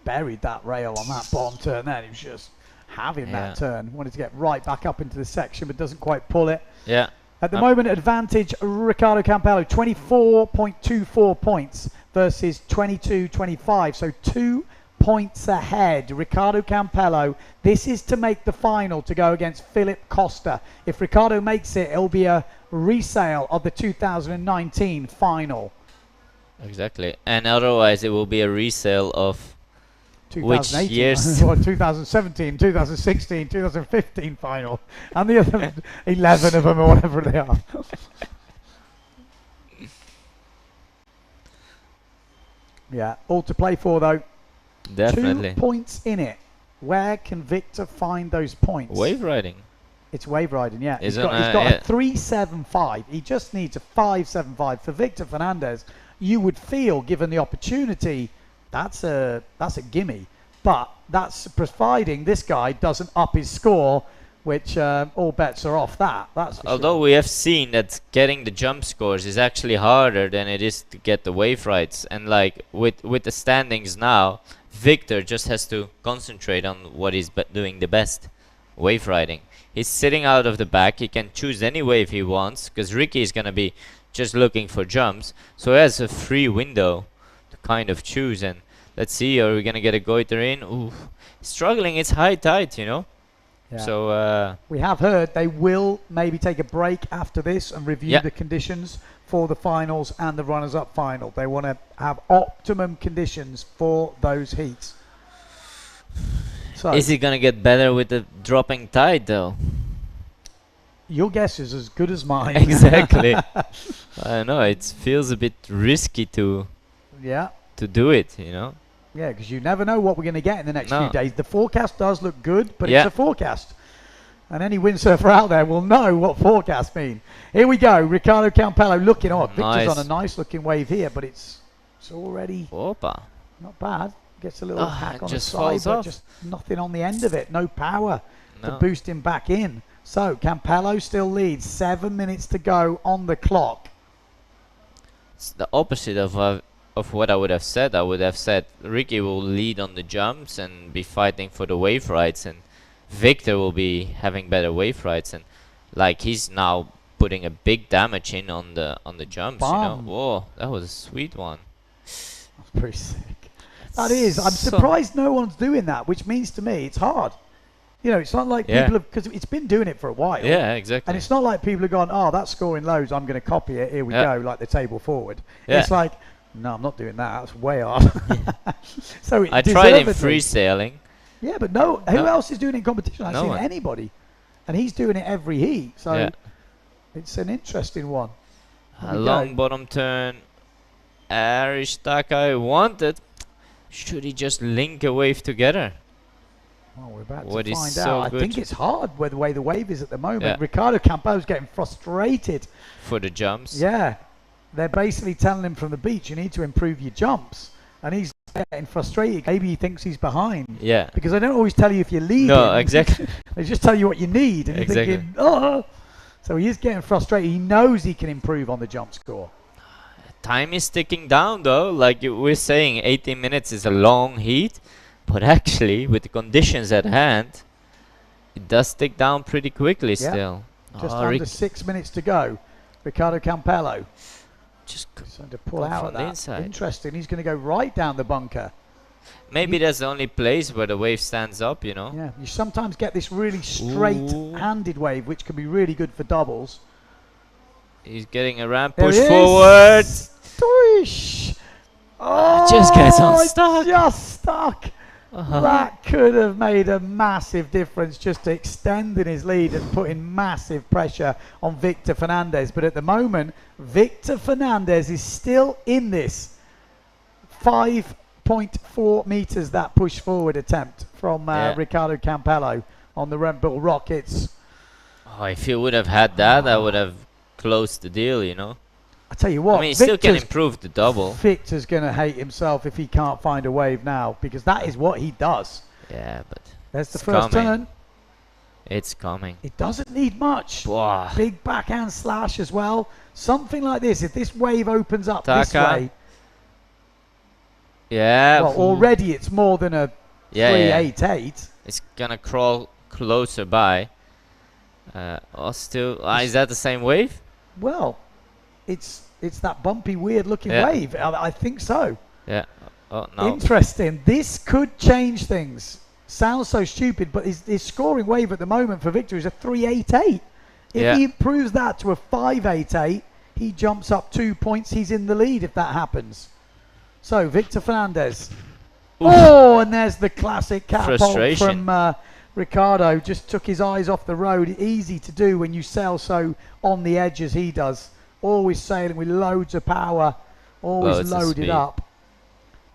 Buried that rail on that bottom turn then. He was just having that turn. Wanted to get right back up into the section, but doesn't quite pull it. Yeah. At the moment, advantage Ricardo Campello, 24.24 points versus 22.25. So 2 points ahead. Ricardo Campello. This is to make the final to go against Philip Costa. If Ricardo makes it, it'll be a resale of the 2019 final. Exactly. And otherwise, it will be a resale of which years? 2017, 2016, 2015 final. And the other 11 of them or whatever they are. Yeah, all to play for though. Definitely. 2 points in it. Where can Victor find those points? Wave riding. It's wave riding, yeah. He's Isn't got a 3.75. He just needs a 5.75. For Victor Fernandez, you would feel, given the opportunity, that's a gimme. But that's providing this guy doesn't up his score, which all bets are off that. That's for Although sure. we have seen that getting the jump scores is actually harder than it is to get the wave rides. And like with the standings now, Victor just has to concentrate on what he's doing the best, wave riding. He's sitting out of the back. He can choose any wave he wants because Ricky is going to be just looking for jumps. So he has a free window to kind of choose. And let's see, are we going to get a goiter in? Ooh, struggling. It's high tide, you know. Yeah. So we have heard they will maybe take a break after this and review the conditions for the finals and the runners-up final. They want to have optimum conditions for those heats. So is it going to get better with the dropping tide, though? Your guess is as good as mine. Exactly. I know, it feels a bit risky to do it, you know. Yeah, because you never know what we're going to get in the next few days. The forecast does look good, but it's a forecast. And any windsurfer out there will know what forecasts mean. Here we go. Ricardo Campello looking on. Victor's on a nice looking wave here, but it's already not bad. Gets a little hack on the side, but just nothing on the end of it. No power to boost him back in. So Campello still leads. 7 minutes to go on the clock. It's the opposite of what I would have said. I would have said Ricky will lead on the jumps and be fighting for the wave rides, and Victor will be having better wave rides, and like he's now putting a big damage in on the jumps. You know, whoa, that was a sweet one. That's pretty sick. That is. I'm surprised no one's doing that, which means to me it's hard. You know, it's not like people have, because it's been doing it for a while. Yeah, exactly. And it's not like people have gone, oh, that's scoring loads, I'm going to copy it, here we go, like the table forward. Yeah. It's like, no, I'm not doing that, that's way hard. So I tried in freesailing. Yeah, but no, who else is doing it in competition? I haven't No seen one. anybody. And he's doing it every heat, so it's an interesting one. A long bottom turn. Arishtaka wanted. Should he just link a wave together? Well, we're about What to is find so out. I good. think it's hard with the way the wave is at the moment. Yeah. Ricardo Campo's getting frustrated. For the jumps. Yeah. They're basically telling him from the beach, you need to improve your jumps. And he's getting frustrated. Maybe he thinks he's behind. Yeah. Because they don't always tell you if you're leading. No, exactly. They just tell you what you need. And Exactly. you're thinking, oh. So he is getting frustrated. He knows he can improve on the jump score. Time is ticking down though. Like we're saying, 18 minutes is a long heat. But actually, with the conditions at hand, it does tick down pretty quickly still. Just under 6 minutes to go. Ricardo Campello. Just trying to pull go out from of the that. inside. Interesting. He's going to go right down the bunker. Maybe that's the only place where the wave stands up, you know? Yeah, you sometimes get this really straight-handed wave, which can be really good for doubles. He's getting a ramp There push he is. forward. Swish! Oh, Just gets it's unstuck. Just stuck. That could have made a massive difference, just extending his lead and putting massive pressure on Victor Fernandez. But at the moment, Victor Fernandez is still in this. 5.4 meters that push forward attempt from Ricardo Campello on the Red Bull Rockets. Oh, if he would have had that, I would have closed the deal, you know? I tell you what, I mean, he still can improve the double. Victor's going to hate himself if he can't find a wave now, because that is what he does. Yeah, but there's the it's first coming. turn. It's coming. It doesn't need much. Wow. Big backhand slash as well. Something like this. If this wave opens up this Taka. way, Yeah. well, already it's more than a 3.88. It's gonna crawl closer by. Is that the same wave? Well, it's that bumpy, weird-looking wave. I think so. Yeah. Oh no. Interesting. This could change things. Sounds so stupid, but his scoring wave at the moment for Victor is a 3.88. If he improves that to a 5.88, he jumps up 2 points. He's in the lead if that happens. So Victor Fernandez. Oof. Oh, and there's the classic catapult Frustration. from Ricardo. Just took his eyes off the road. Easy to do when you sail so on the edge as he does. Always sailing with loads of power. Always loaded up.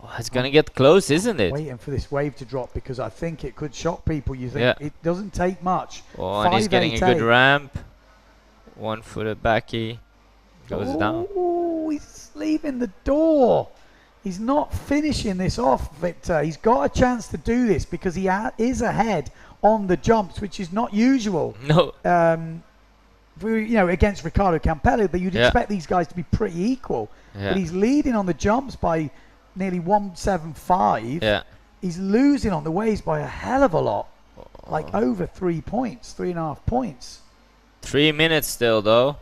Oh, it's gonna get close, isn't it? Waiting for this wave to drop because I think it could shock people. You think it doesn't take much. Oh, and he's getting a good ramp. 1 footed backy. Goes down. Oh, he's leaving the door. He's not finishing this off, Victor. He's got a chance to do this because he is ahead on the jumps, which is not usual. No. Against Ricardo Campello, you'd expect these guys to be pretty equal. Yeah. But he's leading on the jumps by nearly 175. Yeah. He's losing on the waves by a hell of a lot. Like over 3 points, 3.5 points. 3 minutes still, though.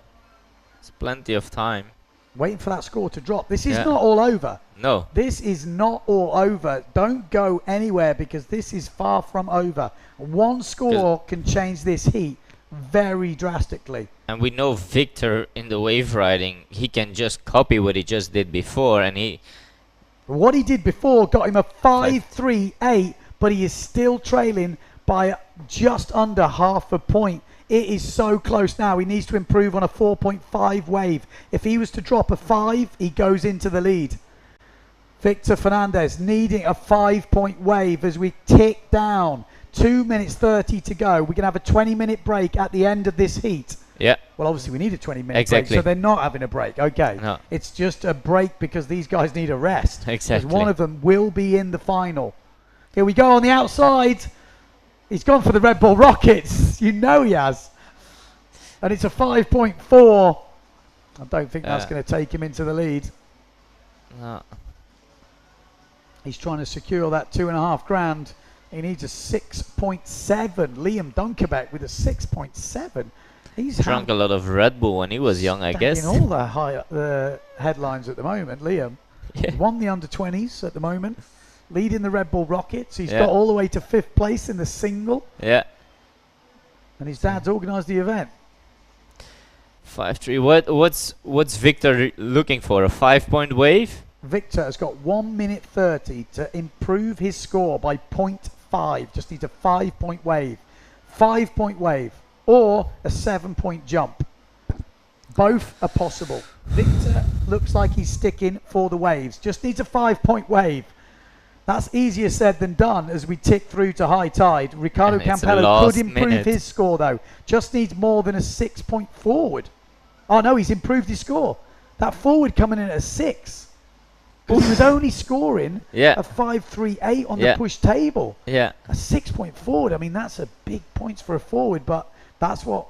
It's plenty of time. Waiting for that score to drop. This is not all over. No. This is not all over. Don't go anywhere because this is far from over. One score can change this heat very drastically. And we know Victor in the wave riding, he can just copy what he just did before, and what he did before got him a 5.38, but he is still trailing by just under half a point. It is so close now. He needs to improve on a 4.5 wave. If he was to drop a 5, he goes into the lead. Victor Fernandez needing a 5-point wave as we tick down. 2 minutes 30 to go. We're going to have a 20-minute break at the end of this heat. Yeah. Well, obviously we need a 20-minute Exactly. break, so they're not having a break. Okay. No. It's just a break because these guys need a rest. Exactly. Because one of them will be in the final. Here we go on the outside. He's gone for the Red Bull Rockets. You know he has. And it's a 5.4. I don't think that's going to take him into the lead. No. He's trying to secure that 2.5 grand. He needs a 6.7. Liam Dunkerbeck with a 6.7. He's drunk a lot of Red Bull when he was young, I guess. In all the headlines at the moment, Liam. He won the under-20s at the moment. leading the Red Bull Rockets. He's Yeah. got all the way to 5th place in the single. Yeah. And his dad's organised the event. 5-3. What's Victor looking for? A 5-point wave? Victor has got 1 minute 30 to improve his score by 0.5. Just needs a 5-point wave. 5-point wave. Or a 7-point jump. Both are possible. Victor looks like he's sticking for the waves. Just needs a 5-point wave. That's easier said than done as we tick through to high tide. Ricardo And it's the Campello last could improve minute. his score though. Just needs more than a 6-point forward. Oh no, he's improved his score. That forward coming in at a 6. But he was only scoring Yeah. a 5.38 on Yeah. the push table. Yeah. A 6-point forward. I mean, that's a big points for a forward, but that's what.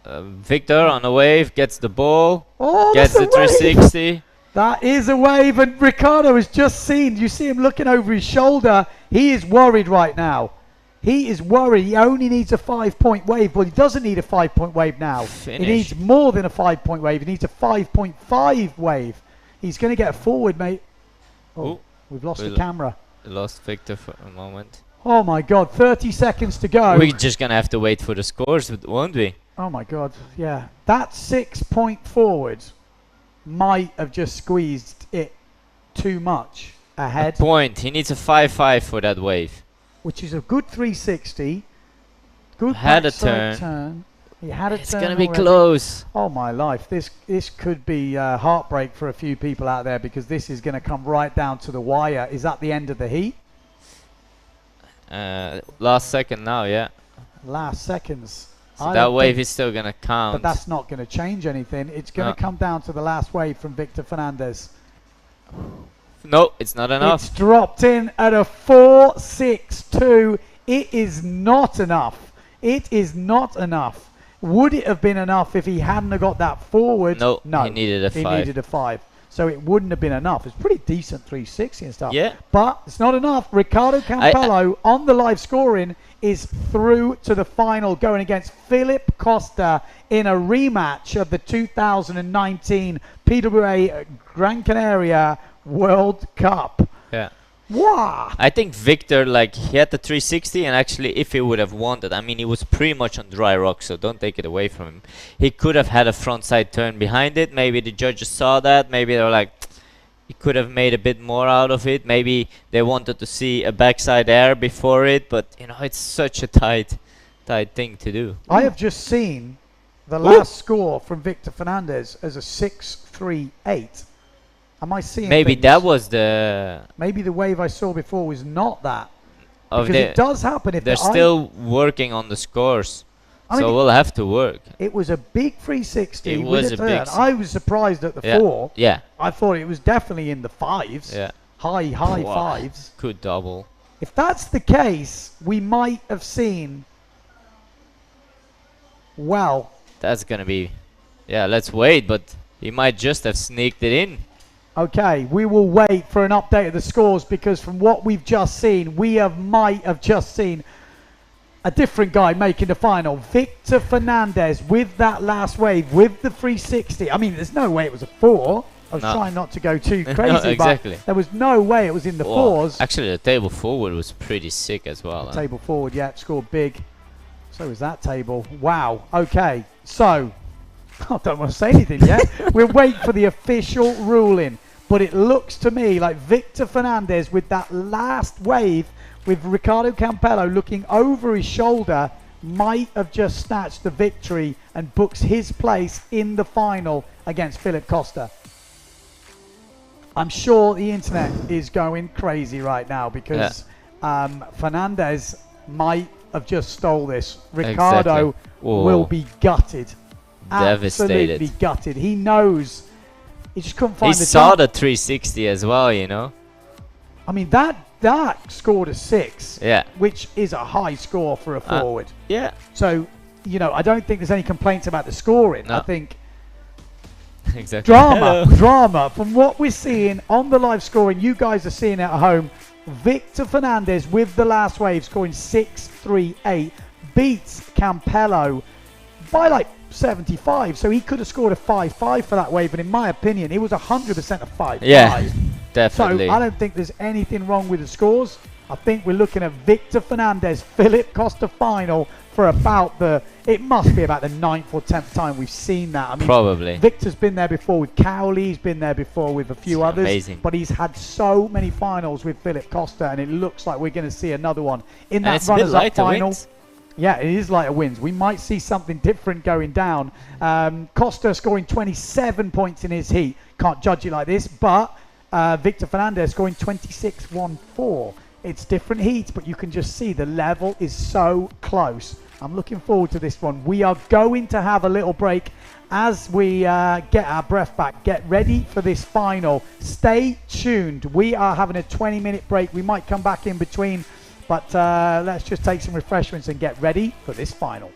Victor on a wave, gets the ball, Oh, gets that's the a wave. 360. That is a wave, and Ricardo has just seen. You see him looking over his shoulder. He is worried right now. He is worried. He only needs a 5-point wave, but he doesn't need a 5-point wave now. Finish. He needs more than a 5-point wave. He needs a 5.5 wave. He's going to get a forward, mate. Oh, Ooh. we've lost We the camera. Lost Victor for a moment. Oh my God, 30 seconds to go. We're just gonna have to wait for the scores, won't we? Oh my God, yeah. That 6-point forward might have just squeezed it too much ahead. Point. He needs a 5-5 for that wave. Which is a good 360. Good Had a backside turn. He had a It's turn gonna be already. close. Oh my life, this could be heartbreak for a few people out there because this is going to come right down to the wire. Is that the end of the heat? Last second now, yeah. Last seconds. So I that don't wave think- is still gonna count. But that's not going to change anything. It's going No. to come down to the last wave from Victor Fernandez. No, it's not enough. It's dropped in at a 4.62. It is not enough. It is not enough. Would it have been enough if he hadn't have got that forward? No, No. he needed a He 5. needed a 5. So it wouldn't have been enough. It's pretty decent 360 and stuff. Yeah. But it's not enough. Ricardo Campello on the live scoring is through to the final going against Philip Costa in a rematch of the 2019 PWA Gran Canaria World Cup. Yeah. Wow. I think Victor, like, he had the 360, and actually, if he would have wanted, I mean, he was pretty much on dry rock, so don't take it away from him. He could have had a frontside turn behind it. Maybe the judges saw that. Maybe they were like, he could have made a bit more out of it. Maybe they wanted to see a backside air before it, but, you know, it's such a tight thing to do. I have just seen the last score from Victor Fernandez as a 6.38. Am I seeing Maybe things? that was the... Maybe the wave I saw before was not that. Of Because the, it does happen if they're the eye- still working on the scores, I mean, so we'll have to work. It was a big 360. It with was a turn. big I was surprised at the Yeah. 4. Yeah. I thought it was definitely in the 5s. Yeah. High Wow. 5s. Could double. If that's the case, we might have seen. Well, That's gonna be... Yeah, let's wait, but he might just have sneaked it in. okay, we will wait for an update of the scores because from what we've just seen, might have just seen a different guy making the final. Victor Fernandez with that last wave, with the 360. I mean, there's no way it was a 4. I was No. trying not to go too No, crazy, exactly. but there was no way it was in the Whoa. 4s. Actually, the table forward was pretty sick as well. The table forward, yeah, scored big. So was that table. Wow. Okay, so I don't want to say anything yet. We'll wait for the official ruling. But it looks to me like Victor Fernandez with that last wave with Ricardo Campello looking over his shoulder might have just snatched the victory and books his place in the final against Philip Costa. I'm sure the internet is going crazy right now because Fernandez might have just stole this. Ricardo Exactly. Whoa. will be gutted. Devastated. Absolutely gutted. He knows. He just couldn't He find the saw jump. the 360 as well, you know? I mean, that scored a 6. Yeah. Which is a high score for a forward. Yeah. So, you know, I don't think there's any complaints about the scoring. No. I think Exactly. drama, Hello. drama. From what we're seeing on the live scoring, you guys are seeing it at home. Victor Fernandez with the last wave scoring 6.38 beats Campello by like 75. So he could have scored a 5.5 for that wave. And in my opinion, it was 100% a 5.5. Yeah. Definitely. So I don't think there's anything wrong with the scores. I think we're looking at Victor Fernandez, Philip Costa final for about it must be about the 9th or 10th time we've seen that. I mean, probably. Victor's been there before with Cowley, he's been there before with a few others. Amazing. But he's had so many finals with Philip Costa, and it looks like we're going to see another one in And that it's a bit runners-up lighter final. wins. Yeah, it is lighter wins. We might see something different going down. Costa scoring 27 points in his heat. Can't judge it like this, but Victor Fernandez scoring 26-1-4. It's different heats, but you can just see the level is so close. I'm looking forward to this one. We are going to have a little break as we get our breath back. Get ready for this final. Stay tuned. We are having a 20-minute break. We might come back in between, but let's just take some refreshments and get ready for this final.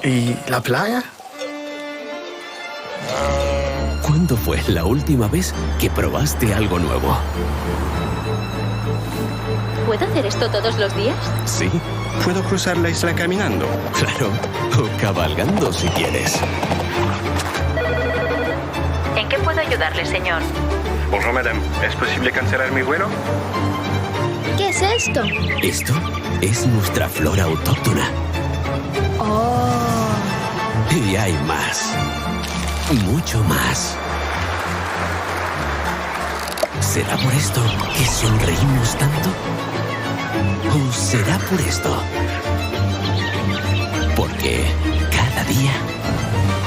¿Y la playa? ¿Cuándo fue la última vez que probaste algo nuevo? ¿Puedo hacer esto todos los días? Sí, ¿Puedo cruzar la isla caminando? claro. O cabalgando si quieres. ¿En qué puedo ayudarle, señor? Bonjour madame, ¿es posible cancelar mi vuelo? ¿Qué es esto? Esto es nuestra flora autóctona. Oh. Y hay más. Mucho más. ¿Será por esto que sonreímos tanto? ¿O será por esto? Porque cada día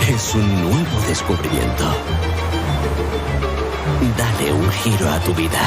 es un nuevo descubrimiento. Dale un giro a tu vida.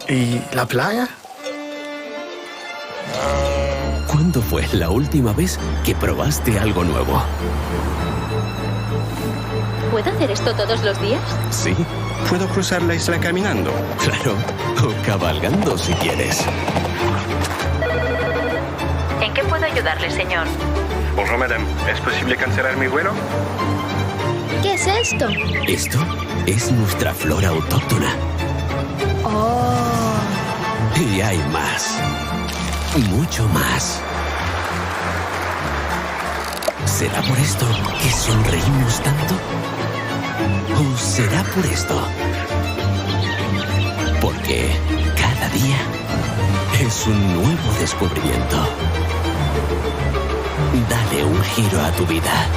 ¿Y la playa? ¿Cuándo fue la última vez que probaste algo nuevo? ¿Puedo hacer esto todos los días? Sí, ¿Puedo cruzar la isla caminando? claro. O cabalgando si quieres. ¿En qué puedo ayudarle, señor? Bonjour, madame. ¿Es posible cancelar mi vuelo? ¿Qué es esto? Esto es nuestra flora autóctona. Oh. Y hay más. Mucho más. ¿Será por esto que sonreímos tanto? ¿O será por esto? Porque cada día es un nuevo descubrimiento. Dale un giro a tu vida.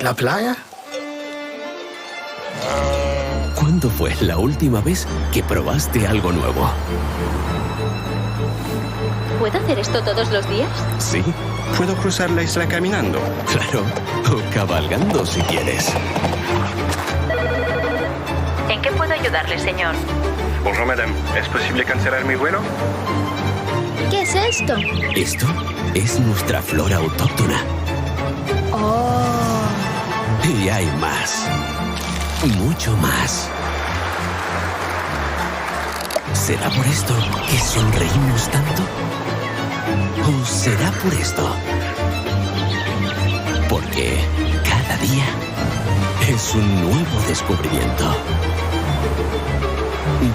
¿La playa? ¿Cuándo fue la última vez que probaste algo nuevo? ¿Puedo hacer esto todos los días? Sí, puedo cruzar la isla caminando. Claro, o cabalgando si quieres. ¿En qué puedo ayudarle, señor? Bonjour madame, ¿es posible cancelar mi vuelo? ¿Qué es esto? Esto es nuestra flora autóctona. Oh. Y hay más. Mucho más. ¿Será por esto que sonreímos tanto? ¿O será por esto? Porque cada día es un nuevo descubrimiento.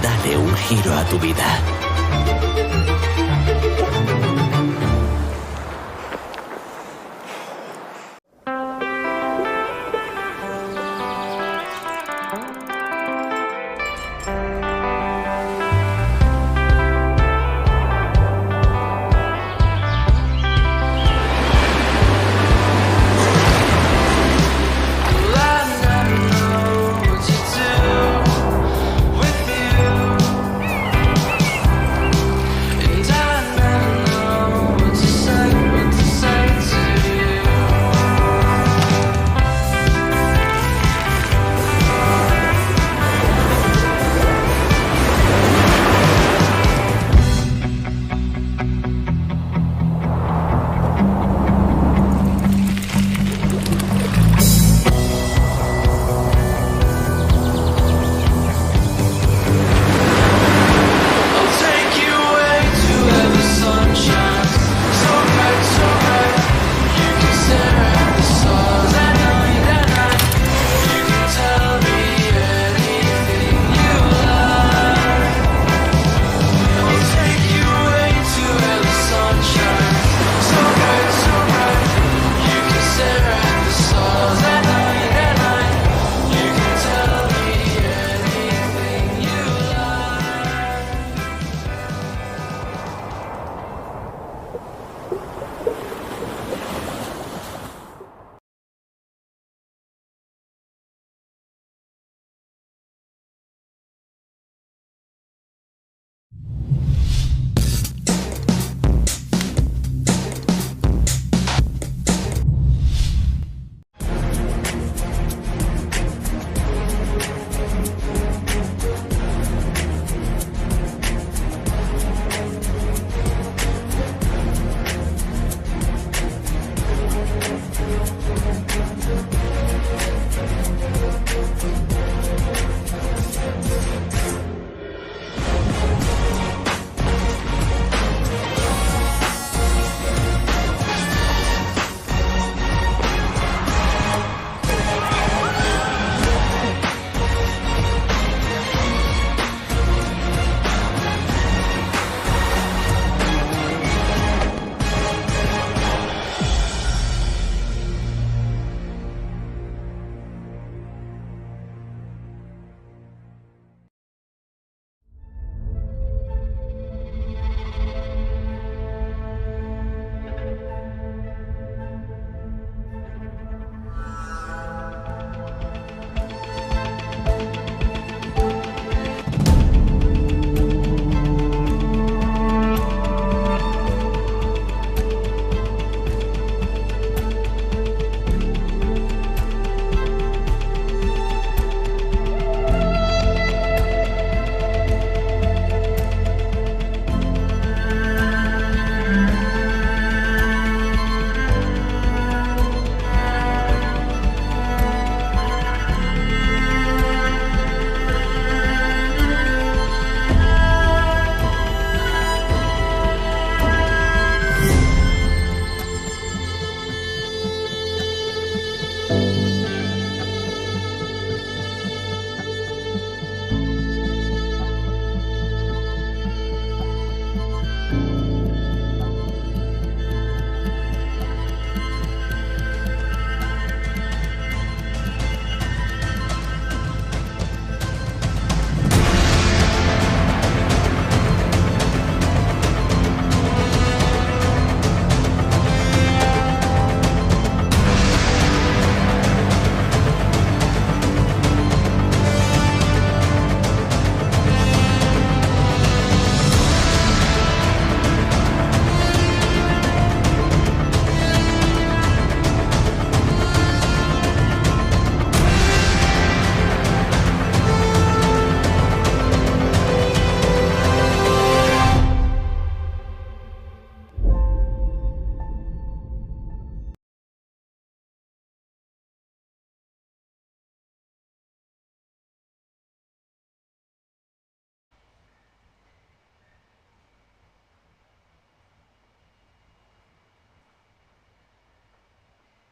Dale un giro a tu vida.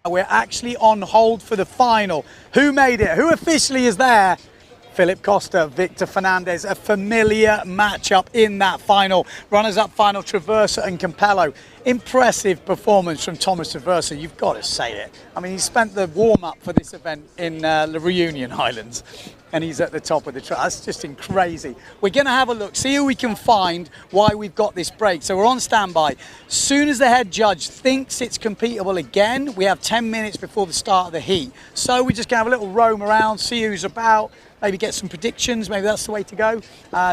We're actually on hold for the final. Who made it? Who officially is there? Philip Costa, Victor Fernandez, a familiar matchup in that final. Runners-up final, Traversa and Campello. Impressive performance from Thomas Traversa, you've got to say it. I mean, he spent the warm-up for this event in the Reunion Islands, and he's at the top of the track. That's just crazy. We're going to have a look, see who we can find, why we've got this break. So we're on standby. Soon as the head judge thinks it's completable again, we have 10 minutes before the start of the heat. So we're just going to have a little roam around, see who's about, maybe get some predictions. Maybe that's the way to go.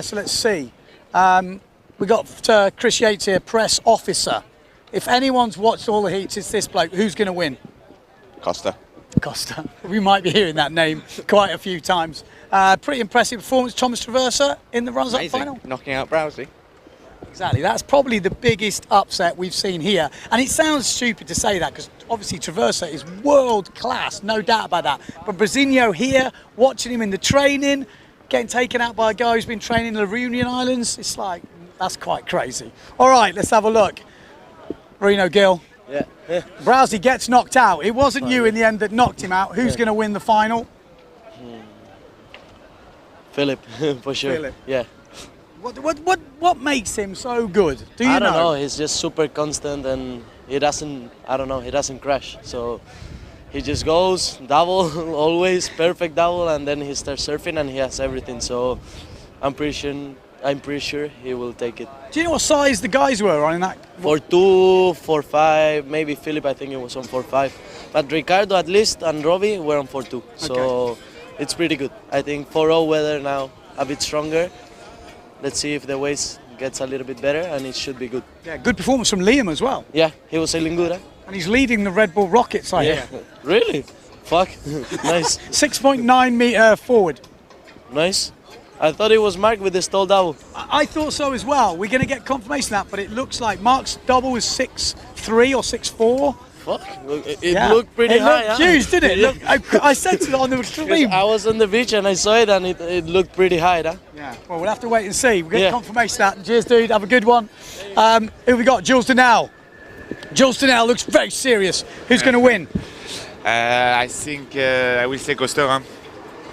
So let's see. We've got Chris Yates here, press officer. If anyone's watched all the heats, it's this bloke. Who's going to win? Costa. Costa. We might be hearing that name quite a few times. Pretty impressive performance, Thomas Traversa in the runners-up final. Knocking out Browsey. Exactly. That's probably the biggest upset we've seen here. And it sounds stupid to say that because obviously Traversa is world class, no doubt about that. But Brazinho here, watching him in the training, getting taken out by a guy who's been training in the Reunion Islands, it's like, that's quite crazy. All right, let's have a look. Reno Gill. Yeah. Browsey gets knocked out. It wasn't you in the end that knocked him out. Who's going to win the final? Philip, for sure. Philip. Yeah. What makes him so good? Do you I don't know. He's just super constant and he doesn't, I don't know, he doesn't crash. So he just goes double, always perfect double, and then he starts surfing and he has everything. So I'm pretty sure he will take it. Do you know what size the guys were on in that? 4'2", 4'5", maybe Philip, I think it was on 4'5". But Ricardo at least and Robbie were on 4'2". So it's pretty good. I think 4'0" weather now a bit stronger. Let's see if the waves gets a little bit better, and it should be good. Yeah, good performance from Liam as well. Yeah, he was sailing good, huh? And he's leading the Red Bull Rockets, I hear. Really? Fuck. Nice. 6.9 meter forward. Nice. I thought it was Mark with the stall double. I thought so as well. We're going to get confirmation of that, but it looks like Mark's double was 6'3" or 6'4". Fuck. It looked pretty high. It looked huge, didn't it? Yeah. Look, I said to it on the stream. I was on the beach and I saw it and it looked pretty high, huh? Yeah. Well, we'll have to wait and see. We'll get confirmation of that. Cheers, dude. Have a good one. Who we got? Jules Donnell. Jules Donnell looks very serious. Who's going to win? I think I will say Costa. Huh?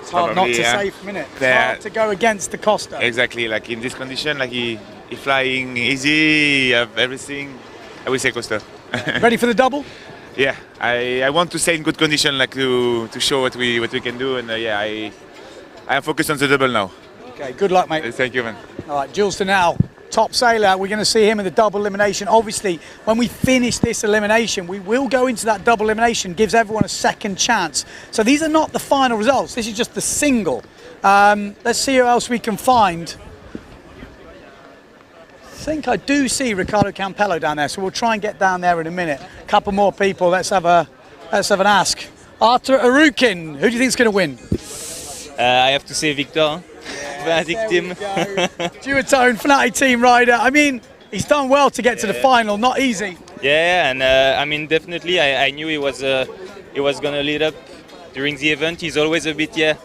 It's hard not to say for a minute. It's hard to go against the Costa. Exactly. Like in this condition, like he flying easy, have everything. I will say Costa. Ready for the double? Yeah, I want to stay in good condition, like to show what we can do, and I am focused on the double now. Okay, good luck, mate. Thank you, man. All right, Jules Donnell, top sailor. We're going to see him in the double elimination. Obviously, when we finish this elimination, we will go into that double elimination. Gives everyone a second chance. So these are not the final results. This is just the single. Let's see who else we can find. I think I do see Ricardo Campello down there, so we'll try and get down there in a minute. A couple more people. Let's have an ask. Arthur Arukin, who do you think is going to win? I have to say Victor, Fnatic team. Duotone, Fnatic team rider. I mean, he's done well to get to the final. Not easy. Yeah, and I mean, definitely, I knew he was going to lead up during the event. He's always a bit,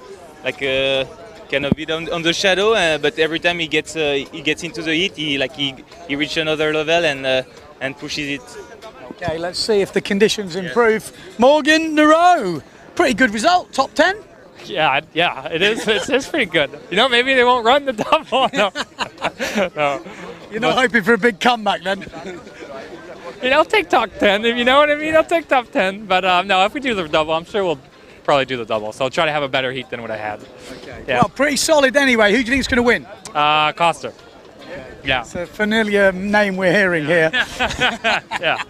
like. Kind of bit on the shadow, but every time he gets into the heat, he reaches another level and pushes it. Okay, let's see if the conditions improve. Morgan Nero, pretty good result, top 10. Yeah, it is. It's pretty good. You know, maybe they won't run the double. No, no. You're not hoping for a big comeback then. You know, I'll take top 10. If you know what I mean, I'll take top 10. But no, if we do the double, I'm sure we'll probably do the double. So I'll try to have a better heat than what I had. Okay. Yeah. Well, pretty solid anyway. Who do you think is going to win? Costa. Yeah. It's a familiar name we're hearing here. Yeah.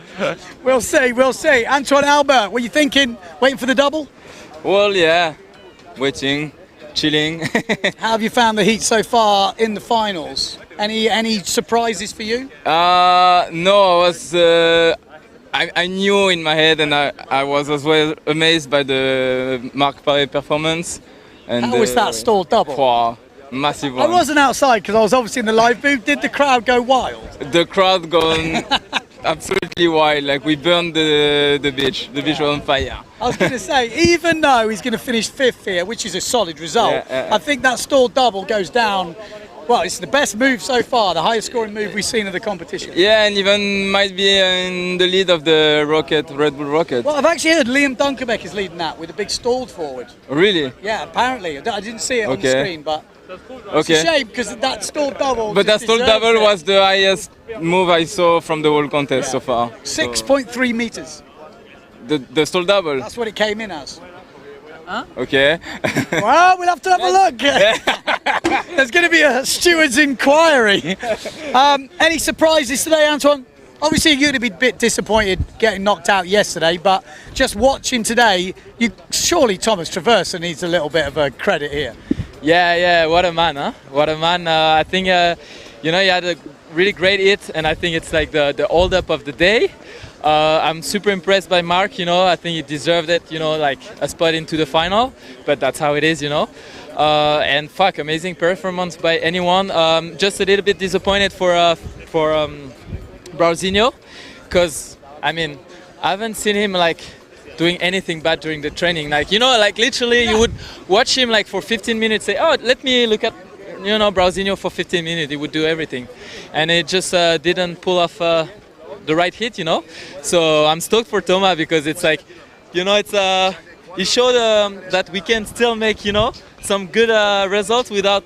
We'll see. We'll see. Antoine Albert, what are you thinking? Waiting for the double? Well, yeah. Waiting, chilling. How have you found the heat so far in the finals? Any surprises for you? No, I was. I knew in my head, and I was as well amazed by the Mark Paré performance. And how was that stall double? Wow, massive one. I wasn't outside because I was obviously in the live booth. Did the crowd go wild? The crowd gone absolutely wild. Like we burned the beach. The beach was on fire. I was going to say, even though he's going to finish 5th here, which is a solid result, I think that stall double goes down Well, it's the best move so far, the highest scoring move we've seen of the competition. Yeah, and even might be in the lead of the Red Bull Rocket. Well, I've actually heard Liam Dunkerbeck is leading that with a big stalled forward. Really? Yeah, apparently. I didn't see it on the screen, but it's Okay. a shame because that stalled double. But that just stall deserves double it. was the highest move I saw from the whole contest so far. 6.3 meters. The stall double. That's what it came in as. Okay. Well, we'll have to have a look. There's going to be a steward's inquiry. Any surprises today, Antoine? Obviously, you'd be a bit disappointed getting knocked out yesterday, but just watching today, surely Thomas Traversa needs a little bit of a credit here. Yeah, what a man, huh? What a man. I think, he had a really great hit, and I think it's like the hold-up of the day. I'm super impressed by Mark, I think he deserved it, like a spot into the final, but that's how it is, and amazing performance by anyone. Just a little bit disappointed for Brauzinho, because, I haven't seen him doing anything bad during the training. Literally you would watch him for 15 minutes, say, oh, let me look at, Brauzinho for 15 minutes, he would do everything. And it just didn't pull off the right hit, So I'm stoked for Thomas because it's it's he showed that we can still make, some good results without,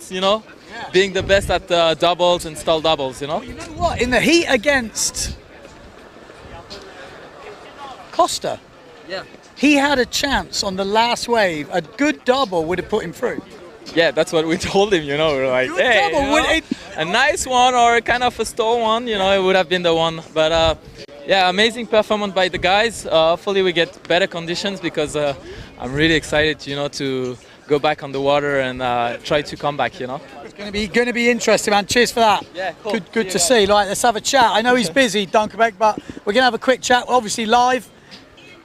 being the best at doubles and stall doubles, Well, you know what? In the heat against Costa, he had a chance on the last wave. A good double would have put him through. Yeah, that's what we told him, We're like, Good hey, double, a nice one or kind of a stall one, it would have been the one. But yeah, amazing performance by the guys. Hopefully we get better conditions because I'm really excited, to go back on the water and try to come back, It's going to be interesting, man. Cheers for that. Yeah, cool. Good to see. Let's have a chat. I know he's busy, Dunkerbeck, but we're going to have a quick chat. Obviously live.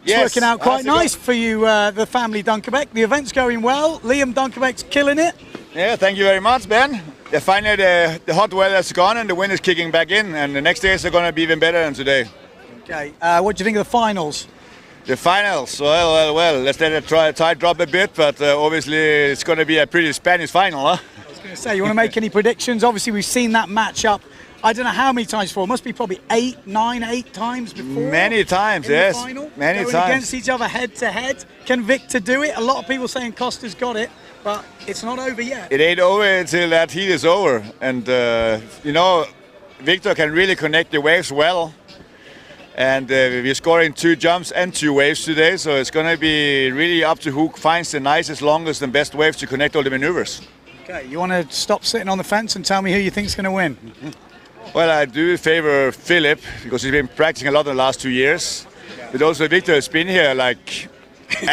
It's Yes, working out quite how's it nice for you, the family Dunkerbeck. The event's going well. Liam Dunkerbeck's killing it. Yeah, thank you very much, Ben. Finally, the hot weather's gone and the wind is kicking back in, and the next days are going to be even better than today. Okay, what do you think of the finals? The finals, well, let's let it tide drop a bit, but obviously it's going to be a pretty Spanish final, huh? I was going to say, you want to make any predictions? Obviously, we've seen that match-up. I don't know how many times before. It must be probably 8 times before. Many times, in yes. The final, many going times. against each other head-to-head. Can Victor do it? A lot of people saying Costa's got it, but it's not over yet. It ain't over until that heat is over, and Victor can really connect the waves well. And we're scoring 2 jumps and 2 waves today, so it's going to be really up to who finds the nicest, longest and best waves to connect all the maneuvers. Okay, you want to stop sitting on the fence and tell me who you think's going to win? Well, I do favor Philip because he's been practicing a lot in the last 2 years. But also Victor has been here a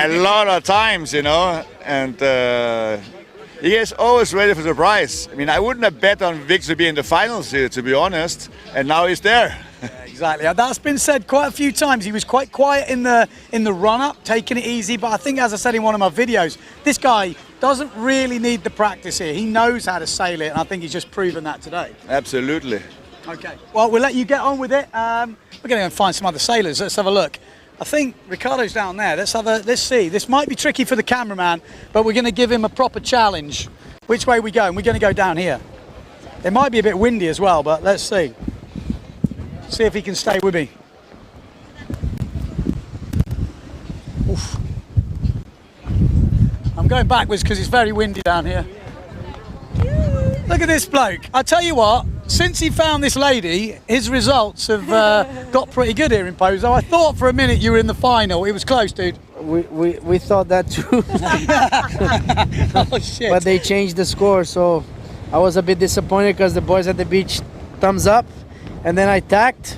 lot of times, and he is always ready for surprise. I wouldn't have bet on Victor to be in the finals here, to be honest, and now he's there. Exactly. That's been said quite a few times. He was quite quiet in the run-up, taking it easy. But I think, as I said in one of my videos, this guy doesn't really need the practice here. He knows how to sail it, and I think he's just proven that today. Absolutely. Okay. Well, we'll let you get on with it. We're going to go and find some other sailors. Let's have a look. I think Ricardo's down there. Let's see. This might be tricky for the cameraman, but we're going to give him a proper challenge. Which way are we going? We're going to go down here. It might be a bit windy as well, but let's see. See if he can stay with me. Oof. I'm going backwards because it's very windy down here. Look at this bloke. I tell you what, since he found this lady, his results have got pretty good here in Pozo. I thought for a minute you were in the final. It was close, dude. We thought that too. Oh, shit. But they changed the score, so I was a bit disappointed because the boys at the beach thumbs up. And then I tacked,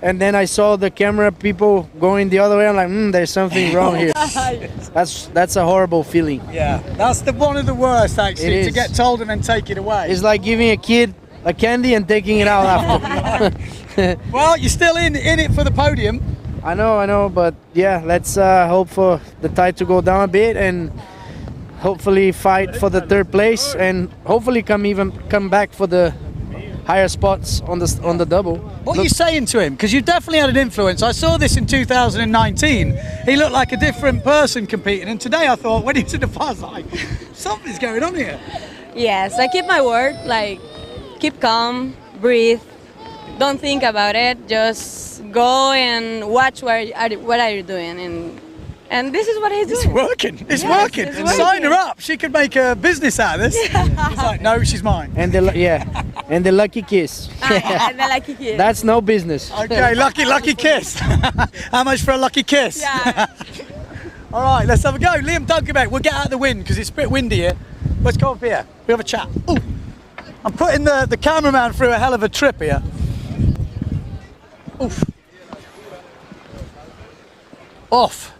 and then I saw the camera people going the other way. I'm like, there's something wrong here. That's a horrible feeling. Yeah, that's one of the worst, actually, to get told and then take it away. It's like giving a kid a candy and taking it out after. Well, you're still in it for the podium. I know, but yeah, let's hope for the tide to go down a bit and hopefully fight for the 3rd place and hopefully come back for the higher spots on the double. What are you saying to him? Because you definitely had an influence. I saw this in 2019. He looked like a different person competing, and today I thought when he was in the final, something's going on here. Yes, I keep my word. keep calm, breathe, don't think about it, just go and watch what are you doing, and this is what I do. It's working. It's Yes, working. it's working. Sign her up. She could make a business out of this. He's like, no, she's mine. And and the lucky kiss. And the lucky kiss. That's no business. Okay, lucky kiss. How much for a lucky kiss? Yeah. All right, let's have a go. Liam Dunkerbeck, we'll get out of the wind because it's a bit windy here. Let's go up here. We have a chat. Ooh. I'm putting the cameraman through a hell of a trip here. Oof. Off.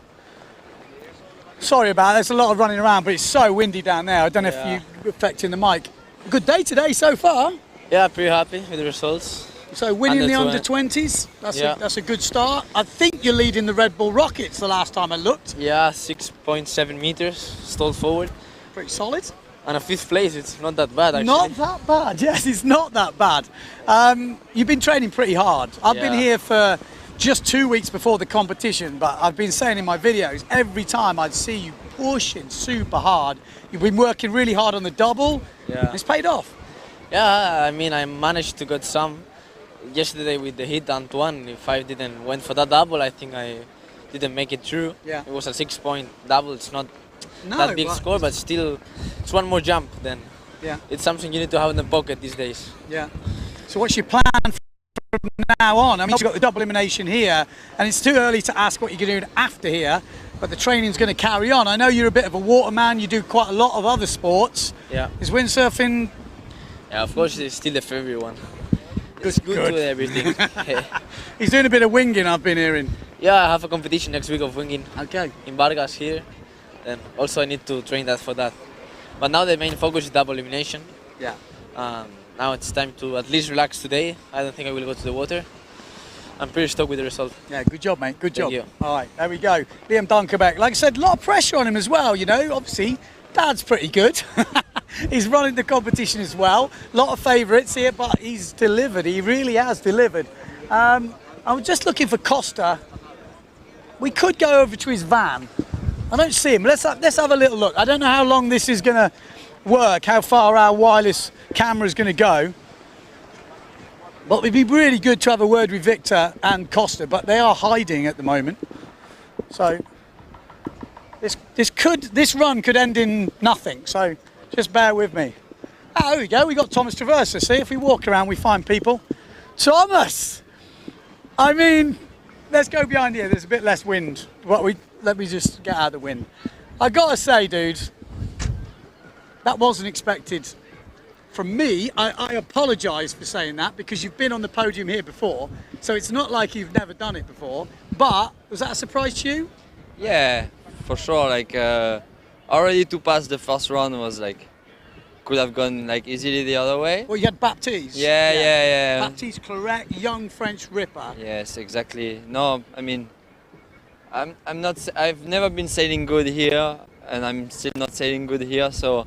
Sorry about it, there's a lot of running around, but it's so windy down there. I don't know if you're affecting the mic. Good day today so far. Yeah, pretty happy with the results. So winning the under-20s, that's a good start. I think you're leading the Red Bull Rockets the last time I looked. Yeah, 6.7 meters, stalled forward. Pretty solid. And a 5th place, it's not that bad actually. Not that bad, yes, it's not that bad. You've been training pretty hard. I've been here for just 2 weeks before the competition, but I've been saying in my videos, every time I'd see you pushing super hard. You've been working really hard on the double. Yeah. It's paid off. Yeah, I mean, I managed to get some yesterday with the hit and one. If I didn't went for that double, I think I didn't make it through. Yeah. It was a 6-point double. It's not that big score, but still, it's one more jump. Then it's something you need to have in the pocket these days. Yeah. So what's your plan from now on? I mean, you've got the double elimination here, and it's too early to ask what you're going to do after here, but the training's going to carry on. I know you're a bit of a waterman. You do quite a lot of other sports. Yeah. Is windsurfing? Yeah, of course, it's still the favorite one. It's good to everything. He's doing a bit of winging, I've been hearing. Yeah, I have a competition next week of winging. Okay. In Vargas here. And also I need to train that for that. But now the main focus is double elimination. Yeah. Now it's time to at least relax today. I don't think I will go to the water. I'm pretty stoked with the result. Yeah, good job, mate. Good job. Thank you. All right, there we go. Liam Dunkerbeck. Like I said, a lot of pressure on him as well, you know. Obviously, Dad's pretty good. He's running the competition as well. A lot of favourites here, but he's delivered. He really has delivered. I'm just looking for Costa. We could go over to his van. I don't see him. Let's have a little look. I don't know how long this is going to work, how far our wireless camera is going to go. But it'd be really good to have a word with Victor and Costa, but they are hiding at the moment. So this run could end in nothing. So just bear with me. Oh, there we go. We got Thomas Traversa. See, if we walk around, we find people. Thomas. I mean, let's go behind here. There's a bit less wind. Let me just get out of the wind. I gotta say, dude, that wasn't expected. From me, I apologise for saying that because you've been on the podium here before, so it's not like you've never done it before. But was that a surprise to you? Yeah, for sure. Like already to pass the first round was like could have gone like easily the other way. Well, you had Baptiste. Yeah. Baptiste Claret, young French ripper. Yes, exactly. No, I mean, I'm not. I've never been sailing good here, and I'm still not sailing good here. So.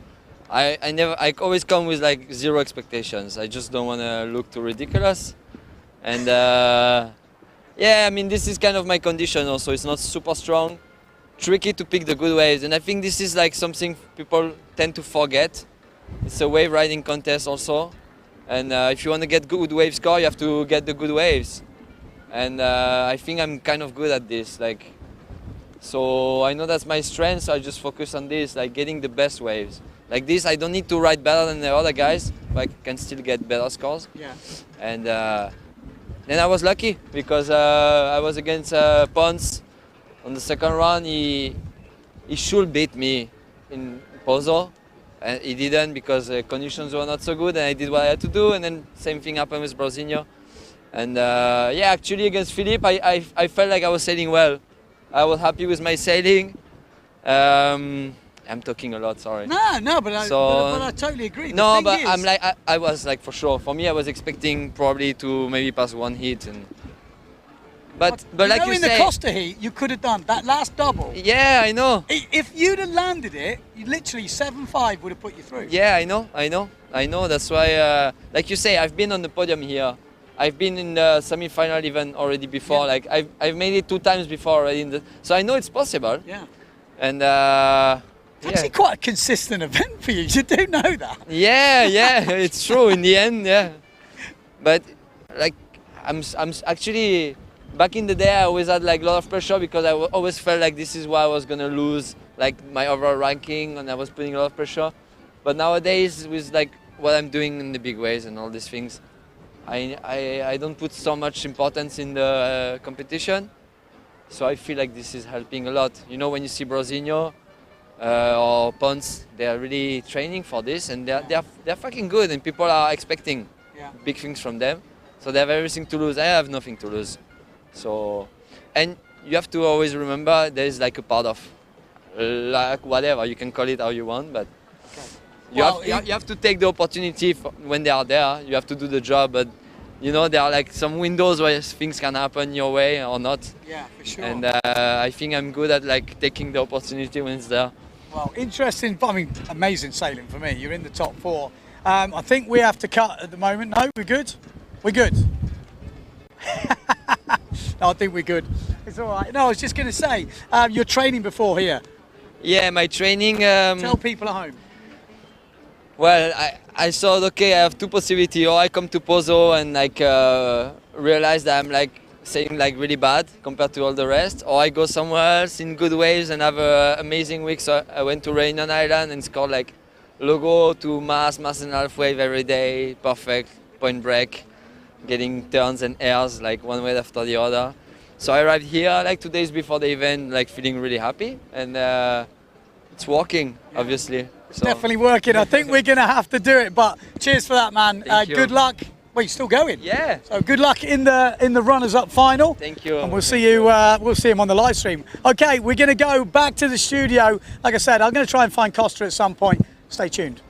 I always come with like zero expectations. I just don't want to look too ridiculous. And yeah, I mean, this is kind of my condition also. It's not super strong, tricky to pick the good waves. And I think this is like something people tend to forget. It's a wave riding contest also. And if you want to get good wave score, you have to get the good waves. And I think I'm kind of good at this. Like, so I know that's my strength, so I just focus on this, like getting the best waves. Like this, I don't need to ride better than the other guys, but I can still get better scores. Yeah. And then I was lucky because I was against Pons on the second round. He should beat me in Pozo, and he didn't because the conditions were not so good, and I did what I had to do. And then same thing happened with Brausinho. And yeah, actually against Philippe, I felt like I was sailing well. I was happy with my sailing. I'm talking a lot, sorry. No, but I totally agree. No, but I'm like, I was like, for sure. For me, I was expecting probably to maybe pass one heat. But like you in say, the Costa heat, you could have done that last double. Yeah, I know. If you'd have landed it, you literally 7.5 would have put you through. Yeah, I know. That's why, like you say, I've been on the podium here. I've been in the semi-final even already before. Yeah. Like I've made it 2 times before already. So I know it's possible. Yeah. And It's actually quite a consistent event for you. You do know that. Yeah, it's true in the end, yeah. But like, I'm actually, back in the day, I always had like a lot of pressure because I always felt like this is why I was gonna lose like my overall ranking, and I was putting a lot of pressure. But nowadays, with like what I'm doing in the big waves and all these things, I don't put so much importance in the competition. So I feel like this is helping a lot. You know, when you see Brosinho or Pons, they are really training for this, and they're fucking good, and people are expecting big things from them. So they have everything to lose. I have nothing to lose. So, and you have to always remember there is like a part of like whatever, you can call it how you want, but you have to take the opportunity when they are there. You have to do the job, but you know, there are like some windows where things can happen your way or not. Yeah, for sure. And I think I'm good at like taking the opportunity when it's there. Well, interesting. I mean, amazing sailing for me. You're in the top 4. I think we have to cut at the moment. No, we're good. We're good. No, I think we're good. It's all right. No, I was just going to say, you're training before here. Yeah, my training. Tell people at home. Well, I thought, okay, I have 2 possibilities. Or I come to Pozo and like realize that I'm like sailing like really bad compared to all the rest, or I go somewhere else in good waves and have an amazing week. So I went to Réunion Island and scored like logo to mass and half wave every day, perfect, point break, getting turns and airs like one wave after the other. So I arrived here like 2 days before the event, like feeling really happy, and it's working, obviously. It's definitely working. I think we're going to have to do it, but cheers for that, man. Good luck. Well, you're still going. Yeah. So good luck in the runners-up final. Thank you. And we'll see you. We'll see him on the live stream. Okay, we're going to go back to the studio. Like I said, I'm going to try and find Costa at some point. Stay tuned.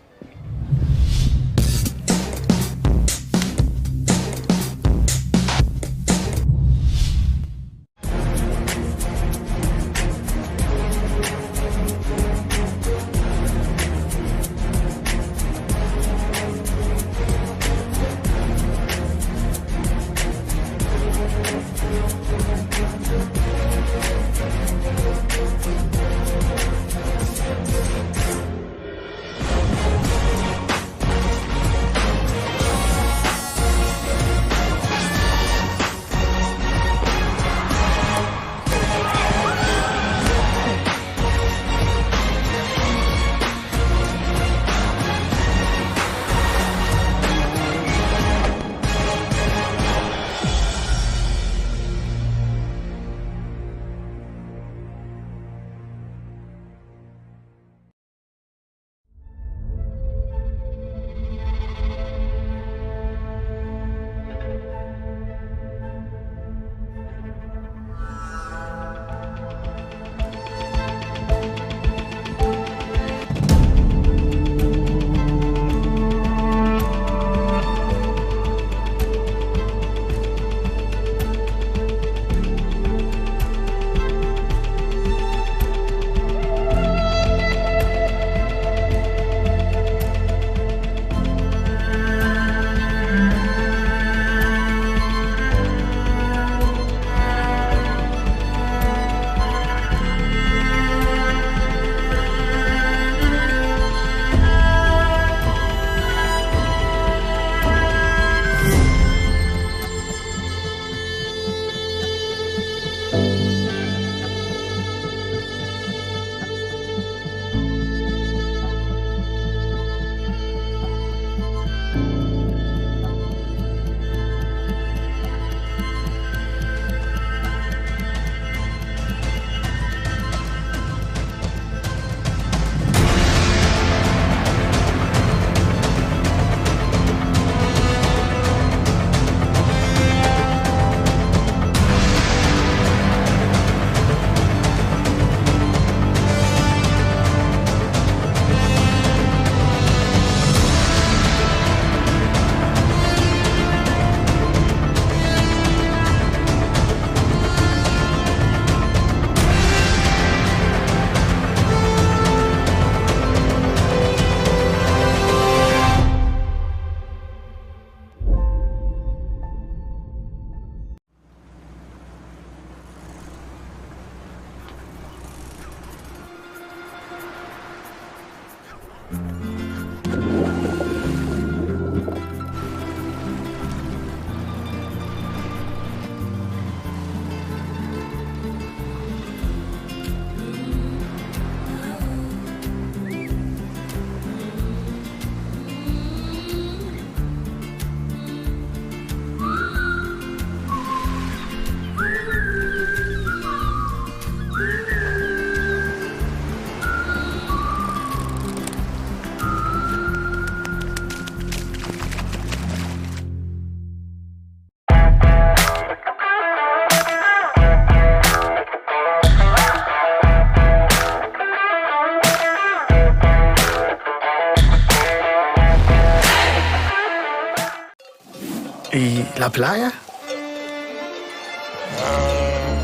¿Y la playa?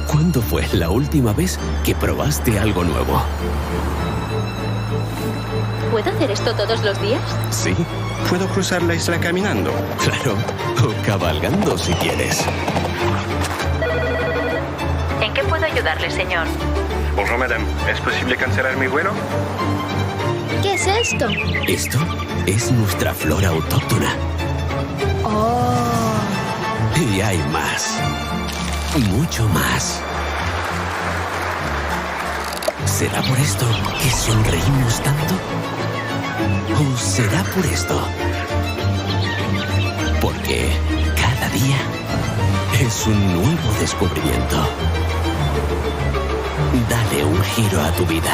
¿Cuándo fue la última vez que probaste algo nuevo? ¿Puedo hacer esto todos los días? Sí, ¿Puedo cruzar la isla caminando? claro. O cabalgando si quieres. ¿En qué puedo ayudarle, señor? Bonjour madame, ¿es posible cancelar mi vuelo? ¿Qué es esto? Esto es nuestra flora autóctona. Oh. Y hay más. Mucho más. ¿Será por esto que sonreímos tanto? ¿O será por esto? Porque cada día es un nuevo descubrimiento. Dale un giro a tu vida.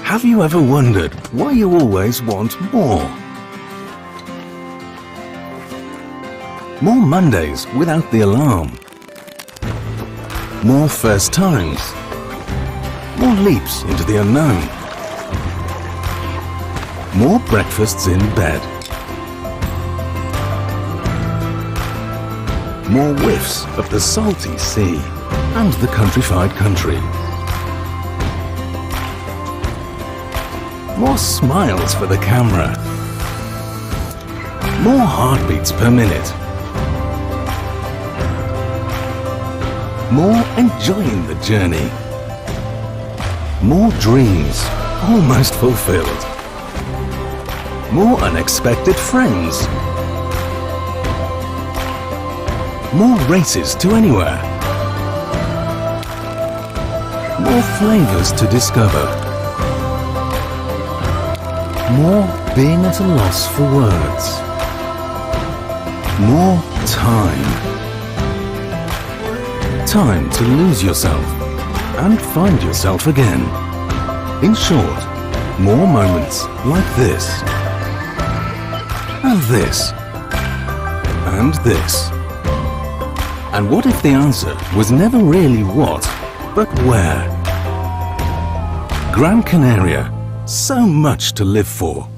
Have you ever wondered why you always want more? More Mondays without the alarm. More first times. More leaps into the unknown. More breakfasts in bed. More whiffs of the salty sea and the countrified country. More smiles for the camera. More heartbeats per minute. More enjoying the journey. More dreams almost fulfilled. More unexpected friends. More races to anywhere. More flavors to discover. More being at a loss for words. More time. Time to lose yourself and find yourself again. In short, more moments like this. And this. And this. And what if the answer was never really what, but where? Gran Canaria. So much to live for.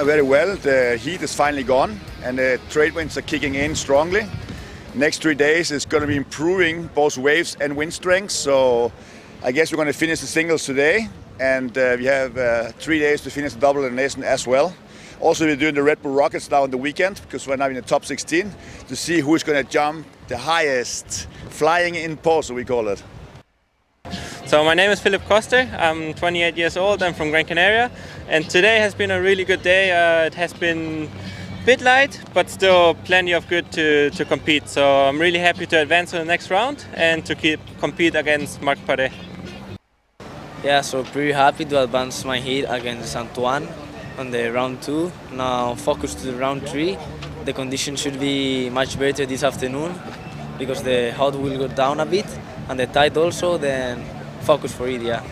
Very well, the heat is finally gone and the trade winds are kicking in strongly. Next 3 days is going to be improving both waves and wind strength, so I guess we're going to finish the singles today and we have 3 days to finish the double elimination as well. Also we're doing the Red Bull Rockets now on the weekend because we're now in the top 16 to see who's going to jump the highest, flying in pose we call it. So my name is Philip Koster. I'm 28 years old. I'm from Gran Canaria, and today has been a really good day. It has been a bit light, but still plenty of good to compete. So I'm really happy to advance to the next round and to compete against Marc Paré. Yeah, so pretty happy to advance my heat against Antoine on the round 2. Now focus to the round 3. The conditions should be much better this afternoon because the hot will go down a bit and the tide also, then focus for it, yeah.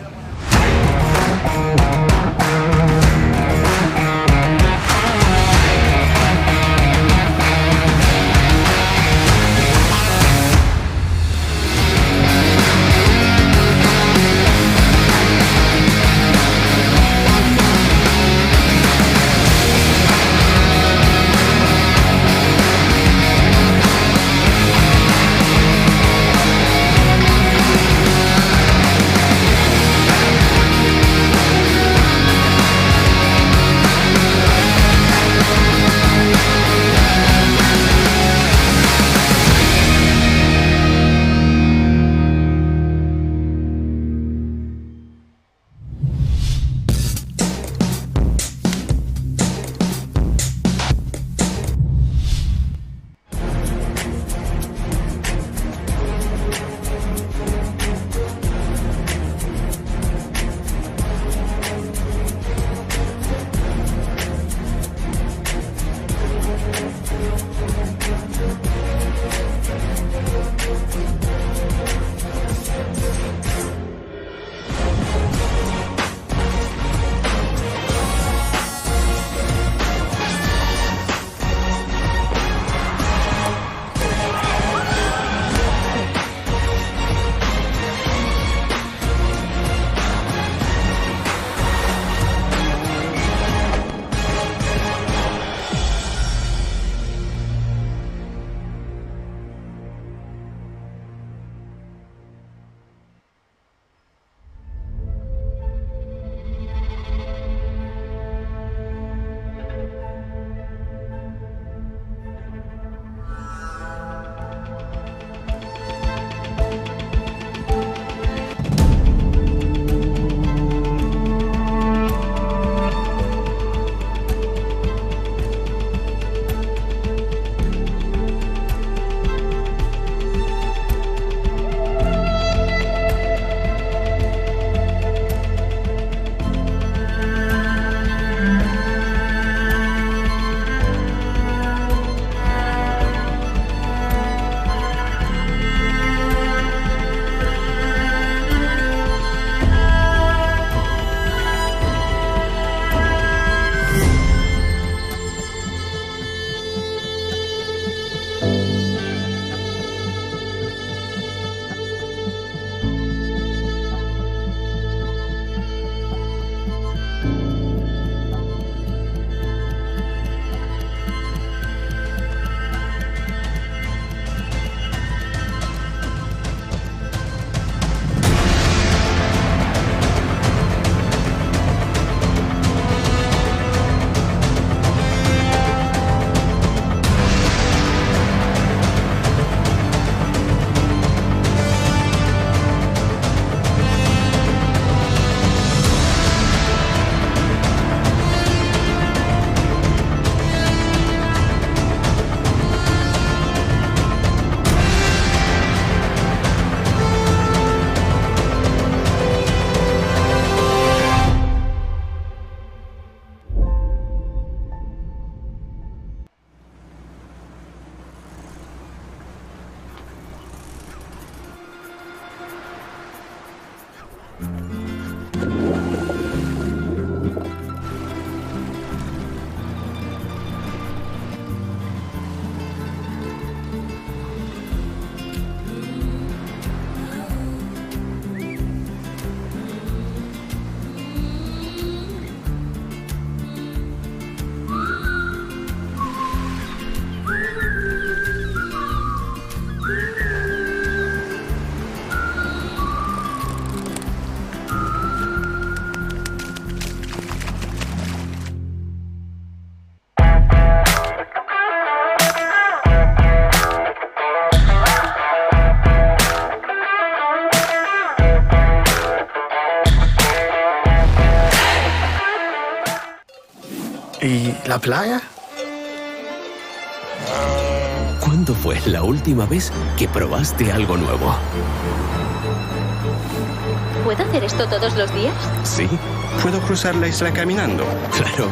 ¿Y la playa? ¿Cuándo fue la última vez que probaste algo nuevo? ¿Puedo hacer esto todos los días? Sí, ¿Puedo cruzar la isla caminando? claro.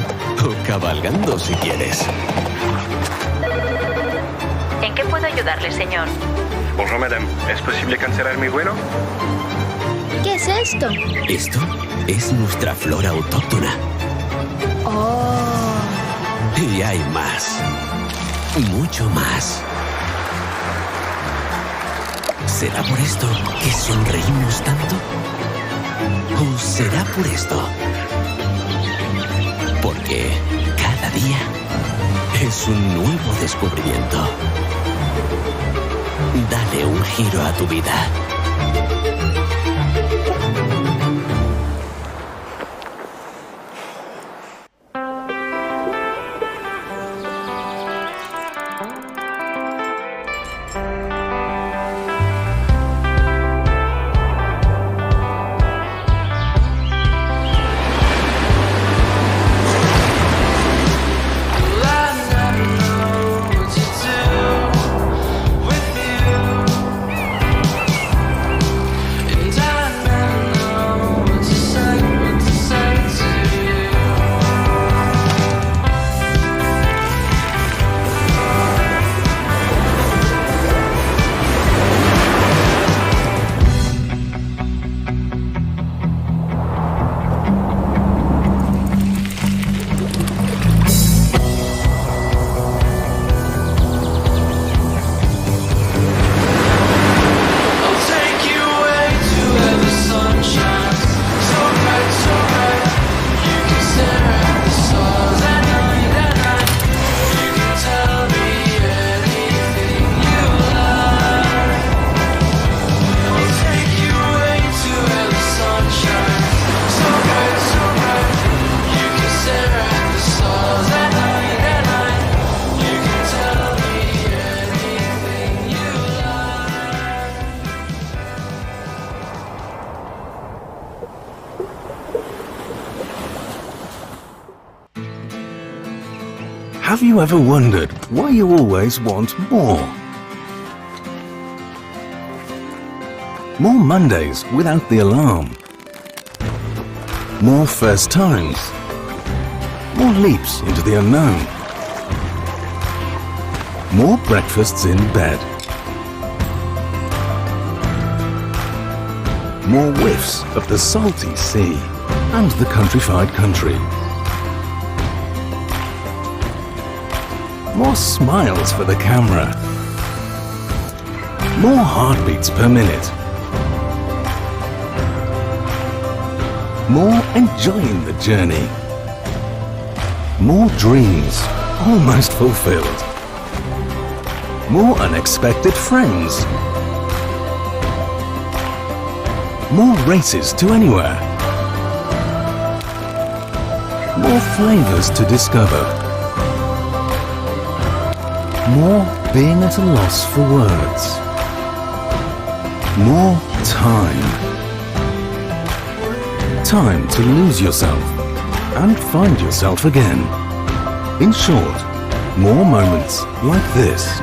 O cabalgando si quieres. ¿En qué puedo ayudarle, señor? Bonjour madame, ¿es posible cancelar mi vuelo? ¿Qué es esto? Esto es nuestra flora autóctona. Oh. Y hay más. Mucho más. ¿Será por esto que sonreímos tanto? ¿O será por esto? Porque cada día es un nuevo descubrimiento. Dale un giro a tu vida. Have you ever wondered why you always want more? More Mondays without the alarm. More first times. More leaps into the unknown. More breakfasts in bed. More whiffs of the salty sea and the countrified country. More smiles for the camera. More heartbeats per minute. More enjoying the journey. More dreams almost fulfilled. More unexpected friends. More races to anywhere. More flavors to discover. More being at a loss for words. More time. Time to lose yourself and find yourself again. In short, more moments like this.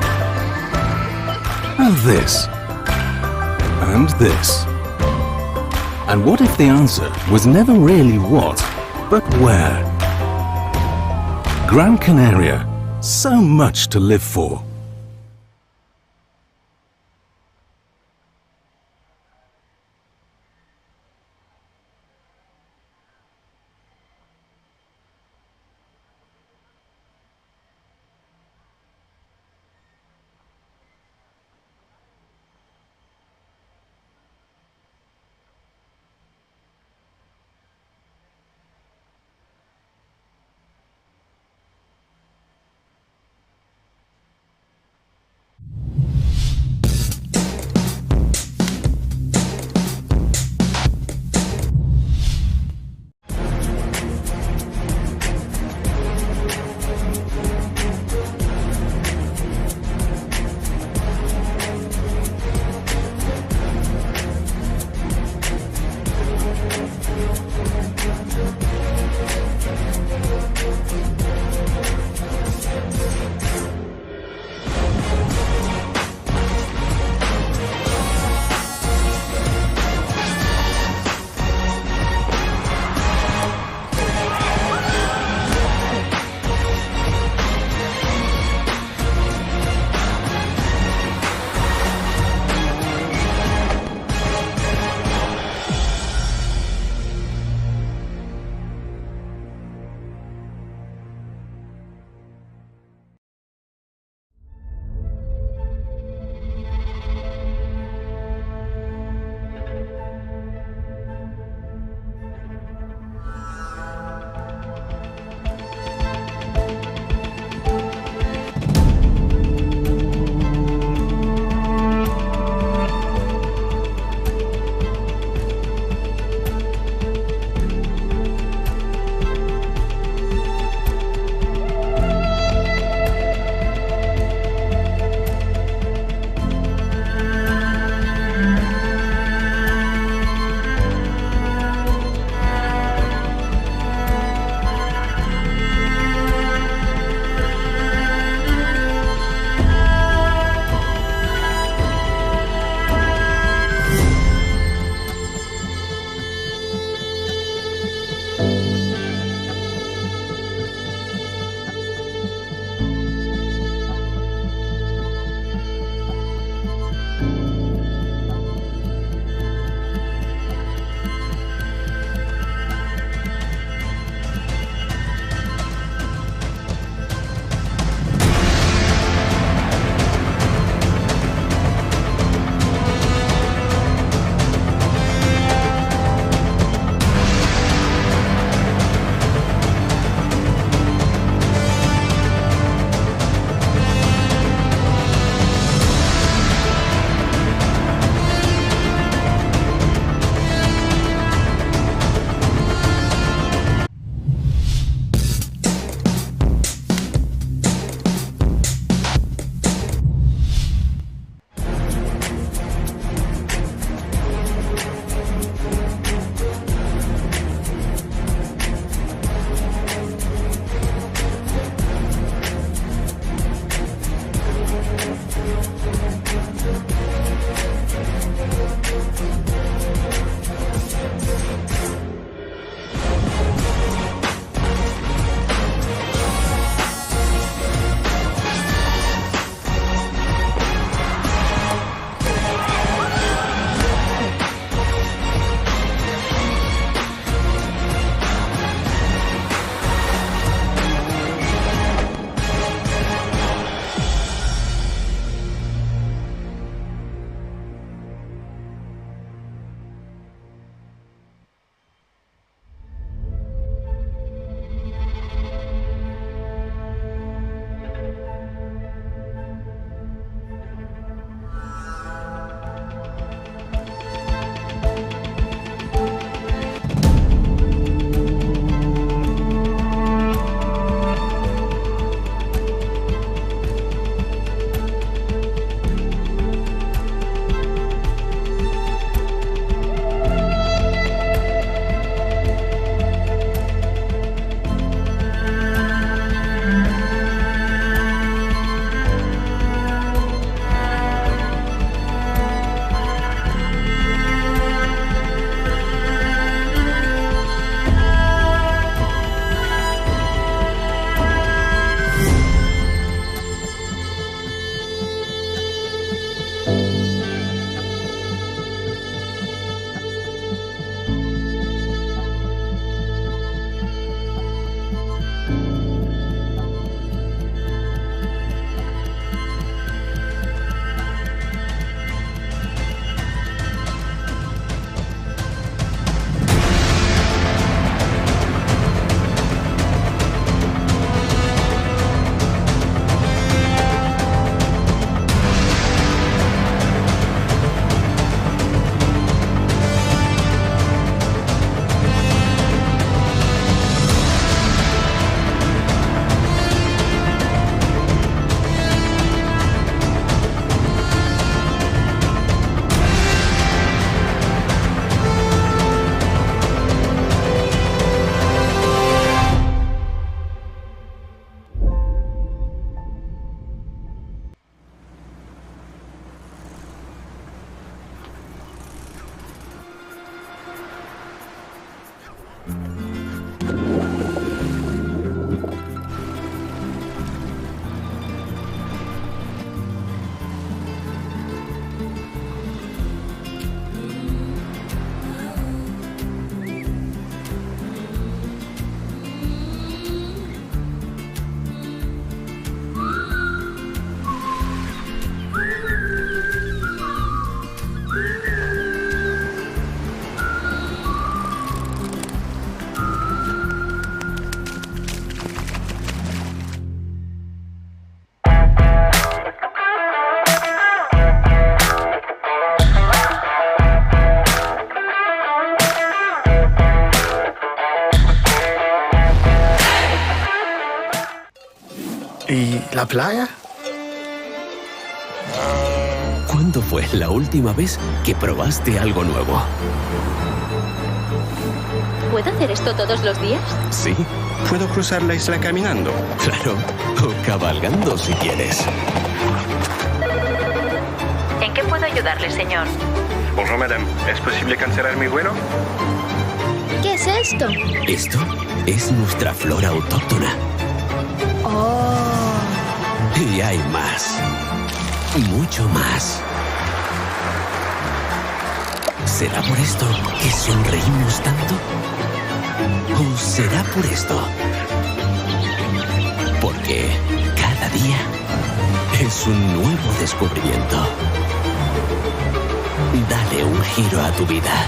And this. And this. And what if the answer was never really what, but where? Gran Canaria. So much to live for. ¿La playa? ¿Cuándo fue la última vez que probaste algo nuevo? ¿Puedo hacer esto todos los días? Sí. Puedo cruzar la isla caminando. Claro, o cabalgando si quieres. ¿En qué puedo ayudarle, señor? Bonjour, madame. ¿Es posible cancelar mi vuelo? ¿Qué es esto? Esto es nuestra flora autóctona. Oh. Y hay más. Mucho más. ¿Será por esto que sonreímos tanto? ¿O será por esto? Porque cada día es un nuevo descubrimiento. Dale un giro a tu vida.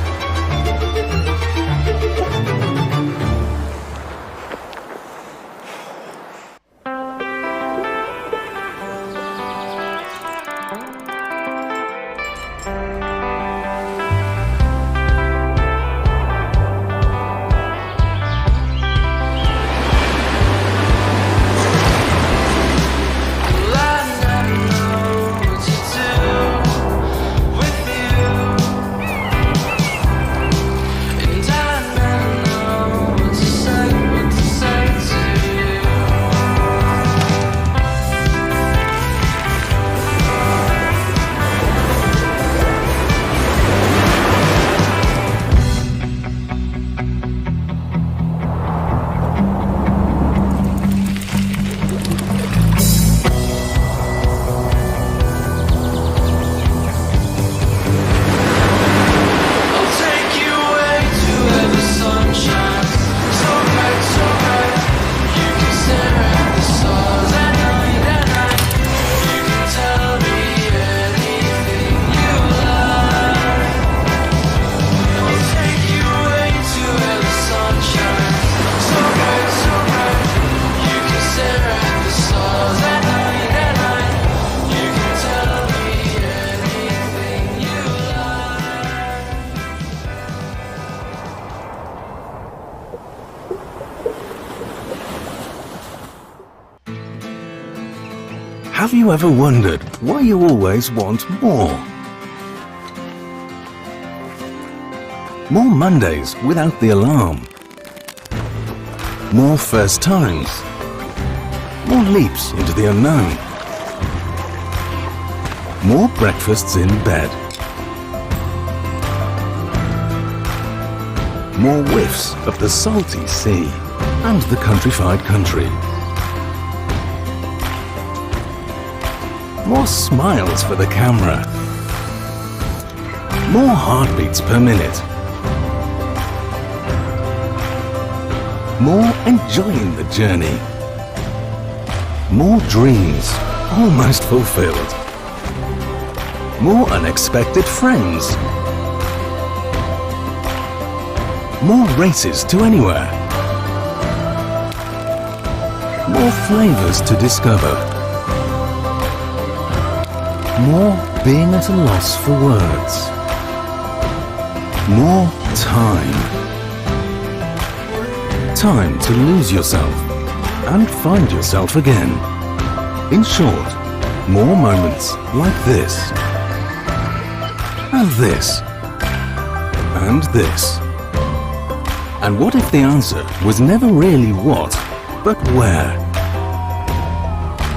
Have you ever wondered why you always want more? More Mondays without the alarm. More first times. More leaps into the unknown. More breakfasts in bed. More whiffs of the salty sea and the countrified country. More smiles for the camera. More heartbeats per minute. More enjoying the journey. More dreams almost fulfilled. More unexpected friends. More races to anywhere. More flavors to discover. More being at a loss for words. More time. Time to lose yourself and find yourself again. In short, more moments like this. And this. And this. And what if the answer was never really what, but where?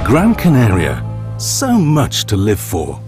Gran Canaria. So much to live for.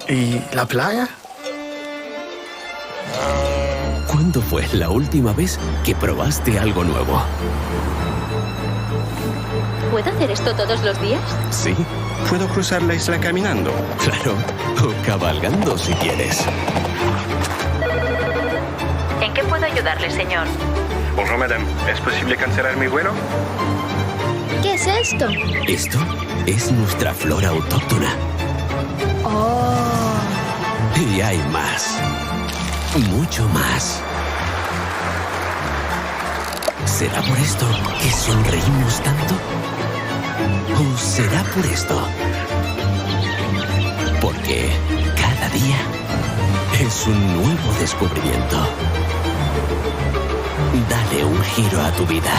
¿Y la playa? ¿Cuándo fue la última vez que probaste algo nuevo? ¿Puedo hacer esto todos los días? Sí. Puedo cruzar la isla caminando. Claro, o cabalgando si quieres. ¿En qué puedo ayudarle, señor? Bonjour, madame. ¿Es posible cancelar mi vuelo? ¿Qué es esto? Esto es nuestra flora autóctona. Oh. Y hay más. Mucho más. ¿Será por esto que sonreímos tanto? ¿O será por esto? Porque cada día es un nuevo descubrimiento. Dale un giro a tu vida.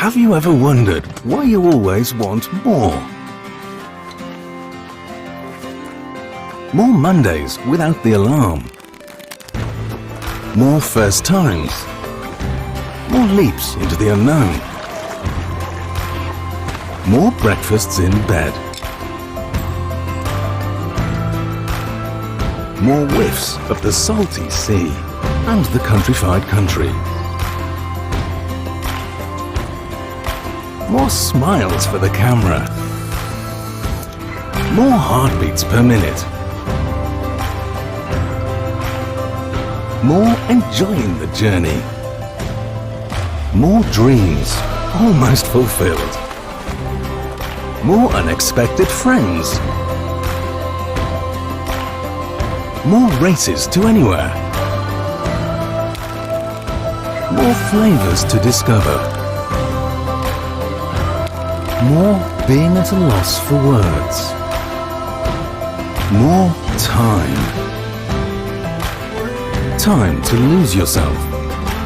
Have you ever wondered why you always want more? More Mondays without the alarm. More first times. More leaps into the unknown. More breakfasts in bed. More whiffs of the salty sea and the countrified country. More smiles for the camera. More heartbeats per minute. More enjoying the journey. More dreams almost fulfilled. More unexpected friends. More races to anywhere. More flavors to discover. More being at a loss for words. More time. Time to lose yourself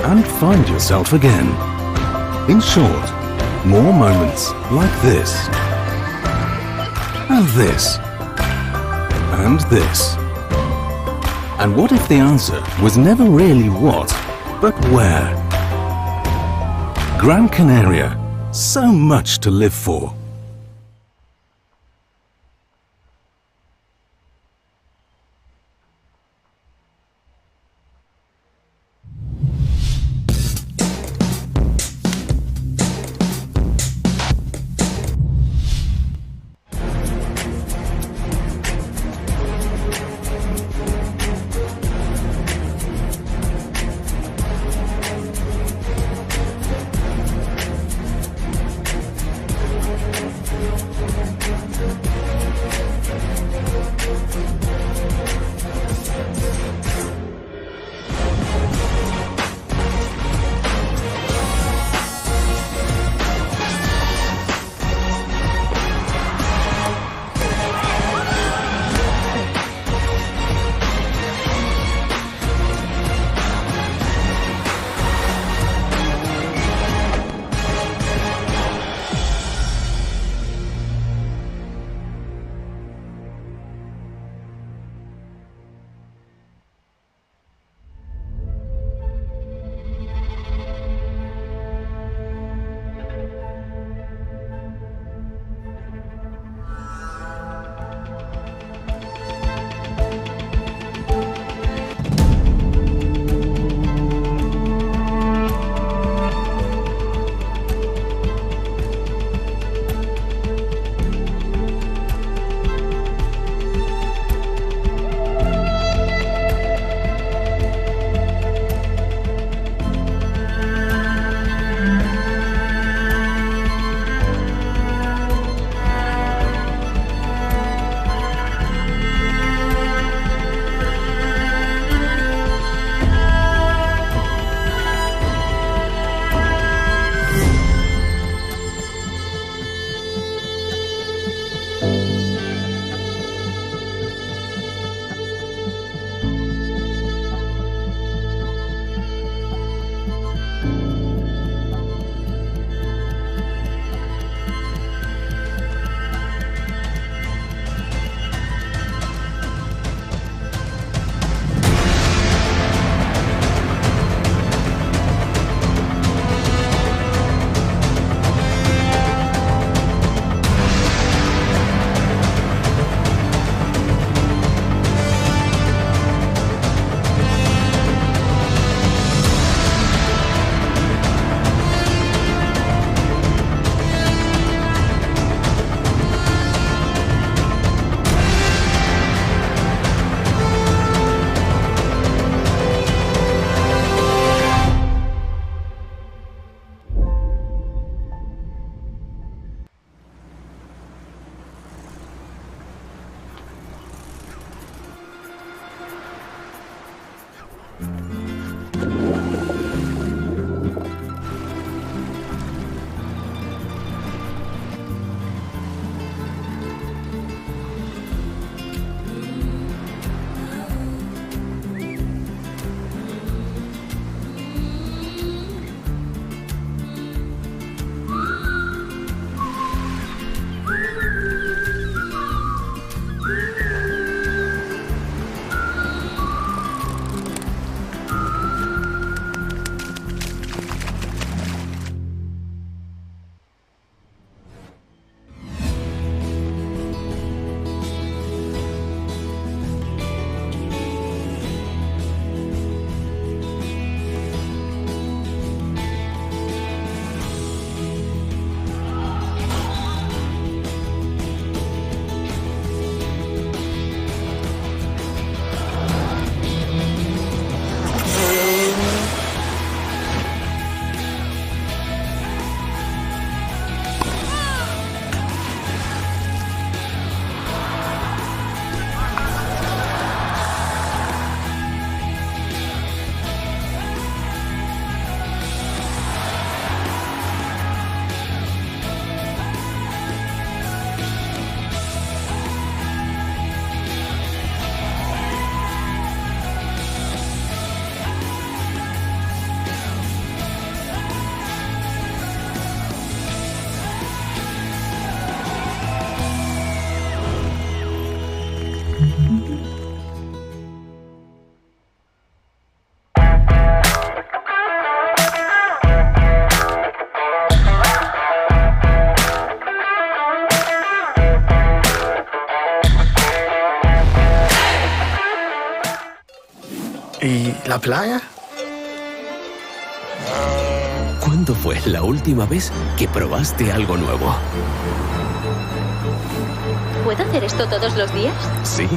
and find yourself again. In short, more moments like this. And this. And this. And what if the answer was never really what, but where? Gran Canaria. So much to live for. la playa? ¿Cuándo fue la última vez que probaste algo nuevo? ¿Puedo hacer esto todos los días? Sí,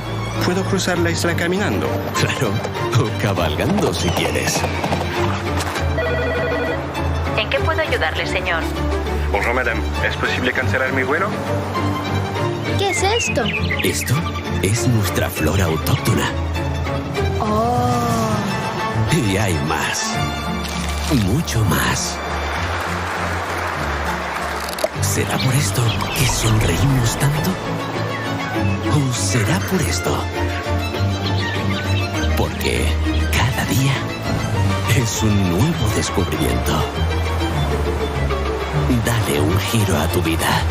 puedo cruzar la isla caminando. Claro, o cabalgando si quieres. ¿En qué puedo ayudarle, señor? Bonjour, madame. ¿Es posible cancelar mi vuelo? ¿Qué es esto? Esto es nuestra flora autóctona. Oh. Y hay más. Mucho más. ¿Será por esto que sonreímos tanto? ¿O será por esto? Porque cada día es un nuevo descubrimiento. Dale un giro a tu vida.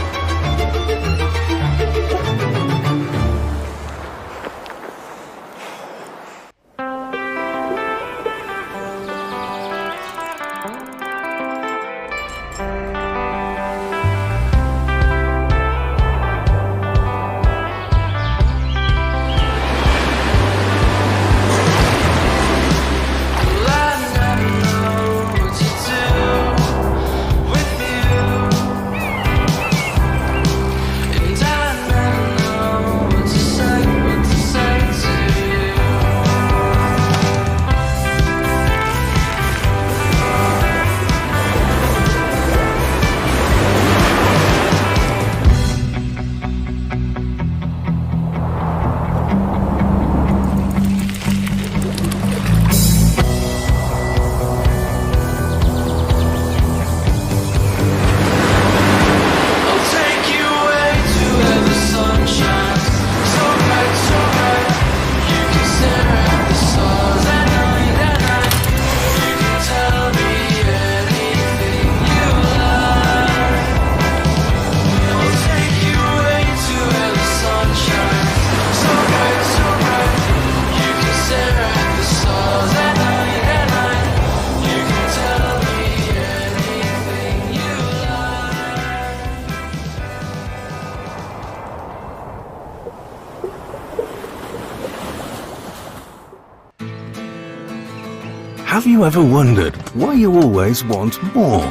Have you ever wondered why you always want more?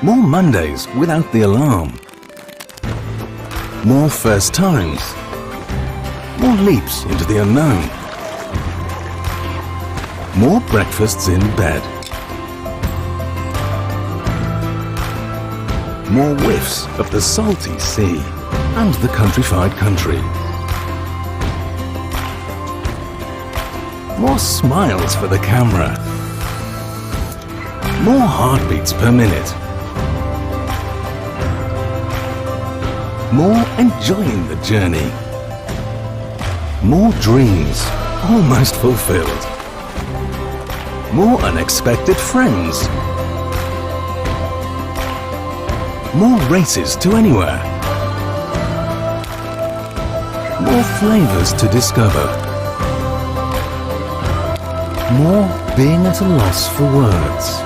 More Mondays without the alarm. More first times. More leaps into the unknown. More breakfasts in bed. More whiffs of the salty sea and the countrified country. More smiles for the camera. More heartbeats per minute. More enjoying the journey. More dreams almost fulfilled. More unexpected friends. More races to anywhere. More flavors to discover. More being at a loss for words.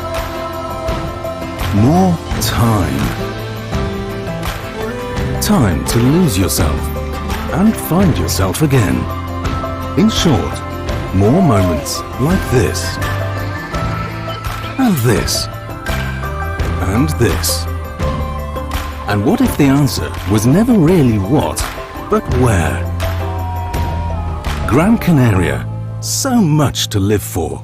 More time. Time to lose yourself and find yourself again. In short, more moments like this. And this. And this. And what if the answer was never really what, but where? Gran Canaria. So much to live for.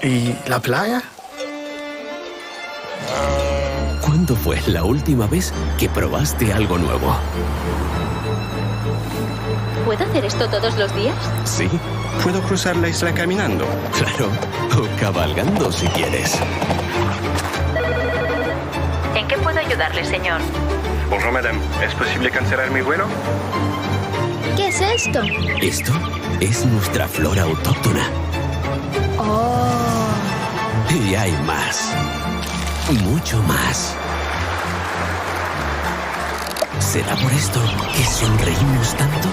¿Y la playa? ¿Cuándo fue la última vez que probaste algo nuevo? ¿Puedo hacer esto todos los días? Sí, puedo cruzar la isla caminando. Claro, o cabalgando si quieres. ¿En qué puedo ayudarle, señor? Bonjour, madame. ¿Es posible cancelar mi vuelo? ¿Qué es esto? Esto es nuestra flora autóctona. Oh. Y hay más. Mucho más. ¿Será por esto que sonreímos tanto?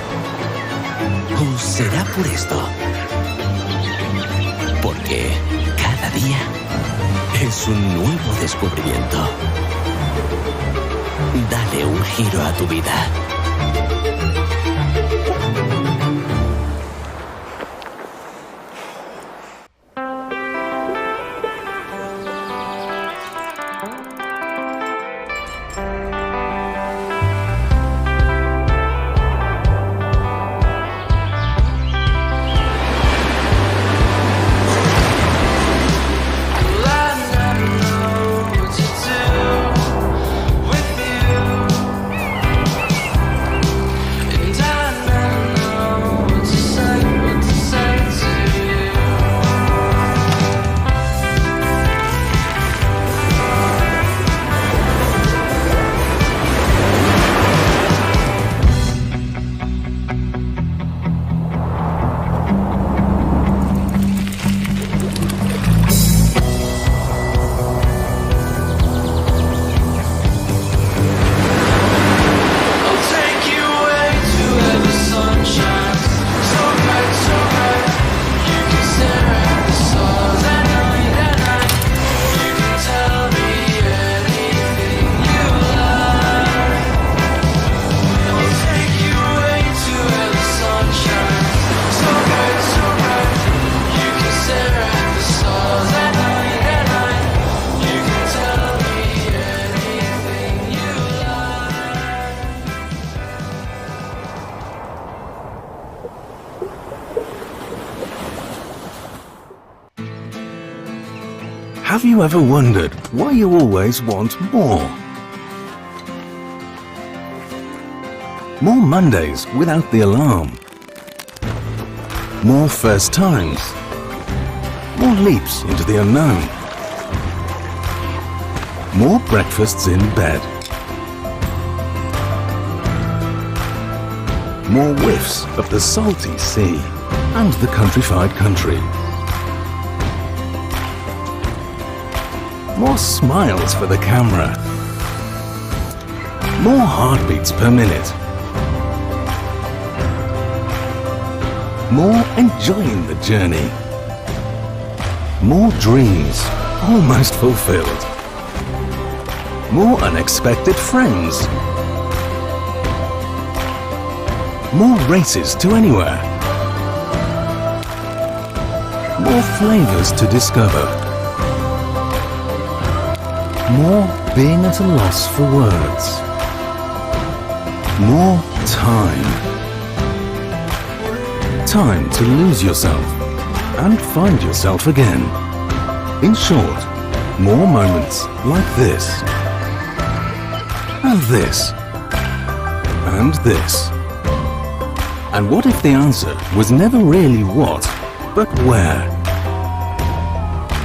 ¿O será por esto? Porque cada día es un nuevo descubrimiento. Dale un giro a tu vida. Have you ever wondered why you always want more? More Mondays without the alarm. More first times. More leaps into the unknown. More breakfasts in bed. More whiffs of the salty sea and the countrified country. More smiles for the camera. More heartbeats per minute. More enjoying the journey. More dreams almost fulfilled. More unexpected friends. More races to anywhere. More flavors to discover. More being at a loss for words. More time. Time to lose yourself and find yourself again. In short, more moments like this. And this. And this. And what if the answer was never really what, but where?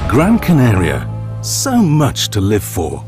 Gran Canaria. So much to live for.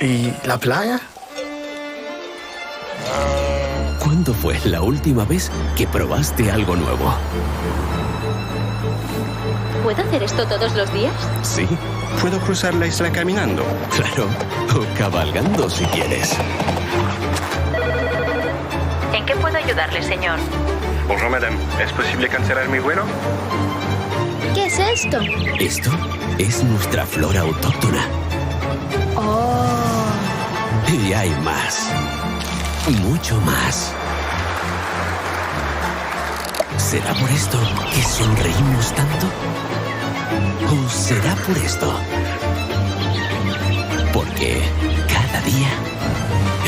¿Y la playa? ¿Cuándo fue la última vez que probaste algo nuevo? ¿Puedo hacer esto todos los días? Sí, ¿Puedo cruzar la isla caminando? claro. O cabalgando si quieres. ¿En qué puedo ayudarle, señor? Bonjour madame, ¿es posible cancelar mi vuelo? ¿Qué es esto? Esto es nuestra flora autóctona. Oh. Y hay más. Mucho más. ¿Será por esto que sonreímos tanto? ¿O será por esto? Porque cada día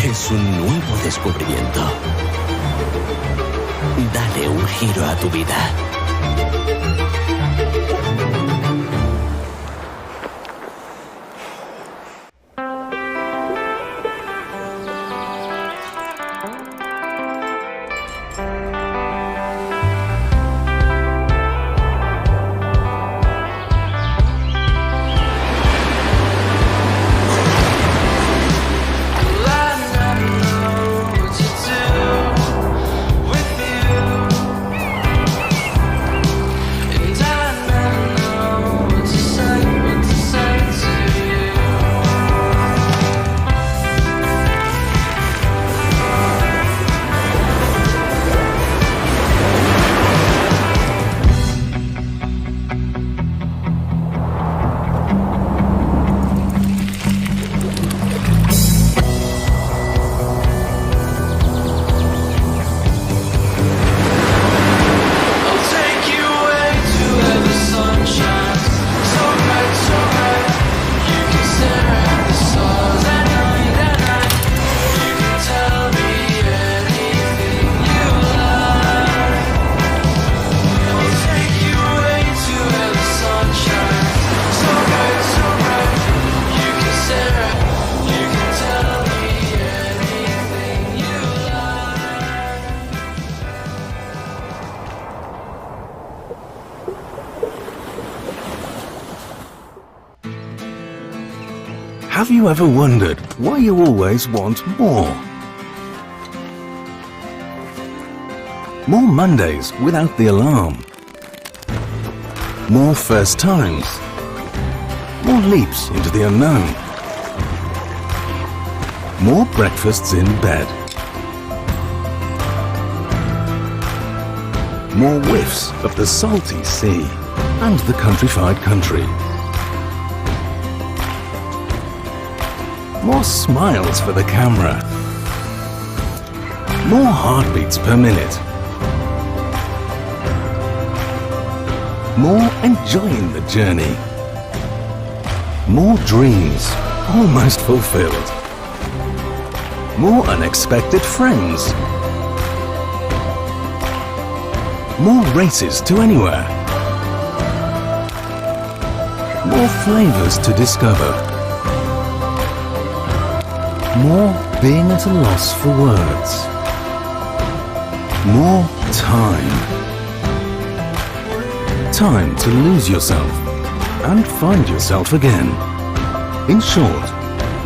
es un nuevo descubrimiento. Dale un giro a tu vida. Have you ever wondered why you always want more? More Mondays without the alarm. More first times. More leaps into the unknown. More breakfasts in bed. More whiffs of the salty sea and the countrified country. More smiles for the camera. More heartbeats per minute. More enjoying the journey. More dreams almost fulfilled. More unexpected friends. More races to anywhere. More flavors to discover. More being at a loss for words. More time. Time to lose yourself and find yourself again. In short,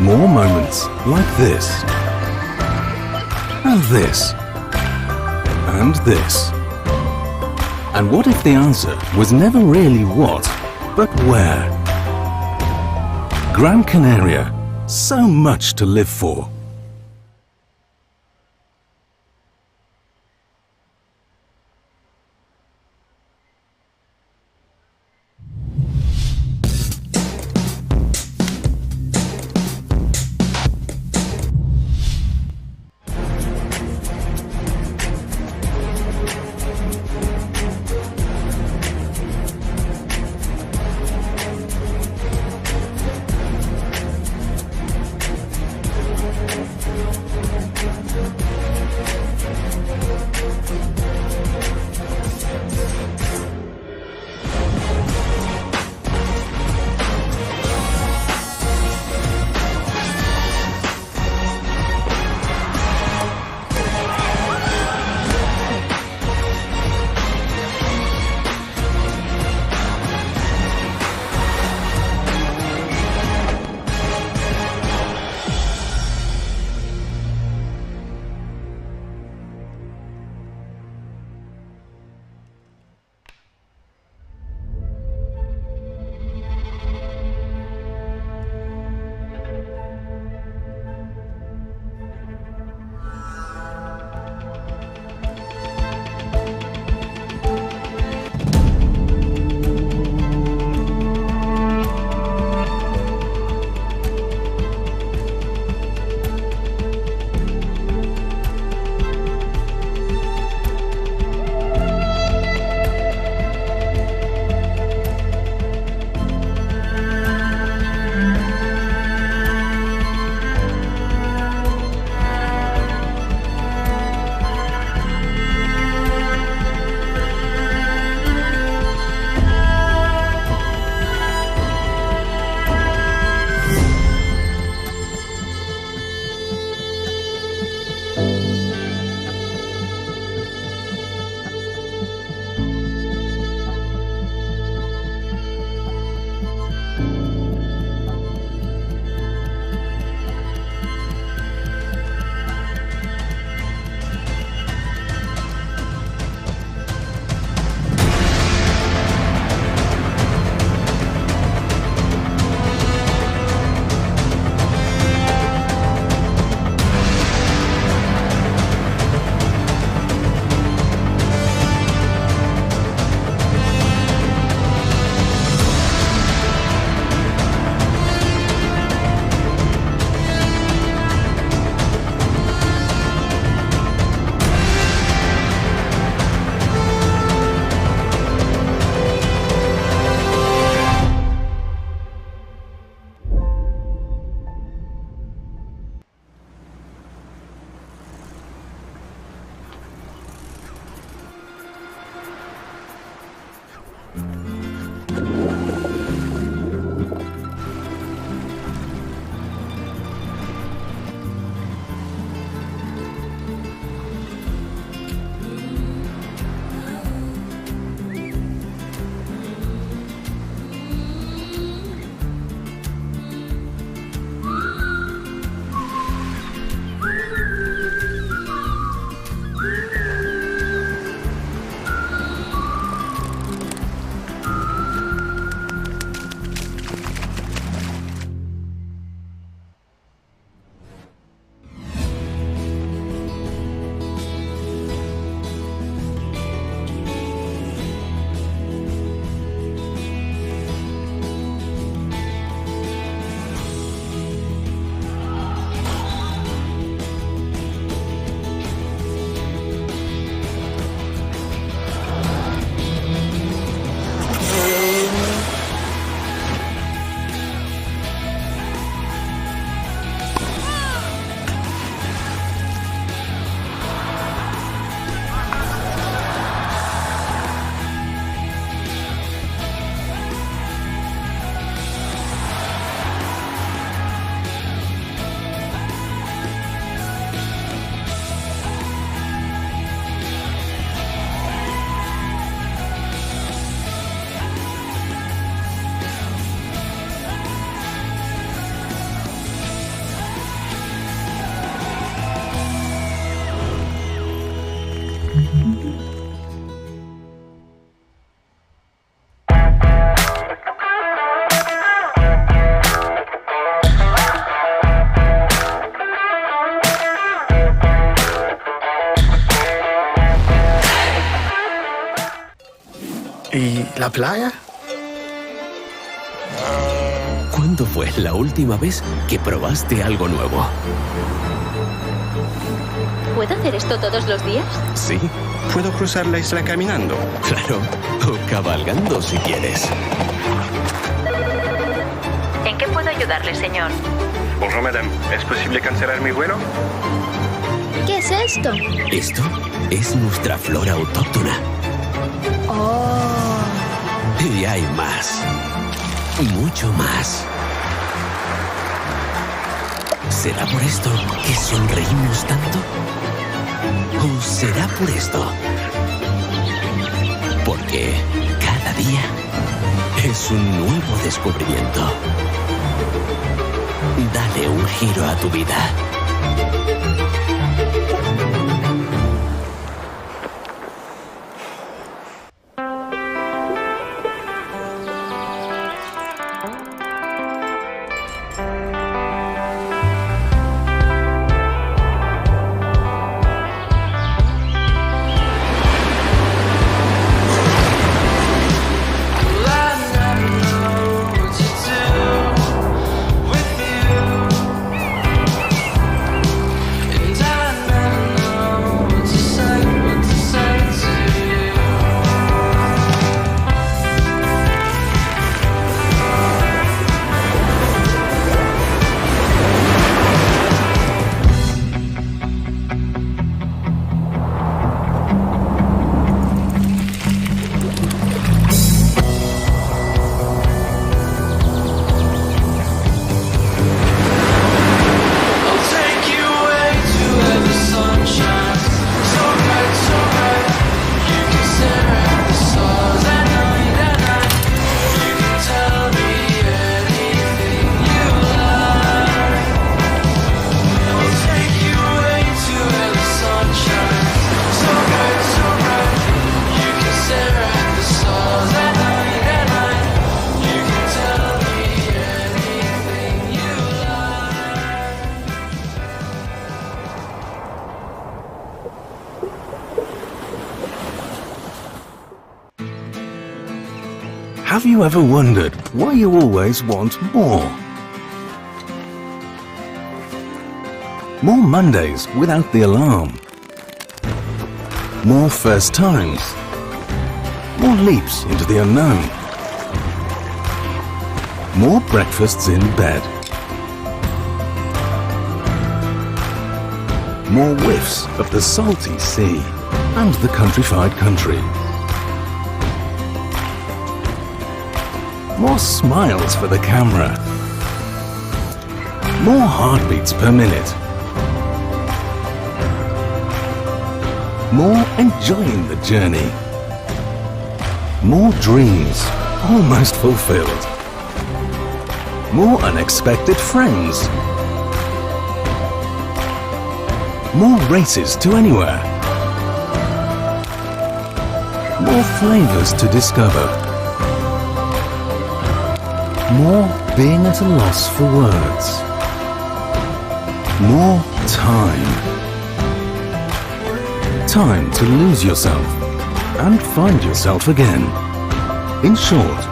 more moments like this. And this. And this. And what if the answer was never really what, but where? Gran Canaria. So much to live for. ¿Y la playa? ¿Cuándo fue la última vez que probaste algo nuevo? ¿Puedo hacer esto todos los días? Sí, puedo cruzar la isla caminando. Claro, o cabalgando si quieres. ¿En qué puedo ayudarle, señor? Bonjour, madame. ¿Es posible cancelar mi vuelo? ¿Qué es esto? Esto es nuestra flora autóctona. Oh. Y hay más. Mucho más. ¿Será por esto que sonreímos tanto? ¿O será por esto? Porque cada día es un nuevo descubrimiento. Dale un giro a tu vida. Have you ever wondered why you always want more? More Mondays without the alarm. More first times. More leaps into the unknown. More breakfasts in bed. More whiffs of the salty sea and the countrified country. More smiles for the camera. More heartbeats per minute. More enjoying the journey. More dreams almost fulfilled. More unexpected friends. More races to anywhere. More flavors to discover. More being at a loss for words. More time. Time to lose yourself and find yourself again. In short,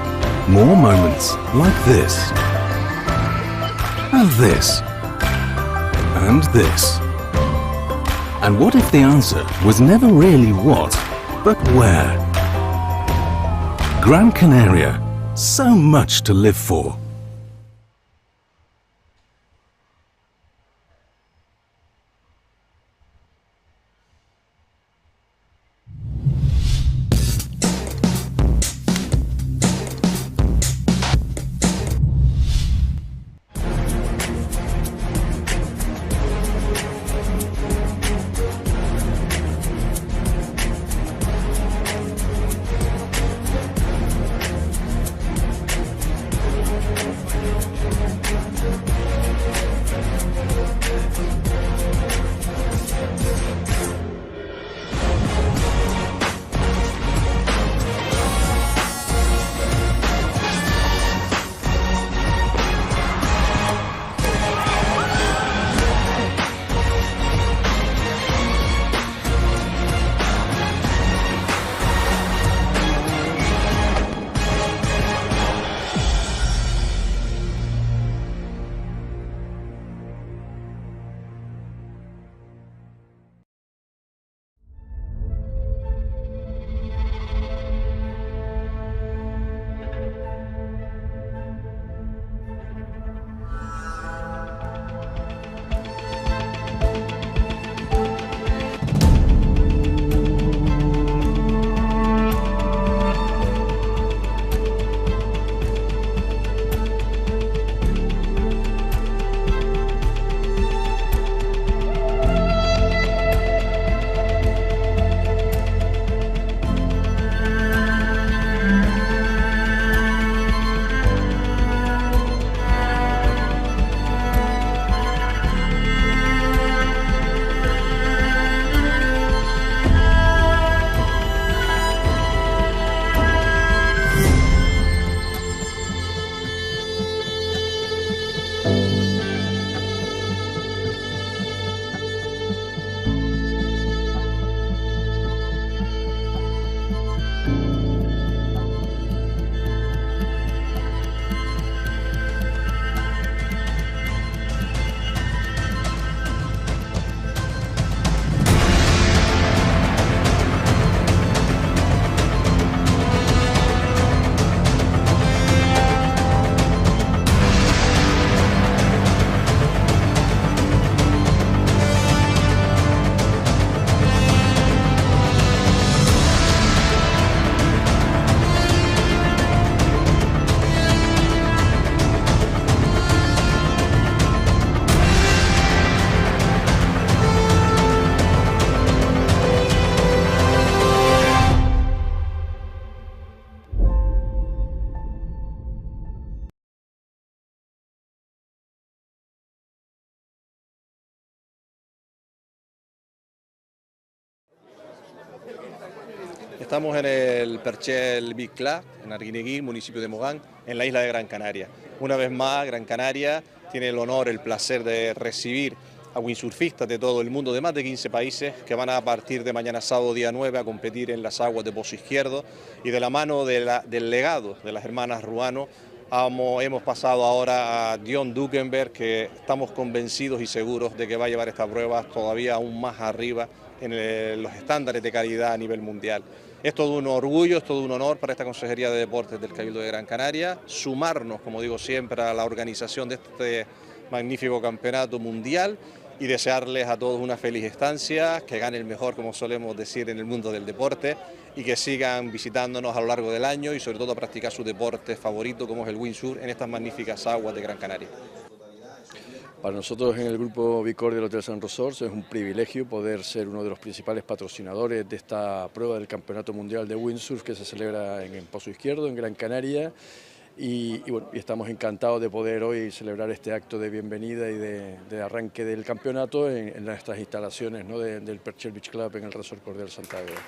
more moments like this. And this. And this. And what if the answer was never really what, but where? Gran Canaria, so much to live for. Estamos en el Perché el Big Cla, en Arguineguín, municipio de Mogán, en la isla de Gran Canaria. Una vez más, Gran Canaria tiene el honor, el placer de recibir a windsurfistas de todo el mundo, de más de 15 países, que van a partir de mañana sábado día 9 a competir en las aguas de Pozo Izquierdo, y de la mano del legado de las hermanas Ruano hemos pasado ahora a Dion Dukenberg, que estamos convencidos y seguros de que va a llevar esta prueba todavía aún más arriba en los estándares de calidad a nivel mundial. Es todo un orgullo, es todo un honor para esta Consejería de Deportes del Cabildo de Gran Canaria sumarnos, como digo siempre, a la organización de este magnífico campeonato mundial y desearles a todos una feliz estancia, que gane el mejor, como solemos decir en el mundo del deporte, y que sigan visitándonos a lo largo del año y sobre todo a practicar su deporte favorito como es el windsurf en estas magníficas aguas de Gran Canaria. Para nosotros en el grupo Bicor del Hotel San Resorts es un privilegio poder ser uno de los principales patrocinadores de esta prueba del Campeonato Mundial de Windsurf que se celebra en Pozo Izquierdo, en Gran Canaria. Y estamos encantados de poder hoy celebrar este acto de bienvenida y de arranque del campeonato en nuestras instalaciones, ¿no?, del Perchel Beach Club en el Resort Cordel Santa Águeda.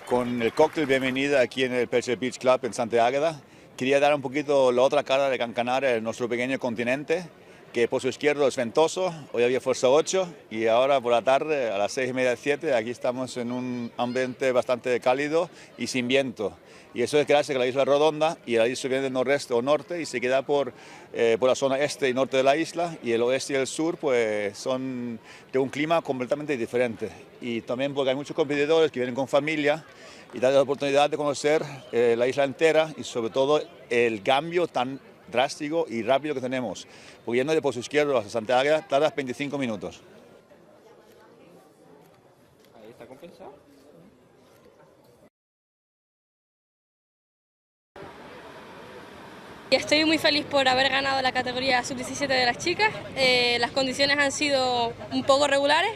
Con el cóctel bienvenida aquí en el Perchel Beach Club en Santa Águeda, quería dar un poquito la otra cara de Gran Canaria, nuestro pequeño continente, que Pozo Izquierdo es ventoso, hoy había fuerza 8 y ahora por la tarde a las 6:30, 7, aquí estamos en un ambiente bastante cálido y sin viento. Y eso es gracias a la isla redonda y la isla viene del noroeste o norte y se queda por la zona este y norte de la isla, y el oeste y el sur pues son de un clima completamente diferente. Y también porque hay muchos competidores que vienen con familia y da la oportunidad de conocer la isla entera y sobre todo el cambio tan drástico y rápido que tenemos. Porque yendo de Pozo Izquierdo hasta Santa Águeda tardas 25 minutos. Ahí está compensado. Estoy muy feliz por haber ganado la categoría sub-17 de las chicas. Las condiciones han sido un poco regulares,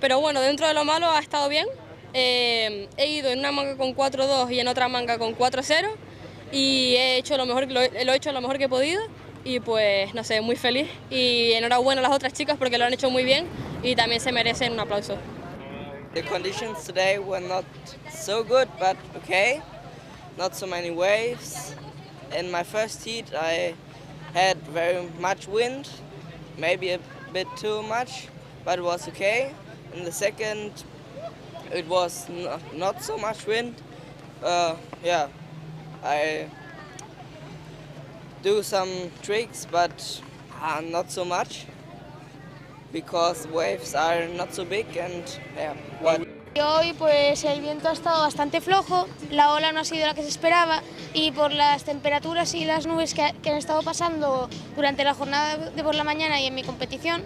pero bueno, dentro de lo malo ha estado bien. He ido en una manga con 4.2 y en otra manga con 4.0 y he hecho lo he hecho lo mejor que he podido y pues no sé, muy feliz y enhorabuena a las otras chicas porque lo han hecho muy bien y también se merecen un aplauso. The conditions today were not so good, but okay. Not so many waves. In my first heat I had very much wind, maybe a bit too much, but it was okay. In the second it was not so much wind. Yeah, I do some tricks, but not so much because waves are not so big and yeah. But Hoy pues el viento ha estado bastante flojo, la ola no ha sido la que se esperaba y por las temperaturas y las nubes que han estado pasando durante la jornada de por la mañana y en mi competición,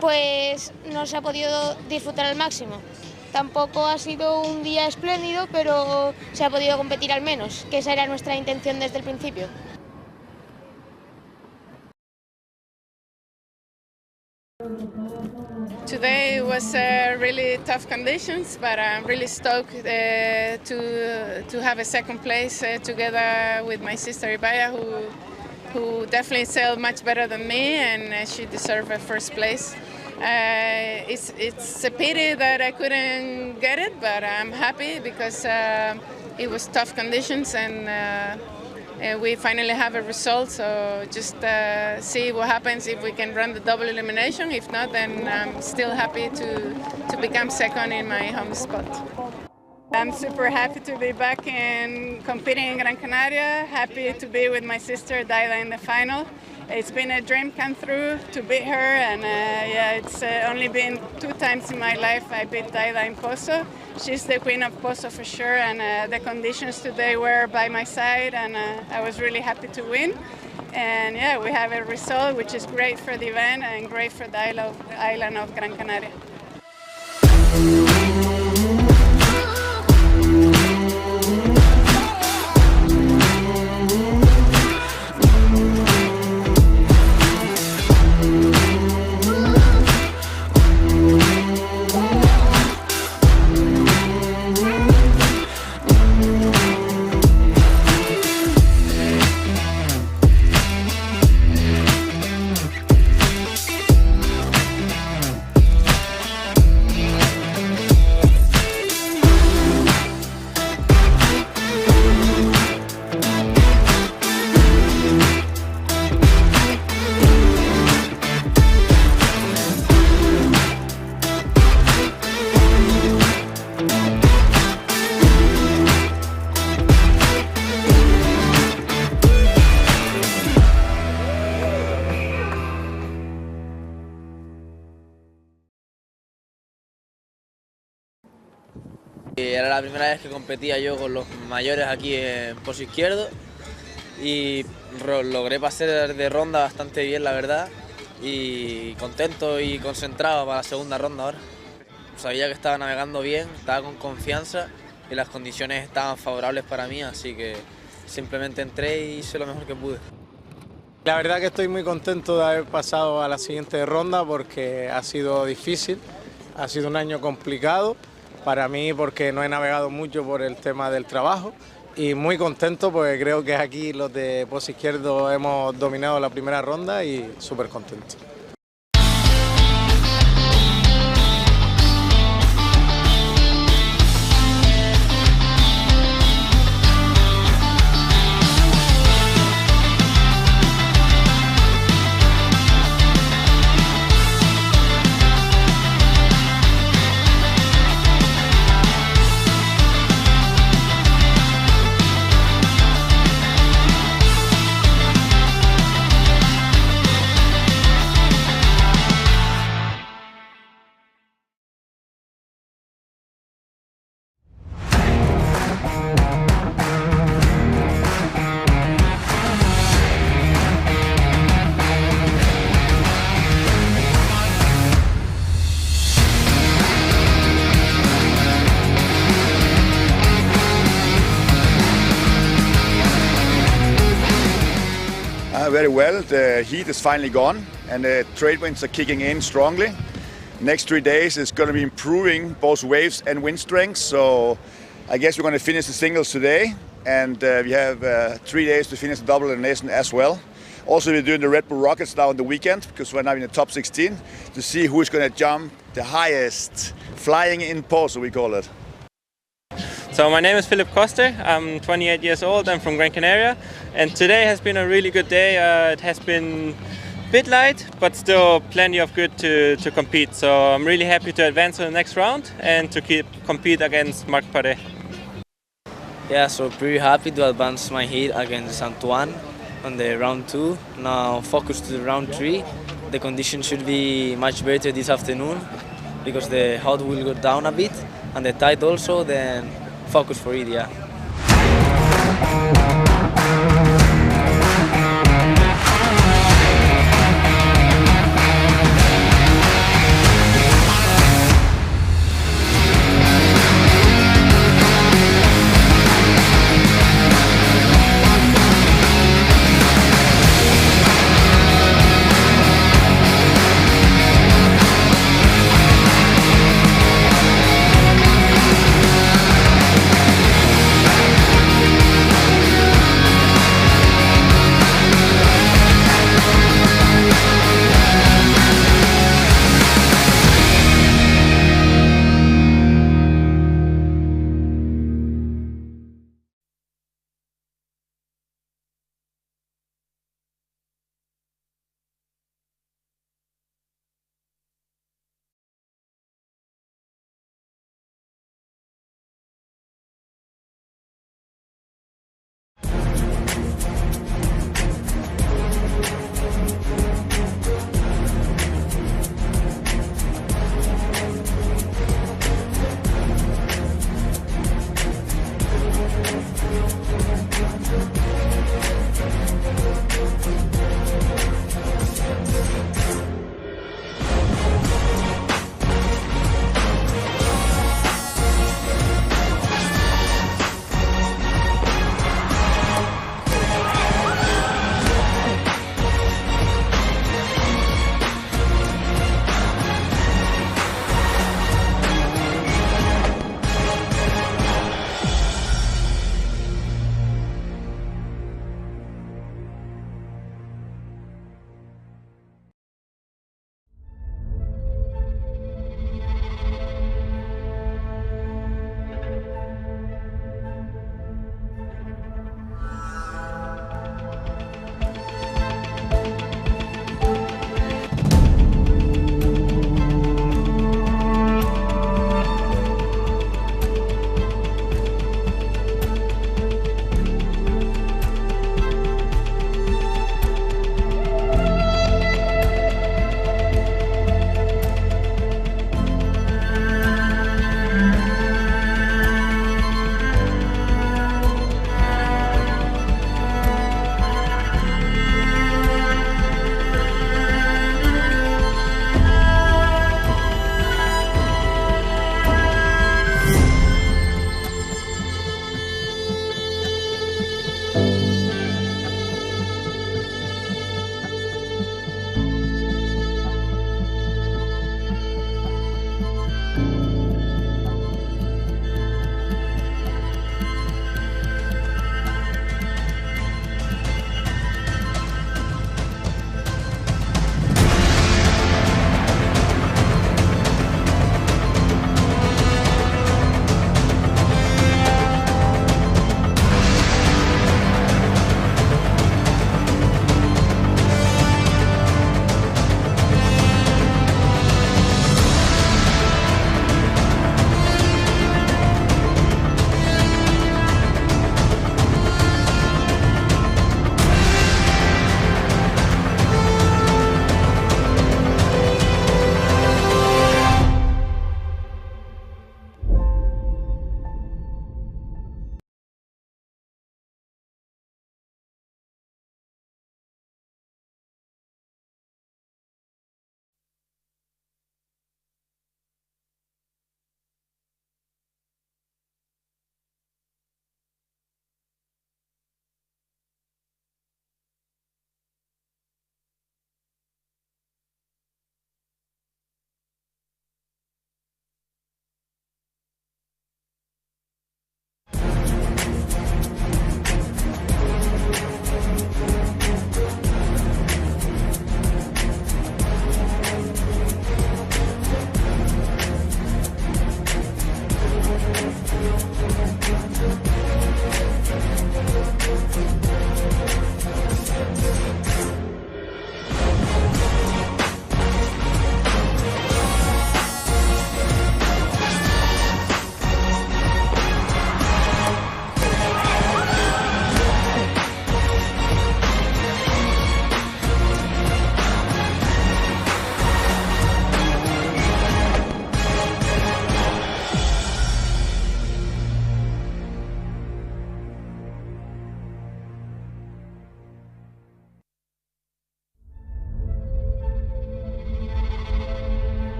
pues no se ha podido disfrutar al máximo. Tampoco ha sido un día espléndido, pero se ha podido competir al menos, que esa era nuestra intención desde el principio. Today was really tough conditions, but I'm really stoked to have a second place together with my sister Ibaya, who definitely sailed much better than me, and she deserved a first place. It's a pity that I couldn't get it, but I'm happy because it was tough conditions and we finally have a result, so just see what happens if we can run the double elimination. If not, then I'm still happy to become second in my home spot. I'm super happy to be back and competing in Gran Canaria, happy to be with my sister Daila in the final. It's been a dream come true to beat her, and yeah, it's only been 2 times in my life I beat Daila in Pozo. She's the queen of Pozo for sure, and the conditions today were by my side, and I was really happy to win. And yeah, we have a result which is great for the event and great for the island of Gran Canaria. Era la primera vez que competía yo con los mayores aquí en Pozo Izquierdo y logré pasar de ronda bastante bien, la verdad, y contento y concentrado para la segunda ronda ahora. sabía que estaba navegando bien, estaba con confianza y las condiciones estaban favorables para mí, así que simplemente entré y hice lo mejor que pude. La verdad que estoy muy contento de haber pasado a la siguiente ronda porque ha sido difícil, ha sido un año complicado para mí porque no he navegado mucho por el tema del trabajo y muy contento porque creo que aquí los de post izquierdo hemos dominado la primera ronda y súper contento. Very well. The heat is finally gone and the trade winds are kicking in strongly. Next 3 days is going to be improving both waves and wind strength, so I guess we're going to finish the singles today and we have 3 days to finish the double elimination as well. Also we're doing the Red Bull Rockets now on the weekend because we're now in the top 16 to see who's going to jump the highest, flying in pole, so we call it. So my name is Philip Koster, I'm 28 years old, I'm from Gran Canaria, and today has been a really good day. It has been a bit light, but still plenty of good to compete. So I'm really happy to advance to the next round and to compete against Marc Paré. Yeah, so pretty happy to advance my heat against Antoine on the round 2. Now focus to the round 3. The conditions should be much better this afternoon because the hot will go down a bit and the tide also, then focus for it, yeah.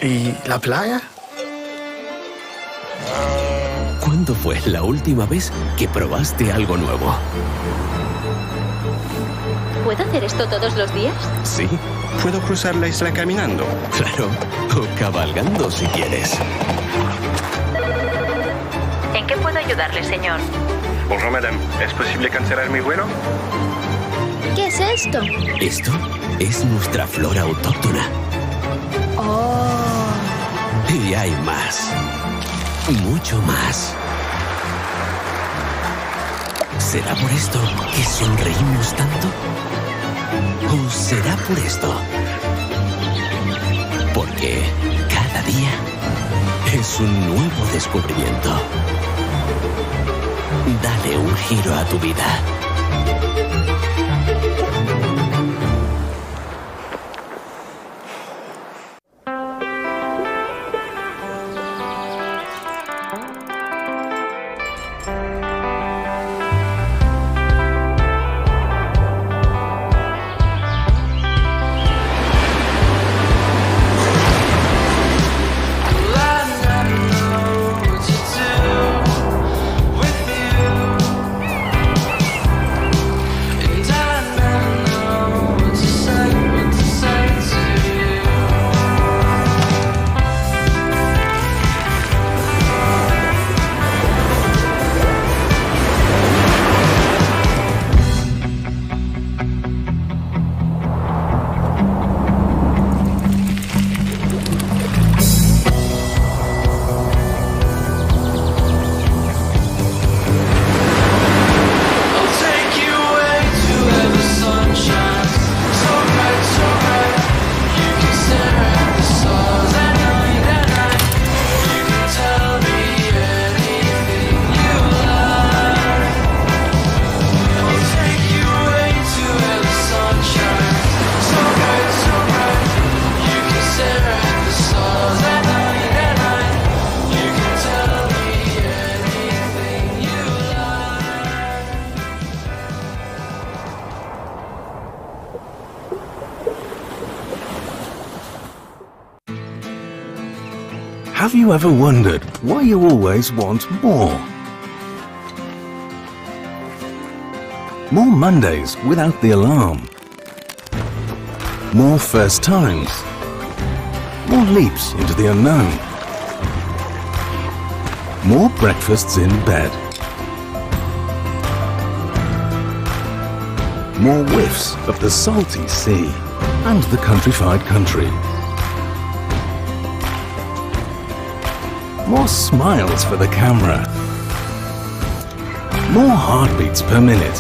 ¿Y la playa? ¿Cuándo fue la última vez que probaste algo nuevo? ¿Puedo hacer esto todos los días? Sí, puedo cruzar la isla caminando. Claro, o cabalgando si quieres. ¿En qué puedo ayudarle, señor? Bonjour, madame. ¿Es posible cancelar mi vuelo? ¿Qué es esto? Esto es nuestra flora autóctona. Oh. Y hay más. Mucho más. ¿Será por esto que sonreímos tanto? ¿O será por esto? Porque cada día es un nuevo descubrimiento. Dale un giro a tu vida. Have you ever wondered why you always want more? More Mondays without the alarm. More first times. More leaps into the unknown. More breakfasts in bed. More whiffs of the salty sea and the countrified country. More smiles for the camera. More heartbeats per minute.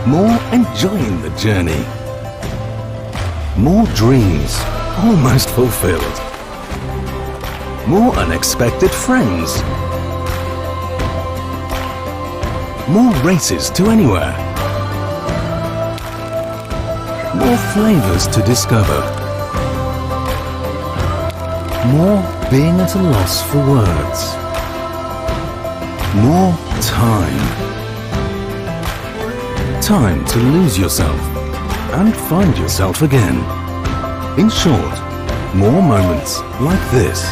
More enjoying the journey. More dreams almost fulfilled. More unexpected friends. More races to anywhere. More flavors to discover. More being at a loss for words. More time. Time to lose yourself and find yourself again. In short, more moments like this.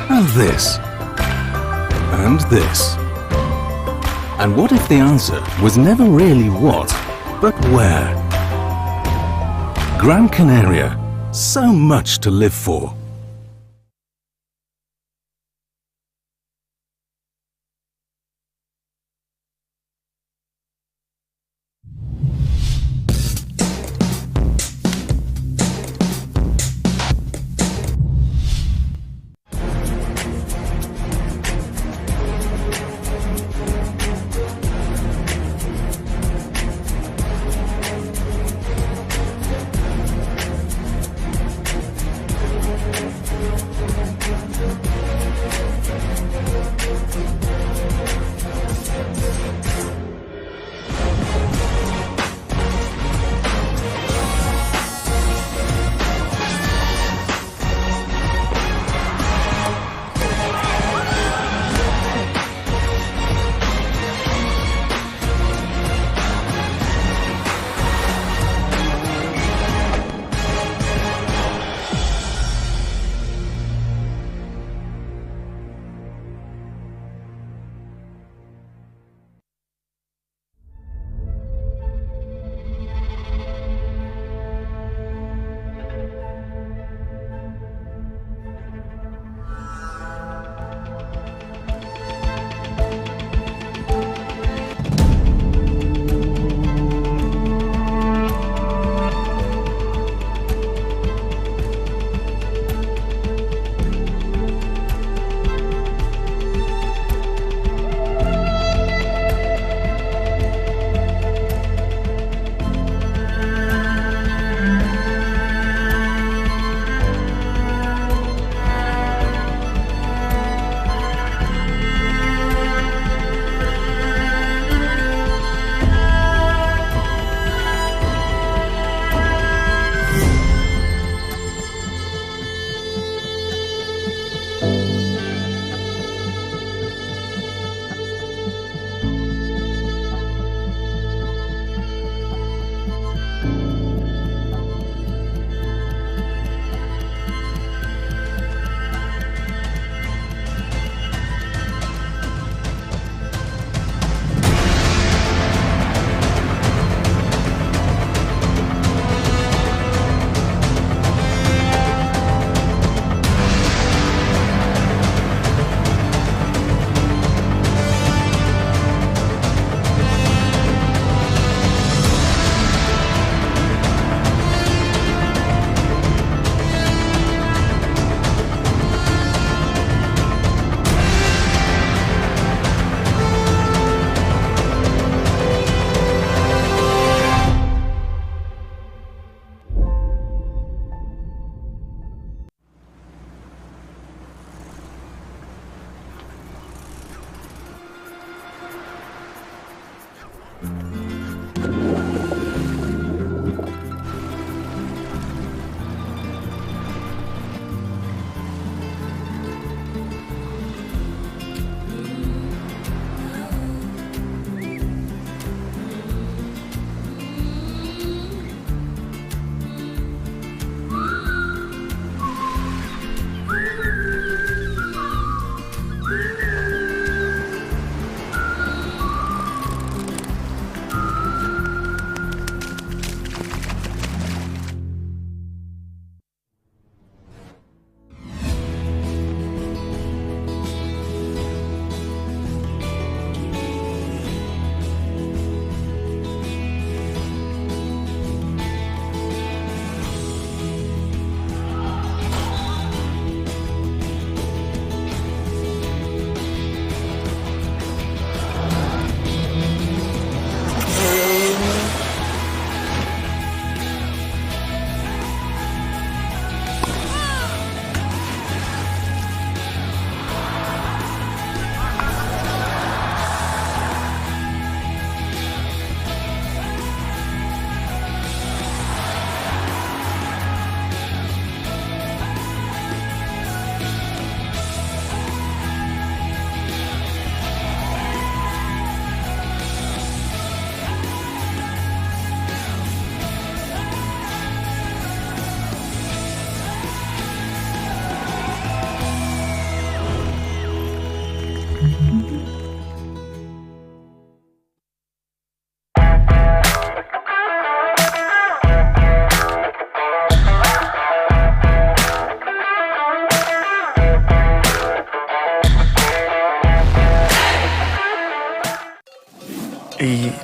And this. And this. And what if the answer was never really what, but where? Gran Canaria, so much to live for.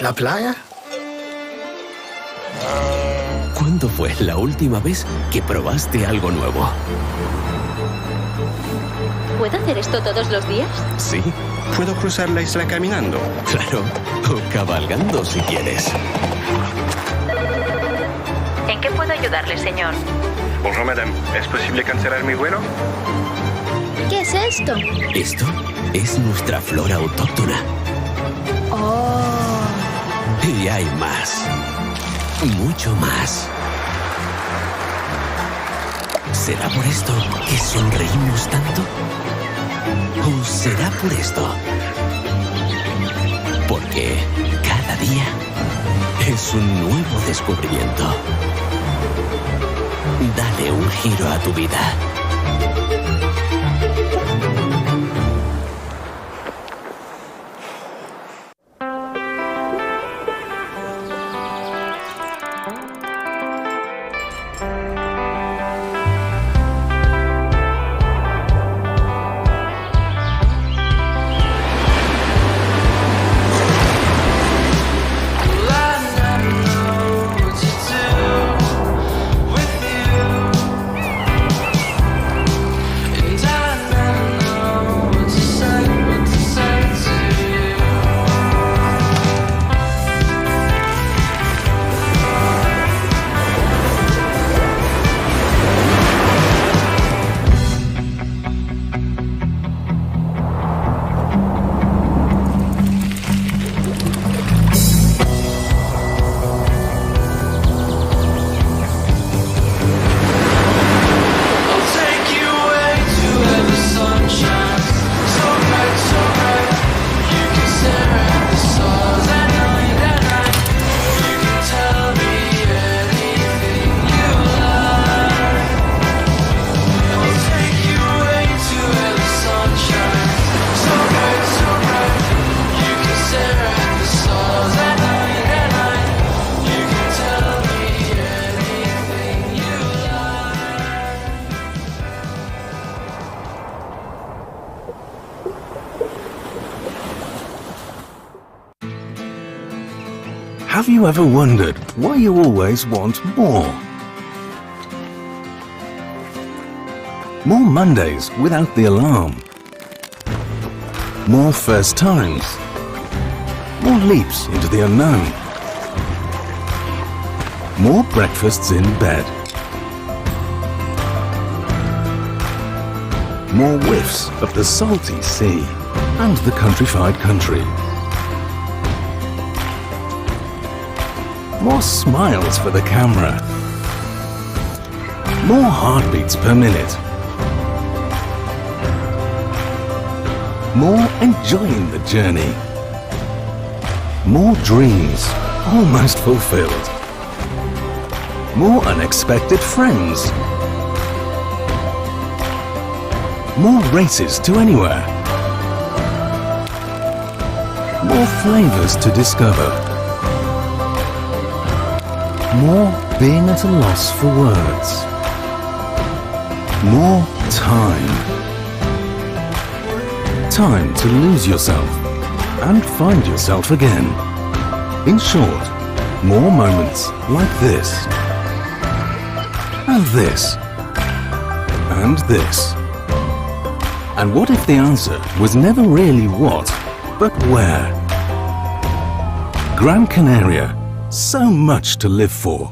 la playa? ¿Cuándo fue la última vez que probaste algo nuevo? ¿Puedo hacer esto todos los días? Sí, puedo cruzar la isla caminando. Claro, o cabalgando si quieres. ¿En qué puedo ayudarle, señor? Bonjour, madame. ¿Es posible cancelar mi vuelo? ¿Qué es esto? Esto es nuestra flora autóctona. Oh. Y hay más. Mucho más. ¿Será por esto que sonreímos tanto? ¿O será por esto? Porque cada día es un nuevo descubrimiento. Dale un giro a tu vida. Have you ever wondered why you always want more? More Mondays without the alarm. More first times. More leaps into the unknown. More breakfasts in bed. More whiffs of the salty sea and the countrified country. More smiles for the camera. More heartbeats per minute. More enjoying the journey. More dreams almost fulfilled. More unexpected friends. More races to anywhere. More flavors to discover. More being at a loss for words. More time. Time to lose yourself and find yourself again. In short, more moments like this. And this. And this. And what if the answer was never really what, but where? Gran Canaria. So much to live for.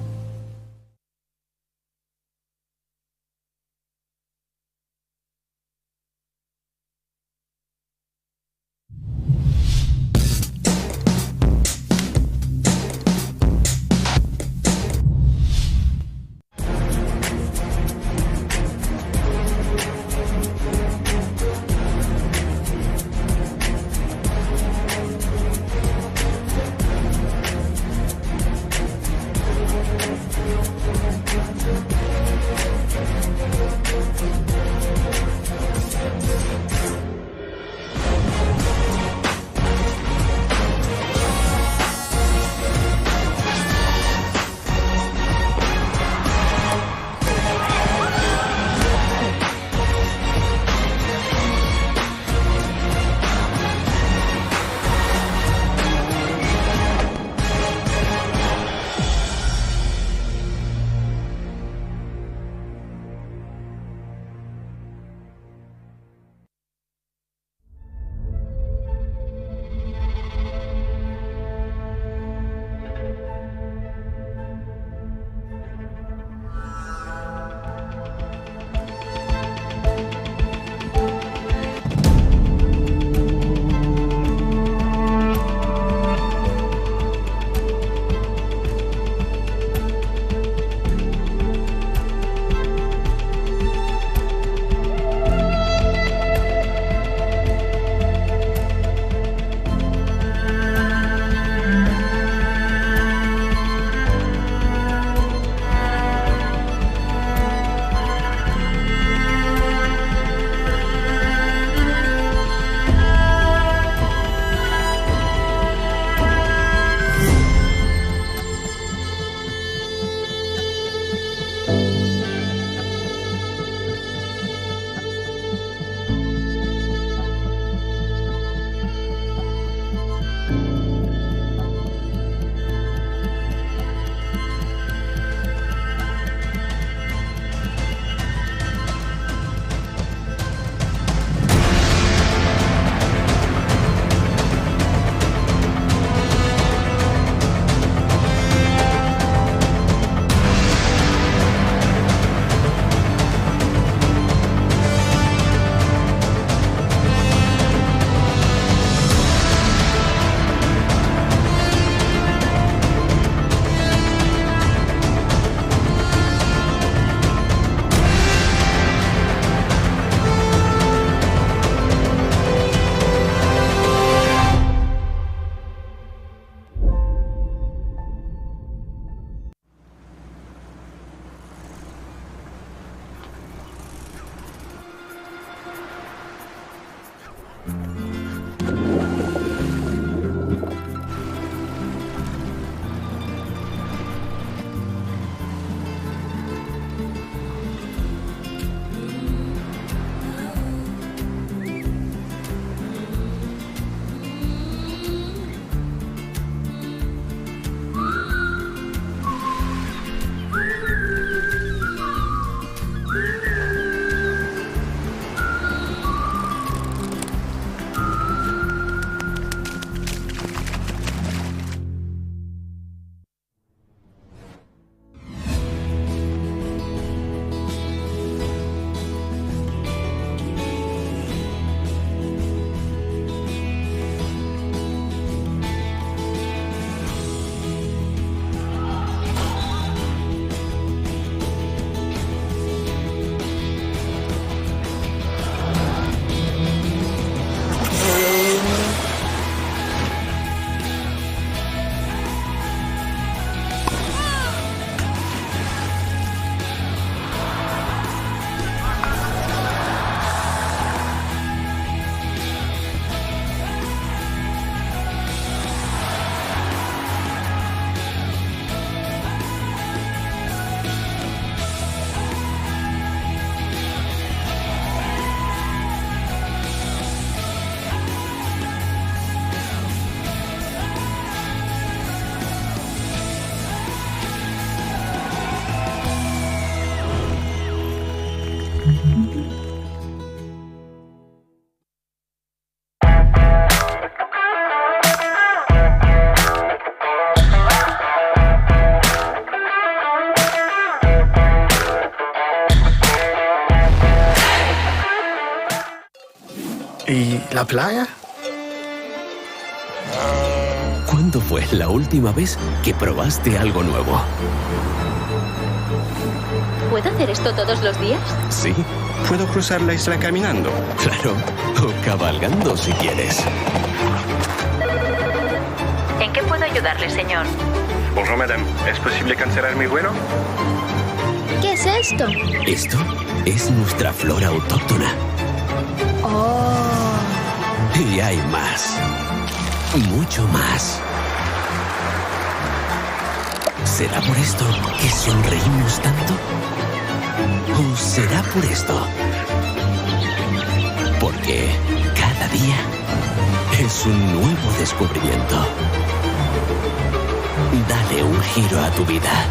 ¿Y la playa? ¿Cuándo fue la última vez que probaste algo nuevo? ¿Puedo hacer esto todos los días? Sí, ¿Puedo cruzar la isla caminando? claro. O cabalgando si quieres. ¿En qué puedo ayudarle, señor? Bonjour madame, ¿es posible cancelar mi vuelo? ¿Qué es esto? Esto es nuestra flora autóctona. Oh. Y hay más. Mucho más. ¿Será por esto que sonreímos tanto? ¿O será por esto? Porque cada día es un nuevo descubrimiento. Dale un giro a tu vida.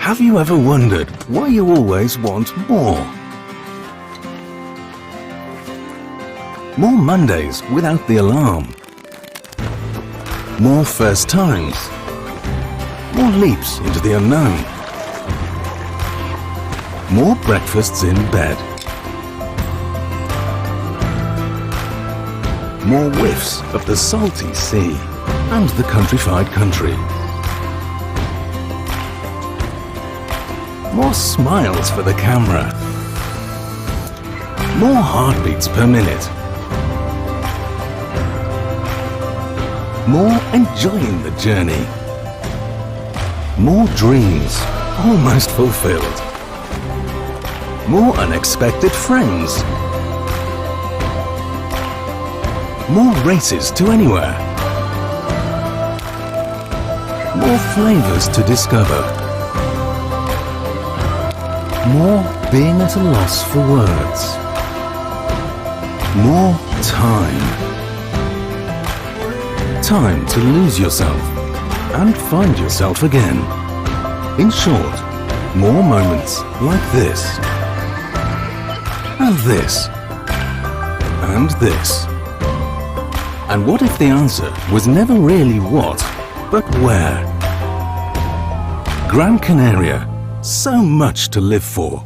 Have you ever wondered why you always want more? More Mondays without the alarm. More first times. More leaps into the unknown. More breakfasts in bed. More whiffs of the salty sea and the countrified country. More smiles for the camera. More heartbeats per minute. More enjoying the journey. More dreams almost fulfilled. More unexpected friends. More races to anywhere. More flavors to discover. More being at a loss for words. More time. Time to lose yourself and find yourself again. In short, more moments like this. And this. And this. And what if the answer was never really what, but where? Gran Canaria. So much to live for.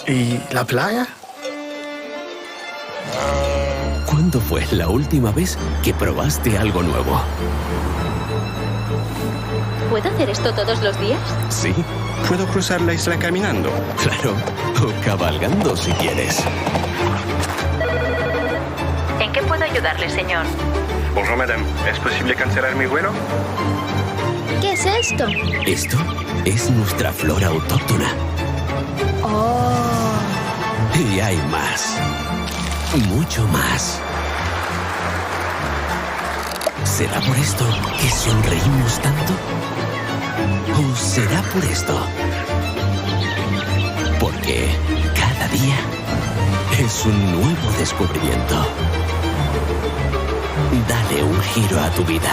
¿Y la playa? ¿Cuándo fue la última vez que probaste algo nuevo? ¿Puedo hacer esto todos los días? Sí, ¿Puedo cruzar la isla caminando? claro. O cabalgando si quieres. ¿En qué puedo ayudarle, señor? Bonjour madame, ¿es posible cancelar mi vuelo? ¿Qué es esto? Esto es nuestra flora autóctona. Oh. Y hay más. Mucho más. ¿Será por esto que sonreímos tanto? ¿O será por esto? Porque cada día es un nuevo descubrimiento. Dale un giro a tu vida.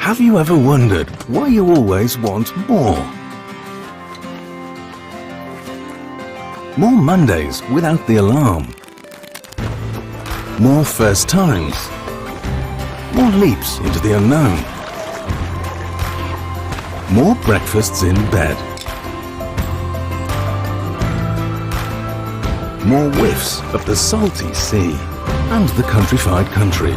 Have you ever wondered why you always want more? More Mondays without the alarm. More first times. More leaps into the unknown. More breakfasts in bed. More whiffs of the salty sea and the countrified country.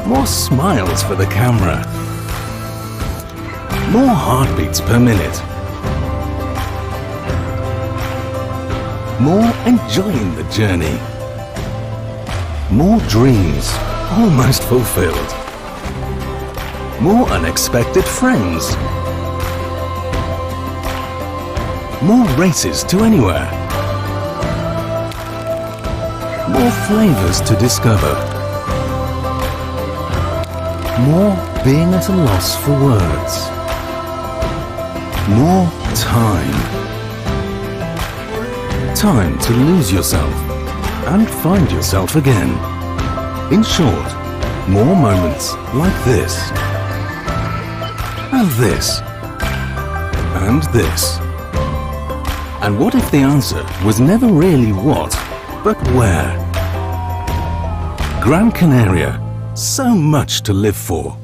More smiles for the camera. More heartbeats per minute. More enjoying the journey. More dreams almost fulfilled. More unexpected friends. More races to anywhere. More flavors to discover. More being at a loss for words. More time. Time to lose yourself and find yourself again. In short, more moments like this. And this. And this. And what if the answer was never really what, but where? Gran Canaria. So much to live for.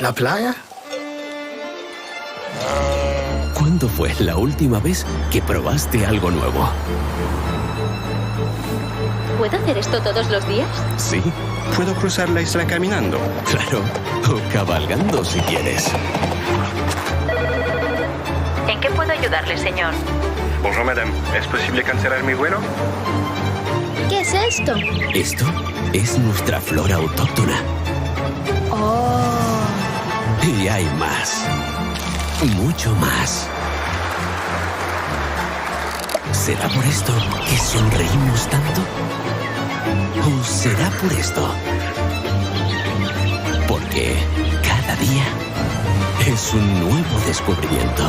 la playa? ¿Cuándo fue la última vez que probaste algo nuevo? ¿Puedo hacer esto todos los días? Sí, ¿Puedo cruzar la isla caminando? claro. O cabalgando si quieres. ¿En qué puedo ayudarle, señor? Bonjour madame, ¿es posible cancelar mi vuelo? ¿Qué es esto? Esto es nuestra flora autóctona. Oh. Y hay más. Mucho más. ¿Será por esto que sonreímos tanto? ¿O será por esto? Porque cada día es un nuevo descubrimiento.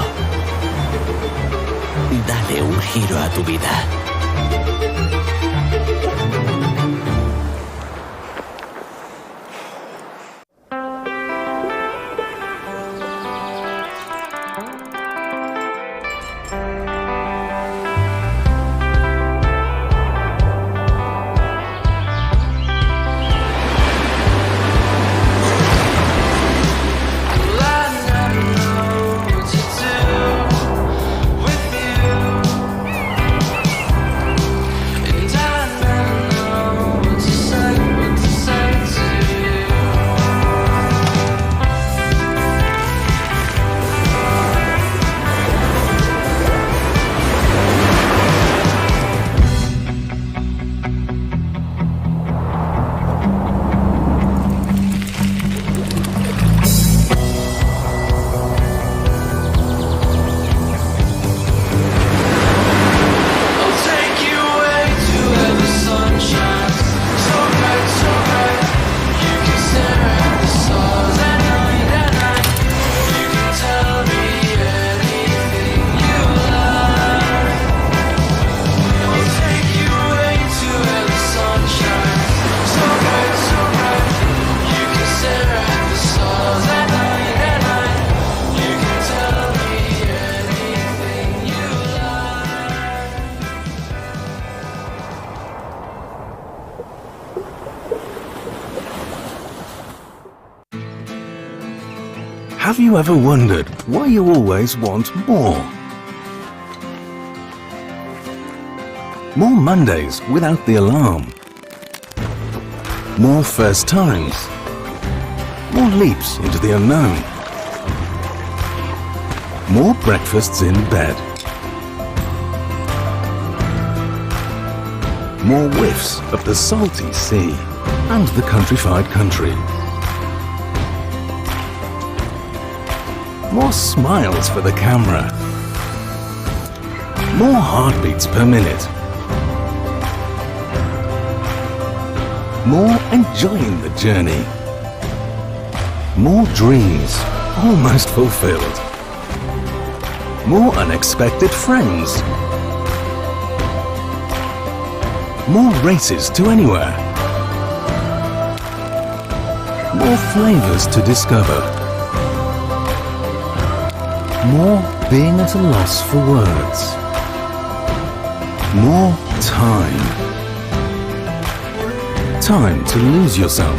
Dale un giro a tu vida. Have you ever wondered why you always want more? More Mondays without the alarm. More first times. More leaps into the unknown. More breakfasts in bed. More whiffs of the salty sea and the countrified country. More smiles for the camera. More heartbeats per minute. More enjoying the journey. More dreams almost fulfilled. More unexpected friends. More races to anywhere. More flavors to discover. More being at a loss for words. More time. Time to lose yourself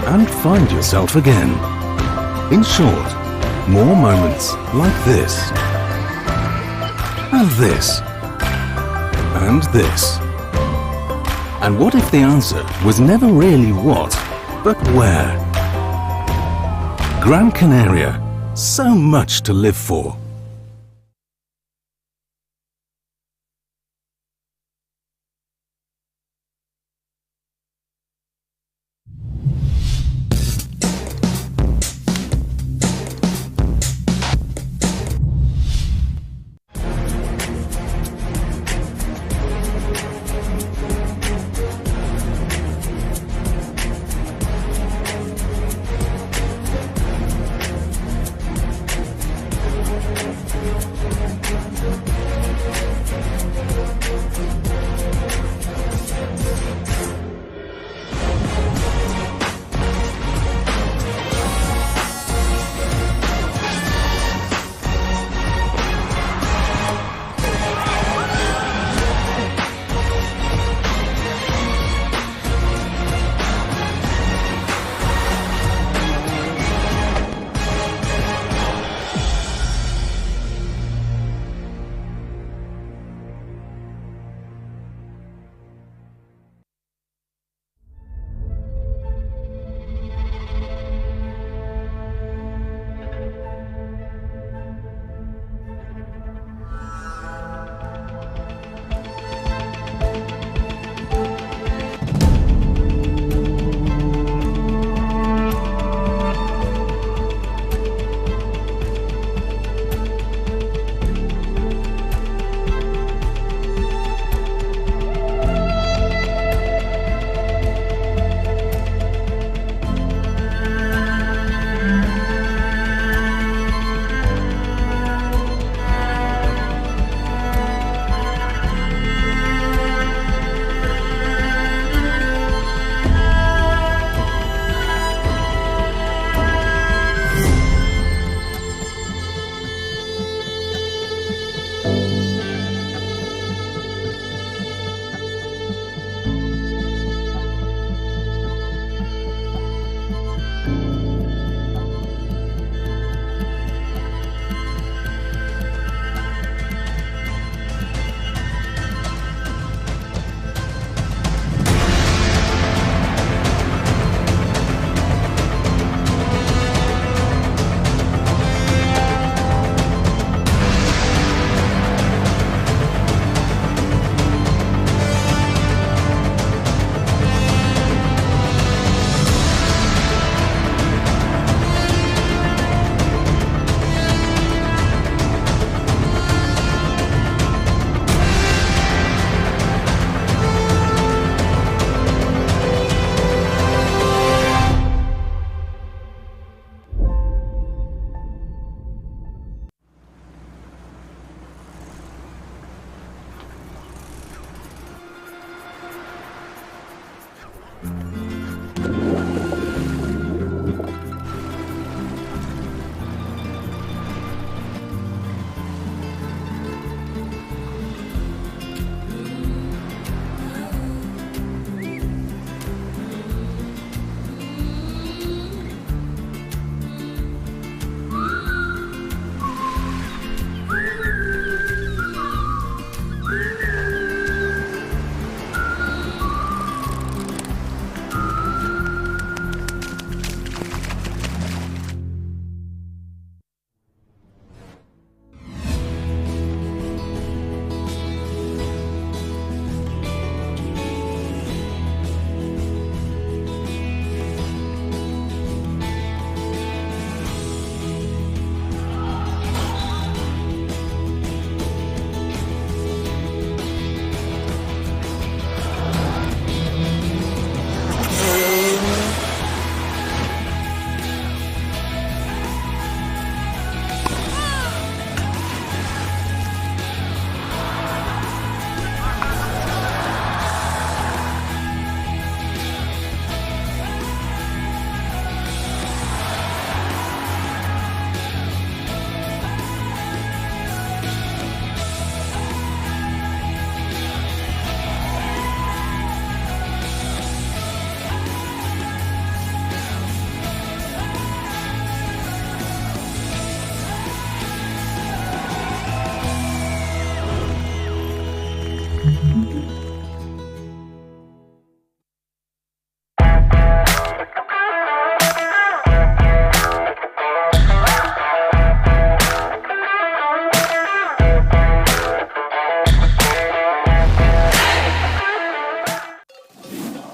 and find yourself again. In short, more moments like this. And this. And this. And what if the answer was never really what, but where? Gran Canaria. So much to live for.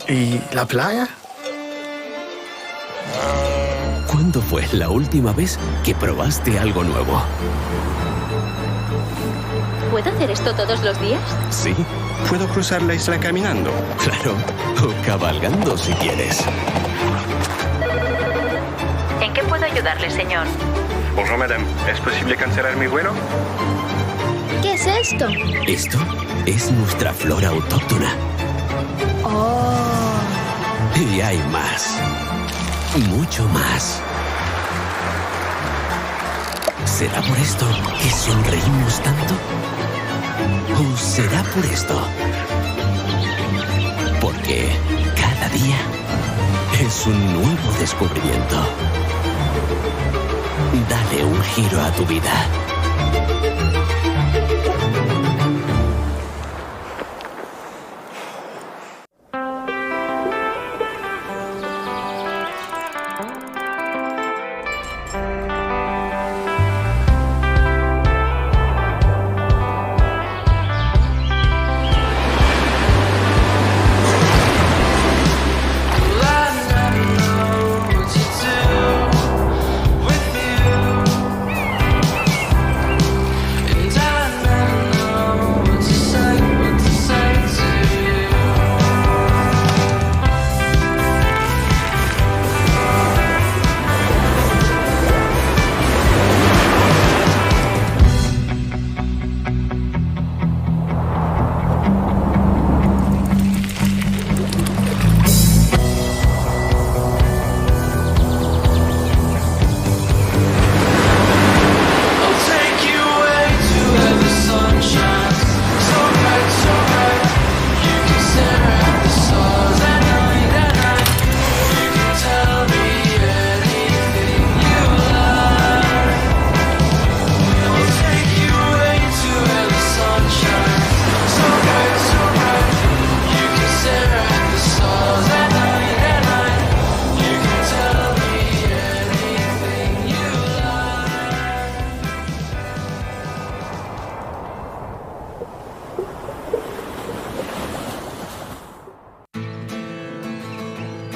¿Y la playa? ¿Cuándo fue la última vez que probaste algo nuevo? ¿Puedo hacer esto todos los días? Sí, ¿Puedo cruzar la isla caminando? claro. O cabalgando si quieres. ¿En qué puedo ayudarle, señor? Bonjour madame, ¿es posible cancelar mi vuelo? ¿Qué es esto? Esto es nuestra flora autóctona. Oh. Y hay más. Mucho más. ¿Será por esto que sonreímos tanto? ¿O será por esto? Porque cada día es un nuevo descubrimiento. Dale un giro a tu vida.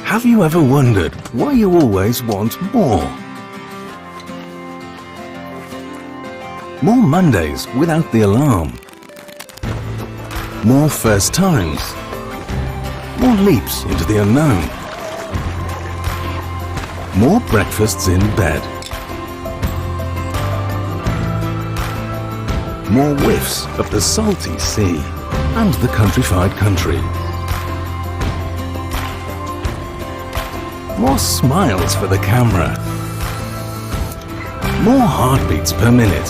Have you ever wondered why you always want more? More Mondays without the alarm. More first times. More leaps into the unknown. More breakfasts in bed. More whiffs of the salty sea and the countrified country. More smiles for the camera. More heartbeats per minute.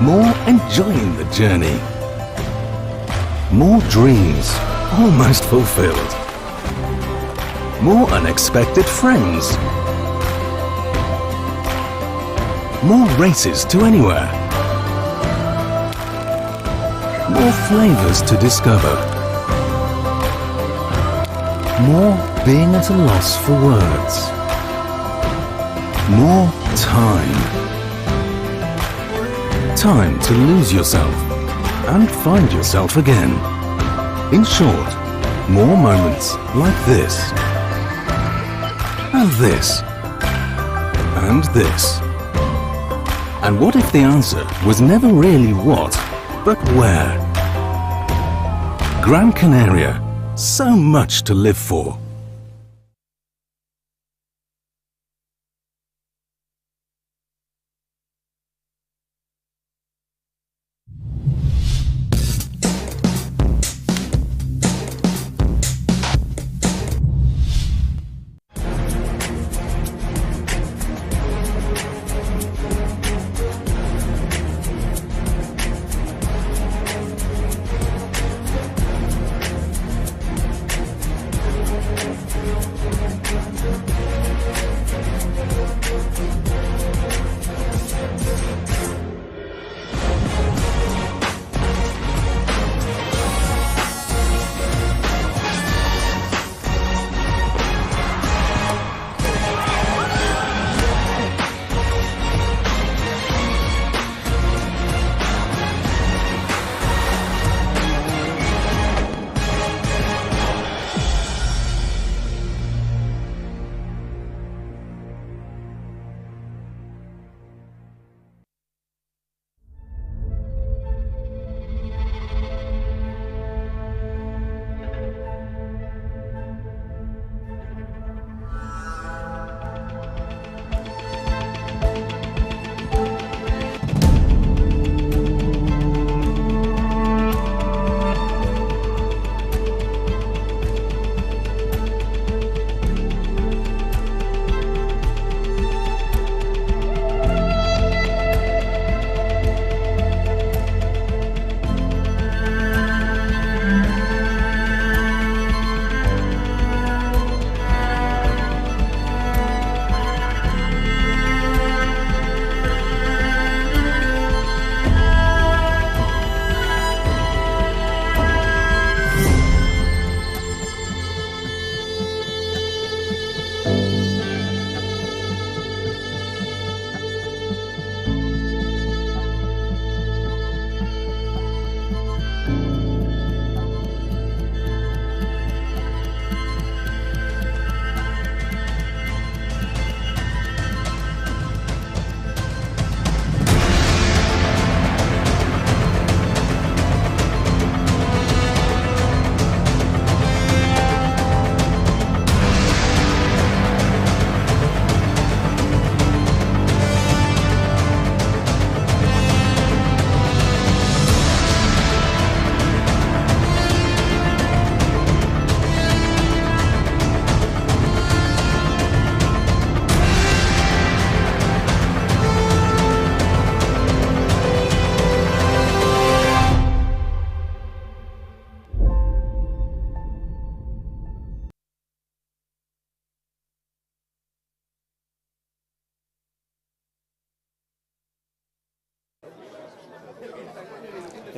More enjoying the journey. More dreams almost fulfilled. More unexpected friends. More races to anywhere. More flavors to discover. More being at a loss for words. More time. Time to lose yourself and find yourself again. In short, more moments like this. And this. And this. And what if the answer was never really what, but where? Gran Canaria. So much to live for.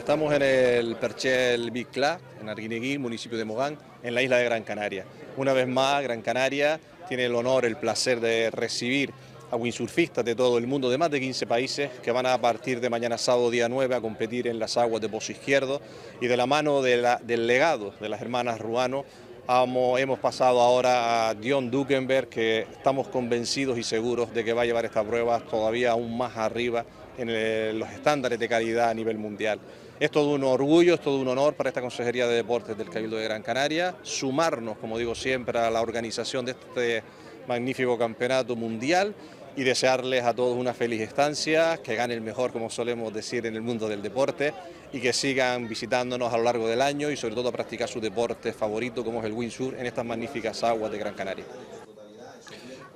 Estamos en el Perchel Big Club, en Arguineguín, municipio de Mogán, en la isla de Gran Canaria. Una vez más, Gran Canaria tiene el honor, el placer de recibir a windsurfistas de todo el mundo, de más de 15 países, que van a partir de mañana sábado día 9 a competir en las aguas de Pozo Izquierdo, y de la mano del legado de las hermanas Ruano hemos pasado ahora a Dion Dukenberg, que estamos convencidos y seguros de que va a llevar esta prueba todavía aún más arriba en los estándares de calidad a nivel mundial. Es todo un orgullo, es todo un honor para esta Consejería de Deportes del Cabildo de Gran Canaria sumarnos, como digo siempre, a la organización de este magnífico campeonato mundial y desearles a todos una feliz estancia, que gane el mejor, como solemos decir en el mundo del deporte, y que sigan visitándonos a lo largo del año y sobre todo a practicar su deporte favorito, como es el windsurf, en estas magníficas aguas de Gran Canaria.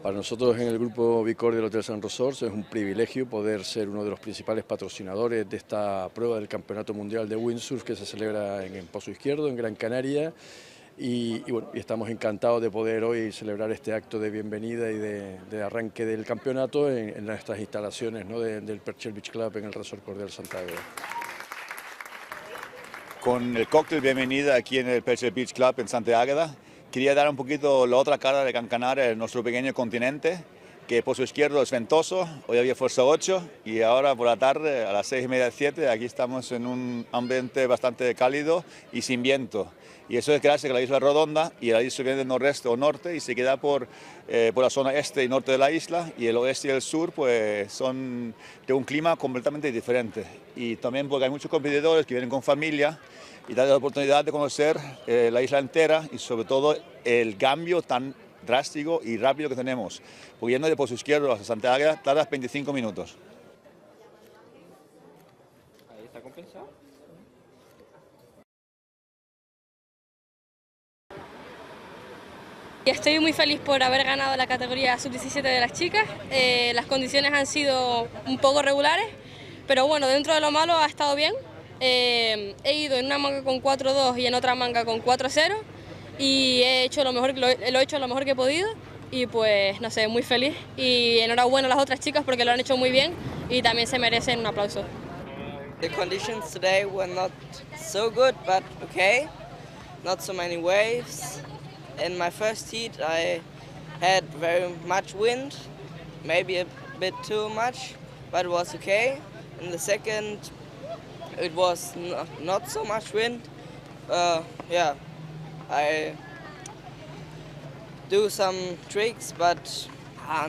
Para nosotros en el grupo Vicor del Hotel San Resorts es un privilegio poder ser uno de los principales patrocinadores de esta prueba del Campeonato Mundial de Windsurf que se celebra en Pozo Izquierdo, en Gran Canaria. Y estamos encantados de poder hoy celebrar este acto de bienvenida y de arranque del campeonato en nuestras instalaciones, ¿no?, del Perchel Beach Club en el Resort Cordial Santa Águeda. Con el cóctel bienvenida aquí en el Perchel Beach Club en Santa Águeda, quería dar un poquito la otra cara de Gran Canaria, nuestro pequeño continente, que Pozo Izquierdo es ventoso, hoy había fuerza 8 y ahora por la tarde a las 6:30, 7, aquí estamos en un ambiente bastante cálido y sin viento. Y eso es gracias a la isla redonda, y la isla viene del noreste o norte y se queda por la zona este y norte de la isla, y el oeste y el sur pues son de un clima completamente diferente. Y también porque hay muchos competidores que vienen con familia y da la oportunidad de conocer la isla entera y sobre todo el cambio tan drástico y rápido que tenemos. Porque yendo de Pozo Izquierdo a Santa Águeda tardas 25 minutos. Ahí está compensado. Estoy muy feliz por haber ganado la categoría sub-17 de las chicas. Las condiciones han sido un poco regulares, pero bueno, dentro de lo malo ha estado bien. He ido en una manga con 4.2 y en otra manga con 4.0 y he hecho lo he hecho lo mejor que he podido y pues no sé, muy feliz y enhorabuena a las otras chicas porque lo han hecho muy bien y también se merecen un aplauso. The conditions today were not so good, but okay. Not so many waves. In my first heat I had very much wind, maybe a bit too much, but it was okay. In the second it was not so much wind. Yeah, I do some tricks, but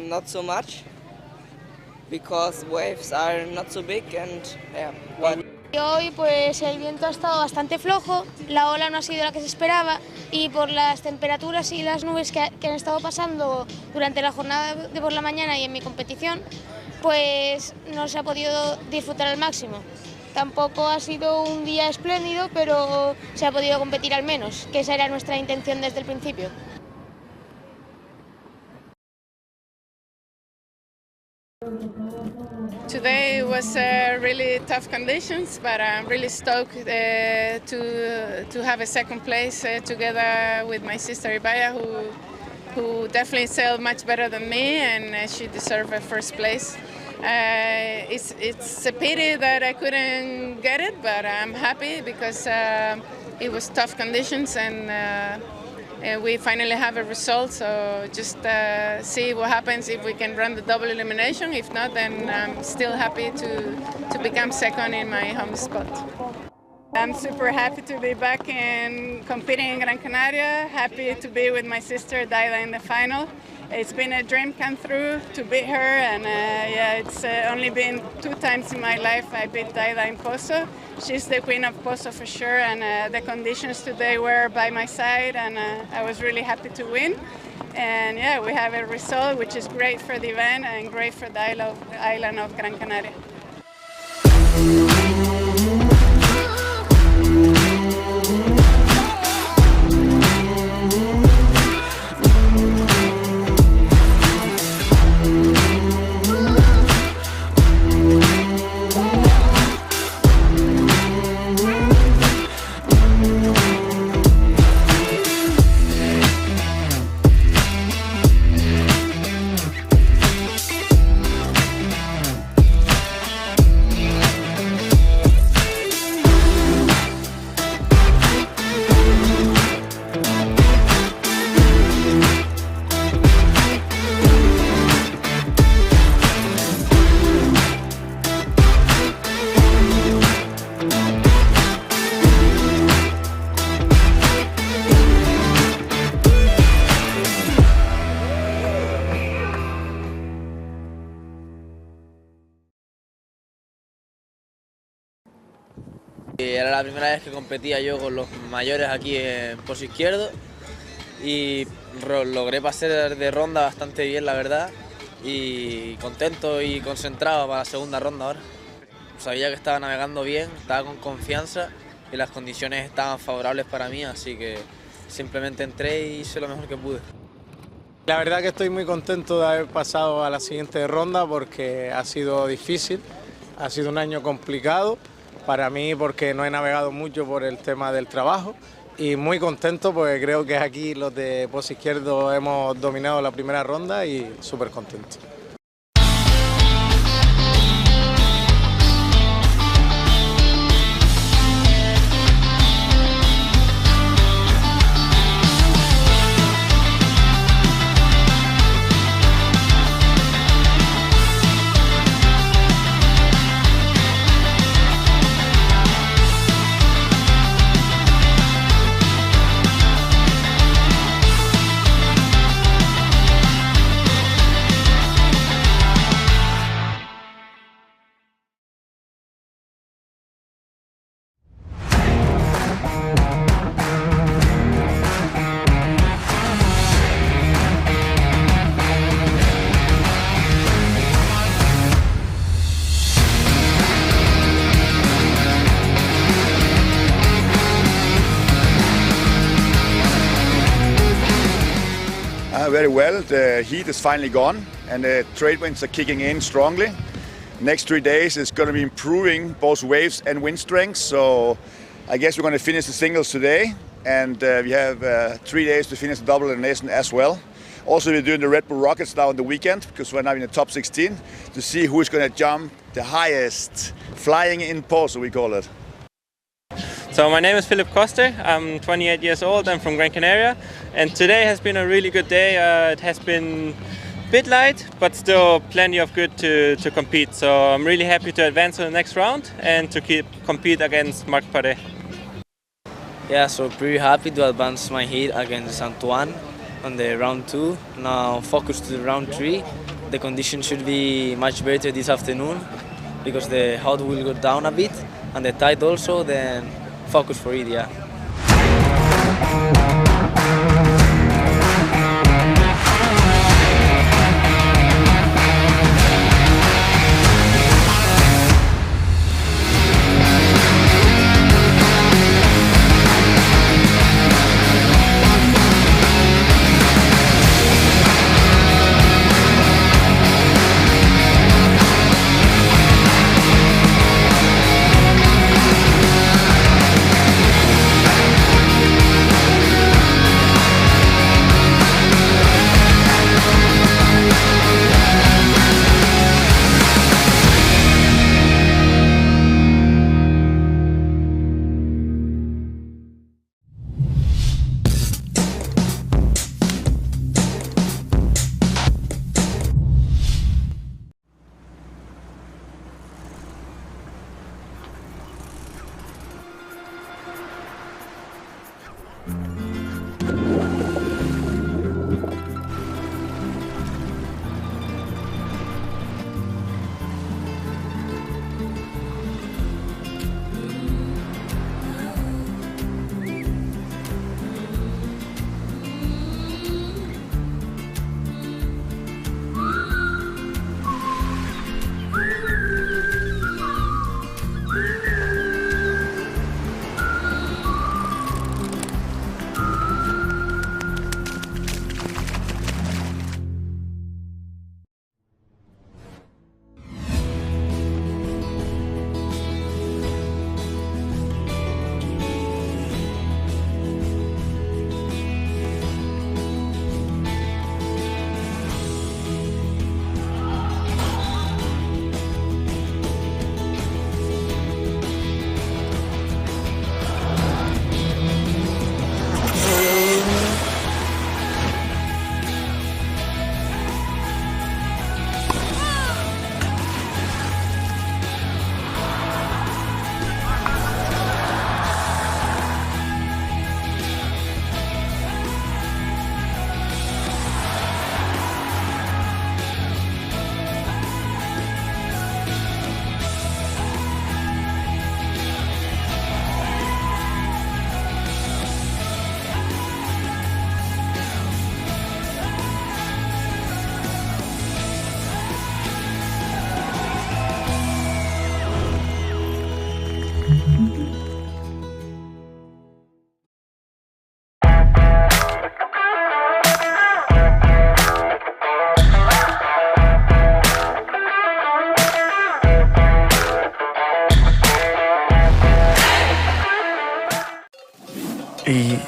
not so much because waves are not so big and yeah. But Y hoy pues el viento ha estado bastante flojo, la ola no ha sido la que se esperaba y por las temperaturas y las nubes que han estado pasando durante la jornada de por la mañana y en mi competición, pues no se ha podido disfrutar al máximo. Tampoco ha sido un día espléndido, pero se ha podido competir al menos, que esa era nuestra intención desde el principio. Today was really tough conditions, but I'm really stoked to have a second place together with my sister Ibaya, who definitely sailed much better than me, and she deserved a first place. It's a pity that I couldn't get it, but I'm happy because it was tough conditions and we finally have a result, so just see what happens if we can run the double elimination. If not, then I'm still happy to become second in my home spot. I'm super happy to be back and competing in Gran Canaria, happy to be with my sister Daila in the final. It's been a dream come true to beat her, and yeah, it's only been 2 times in my life I beat Daila in Pozo. She's the queen of Pozo for sure, and the conditions today were by my side, and I was really happy to win. And yeah, we have a result which is great for the event and great for the island of Gran Canaria. Era la primera vez que competía yo con los mayores aquí en pozo izquierdo y logré pasar de ronda bastante bien, la verdad, y contento y concentrado para la segunda ronda ahora. Sabía que estaba navegando bien, estaba con confianza y las condiciones estaban favorables para mí, así que simplemente entré y hice lo mejor que pude. La verdad que estoy muy contento de haber pasado a la siguiente ronda porque ha sido difícil, ha sido un año complicado para mí porque no he navegado mucho por el tema del trabajo y muy contento porque creo que aquí los de pozo izquierdo hemos dominado la primera ronda y súper contento. Very well. The heat is finally gone and the trade winds are kicking in strongly. Next 3 days is going to be improving both waves and wind strength, so I guess we're going to finish the singles today and we have 3 days to finish the double elimination as well. Also, we're doing the Red Bull Rockets now on the weekend because we're now in the top 16 to see who's going to jump the highest, flying in pole, so we call it. So my name is Philip Koster, I'm 28 years old, I'm from Gran Canaria, and today has been a really good day. It has been a bit light, but still plenty of good to compete. So I'm really happy to advance to the next round and to compete against Marc Paré. Yeah, so pretty happy to advance my heat against Antoine on the round 2. Now focus to the round 3. The conditions should be much better this afternoon because the hot will go down a bit and the tide also, then focus for it, yeah.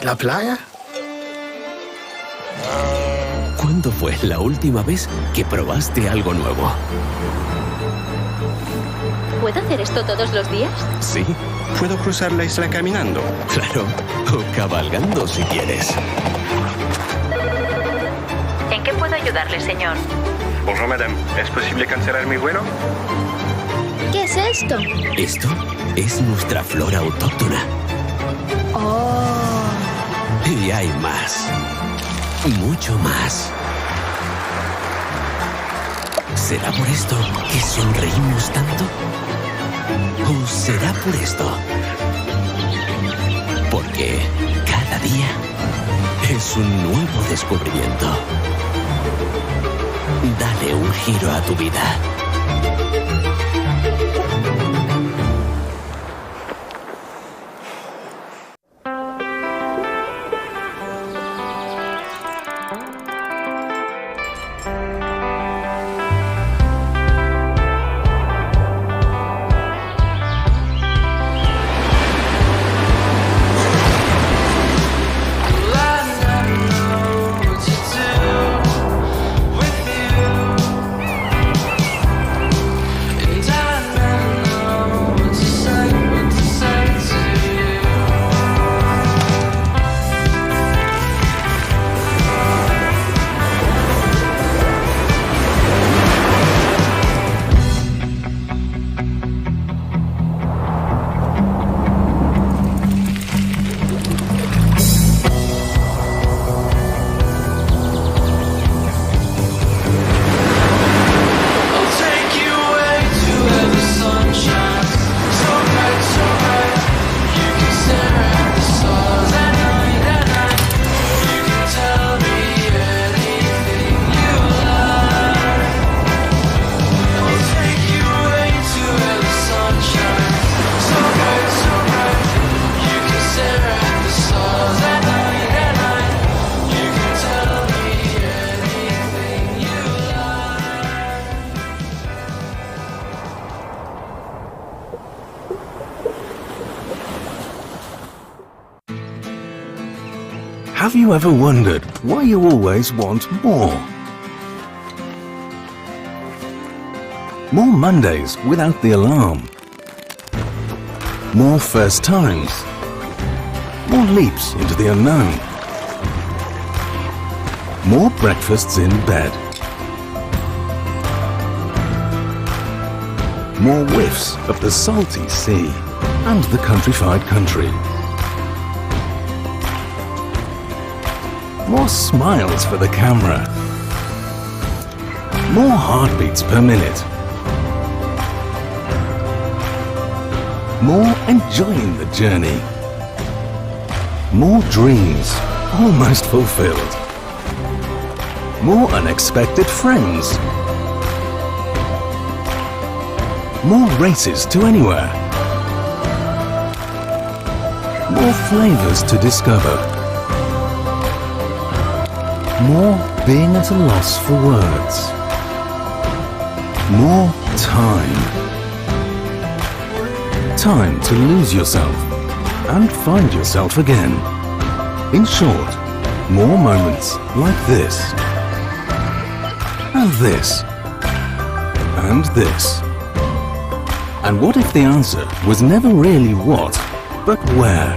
la playa? ¿Cuándo fue la última vez que probaste algo nuevo? ¿Puedo hacer esto todos los días? Sí, ¿Puedo cruzar la isla caminando? claro. O cabalgando si quieres. ¿En qué puedo ayudarle, señor? Bonjour madame, ¿es posible cancelar mi vuelo? ¿Qué es esto? Esto es nuestra flora autóctona. Oh. Y hay más. Mucho más. ¿Será por esto que sonreímos tanto? ¿O será por esto? Porque cada día es un nuevo descubrimiento. Dale un giro a tu vida. Have you ever wondered why you always want more? More Mondays without the alarm. More first times. More leaps into the unknown. More breakfasts in bed. More whiffs of the salty sea and the countrified country. More smiles for the camera. More heartbeats per minute. More enjoying the journey. More dreams almost fulfilled. More unexpected friends. More races to anywhere. More flavors to discover. More being at a loss for words. More time. Time to lose yourself and find yourself again. In short, more moments like this. And this. And this. And what if the answer was never really what, but where?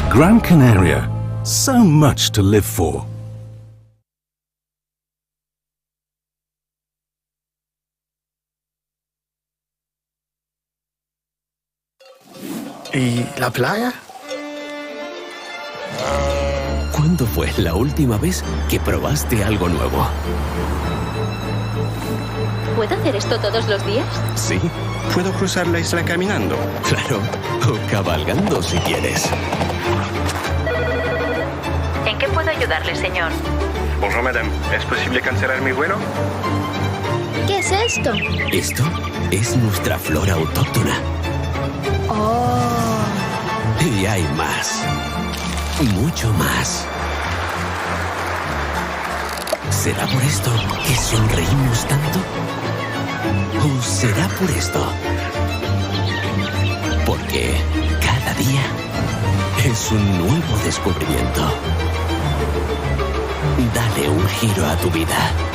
Gran Canaria. So much to live for. ¿Y la playa? ¿Cuándo fue la última vez que probaste algo nuevo? ¿Puedo hacer esto todos los días? Sí, ¿Puedo cruzar la isla caminando? claro. O cabalgando si quieres. ¿En qué puedo ayudarle, señor? Bonjour madame, ¿es posible cancelar mi vuelo? ¿Qué es esto? Esto es nuestra flora autóctona. Oh. Y hay más. Mucho más. ¿Será por esto que sonreímos tanto? ¿O será por esto? Porque cada día es es un nuevo descubrimiento. Dale un giro a tu vida.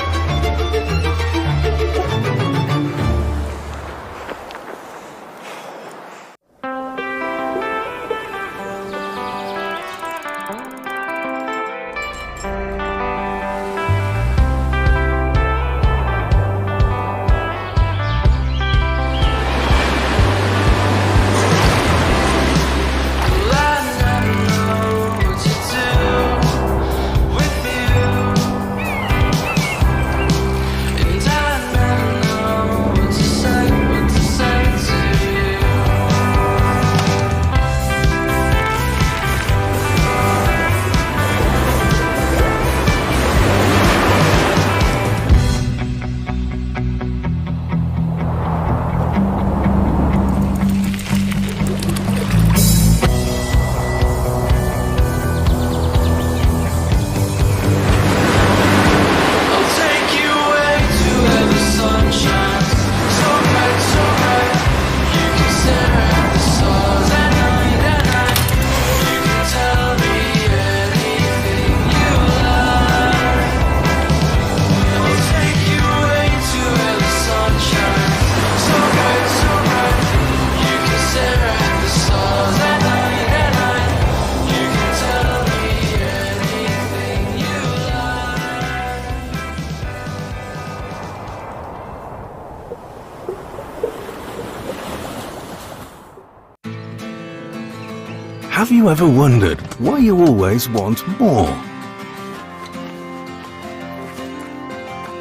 Have you ever wondered why you always want more?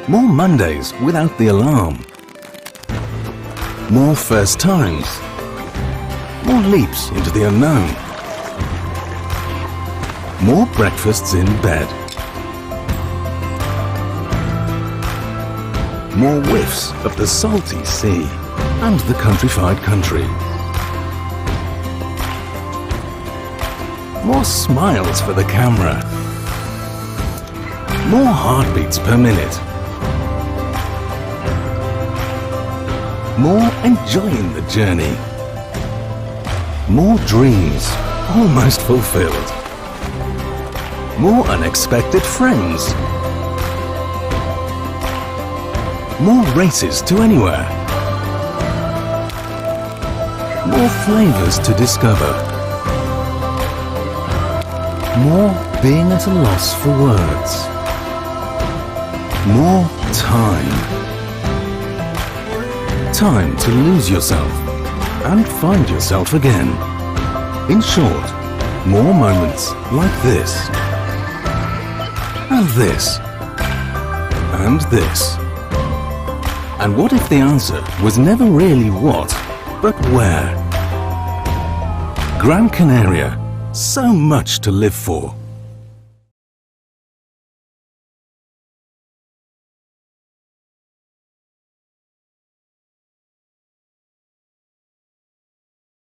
More Mondays without the alarm. More first times. More leaps into the unknown. More breakfasts in bed. More whiffs of the salty sea and the countrified country. More smiles for the camera. More heartbeats per minute. More enjoying the journey. More dreams almost fulfilled. More unexpected friends. More races to anywhere. More flavors to discover. More being at a loss for words. More time. Time to lose yourself and find yourself again. In short, more moments like this. And this. And this. And what if the answer was never really what, but where? Gran Canaria. So much to live for.